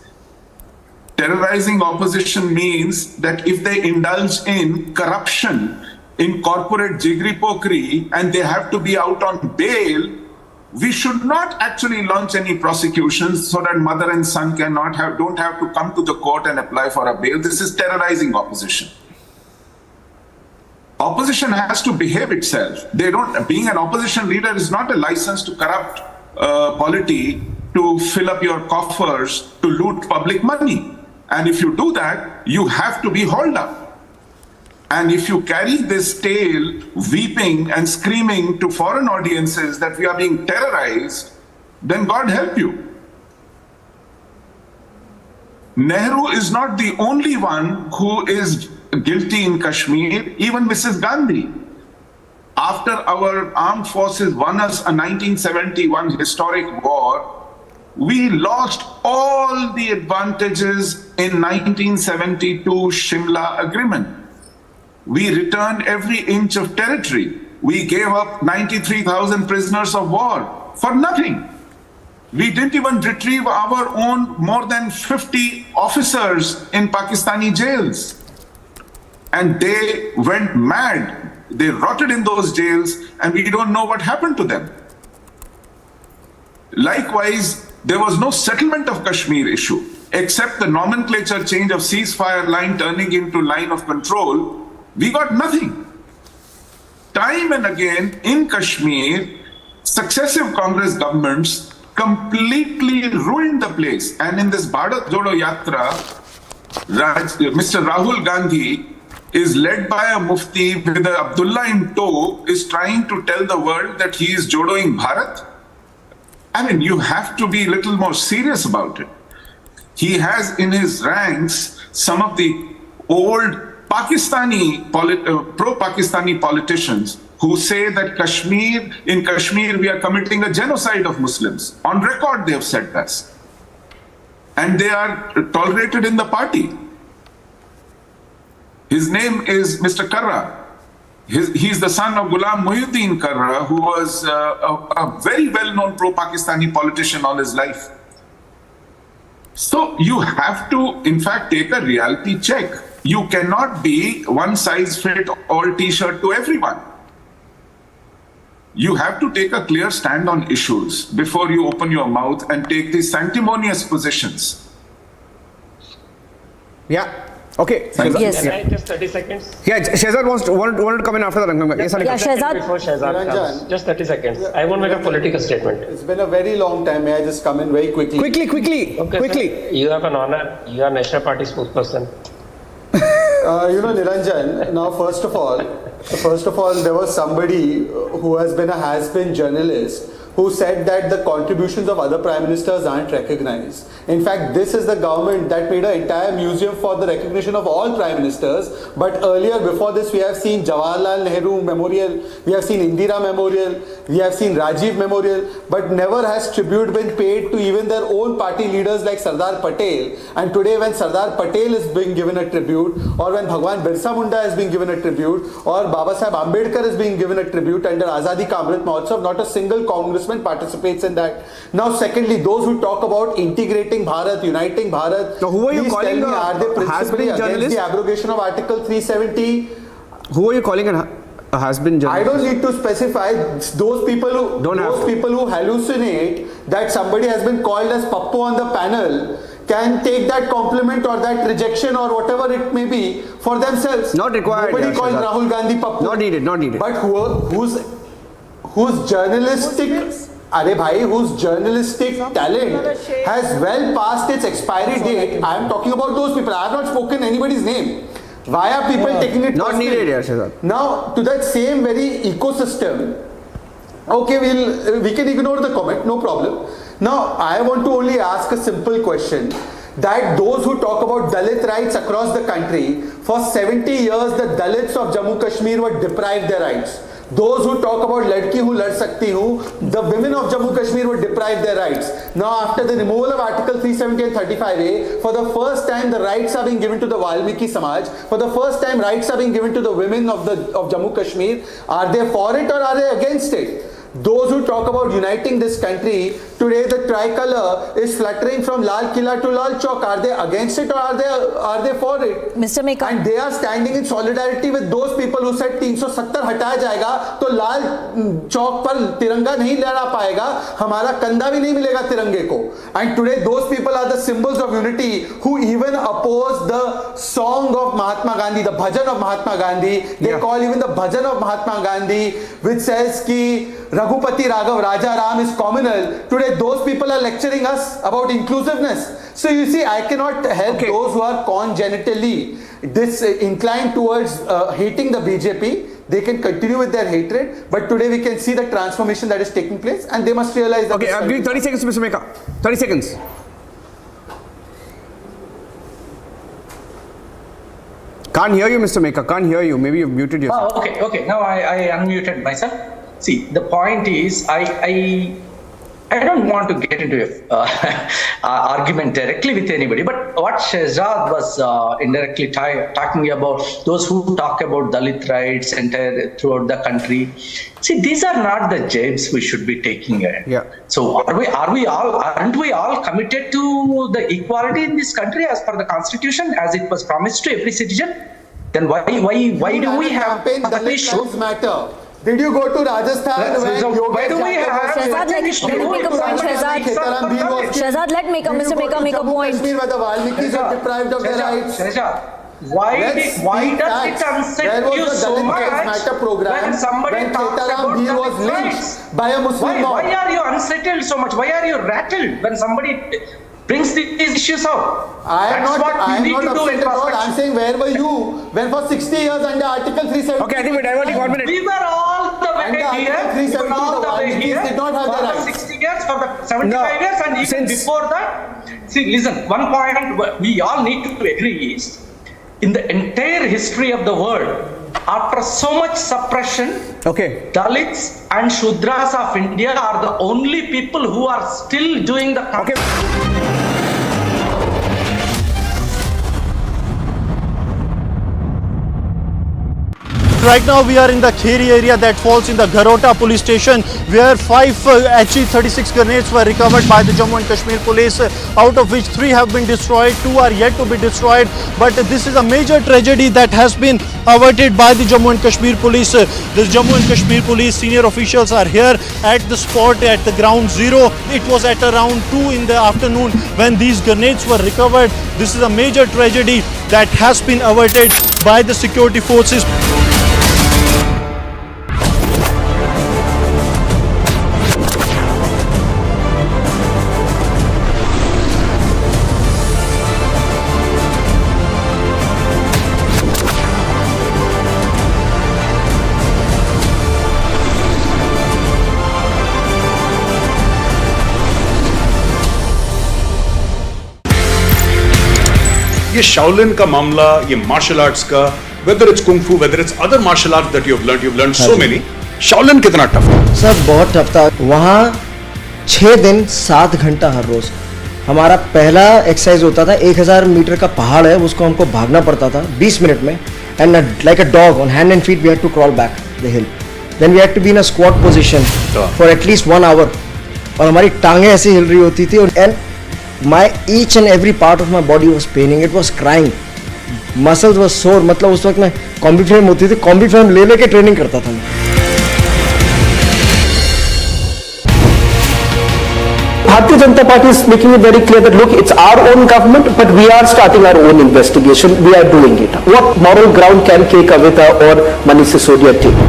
Terrorizing opposition means that if they indulge in corruption, in corporate jiggery-pokery, and they have to be out on bail, we should not actually launch any prosecutions so that mother and son don't have to come to the court and apply for a bail. This is terrorizing opposition. Opposition has to behave itself. Being an opposition leader is not a license to corrupt polity, to fill up your coffers, to loot public money. And if you do that, you have to be hauled up. And if you carry this tale, weeping and screaming to foreign audiences that we are being terrorized, then God help you. Nehru is not the only one who is guilty in Kashmir, even Mrs. Gandhi. After our armed forces won us a 1971 historic war, we lost all the advantages in 1972 Shimla Agreement. We returned every inch of territory. We gave up 93,000 prisoners of war for nothing. We didn't even retrieve our own more than 50 officers in Pakistani jails. And they went mad. They rotted in those jails, and we don't know what happened to them. Likewise, there was no settlement of Kashmir issue, except the nomenclature change of ceasefire line turning into line of control. We got nothing. Time and again in Kashmir, successive Congress governments completely ruined the place. And in this Bharat Jodo Yatra, Mr. Rahul Gandhi is led by a mufti with a Abdullah in tow, is trying to tell the world that he is jodoing Bharat. I mean, you have to be a little more serious about it. He has in his ranks some of the old pro-Pakistani politicians who say that in Kashmir, we are committing a genocide of Muslims. On record, they have said that. And they are tolerated in the party. His name is Mr. Karra. He's the son of Ghulam Muhyiddin Karra, who was a very well-known pro-Pakistani politician all his life. So you have to, in fact, take a reality check. You cannot be one-size-fits-all t-shirt to everyone. You have to take a clear stand on issues before you open your mouth and take these sanctimonious positions.
Yeah. Okay.
Yes. Can I just 30 seconds?
Yeah, Shehzad wanted to come in after that. Yes,
Shehzad. Before Shehzad comes, just 30 seconds. I want to make a political statement.
It's been a very long time. May I just come in very quickly?
Quickly.
Okay, quickly. Sir, you have an honor. You are National Party spokesperson.
Niranjan, now first of all, there was somebody who has been a has-been journalist who said that the contributions of other prime ministers aren't recognized. In fact, this is the government that made an entire museum for the recognition of all prime ministers. But earlier, before this, we have seen Jawaharlal Nehru Memorial, we have seen Indira Memorial, we have seen Rajiv Memorial, but never has tribute been paid to even their own party leaders like Sardar Patel. And today, when Sardar Patel is being given a tribute, or when Bhagwan Birsa Munda is being given a tribute, or Baba Saheb Ambedkar is being given a tribute under Azadi Ka Amrit Mahotsav, not a single congressman participates in that. Now, secondly, those who talk about integrating Bharat, uniting Bharat,
so who are you calling
are they principally against
journalist?
the abrogation of Article 370?
Who are you calling a has-been journalist?
I don't need to specify. Those people who hallucinate that somebody has been called as Pappu on the panel can take that compliment or that rejection or whatever it may be for themselves.
Not required.
Nobody called Rahul Gandhi Pappu.
Not needed.
But whose journalistic whose journalistic talent has well past its expiry date. I am talking about those people. I have not spoken anybody's name. Why are people taking it
not
personally?
Needed, Shahzad.
Now, to that same very ecosystem, okay, we can ignore the comment, no problem. Now, I want to only ask a simple question, that those who talk about Dalit rights across the country, for 70 years the Dalits of Jammu Kashmir were deprived their rights. Those who talk about Ladki Hu Lad Sakti Hu, the women of Jammu Kashmir were deprived their rights. Now, after the removal of Article 370 and 35A, for the first time the rights are being given to the Valmiki Samaj. For the first time rights are being given to the women of Jammu Kashmir. Are they for it or are they against it? Those who talk about uniting this country, today the tricolor is fluttering from Lal Killa to Lal Chowk. Are they against it or are they for it?
Mr. Meka.
And they are standing in solidarity with those people who said 370 हटाया जाएगा तो लाल चौक पर तिरंगा नहीं लहरा पाएगा, हमारा कंधा भी नहीं मिलेगा तिरंगे को. And today those people are the symbols of unity who even oppose the song of Mahatma Gandhi, the bhajan of Mahatma Gandhi. They call even the bhajan of Mahatma Gandhi, which says ki Raghupati Raghav Raja Ram is communal. Today those people are lecturing us about inclusiveness. So you see, I cannot help those who are congenitally inclined towards hating the BJP. They can continue with their hatred, but today we can see the transformation that is taking place, and they must realize that.
Okay, I'm giving 30 seconds to Mr. Meka. 30 seconds. Can't hear you, Mr. Meka. Can't hear you. Maybe you've muted yourself.
Oh, okay. Now I unmuted myself. See, the point is, I don't want to get into an argument directly with anybody, but what Shehzad was indirectly talking about, those who talk about Dalit rights throughout the country, see, these are not the jabs we should be taking in.
Yeah.
So aren't we all committed to the equality in this country as per the constitution, as it was promised to every citizen? Then why do we have
Dalit lives matter? Did you go to Rajasthan?
Why do we have?
Shehzad, let me make a point. Shehzad, let Mr. Meka make a point.
Where the Valmikis are deprived of their rights.
Why does it unsettle you so much when somebody talks about the rights?
By a Muslim mob?
Why are you unsettled so much? Why are you rattled when somebody brings these issues out?
I am not upset at all. I am saying, where were you when for 60 years under Article 370?
Okay, I think we're diverting 1 minute.
We were all the way here.
We were all the way here. Did not have the rights.
60 years, for the 75 years, and even before that. See, listen, one point we all need to agree is, in the entire history of the world, after so much suppression, Dalits and Shudras of India are the only people who are still doing the
Right now we are in the Kheri area that falls in the Garota police station, where 5 HE-36 grenades were recovered by the Jammu and Kashmir police, out of which 3 have been destroyed, 2 are yet to be destroyed. But this is a major tragedy that has been averted by the Jammu and Kashmir police. The Jammu and Kashmir police senior officials are here at the spot at the ground zero. It was at around 2 in the afternoon when these grenades were recovered. This is a major tragedy that has been averted by the security forces.
ये Shaolin का मामला, ये martial arts का, whether it's kung fu, whether it's other martial arts that you've learned so many. Shaolin कितना tough है?
Sir बहुत tough था। वहाँ 6 दिन 7 घंटा हर रोज। हमारा पहला एक्सरसाइज होता था 1000 मीटर का पहाड़ है, उसको हमको भागना पड़ता था 20 मिनट में, and like a dog on hand and feet we had to crawl back the hill, then we had to be in a squat position for at least 1 hour, और हमारी टांगें ऐसी हिल रही होती थी, and my each and every part of my body was paining, it was crying, muscles was sore. मतलब उस वक्त मैं कॉम्बी फ्रेम होती थी, कॉम्बी फ्रेम ले लेके ट्रेनिंग करता था मैं।
Bharatiya Janata Party is making it very clear that look, it's our own government, but we are starting our own investigation. We are doing it. What moral ground can Kavitha or Manish Sisodia take?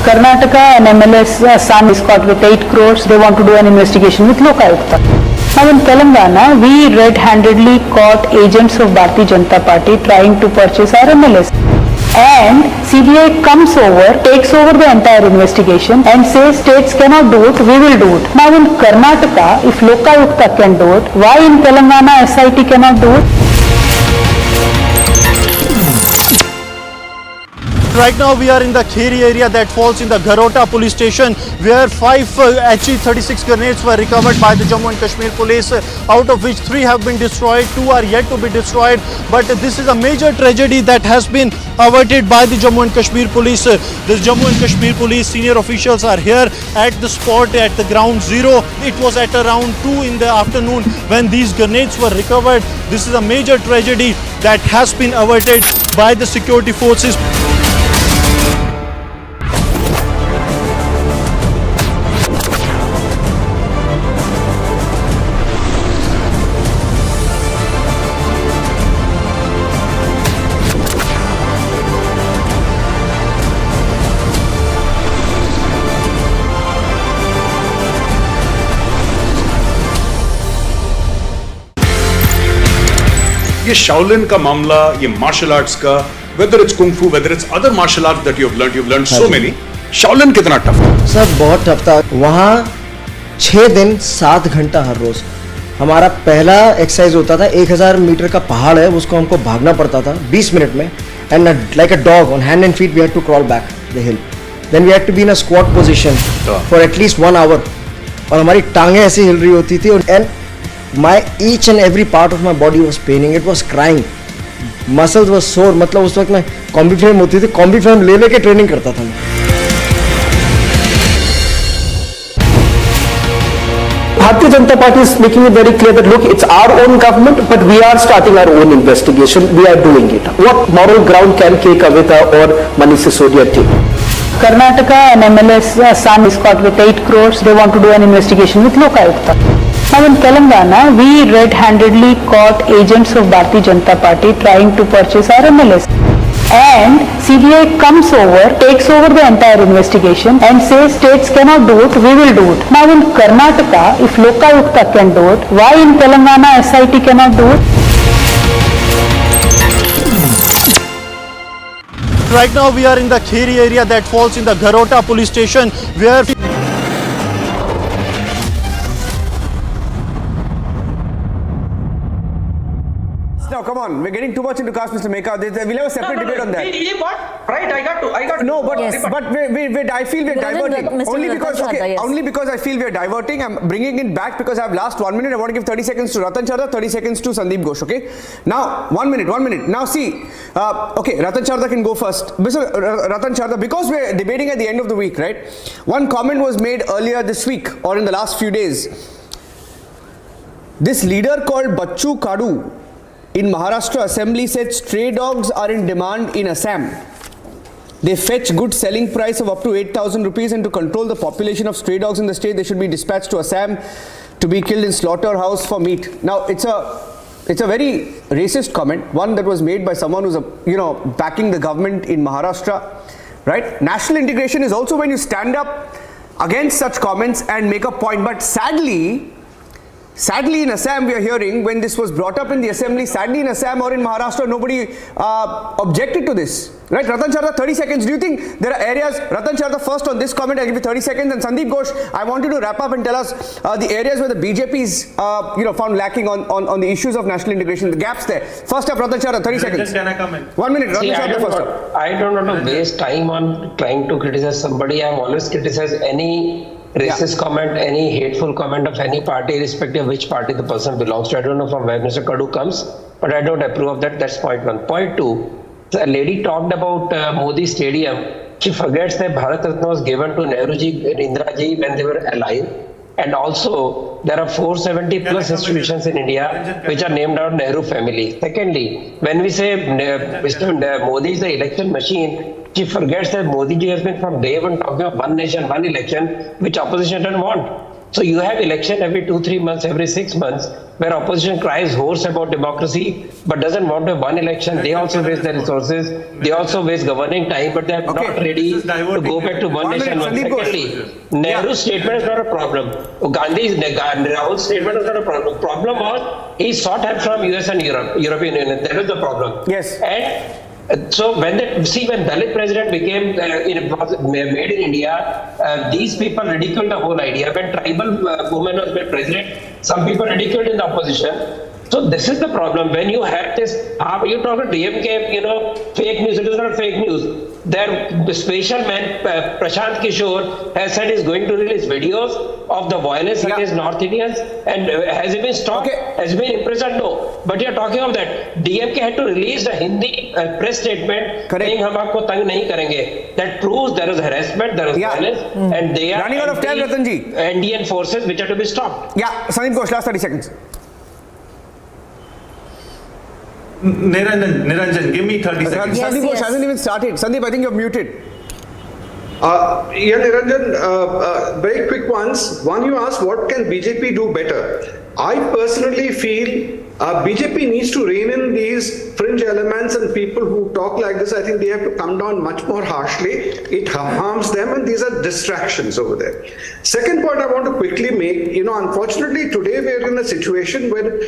Karnataka, an MLS son is caught with 8 crores. They want to do an investigation with Liquorgate. Now in Telangana, we red-handedly caught agents of Bharatiya Janata Party trying to purchase our MLS. And CBI comes over, takes over the entire investigation and says states cannot do it, we will do it. Now in Karnataka, if Lokayukta can do it, why in Telangana SIT cannot do it?
Right now we are in the Kheri area that falls in the Garota police station, where 5 HE-36 grenades were recovered by the Jammu and Kashmir police, out of which 3 have been destroyed, 2 are yet to be destroyed. But this is a major tragedy that has been averted by the Jammu and Kashmir police. The Jammu and Kashmir police senior officials are here at the spot at the ground zero. It was at around 2 in the afternoon when these grenades were recovered. This is a major tragedy that has been averted by the security forces.
ये Shaolin का मामला, ये martial arts का, whether it's kung fu, whether it's other martial arts that you've learned so many. Shaolin कितना tough है?
Sir बहुत tough था। वहाँ 6 दिन 7 घंटा हर रोज। हमारा पहला एक्सरसाइज होता था 1000 मीटर का पहाड़ है, उसको हमको भागना पड़ता था 20 मिनट में, and like a dog on hand and feet we had to crawl back the hill, then we had to be in a squat position for at least 1 hour, और हमारी टांगें ऐसी हिल रही होती थी, and my each and every part of my body was paining, it was crying, muscles were sore। मतलब उस वक्त मैं कॉम्बी फ्रेम होती थी, कॉम्बी फ्रेम ले लेके ट्रेनिंग करता था मैं।
Bharatiya Janata Party is making it very clear that look, it's our own government, but we are starting our own investigation. We are doing it. What moral ground can Kavitha or Manish Sisodia take?
Karnataka, an MLS son is caught with 8 crores. They want to do an investigation with Lokayukta. Now in Telangana, we red-handedly caught agents of Bharatiya Janata Party trying to purchase our MLS. And CBI comes over, takes over the entire investigation and says states cannot do it, we will do it. Now in Karnataka, if Lokayukta can do it, why in Telangana SIT cannot do it?
Right now we are in the Kheri area that falls in the Garota police station, where
Now, come on, we're getting too much into cast, Mr. Meka. We'll have a separate debate on that.
Right, I got to.
No, but
Yes.
but I feel we're diverting. Only because I feel we're diverting. I'm bringing it back because I have last 1 minute. I want to give 30 seconds to Ratan Chadha, 30 seconds to Sandeep Ghosh. Okay. Now, 1 minute. Now, see. Okay, Ratan Chadha can go first. Ratan Chadha, because we're debating at the end of the week, right? One comment was made earlier this week or in the last few days. This leader called Bachchu Kadu in Maharashtra Assembly said stray dogs are in demand in Assam. They fetch good selling price of up to 8,000 rupees, and to control the population of stray dogs in the state, they should be dispatched to Assam to be killed in slaughterhouse for meat. Now, it's a very racist comment, one that was made by someone who's backing the government in Maharashtra, right? National integration is also when you stand up against such comments and make a point. But sadly, Sadly, in Assam, we are hearing, when this was brought up in the assembly, sadly in Assam or in Maharashtra, nobody objected to this. Right, Ratan Sharda, 30 seconds. Do you think there are areas, Ratan Sharda first on this comment, I'll give you 30 seconds, and Sandeep Ghosh, I want you to wrap up and tell us the areas where the BJP is found lacking on the issues of national integration, the gaps there. First up, Ratan Sharda, 30 seconds.
Can I come in?
1 minute, Ratan Sharda first up.
I don't want to waste time on trying to criticize somebody. I've always criticized any racist comment, any hateful comment of any party, irrespective of which party the person belongs to. I don't know from where Mr. Kadu comes, but I don't approve of that. That's point one. Point two, a lady talked about Modi Stadium. She forgets that Bharat Ratna was given to Nehruji and Indiraji when they were alive. And also, there are 470 plus institutions in India which are named after Nehru family. Secondly, when we say Mr. Modi is the election machine, she forgets that Modi ji has been from day one talking of one nation, one election, which opposition doesn't want. So you have election every 2-3 months, every 6 months, where opposition cries hoarse about democracy, but doesn't want to have one election. They also waste their resources. They also waste governing time, but they are not ready to go back to one nation. Secondly, Nehru's statement is not a problem. Rahul's statement is not a problem. Problem was he sought help from US and European Union. That was the problem.
Yes.
And so when Dalit president became made in India, these people ridiculed the whole idea. When tribal woman was made president, some people ridiculed in the opposition. So this is the problem. When you have this, you talk about DMK, fake news. It is not fake news. Their special man, Prashant Kishore, has said he's going to release videos of the violence against North Indians. And has it been stopped? Has it been imprisoned? No. But you're talking of that. DMK had to release the Hindi press statement saying hum aapko tang nahi karenge. That proves there is harassment, there is violence, and they are
running out of time, Ratanji.
Indian forces which are to be stopped.
Yeah, Sandeep Ghosh, last 30 seconds.
Niranjan, give me 30 seconds.
Sandeep Ghosh hasn't even started. Sandeep, I think you're muted.
Yeah, Niranjan, very quick ones. One, you asked what can BJP do better? I personally feel BJP needs to rein in these fringe elements and people who talk like this. I think they have to come down much more harshly. It harms them, and these are distractions over there. Second point I want to quickly make, unfortunately today we are in a situation where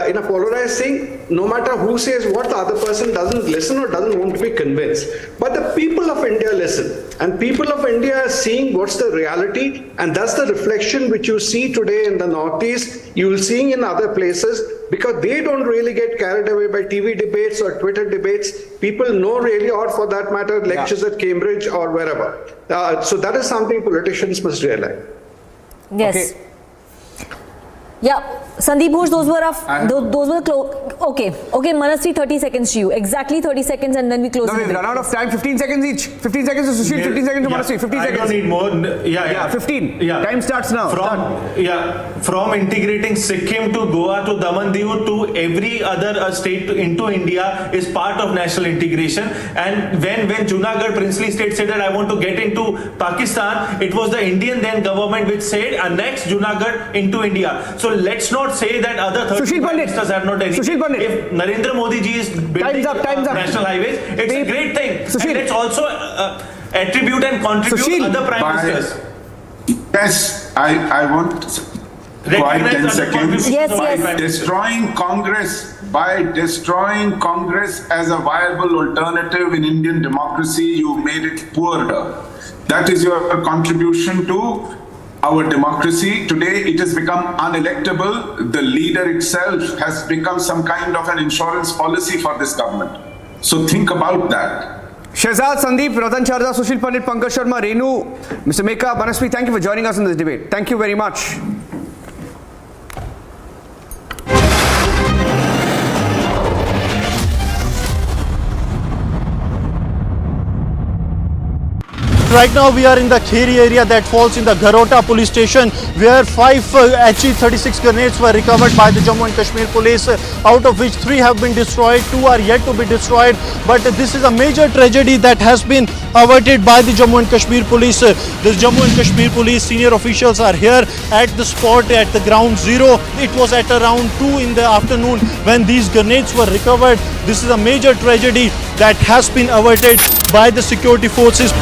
in a polarized thing, no matter who says what, the other person doesn't listen or doesn't want to be convinced. But the people of India listen, and people of India are seeing what's the reality, and that's the reflection which you see today in the Northeast, you will see in other places, because they don't really get carried away by TV debates or Twitter debates. People know really, or for that matter, lectures at Cambridge or wherever. So that is something politicians must realize.
Yes. Okay. Yeah, Sandeep Ghosh, those were okay, Manasri, 30 seconds to you. Exactly 30 seconds, and then we close.
No, we've run out of time. 15 seconds each. 15 seconds to Sushil, 15 seconds to Manasri. 15 seconds.
I don't need more. Yeah,
15. Yeah. Time starts now.
From integrating Sikkim to Goa to Daman Diu to every other state into India is part of national integration. And when Junagadh princely state said that I want to get into Pakistan, it was the Indian then government which said annex Junagadh into India. So let's not say that other third ministers have not any. If Narendra Modi ji is building national highways, it's a great thing. And let's also attribute and contribute other prime ministers.
Yes, I want quite 10 seconds. By destroying Congress as a viable alternative in Indian democracy, you made it poorer. That is your contribution to our democracy. Today it has become unelectable. The leader itself has become some kind of an insurance policy for this government. So think about that.
Shehzad, Sandeep, Ratan Sharda, Sushil Pandit, Pankaj Sharma, Renu, Mr. Meka, Manasvi, thank you for joining us in this debate. Thank you very much.
Right now we are in the Kheri area that falls in the Garota police station, where 5 HE-36 grenades were recovered by the Jammu and Kashmir police, out of which 3 have been destroyed, 2 are yet to be destroyed. But this is a major tragedy that has been averted by the Jammu and Kashmir police. The Jammu and Kashmir police senior officials are here at the spot at the ground zero. It was at around 2 in the afternoon when these grenades were recovered. This is a major tragedy that has been averted by the security forces.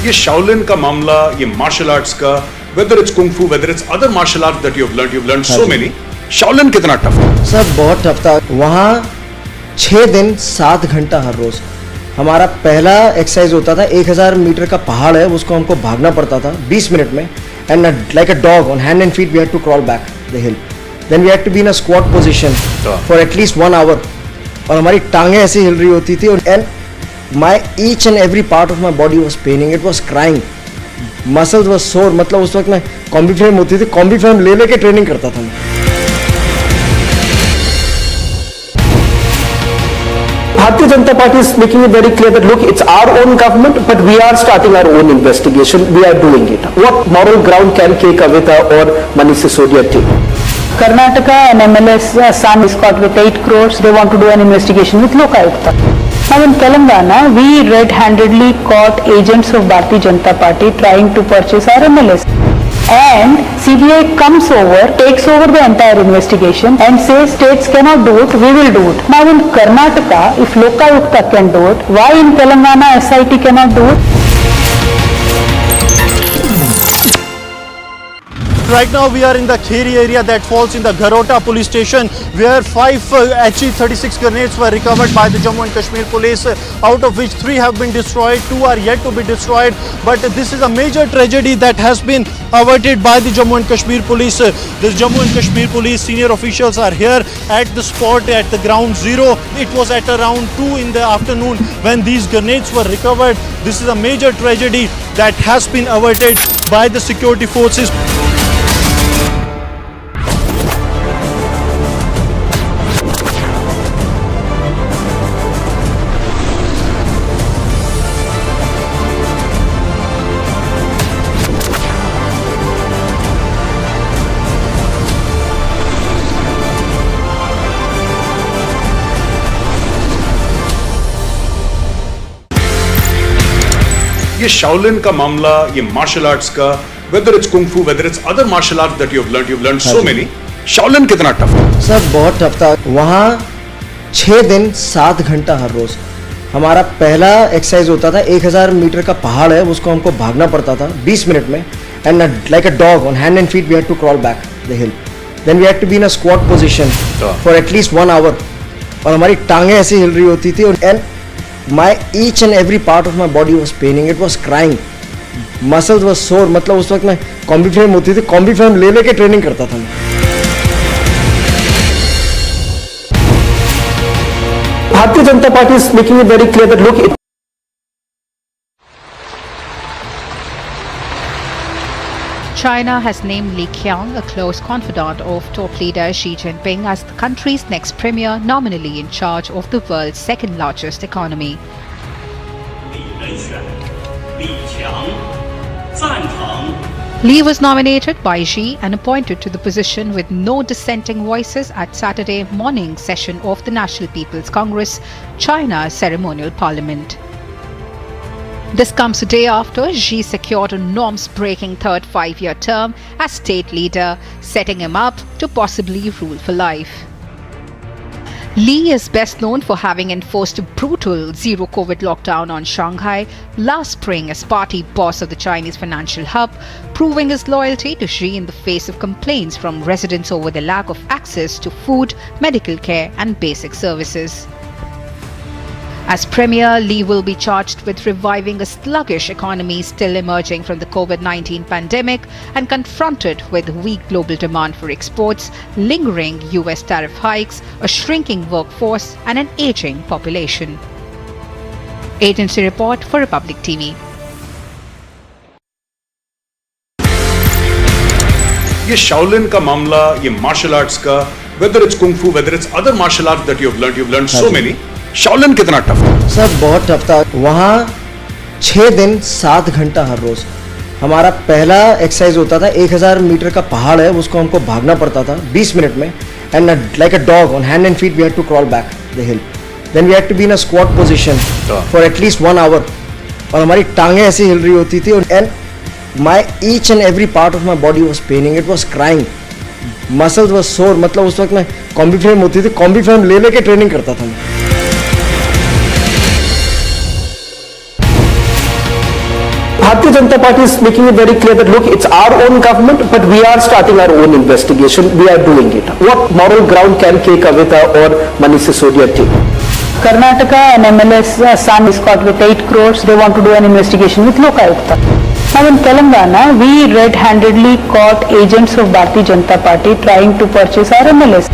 ये Shaolin का मामला, ये martial arts का, whether it's kung fu, whether it's other martial arts that you've learned so many. Shaolin कितना tough है?
Sir बहुत tough था। वहाँ 6 दिन 7 घंटा हर रोज। हमारा पहला एक्सरसाइज होता था 1000 मीटर का पहाड़ है, उसको हमको भागना पड़ता था 20 मिनट में, and like a dog on hand and feet we had to crawl back the hill, then we had to be in a squat position for at least 1 hour, और हमारी टांगें ऐसी हिल रही होती थी, and my each and every part of my body was paining, it was crying, muscles was sore. मतलब उस वक्त मैं कॉम्बी फ्रेम होती थी, कॉम्बी फ्रेम ले लेके ट्रेनिंग करता था मैं।
Bharatiya Janata Party is making it very clear that look, it's our own government, but we are starting our own investigation. We are doing it. What moral ground can Kavitha or Manish Sisodia take?
Karnataka, an MLS son is caught with 8 crores. They want to do an investigation with Lokayukta. Now in Telangana, we red-handedly caught agents of Bharatiya Janata Party trying to purchase our MLS. And CBI comes over, takes over the entire investigation and says states cannot do it, we will do it. Now in Karnataka, if Lokayukta can do it, why in Telangana SIT cannot do it?
Right now we are in the Kheri area that falls in the Garota police station, where 5 HE-36 grenades were recovered by the Jammu and Kashmir police, out of which 3 have been destroyed, 2 are yet to be destroyed. But this is a major tragedy that has been averted by the Jammu and Kashmir police. The Jammu and Kashmir police senior officials are here at the spot at the ground zero. It was at around 2 in the afternoon when these grenades were recovered. This is a major tragedy that has been averted by the security forces.
ये Shaolin का मामला, ये martial arts का, whether it's kung fu, whether it's other martial arts that you've learned so many. Shaolin कितना tough है?
Sir बहुत tough था। वहाँ 6 दिन 7 घंटा हर रोज। हमारा पहला एक्सरसाइज होता था 1000 मीटर का पहाड़ है, उसको हमको भागना पड़ता था 20 मिनट में, and like a dog on hand and feet we had to crawl back the hill, then we had to be in a squat position for at least 1 hour, और हमारी टांगें ऐसी हिल रही होती थी, and my each and every part of my body was paining, it was crying, muscles were sore। मतलब उस वक्त मैं कॉम्बी फ्रेम होती थी, कॉम्बी फ्रेम ले लेके ट्रेनिंग करता था मैं।
Bharatiya Janata Party is making it very clear that look,
China has named Li Qiang, a close confidant of top leader Xi Jinping, as the country's next premier, nominally in charge of the world's second largest economy. Li was nominated by Xi and appointed to the position with no dissenting voices at Saturday morning session of the National People's Congress, China's ceremonial parliament. This comes a day after Xi secured a norms-breaking third 5-year term as state leader, setting him up to possibly rule for life. Li is best known for having enforced a brutal zero-COVID lockdown on Shanghai last spring as party boss of the Chinese financial hub, proving his loyalty to Xi in the face of complaints from residents over the lack of access to food, medical care and basic services. As Premier, Li will be charged with reviving a sluggish economy still emerging from the COVID-19 pandemic and confronted with weak global demand for exports, lingering US tariff hikes, a shrinking workforce and an aging population. Agency report for Republic TV.
ये Shaolin का मामला, ये martial arts का, whether it's kung fu, whether it's other martial arts that you've learned so many. Shaolin कितना tough है?
Sir बहुत tough था। वहाँ 6 दिन 7 घंटा हर रोज। हमारा पहला एक्सरसाइज होता था 1000 मीटर का पहाड़ है, उसको हमको भागना पड़ता था 20 मिनट में, and like a dog on hand and feet we had to crawl back the hill, then we had to be in a squat position for at least 1 hour, और हमारी टांगें ऐसी हिल रही होती थी, and my each and every part of my body was paining, it was crying, muscles was sore. मतलब उस वक्त मैं कॉम्बी फ्रेम होती थी, कॉम्बी फ्रेम ले लेके ट्रेनिंग करता था मैं।
Bharatiya Janata Party is making it very clear that look, it's our own government, but we are starting our own investigation. We are doing it. What moral ground can Kavitha or Manish Sisodia take?
Karnataka, an MLS son is caught with 8 crores. They want to do an investigation with Lokayukta. Now in Telangana, we red-handedly caught agents of Bharatiya Janata Party trying to purchase our MLS.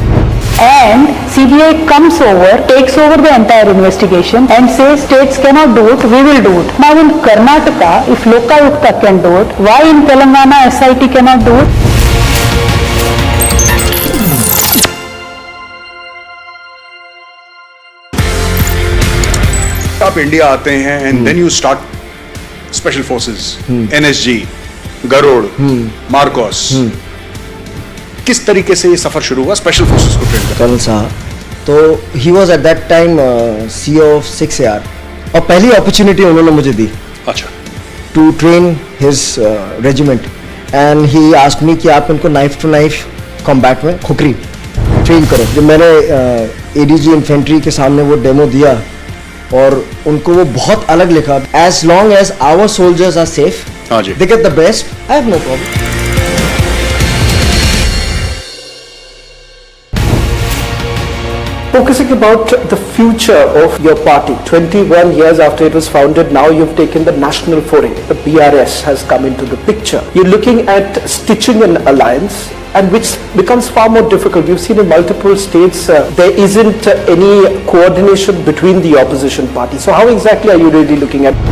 And CBI comes over, takes over the entire investigation and says states cannot do it, we will do it. Now in Karnataka, if Lokayukta can do it, why in Telangana SIT cannot do it?
आप India आते हैं and then you start special forces, NSG, Garud, Marcos, किस तरीके से ये सफर शुरू हुआ स्पेशल फोर्सेस को ट्रेन करने?
कर्नल साहब, तो he was at that time CEO of 6AR और पहली अपॉर्चुनिटी उन्होंने मुझे दी
अच्छा
to train his regiment and he asked me कि आप इनको नाइफ टू नाइफ कॉम्बैट में खुकरी ट्रेन करो। जब मैंने ADG इन्फेंट्री के सामने वो डेमो दिया और उनको वो बहुत अलग लिखा, as long as our soldiers are safe, they get the best, I have no problem.
Focusing about the future of your party, 21 years after it was founded, now you've taken the national foray. The BRS has come into the picture. You're looking at stitching an alliance, and which becomes far more difficult. We've seen in multiple states there isn't any coordination between the opposition parties. So how exactly are you really looking at?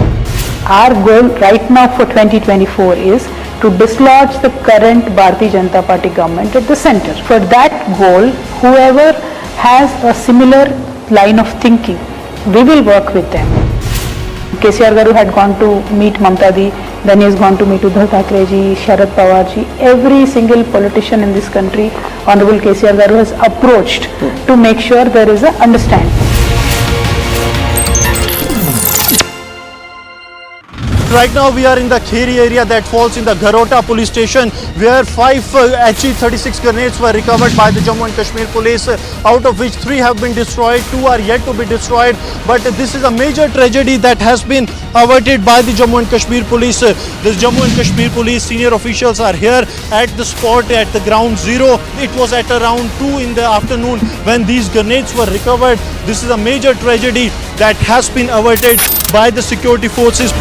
Our goal right now for 2024 is to dislodge the current Bharatiya Janata Party government at the center. For that goal, whoever has a similar line of thinking, we will work with them. KCR Garu had gone to meet Mamta Di, then he has gone to meet Uddhav Thackeray ji, Sharad Pawar ji. Every single politician in this country, Honorable KCR Garu has approached to make sure there is a understanding.
Right now we are in the Kheri area that falls in the Garota police station, where 5 HE-36 grenades were recovered by the Jammu and Kashmir police, out of which 3 have been destroyed, 2 are yet to be destroyed. But this is a major tragedy that has been averted by the Jammu and Kashmir police. The Jammu and Kashmir police senior officials are here at the spot at the ground zero. It was at around 2 in the afternoon when these grenades were recovered. This is a major tragedy that has been averted by the security forces.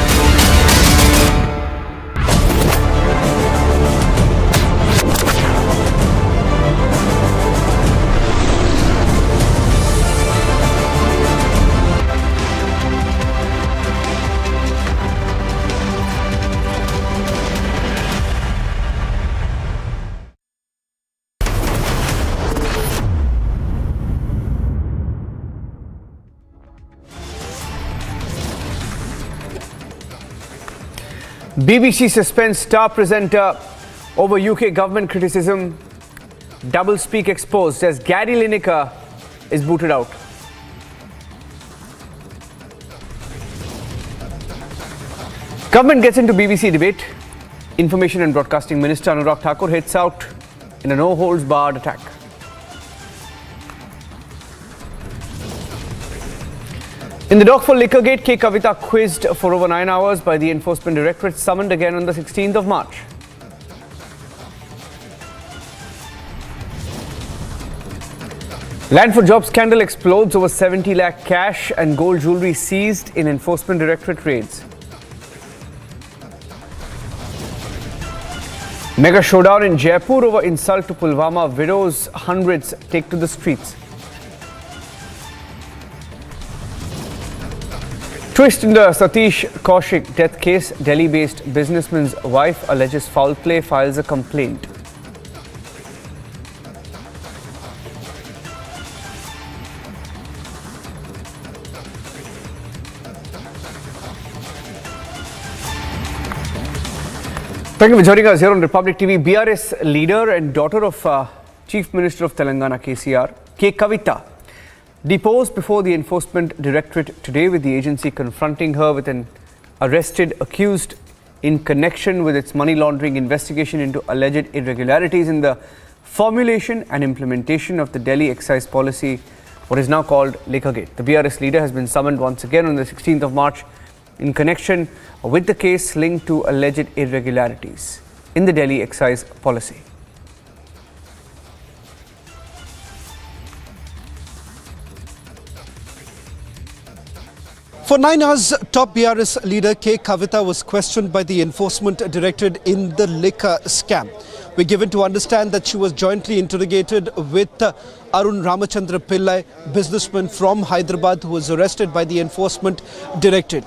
BBC suspends star presenter over UK government criticism. Doublespeak exposed as Gary Lineker is booted out. Government gets into BBC debate. Information and Broadcasting Minister Anurag Thakur hits out in a no-holds-barred attack. In the dock for Liquorgate, Kavitha quizzed for over 9 hours by the Enforcement Directorate, summoned again on the 16th of March. Land for Job scandal explodes, over 70 lakh cash and gold jewellery seized in Enforcement Directorate raids. Mega showdown in Jaipur over insult to Pulwama widows, hundreds take to the streets. Twist in the Satish Kaushik death case, Delhi-based businessman's wife alleges foul play, files a complaint. Thank you for joining us here on Republic TV. BRS leader and daughter of Chief Minister of Telangana, KCR, Kavitha, deposed before the Enforcement Directorate today, with the agency confronting her with an arrested accused in connection with its money laundering investigation into alleged irregularities in the formulation and implementation of the Delhi excise policy, what is now called Liquorgate. The BRS leader has been summoned once again on the 16th of March in connection with the case linked to alleged irregularities in the Delhi excise policy.
For 9 hours, top BRS leader K. Kavitha was questioned by the Enforcement Directorate in the liquor scam. We're given to understand that she was jointly interrogated with Arun Ramachandra Pillai, businessman from Hyderabad, who was arrested by the Enforcement Directorate.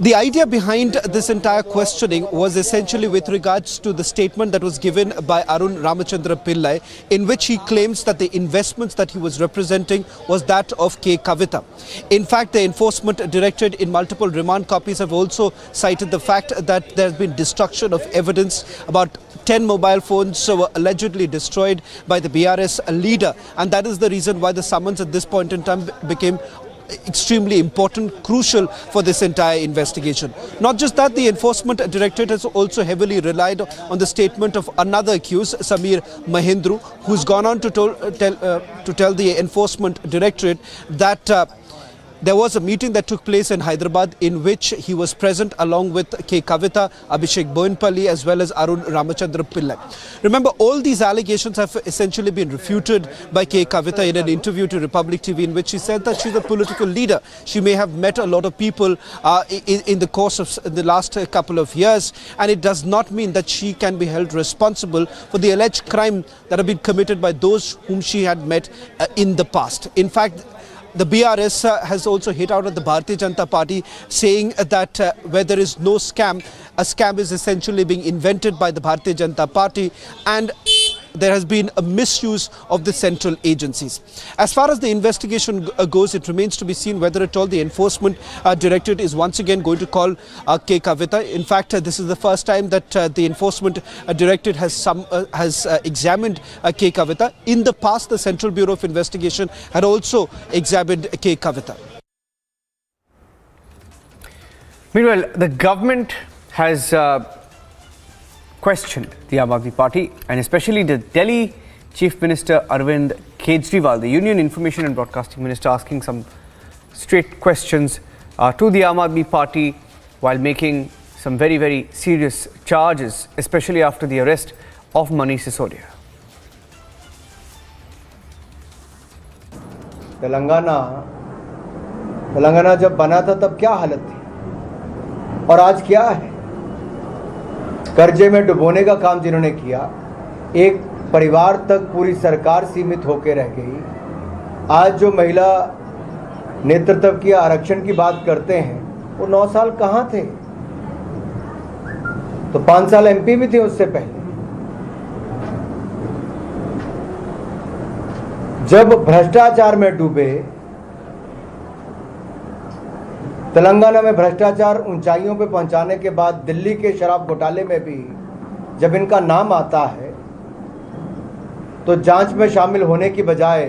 The idea behind this entire questioning was essentially with regards to the statement that was given by Arun Ramachandra Pillai, in which he claims that the investments that he was representing was that of K. Kavitha. In fact, the Enforcement Directorate in multiple remand copies have also cited the fact that there has been destruction of evidence. About 10 mobile phones were allegedly destroyed by the BRS leader, and that is the reason why the summons at this point in time became extremely important, crucial for this entire investigation. Not just that, the Enforcement Directorate has also heavily relied on the statement of another accused, Samir Mahindru, who's gone on to tell the Enforcement Directorate that there was a meeting that took place in Hyderabad in which he was present along with K. Kavitha, Abhishek Boinpalli as well as Arun Ramachandra Pillai. Remember, all these allegations have essentially been refuted by K. Kavitha in an interview to Republic TV, in which she said that she's a political leader. She may have met a lot of people in the course of the last couple of years, and it does not mean that she can be held responsible for the alleged crime that have been committed by those whom she had met in the past. In fact, the BRS has also hit out at the Bharatiya Janata Party, saying that where there is no scam, a scam is essentially being invented by the Bharatiya Janata Party, and there has been a misuse of the central agencies. As far as the investigation goes, it remains to be seen whether at all the Enforcement Directorate is once again going to call K. Kavitha. In fact, this is the first time that the Enforcement Directorate has examined K. Kavitha. In the past, the Central Bureau of Investigation had also examined K. Kavitha.
Meanwhile, the government has questioned the Aam Aadmi Party and especially the Delhi Chief Minister Arvind Kejriwal, the Union Information and Broadcasting Minister, asking some straight questions to the Aam Aadmi Party while making some very, very serious charges, especially after the arrest of Manish Sisodia.
Telangana जब बना था तब क्या हालत थी और आज क्या है? कर्जे में डुबोने का काम जिन्होंने किया, एक परिवार तक पूरी सरकार सीमित होकर रह गई। आज जो महिला नेतृत्व की आरक्षण की बात करते हैं, वो 9 साल कहाँ थे? तो 5 साल एमपी भी थे उससे पहले। जब भ्रष्टाचार में डूबे, तेलंगाना में भ्रष्टाचार ऊंचाइयों पे पहुंचाने के बाद दिल्ली के शराब घोटाले में भी जब इनका नाम आता है, तो जांच में शामिल होने की बजाय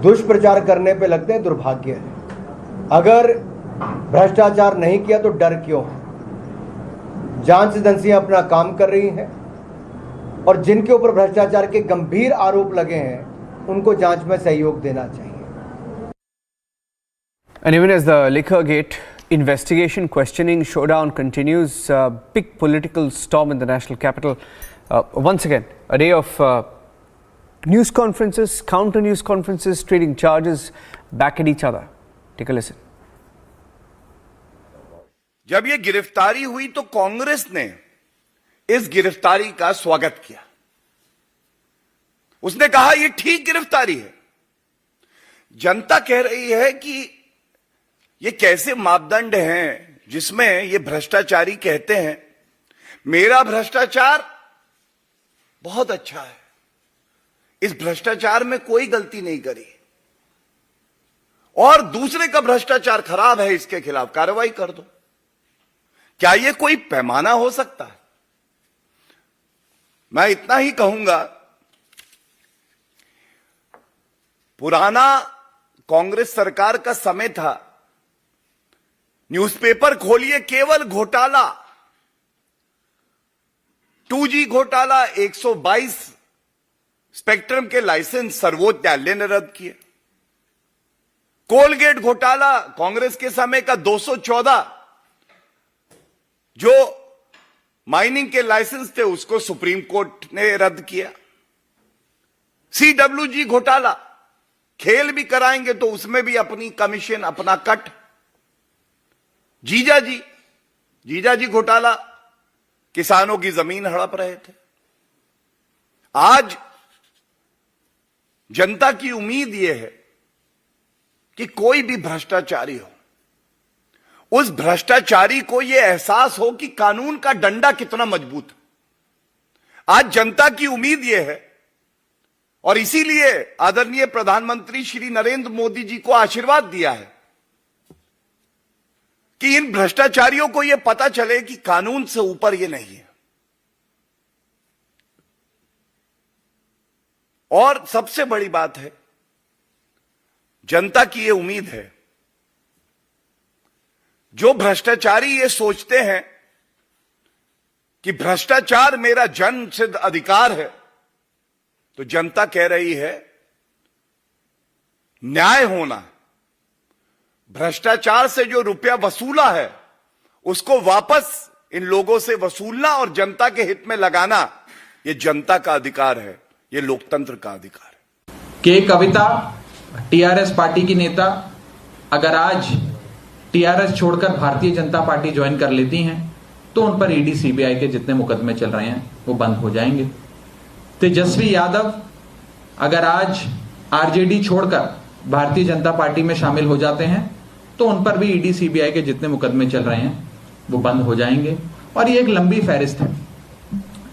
दुष्प्रचार करने पे लगते हैं। दुर्भाग्य है। अगर भ्रष्टाचार नहीं किया तो डर क्यों है? जांच एजेंसियां अपना काम कर रही हैं और जिनके ऊपर भ्रष्टाचार के गंभीर आरोप लगे हैं, उनको जांच में सहयोग देना चाहिए।
And even as the Liquorgate investigation questioning showdown continues, big political storm in the national capital. Once again, a day of news conferences, counter news conferences, trading charges back at each other. Take a listen.
जब ये गिरफ्तारी हुई तो कांग्रेस ने इस गिरफ्तारी का स्वागत किया। उसने कहा ये ठीक गिरफ्तारी है। जनता कह रही है कि ये कैसे मापदंड हैं जिसमें ये भ्रष्टाचारी कहते हैं मेरा भ्रष्टाचार बहुत अच्छा है, इस भ्रष्टाचार में कोई गलती नहीं करी, और दूसरे का भ्रष्टाचार खराब है, इसके खिलाफ कार्रवाई कर दो। क्या ये कोई पैमाना हो सकता है? मैं इतना ही कहूंगा, पुराना कांग्रेस सरकार का समय था, न्यूज़पेपर खोलिए केवल घोटाला, 2G घोटाला, 122 स्पेक्ट्रम के लाइसेंस सर्वोच्च न्यायालय ने रद्द किए। कोलगेट घोटाला कांग्रेस के समय का 214 जो माइनिंग के लाइसेंस थे उसको सुप्रीम कोर्ट ने रद्द किया। CWG घोटाला, खेल भी कराएंगे तो उसमें भी अपनी कमीशन, अपना कट। जीजाजी घोटाला, किसानों की जमीन हड़प रहे थे। आज जनता की उम्मीद यह है कि कोई भी भ्रष्टाचारी हो, उस भ्रष्टाचारी को यह एहसास हो कि कानून का डंडा कितना मजबूत है। आज जनता की उम्मीद यह है और इसीलिए आदरणीय प्रधानमंत्री श्री नरेंद्र मोदी जी को आशीर्वाद दिया है कि इन भ्रष्टाचारियों को यह पता चले कि कानून से ऊपर यह नहीं है। और सबसे बड़ी बात है, जनता की यह उम्मीद है, जो भ्रष्टाचारी ये सोचते हैं कि भ्रष्टाचार मेरा जन्मसिद्ध अधिकार है, तो जनता कह रही है न्याय होना, भ्रष्टाचार से जो रुपया वसूला है उसको वापस इन लोगों से वसूलना और जनता के हित में लगाना, यह जनता का अधिकार है, यह लोकतंत्र का अधिकार है।
के कविता टीआरएस पार्टी की नेता अगर आज टीआरएस छोड़कर भारतीय जनता पार्टी ज्वाइन कर लेती हैं तो उन पर ईडी सीबीआई के जितने मुकदमे चल रहे हैं वो बंद हो जाएंगे। तेजस्वी यादव अगर आज आरजेडी छोड़कर भारतीय जनता पार्टी में शामिल हो जाते हैं तो उन पर भी ईडी सीबीआई के जितने मुकदमे चल रहे हैं वो बंद हो जाएंगे। और ये एक लंबी फहरिस्त है,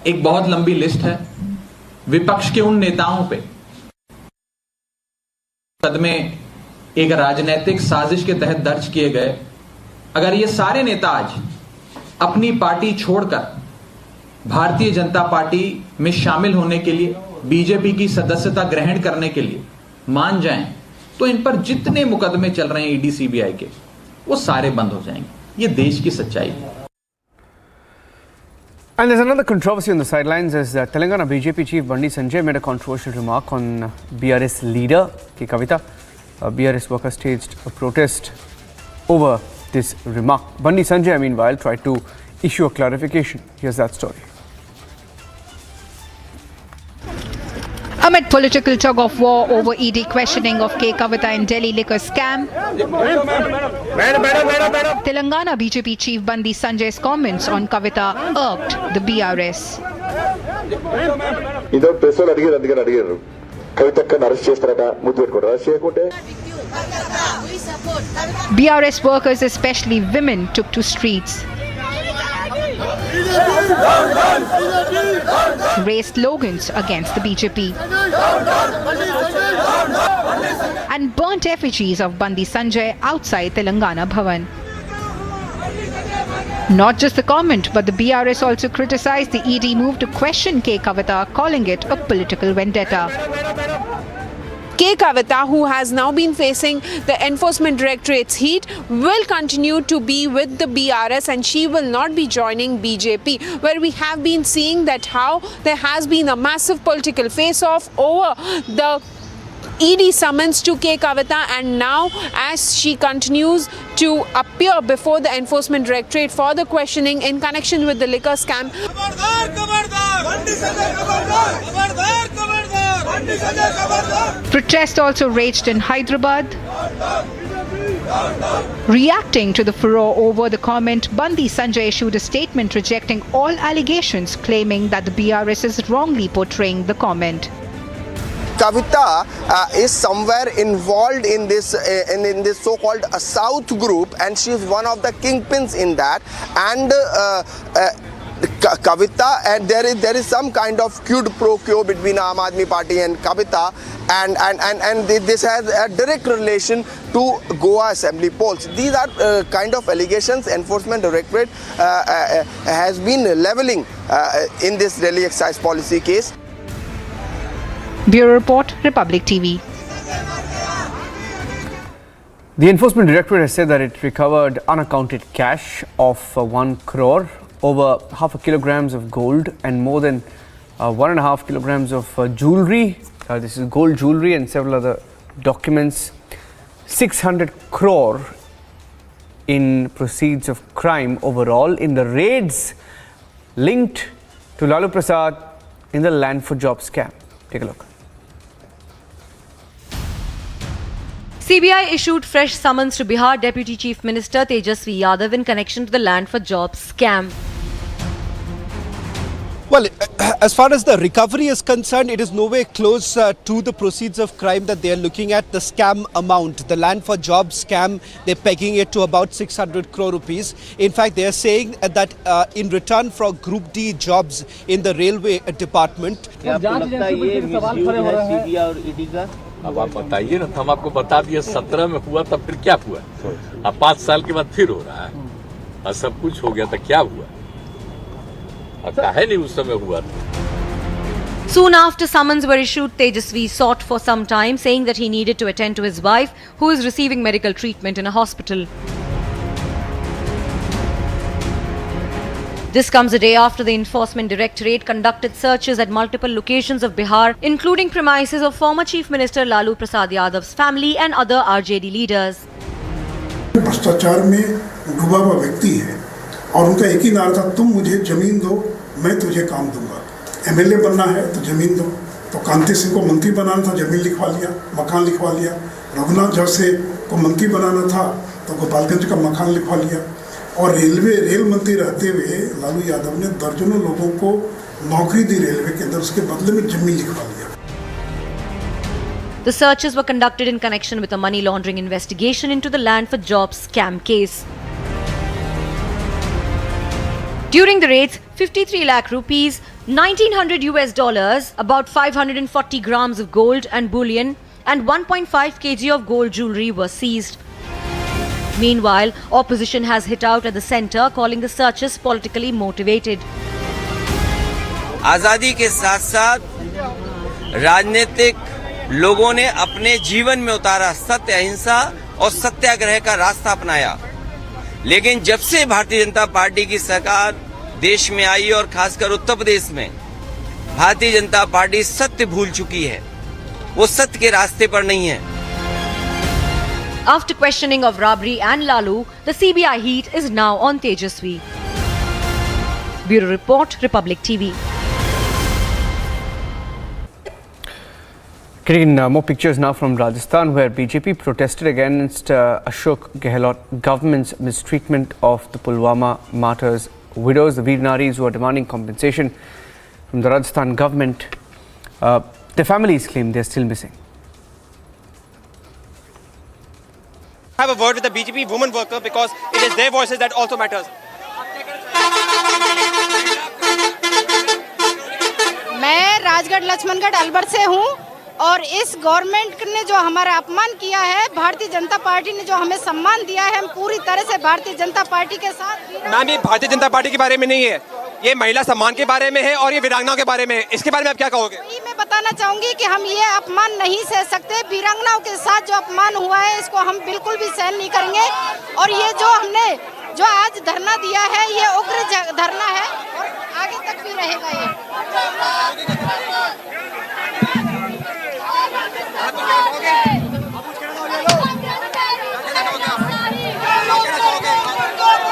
एक बहुत लंबी लिस्ट है विपक्ष के उन नेताओं पे मुकदमे एक राजनीतिक साजिश के तहत दर्ज किए गए। अगर ये सारे नेता आज अपनी पार्टी छोड़कर भारतीय जनता पार्टी में शामिल होने के लिए, बीजेपी की सदस्यता ग्रहण करने के लिए मान जाएं तो इन पर जितने मुकदमे चल रहे हैं ईडी सीबीआई के वो सारे बंद हो जाएंगे। ये देश की सच्चाई है।
And there's another controversy on the sidelines as Telangana BJP chief Bandi Sanjay made a controversial remark on BRS leader K. Kavitha. BRS workers staged a protest over this remark. Bandi Sanjay, meanwhile, tried to issue a clarification. Here's that story.
Amid political tug of war over ED questioning of K. Kavitha in Delhi liquor scam, Telangana BJP chief Bandi Sanjay's comments on Kavitha irked the BRS. BRS workers, especially women, took to streets, raised slogans against the BJP, and burnt effigies of Bandi Sanjay outside Telangana Bhavan. Not just the comment, but the BRS also criticized the ED move to question K. Kavitha, calling it a political vendetta.
K. Kavitha, who has now been facing the Enforcement Directorate's heat, will continue to be with the BRS and she will not be joining BJP, where we have been seeing that how there has been a massive political face-off over the ED summons to K. Kavitha, and now as she continues to appear before the Enforcement Directorate for the questioning in connection with the liquor scam.
Protest also raged in Hyderabad. Reacting to the furore over the comment, Bandi Sanjay issued a statement rejecting all allegations, claiming that the BRS is wrongly portraying the comment.
Kavitha is somewhere involved in this so-called South group, and she is one of the kingpins in that. And Kavitha, and there is some kind of quid pro quo between Aam Aadmi Party and Kavitha, and this has a direct relation to Goa Assembly polls. These are kind of allegations Enforcement Directorate has been levelling in this Delhi excise policy case.
Bureau Report, Republic TV.
The Enforcement Directorate has said that it recovered unaccounted cash of 1 crore, over 0.5 kilograms of gold and more than 1.5 kilograms of jewelry. This is gold jewelry and several other documents. 600 crore in proceeds of crime overall in the raids linked to Lalu Prasad in the land for job scam. Take a look.
CBI issued fresh summons to Bihar Deputy Chief Minister Tejasvi Yadav in connection to the land for jobs scam.
Well, as far as the recovery is concerned, it is nowhere close to the proceeds of crime that they are looking at. The scam amount, the land for jobs scam, they're pegging it to about 600 crore rupees. In fact, they are saying that in return for Group D jobs in the railway department.
अब आप बताइए ना, हम आपको बता दिए 17 में हुआ तब फिर क्या हुआ, अब 5 साल के बाद फिर हो रहा है, और सब कुछ हो गया तो क्या हुआ, अब काहे नहीं उस समय हुआ.
Soon after summons were issued, Tejasvi sought for some time, saying that he needed to attend to his wife, who is receiving medical treatment in a hospital. This comes a day after the Enforcement Directorate conducted searches at multiple locations of Bihar, including premises of former Chief Minister Lalu Prasad Yadav's family and other RJD leaders.
भ्रष्टाचार में डूबा हुआ व्यक्ति है और उनका एक ही नारा था, तुम मुझे जमीन दो, मैं तुझे काम दूंगा. एमएलए बनना है तो जमीन दो. तो कांति सिंह को मंत्री बनाना था, जमीन लिखवा लिया, मकान लिखवा लिया. रघुनाथ झा को मंत्री बनाना था तो गोपालगंज का मकान लिखवा लिया. और रेल मंत्री रहते हुए लालू यादव ने दर्जनों लोगों को नौकरी दी रेलवे के अंदर, उसके बदले में जमीन लिखवा लिया.
The searches were conducted in connection with a money laundering investigation into the land for jobs scam case. During the raids, 53 lakh rupees, $1,900, about 540 grams of gold and bullion, and 1.5 kg of gold jewellery were seized. Meanwhile, opposition has hit out at the centre, calling the searches politically motivated.
आजादी के साथ साथ राजनीतिक लोगों ने अपने जीवन में उतारा सत्य, अहिंसा और सत्याग्रह का रास्ता अपनाया. लेकिन जब से भारतीय जनता पार्टी की सरकार देश में आई और खासकर उत्तर प्रदेश में, भारतीय जनता पार्टी सत्य भूल चुकी है, वो सत्य के रास्ते पर नहीं है.
After questioning of Rabri and Lalu, the CBI heat is now on Tejasvi. Bureau Report, Republic TV.
Getting more pictures now from Rajasthan, where BJP protested against Ashok Gehlot government's mistreatment of the Pulwama martyrs' widows, the Veer Naris, who are demanding compensation from the Rajasthan government. Their families claim they are still missing.
Have a word with the BJP women worker because it is their voices that also matters.
मैं राजगढ़ लक्ष्मणगढ़ अलवर से हूँ और इस government ने जो हमारा अपमान किया है, भारतीय जनता पार्टी ने जो हमें सम्मान दिया है, हम पूरी तरह से भारतीय जनता पार्टी के साथ.
मैम, ये भारतीय जनता पार्टी के बारे में नहीं है, ये महिला सम्मान के बारे में है और ये वीरांगनाओं के बारे में है. इसके बारे में आप क्या कहोगे?
मैं बताना चाहूंगी कि हम ये अपमान नहीं सह सकते. वीरांगनाओं के साथ जो अपमान हुआ है, इसको हम बिल्कुल भी सहन नहीं करेंगे. और ये जो हमने जो आज धरना दिया है, ये उग्र धरना है और आगे तक भी रहेगा. ये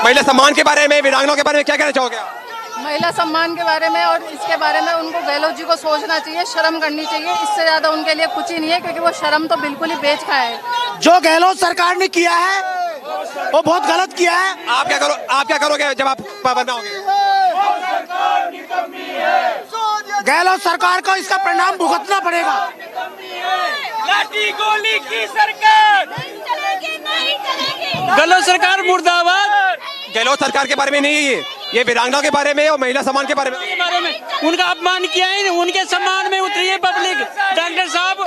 महिला सम्मान के बारे में, वीरांगनाओं के बारे में क्या कहना चाहोगे?
महिला सम्मान के बारे में और इसके बारे में उनको गहलोत जी को सोचना चाहिए, शर्म करनी चाहिए. इससे ज्यादा उनके लिए कुछ ही नहीं है, क्योंकि वो शर्म तो बिल्कुल ही बेच खाए है.
जो गहलोत सरकार ने किया है वो बहुत गलत किया है. आप क्या करोगे जब आप पाबंद होंगे?
गहलोत सरकार को इसका परिणाम भुगतना पड़ेगा.
लाठी गोली की सरकार, गहलोत सरकार मुर्दाबाद. गहलोत सरकार के बारे में नहीं है ये वीरांगनाओं के बारे में और महिला सम्मान के बारे में.
उनका अपमान किया है, उनके सम्मान में उतरी है पब्लिक. डॉक्टर साहब,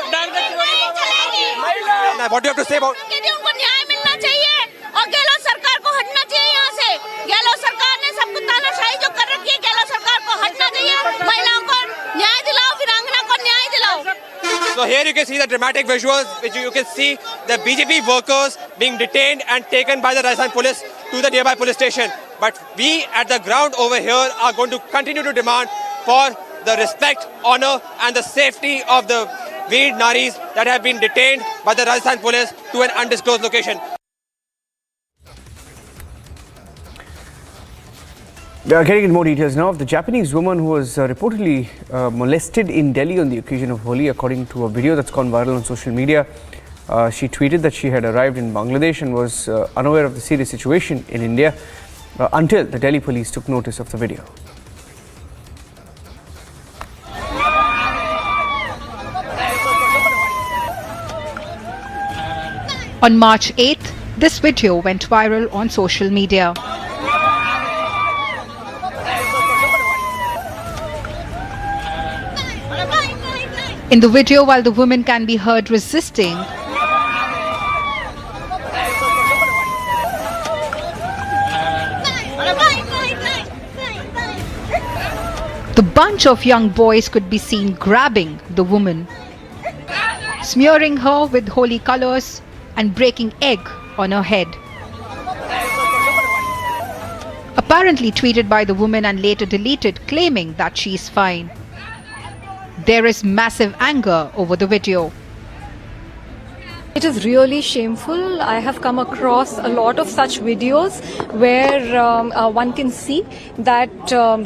What do you have to say about?
उनको न्याय मिलना चाहिए और गहलोत सरकार को हटना चाहिए यहाँ से. गहलोत सरकार ने सबको तानाशाही जो कर रखी है, गहलोत सरकार को हटना चाहिए. महिलाओं को न्याय दिलाओ, वीरांगना को न्याय दिलाओ.
So here you can see the dramatic visuals, which you can see the BJP workers being detained and taken by the Rajasthan police to the nearby police station. But we at the ground over here are going to continue to demand for the respect, honor and the safety of the Veer Naris that have been detained by the Rajasthan police to an undisclosed location.
Getting into more details now of the Japanese woman who was reportedly molested in Delhi on the occasion of Holi, according to a video that's gone viral on social media. She tweeted that she had arrived in Bangladesh and was unaware of the serious situation in India until the Delhi police took notice of the video.
On March 8th, this video went viral on social media. In the video, while the woman can be heard resisting, the bunch of young boys could be seen grabbing the woman, smearing her with holy colors and breaking egg on her head. Apparently tweeted by the woman and later deleted, claiming that she is fine. There is massive anger over the video.
It is really shameful. I have come across a lot of such videos where one can see that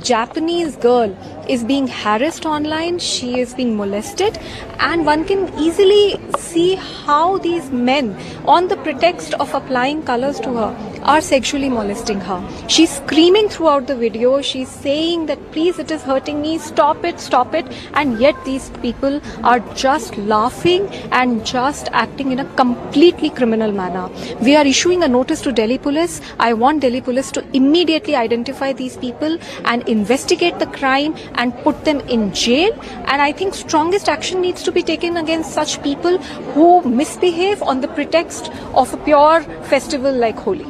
Japanese girl is being harassed online, she is being molested, and one can easily see how these men, on the pretext of applying colors to her, are sexually molesting her. She's screaming throughout the video, she's saying that please, it is hurting me, stop it, and yet these people are just laughing and just acting in a completely criminal manner. We are issuing a notice to Delhi police. I want Delhi police to immediately identify these people and investigate the crime and put them in jail. And I think strongest action needs to be taken against such people who misbehave on the pretext of a pure festival like Holi.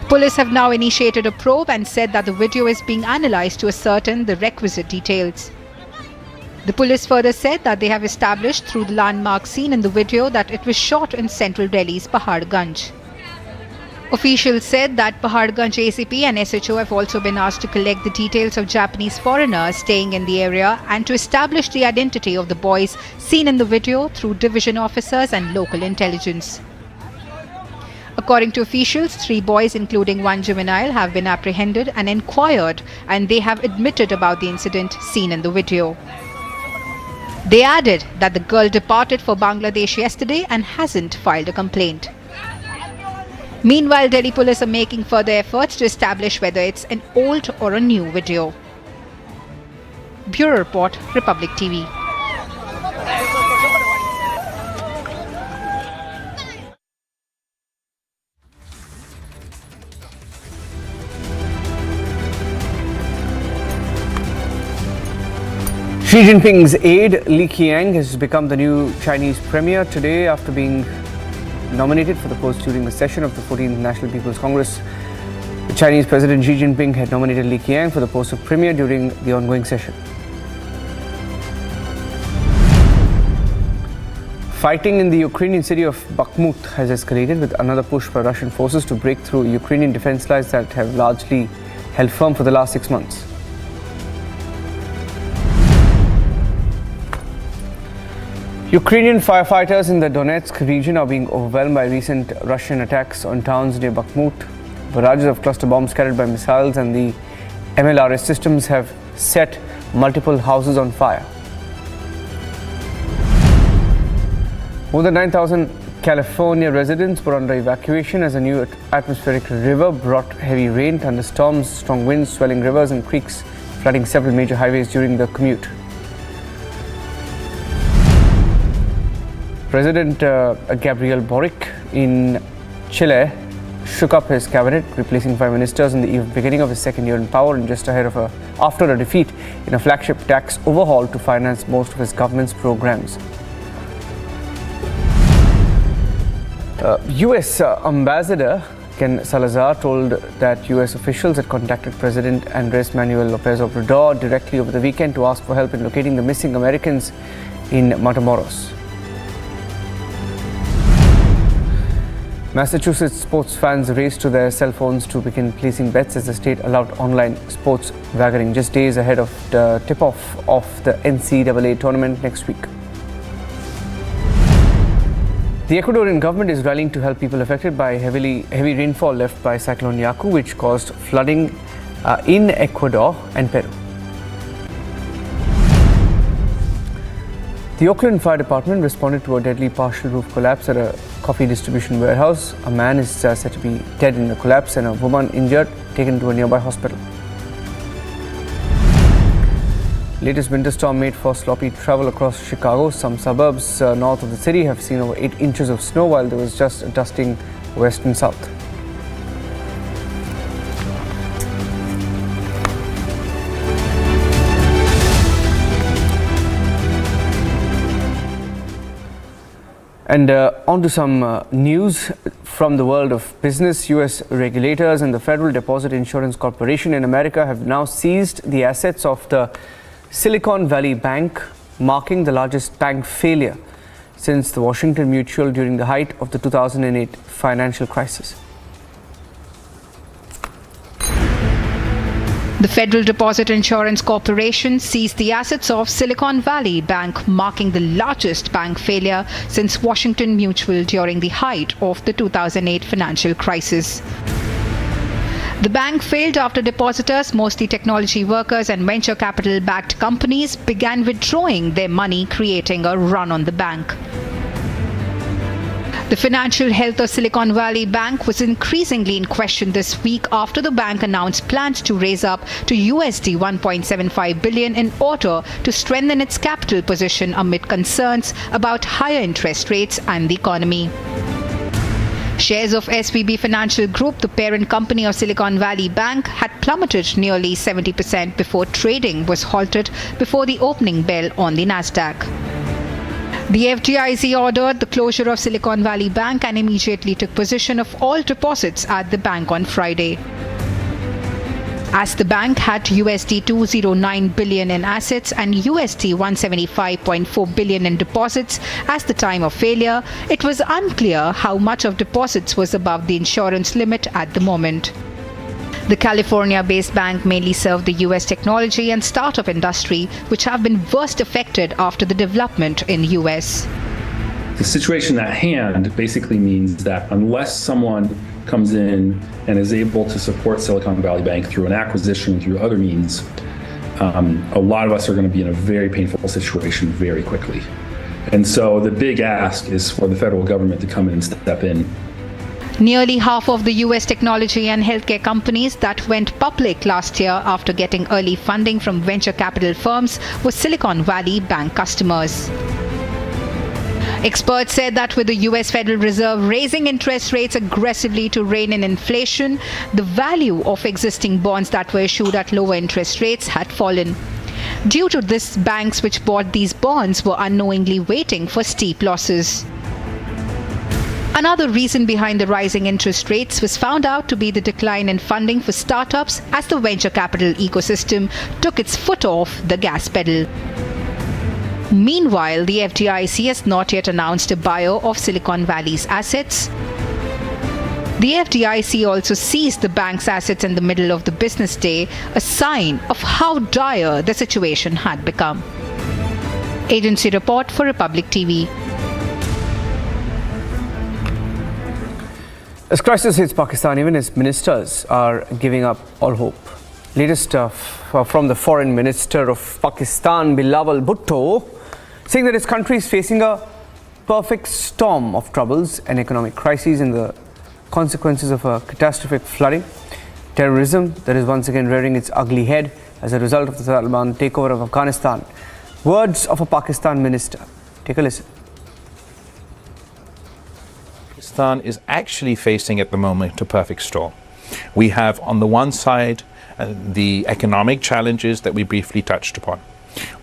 Police have now initiated a probe and said that the video is being analysed to ascertain the requisite details. The police further said that they have established through the landmark seen in the video that it was shot in central Delhi's Paharganj. Officials said that Paharganj ACP and SHO have also been asked to collect the details of Japanese foreigners staying in the area and to establish the identity of the boys seen in the video through division officers and local intelligence. According to officials, 3 boys, including 1 juvenile, have been apprehended and inquired, and they have admitted about the incident seen in the video. They added that the girl departed for Bangladesh yesterday and hasn't filed a complaint. Meanwhile, Delhi police are making further efforts to establish whether it's an old or a new video. Bureau Report, Republic TV.
Xi Jinping's aide Li Qiang has become the new Chinese premier today after being nominated for the post during the session of the 14th National People's Congress. The Chinese President Xi Jinping had nominated Li Qiang for the post of premier during the ongoing session. Fighting in the Ukrainian city of Bakhmut has escalated with another push by Russian forces to break through Ukrainian defense lines that have largely held firm for the last 6 months. Ukrainian firefighters in the Donetsk region are being overwhelmed by recent Russian attacks on towns near Bakhmut. Barrages of cluster bombs carried by missiles and the MLRS systems have set multiple houses on fire. More than 9,000 California residents were under evacuation as a new atmospheric river brought heavy rain, thunderstorms, strong winds, swelling rivers and creeks, flooding several major highways during the commute. President Gabriel Boric in Chile shook up his cabinet, replacing 5 ministers in the beginning of his second year in power and just after a defeat in a flagship tax overhaul to finance most of his government's programs. U.S. Ambassador Ken Salazar told that U.S. officials had contacted President Andres Manuel Lopez Obrador directly over the weekend to ask for help in locating the missing Americans in Matamoros. Massachusetts sports fans raced to their cell phones to begin placing bets as the state allowed online sports wagering just days ahead of the tip-off of the NCAA tournament next week. The Ecuadorian government is rallying to help people affected by heavy rainfall left by Cyclone Yaku, which caused flooding in Ecuador and Peru. The Oakland Fire Department responded to a deadly partial roof collapse at a coffee distribution warehouse. A man is said to be dead in the collapse and a woman injured, taken to a nearby hospital. Latest winter storm made for sloppy travel across Chicago. Some suburbs north of the city have seen over 8 inches of snow, while there was just a dusting west and south. And on to some news from the world of business. U.S. regulators and the Federal Deposit Insurance Corporation in America have now seized the assets of the Silicon Valley Bank, marking the largest bank failure since the Washington Mutual during the height of the 2008 financial crisis.
The Federal Deposit Insurance Corporation seized the assets of Silicon Valley Bank, marking the largest bank failure since Washington Mutual during the height of the 2008 financial crisis. The bank failed after depositors, mostly technology workers and venture capital-backed companies, began withdrawing their money, creating a run on the bank. The financial health of Silicon Valley Bank was increasingly in question this week after the bank announced plans to raise up to USD 1.75 billion in order to strengthen its capital position amid concerns about higher interest rates and the economy. Shares of SVB Financial Group, the parent company of Silicon Valley Bank, had plummeted nearly 70% before trading was halted before the opening bell on the Nasdaq. The FDIC ordered the closure of Silicon Valley Bank and immediately took possession of all deposits at the bank on Friday. As the bank had USD 209 billion in assets and USD 175.4 billion in deposits at the time of failure, it was unclear how much of deposits was above the insurance limit at the moment. The California-based bank mainly served the U.S. technology and startup industry, which have been worst affected after the development in the U.S.
The situation at hand basically means that unless someone comes in and is able to support Silicon Valley Bank through an acquisition, through other means, a lot of us are going to be in a very painful situation very quickly. And so the big ask is for the federal government to come in and step in.
Nearly half of the U.S. technology and healthcare companies that went public last year after getting early funding from venture capital firms were Silicon Valley Bank customers. Experts said that with the U.S. Federal Reserve raising interest rates aggressively to rein in inflation, the value of existing bonds that were issued at lower interest rates had fallen. Due to this, banks which bought these bonds were unknowingly waiting for steep losses. Another reason behind the rising interest rates was found out to be the decline in funding for startups as the venture capital ecosystem took its foot off the gas pedal. Meanwhile, the FDIC has not yet announced a buyer of Silicon Valley's assets. The FDIC also seized the bank's assets in the middle of the business day, a sign of how dire the situation had become. Agency report for Republic TV.
As crisis hits Pakistan, even its ministers are giving up all hope. Latest from the Foreign Minister of Pakistan, Bilawal Bhutto, saying that his country is facing a perfect storm of troubles and economic crises in the consequences of a catastrophic flooding, terrorism that is once again rearing its ugly head as a result of the Taliban takeover of Afghanistan. Words of a Pakistan minister. Take a listen.
Pakistan is actually facing at the moment a perfect storm. We have on the one side the economic challenges that we briefly touched upon.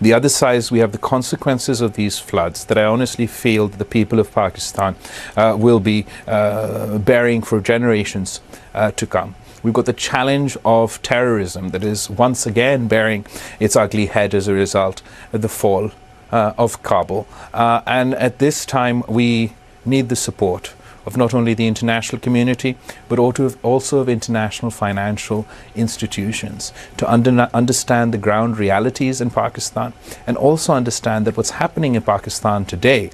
The other side, we have the consequences of these floods that I honestly feel that the people of Pakistan will be bearing for generations to come. We've got the challenge of terrorism that is once again bearing its ugly head as a result of the fall of Kabul. And at this time, we need the support of not only the international community, but also of international financial institutions to understand the ground realities in Pakistan, and also understand that what's happening in Pakistan today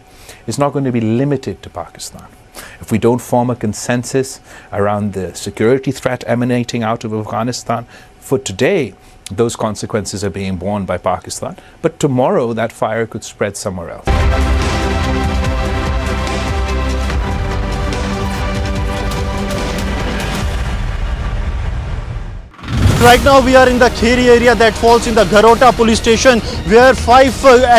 is not going to be limited to Pakistan. If we don't form a consensus around the security threat emanating out of Afghanistan, for today, those consequences are being borne by Pakistan, but tomorrow that fire could spread somewhere else.
Right now we are in the Kheri area that falls in the Garota police station, where 5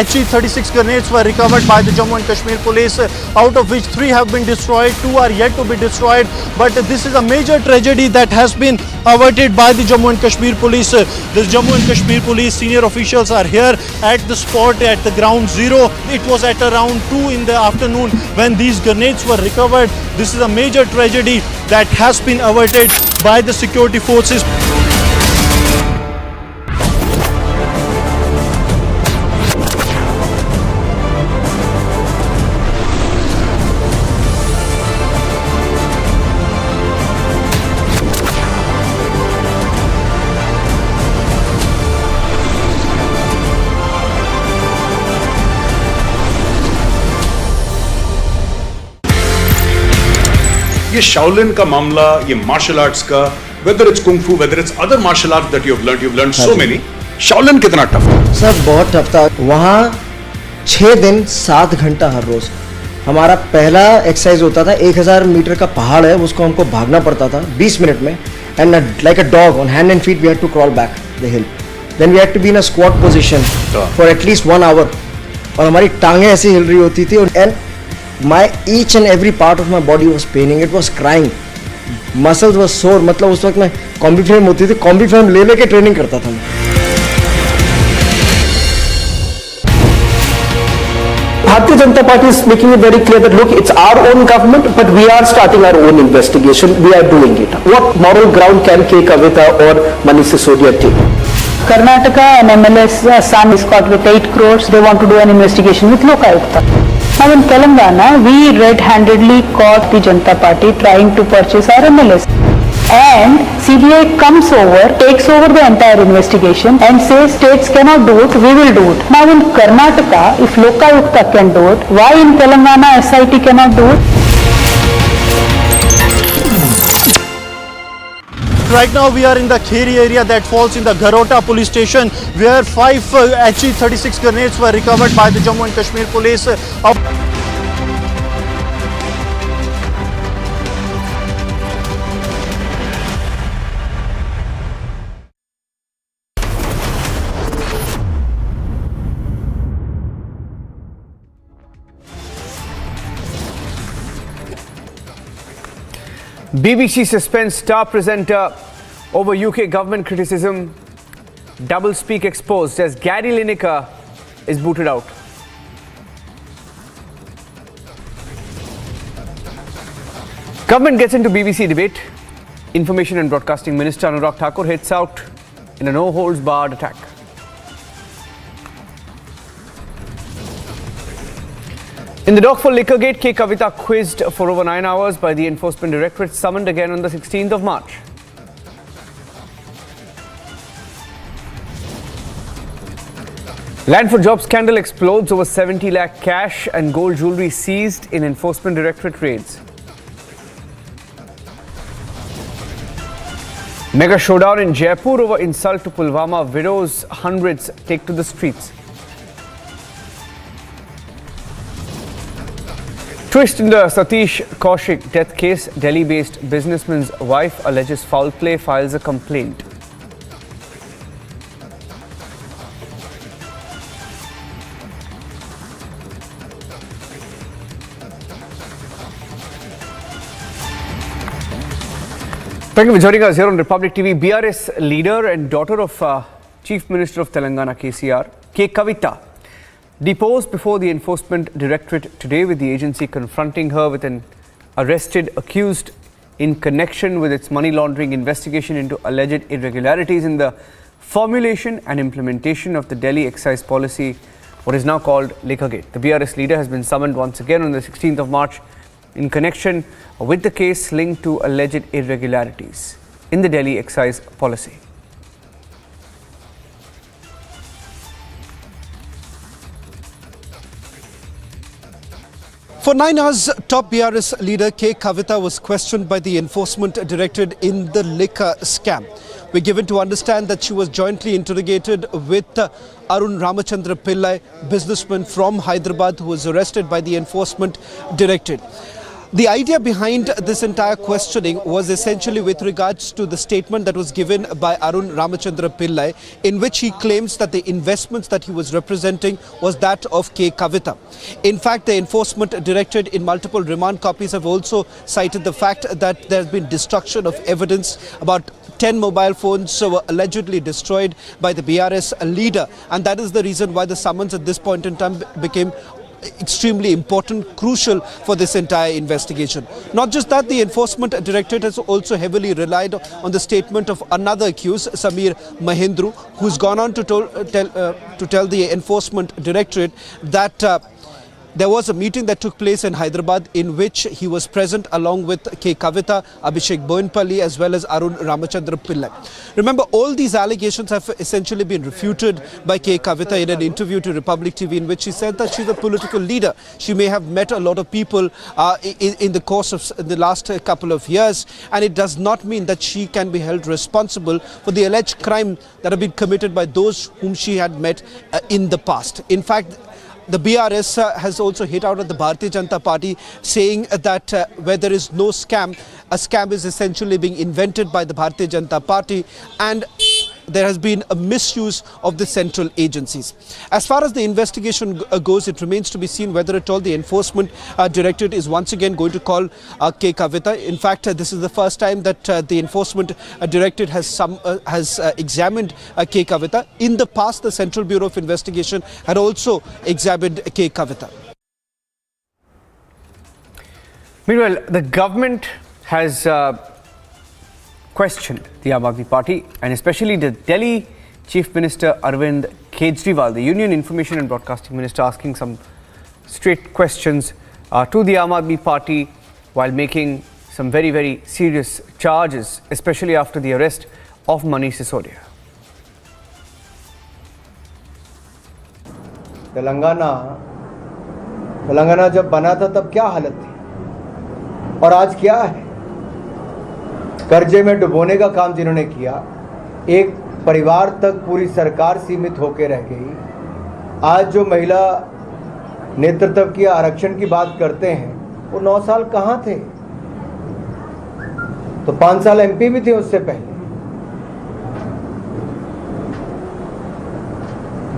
HE-36 grenades were recovered by the Jammu and Kashmir police, out of which 3 have been destroyed, 2 are yet to be destroyed. But this is a major tragedy that has been averted by the Jammu and Kashmir police. The Jammu and Kashmir police senior officials are here at the spot at the ground zero. It was at around 2 in the afternoon when these grenades were recovered. This is a major tragedy that has been averted by the security forces.
ये Shaolin का मामला, ये martial arts का, whether it's kung fu, whether it's other martial arts that you've learned so many. Shaolin कितना tough था?
Sir बहुत tough था। वहाँ 6 दिन 7 घंटा हर रोज हमारा पहला एक्सरसाइज होता था। 1000 मीटर का पहाड़ है, उसको हमको भागना पड़ता था 20 मिनट में, and like a dog on hand and feet we had to crawl back the hill, then we had to be in a squat position for at least 1 hour, और हमारी टांगें ऐसी हिल रही होती थी, and each and every part of my body was paining, it was crying, muscles were sore। मतलब उस वक्त मैं कॉम्बी फ्रेम होती थी, कॉम्बी फ्रेम ले लेके ट्रेनिंग करता था मैं।
Bharatiya Janata Party is making it very clear that look, it's our own government, but we are starting our own investigation. We are doing it. What moral ground can K. Kavitha or Manish Sisodia take?
Karnataka, an MLA's son is caught with 8 crores. They want to do an investigation with Lokayukta. Now in Telangana, we red-handedly caught the Janata Party trying to purchase our MLAs. And CBI comes over, takes over the entire investigation and says states cannot do it, we will do it. Now in Karnataka, if Lokayukta can do it, why in Telangana SIT cannot do it?
Right now we are in the Kheri area that falls in the Garota police station, where 5 HE-36 grenades were recovered by the Jammu and Kashmir police.
BBC suspends star presenter over UK government criticism. Doublespeak exposed as Gary Lineker is booted out. Government gets into BBC debate. Information and Broadcasting Minister Anurag Thakur hits out in a no-holds-barred attack. In the dock for Liquorgate, K. Kavitha quizzed for over 9 hours by the Enforcement Directorate, summoned again on the 16th of March. Land for Job scandal explodes, over 70 lakh cash and gold jewellery seized in Enforcement Directorate raids. Mega showdown in Jaipur over insult to Pulwama widows, hundreds take to the streets. Twist in the Satish Kaushik death case, Delhi-based businessman's wife alleges foul play, files a complaint. Thank you for joining us here on Republic TV. BRS leader and daughter of Chief Minister of Telangana, KCR, K. Kavitha, deposed before the Enforcement Directorate today, with the agency confronting her with an arrested accused in connection with its money laundering investigation into alleged irregularities in the formulation and implementation of the Delhi excise policy, what is now called Liquorgate. The BRS leader has been summoned once again on the 16th of March in connection with the case linked to alleged irregularities in the Delhi excise policy.
For 9 hours, top BRS leader Kavitha was questioned by the Enforcement Directorate in the liquor scam. We're given to understand that she was jointly interrogated with Arun Ramachandra Pillai, businessman from Hyderabad who was arrested by the Enforcement Directorate. The idea behind this entire questioning was essentially with regards to the statement that was given by Arun Ramachandra Pillai, in which he claims that the investments that he was representing was that of Kavitha. In fact, the Enforcement Directorate in multiple remand copies have also cited the fact that there has been destruction of evidence. About 10 mobile phones were allegedly destroyed by the BRS leader, and that is the reason why the summons at this point in time became extremely important, crucial for this entire investigation. Not just that, the Enforcement Directorate has also heavily relied on the statement of another accused, Samir Mahendru, who's gone on to tell the Enforcement Directorate that there was a meeting that took place in Hyderabad in which he was present along with Kavitha, Abhishek Boinpalli as well as Arun Ramachandra Pillai. Remember, all these allegations have essentially been refuted by Kavitha in an interview to Republic TV, in which she said that she's a political leader. She may have met a lot of people in the course of the last couple of years, and it does not mean that she can be held responsible for the alleged crime that have been committed by those whom she had met in the past. In fact, the BRS has also hit out at the Bharatiya Janata Party, saying that where there is no scam, a scam is essentially being invented by the Bharatiya Janata Party, and there has been a misuse of the central agencies. As far as the investigation goes, it remains to be seen whether at all the Enforcement Directorate is once again going to call Kavitha. In fact, this is the first time that the Enforcement Directorate has examined Kavitha. In the past, the Central Bureau of Investigation had also examined Kavitha.
Meanwhile, the government has questioned the Aam Aadmi Party and especially the Delhi Chief Minister Arvind Kejriwal, the Union Information and Broadcasting Minister, asking some straight questions to the Aam Aadmi Party while making some very, very serious charges, especially after the arrest of Manish Sisodia.
Telangana जब बना था तब क्या हालत थी और आज क्या है? कर्जे में डुबोने का काम जिन्होंने किया, एक परिवार तक पूरी सरकार सीमित होकर रह गई। आज जो महिला नेतृत्व की आरक्षण की बात करते हैं, वो 9 साल कहाँ थे? तो 5 साल एमपी भी थे उससे पहले।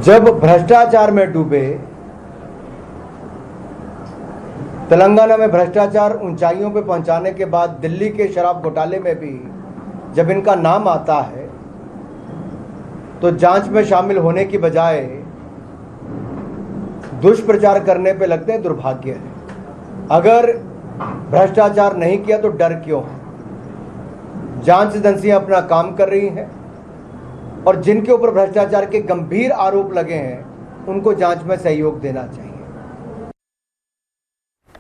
जब भ्रष्टाचार में डूबे, तेलंगाना में भ्रष्टाचार ऊंचाइयों पे पहुंचाने के बाद दिल्ली के शराब घोटाले में भी जब इनका नाम आता है तो जांच में शामिल होने की बजाय दुष्प्रचार करने पे लगते हैं। दुर्भाग्य है। अगर भ्रष्टाचार नहीं किया तो डर क्यों है? जांच एजेंसियां अपना काम कर रही हैं और जिनके ऊपर भ्रष्टाचार के गंभीर आरोप लगे हैं उनको जांच में सहयोग देना चाहिए।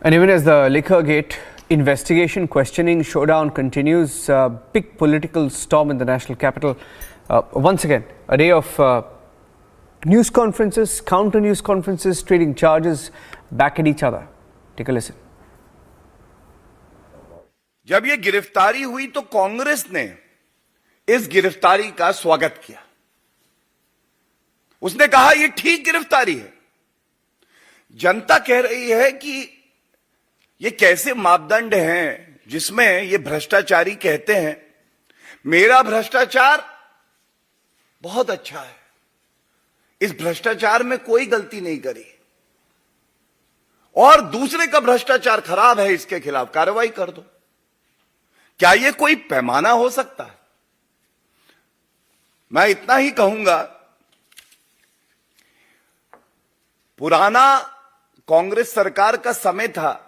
And even as the Liquorgate investigation questioning showdown continues, big political storm in the national capital. Once again, a day of news conferences, counter news conferences, trading charges back at each other. Take a listen.
जब ये गिरफ्तारी हुई तो कांग्रेस ने इस गिरफ्तारी का स्वागत किया। उसने कहा ये ठीक गिरफ्तारी है। जनता कह रही है कि ये कैसे मापदंड हैं जिसमें ये भ्रष्टाचारी कहते हैं मेरा भ्रष्टाचार बहुत अच्छा है, इस भ्रष्टाचार में कोई गलती नहीं करी, और दूसरे का भ्रष्टाचार खराब है, इसके खिलाफ कार्रवाई कर दो। क्या ये कोई पैमाना हो सकता है? मैं इतना ही कहूंगा, पुराना कांग्रेस सरकार का समय था,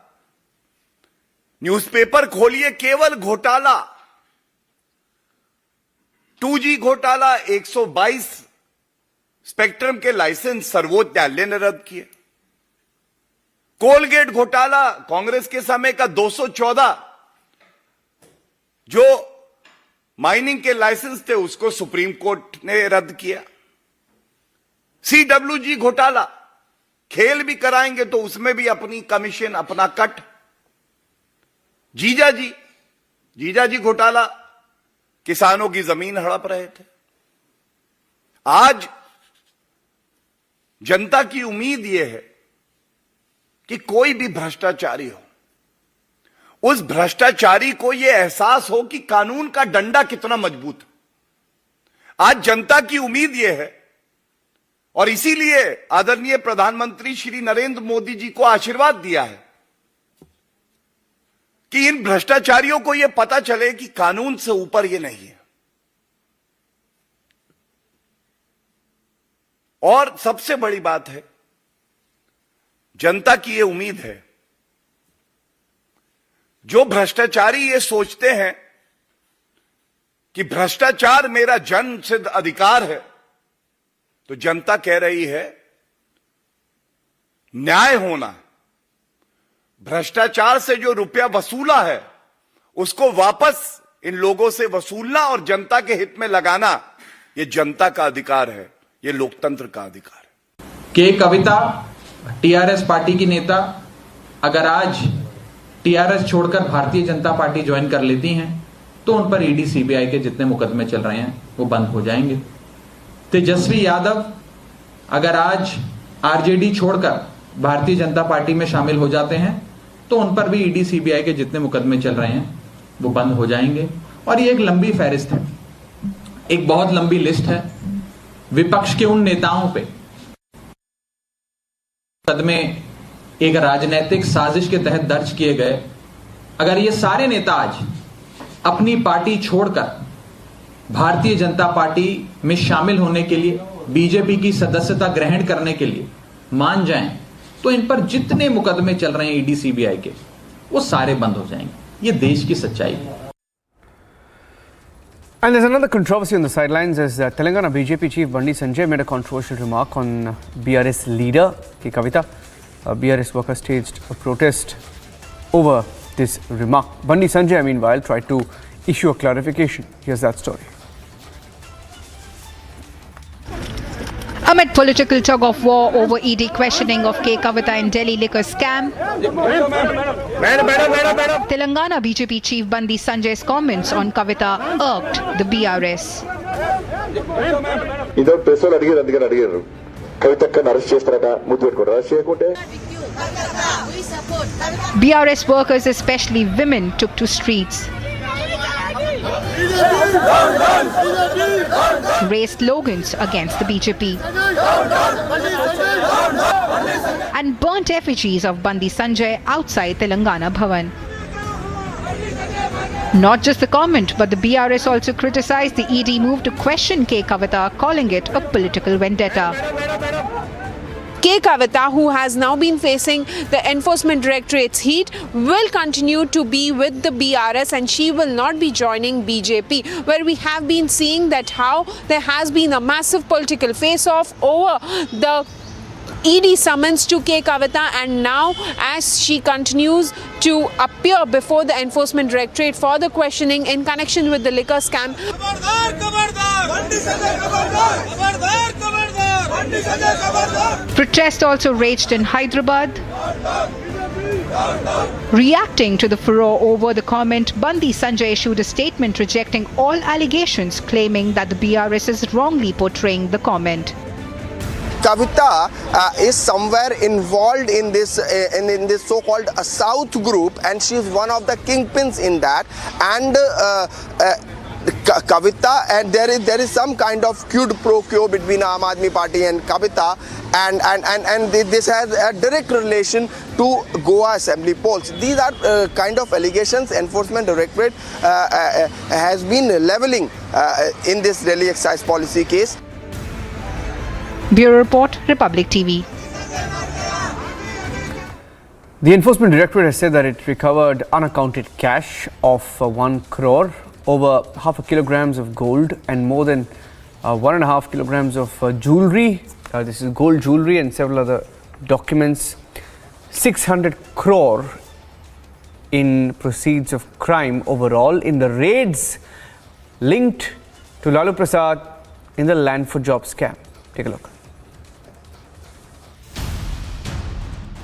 न्यूज़पेपर खोलिए केवल घोटाला, 2G घोटाला, 122 स्पेक्ट्रम के लाइसेंस सर्वोच्च न्यायालय ने रद्द किए। कोलगेट घोटाला कांग्रेस के समय का 214 जो माइनिंग के लाइसेंस थे उसको सुप्रीम कोर्ट ने रद्द किया। CWG घोटाला, खेल भी कराएंगे तो उसमें भी अपनी कमीशन, अपना कट। जीजाजी घोटाला, किसानों की जमीन हड़प रहे थे। आज जनता की उम्मीद यह है कि कोई भी भ्रष्टाचारी हो, उस भ्रष्टाचारी को यह एहसास हो कि कानून का डंडा कितना मजबूत है। आज जनता की उम्मीद यह है और इसीलिए आदरणीय प्रधानमंत्री श्री नरेंद्र मोदी जी को आशीर्वाद दिया है कि इन भ्रष्टाचारियों को यह पता चले कि कानून से ऊपर ये नहीं है। और सबसे बड़ी बात है, जनता की यह उम्मीद है, जो भ्रष्टाचारी ये सोचते हैं कि भ्रष्टाचार मेरा जन्मसिद्ध अधिकार है, तो जनता कह रही है न्याय होना, भ्रष्टाचार से जो रुपया वसूला है उसको वापस इन लोगों से वसूलना और जनता के हित में लगाना, यह जनता का अधिकार है, यह लोकतंत्र का अधिकार है।
के कविता टीआरएस पार्टी की नेता अगर आज टीआरएस छोड़कर भारतीय जनता पार्टी ज्वाइन कर लेती हैं तो उन पर ईडी सीबीआई के जितने मुकदमे चल रहे हैं वो बंद हो जाएंगे। तेजस्वी यादव अगर आज आरजेडी छोड़कर भारतीय जनता पार्टी में शामिल हो जाते हैं तो उन पर भी ईडी सीबीआई के जितने मुकदमे चल रहे हैं वो बंद हो जाएंगे। और ये एक लंबी फहरिस्त है, एक बहुत लंबी लिस्ट है विपक्ष के उन नेताओं पे मुकदमे एक राजनीतिक साजिश के तहत दर्ज किए गए। अगर ये सारे नेता आज अपनी पार्टी छोड़कर भारतीय जनता पार्टी में शामिल होने के लिए, बीजेपी की सदस्यता ग्रहण करने के लिए मान जाएं तो इन पर जितने मुकदमे चल रहे हैं ईडी सीबीआई के वो सारे बंद हो जाएंगे। ये देश की सच्चाई है।
And there's another controversy on the sidelines as Telangana BJP chief Bandi Sanjay made a controversial remark on BRS leader K. Kavitha. BRS workers staged a protest over this remark. Bandi Sanjay, meanwhile, tried to issue a clarification. Here's that story.
Amid political tug-of-war over ED questioning of K. Kavitha in Delhi liquor scam, Telangana BJP chief Bandi Sanjay's comments on Kavitha irked the BRS. BRS workers, especially women, took to streets, raised slogans against the BJP, and burnt effigies of Bandi Sanjay outside Telangana Bhavan. Not just the comment, but the BRS also criticized the ED move to question K. Kavitha, calling it a political vendetta.
K. Kavitha, who has now been facing the Enforcement Directorate's heat, will continue to be with the BRS and she will not be joining BJP, where we have been seeing that how there has been a massive political face-off over the ED summons to K. Kavitha, and now as she continues to appear before the Enforcement Directorate for the questioning in connection with the liquor scam.
Protest also raged in Hyderabad. Reacting to the furore over the comment, Bandi Sanjay issued a statement rejecting all allegations, claiming that the BRS is wrongly portraying the comment.
Kavitha is somewhere involved in this so-called South group, and she is one of the kingpins in that. And Kavitha, and there is some kind of quid pro quo between Aam Aadmi Party and Kavitha, and this has a direct relation to Goa Assembly polls. These are kind of allegations Enforcement Directorate has been leveling in this Delhi excise policy case.
Bureau Report, Republic TV.
The Enforcement Directorate has said that it recovered unaccounted cash of 1 crore, over 0.5 kilograms of gold and more than 1.5 kilograms of jewelry. This is gold jewelry and several other documents. 600 crore in proceeds of crime overall in the raids linked to Lalu Prasad in the land for jobs scam. Take a look.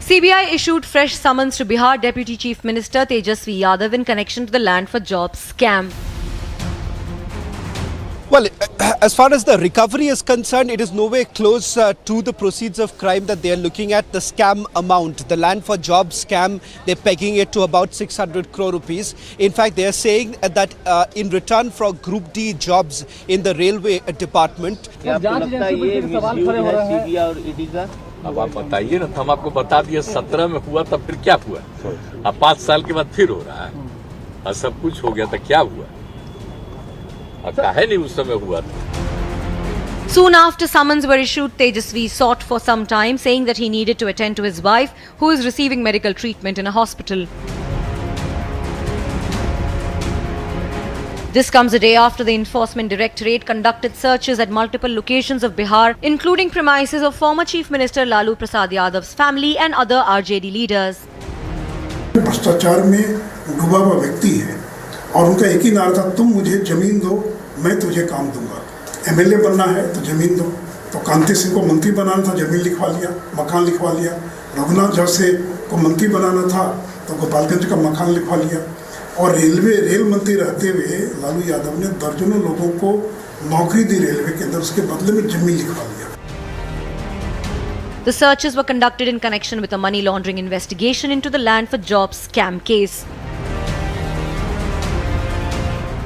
CBI issued fresh summons to Bihar Deputy Chief Minister Tejasvi Yadav in connection to the land for jobs scam.
Well, as far as the recovery is concerned, it is nowhere close to the proceeds of crime that they are looking at. The scam amount, the land for jobs scam, they're pegging it to about 600 crore rupees. In fact, they are saying that in return for Group D jobs in the railway department.
अब आप बताइए ना, हम आपको बता दिए 17 में हुआ तब फिर क्या हुआ, अब 5 साल के बाद फिर हो रहा है, और सब कुछ हो गया तो क्या हुआ, अब काहे नहीं उस समय हुआ था.
Soon after summons were issued, Tejasvi sought for some time, saying that he needed to attend to his wife, who is receiving medical treatment in a hospital. This comes a day after the Enforcement Directorate conducted searches at multiple locations of Bihar, including premises of former Chief Minister Lalu Prasad Yadav's family and other RJD leaders.
भ्रष्टाचार में डूबा हुआ व्यक्ति है और उनका एक ही नारा था, तुम मुझे जमीन दो, मैं तुझे काम दूंगा. एमएलए बनना है तो जमीन दो. तो कांति सिंह को मंत्री बनाना था, जमीन लिखवा लिया, मकान लिखवा लिया. रघुनाथ जैसे को मंत्री बनाना था तो गोपालगंज का मकान लिखवा लिया. और रेल मंत्री रहते हुए लालू यादव ने दर्जनों लोगों को नौकरी दी रेलवे के अंदर, उसके बदले में जमीन लिखवा लिया.
The searches were conducted in connection with a money laundering investigation into the land for jobs scam case.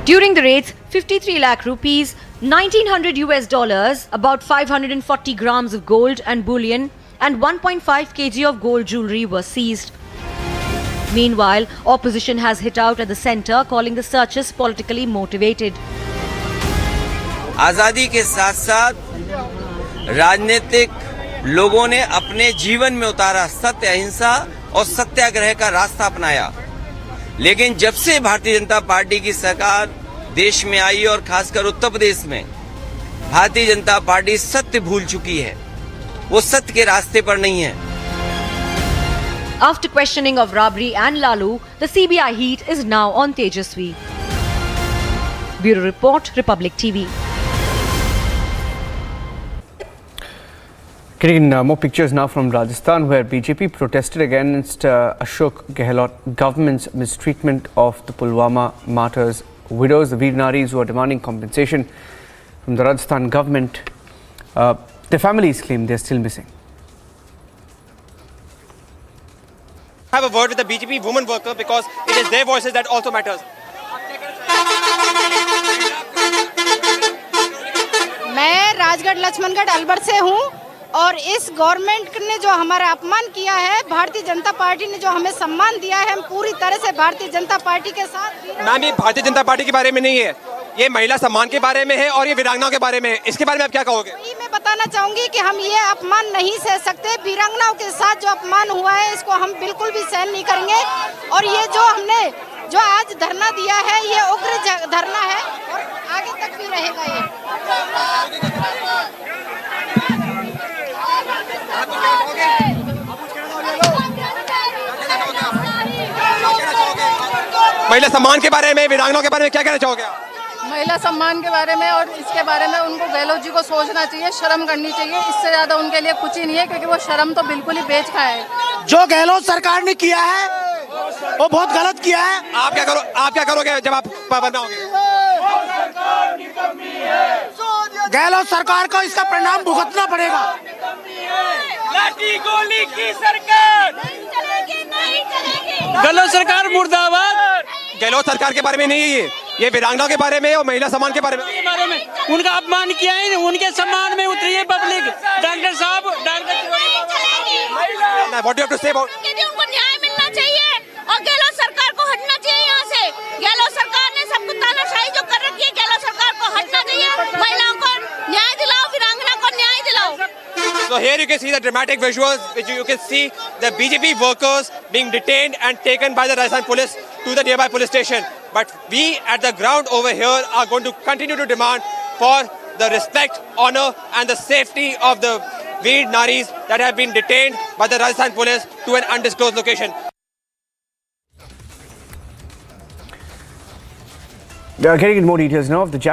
During the raids, 53 lakh rupees, $1,900, about 540 grams of gold and bullion, and 1.5 kg of gold jewellery were seized. Meanwhile, opposition has hit out at the centre, calling the searches politically motivated.
आजादी के साथ साथ राजनीतिक लोगों ने अपने जीवन में उतारा सत्य, अहिंसा और सत्याग्रह का रास्ता अपनाया. लेकिन जब से भारतीय जनता पार्टी की सरकार देश में आई और खासकर उत्तर प्रदेश में, भारतीय जनता पार्टी सत्य भूल चुकी है, वो सत्य के रास्ते पर नहीं है.
After questioning of Rabri and Lalu, the CBI heat is now on Tejasvi. Bureau Report, Republic TV.
Getting more pictures now from Rajasthan, where BJP protested against Ashok Gehlot government's mistreatment of the Pulwama martyrs' widows, the Veer Naris who are demanding compensation from the Rajasthan government. Their families claim they are still missing.
Have a word with the BJP women worker because it is their voices that also matters.
मैं राजगढ़ लक्ष्मणगढ़ अलवर से हूँ और इस government ने जो हमारा अपमान किया है, भारतीय जनता पार्टी ने जो हमें सम्मान दिया है, हम पूरी तरह से भारतीय जनता पार्टी के साथ.
मैम, ये भारतीय जनता पार्टी के बारे में नहीं है, ये महिला सम्मान के बारे में है और ये वीरांगनाओं के बारे में है. इसके बारे में आप क्या कहोगे?
मैं बताना चाहूंगी कि हम ये अपमान नहीं सह सकते. वीरांगनाओं के साथ जो अपमान हुआ है, इसको हम बिल्कुल भी सहन नहीं करेंगे. और ये जो हमने जो आज धरना दिया है, ये उग्र धरना है और आगे तक भी रहेगा. ये
महिला सम्मान के बारे में, वीरांगनाओं के बारे में क्या कहना चाहोगे?
महिला सम्मान के बारे में और इसके बारे में उनको गहलोत जी को सोचना चाहिए, शर्म करनी चाहिए. इससे ज्यादा उनके लिए कुछ ही नहीं है, क्योंकि वो शर्म तो बिल्कुल ही बेच खाए है.
जो गहलोत सरकार ने किया है वो बहुत गलत किया है.
आप क्या करोगे जब आप पाबंद होंगे?
गहलोत सरकार को इसका परिणाम भुगतना पड़ेगा.
लाठी गोली की सरकार गहलोत सरकार मुर्दाबाद.
गहलोत सरकार के बारे में नहीं है, ये वीरांगनाओं के बारे में और महिला सम्मान के बारे में.
उनका अपमान किया है, उनके सम्मान में उतरी है पब्लिक. डॉक्टर साहब,
What do you have to say about?
उनको न्याय मिलना चाहिए और गहलोत सरकार को हटना चाहिए यहाँ से. गहलोत सरकार ने सबको तानाशाही जो कर रखी है, गहलोत सरकार को हटना चाहिए. महिलाओं को न्याय दिलाओ, वीरांगना को न्याय दिलाओ.
So here you can see the dramatic visuals, which you can see the BJP workers being detained and taken by the Rajasthan police to the nearby police station. But we at the ground over here are going to continue to demand for the respect, honor and the safety of the Veer Naris that have been detained by the Rajasthan police to an undisclosed location.
Getting into more details now of the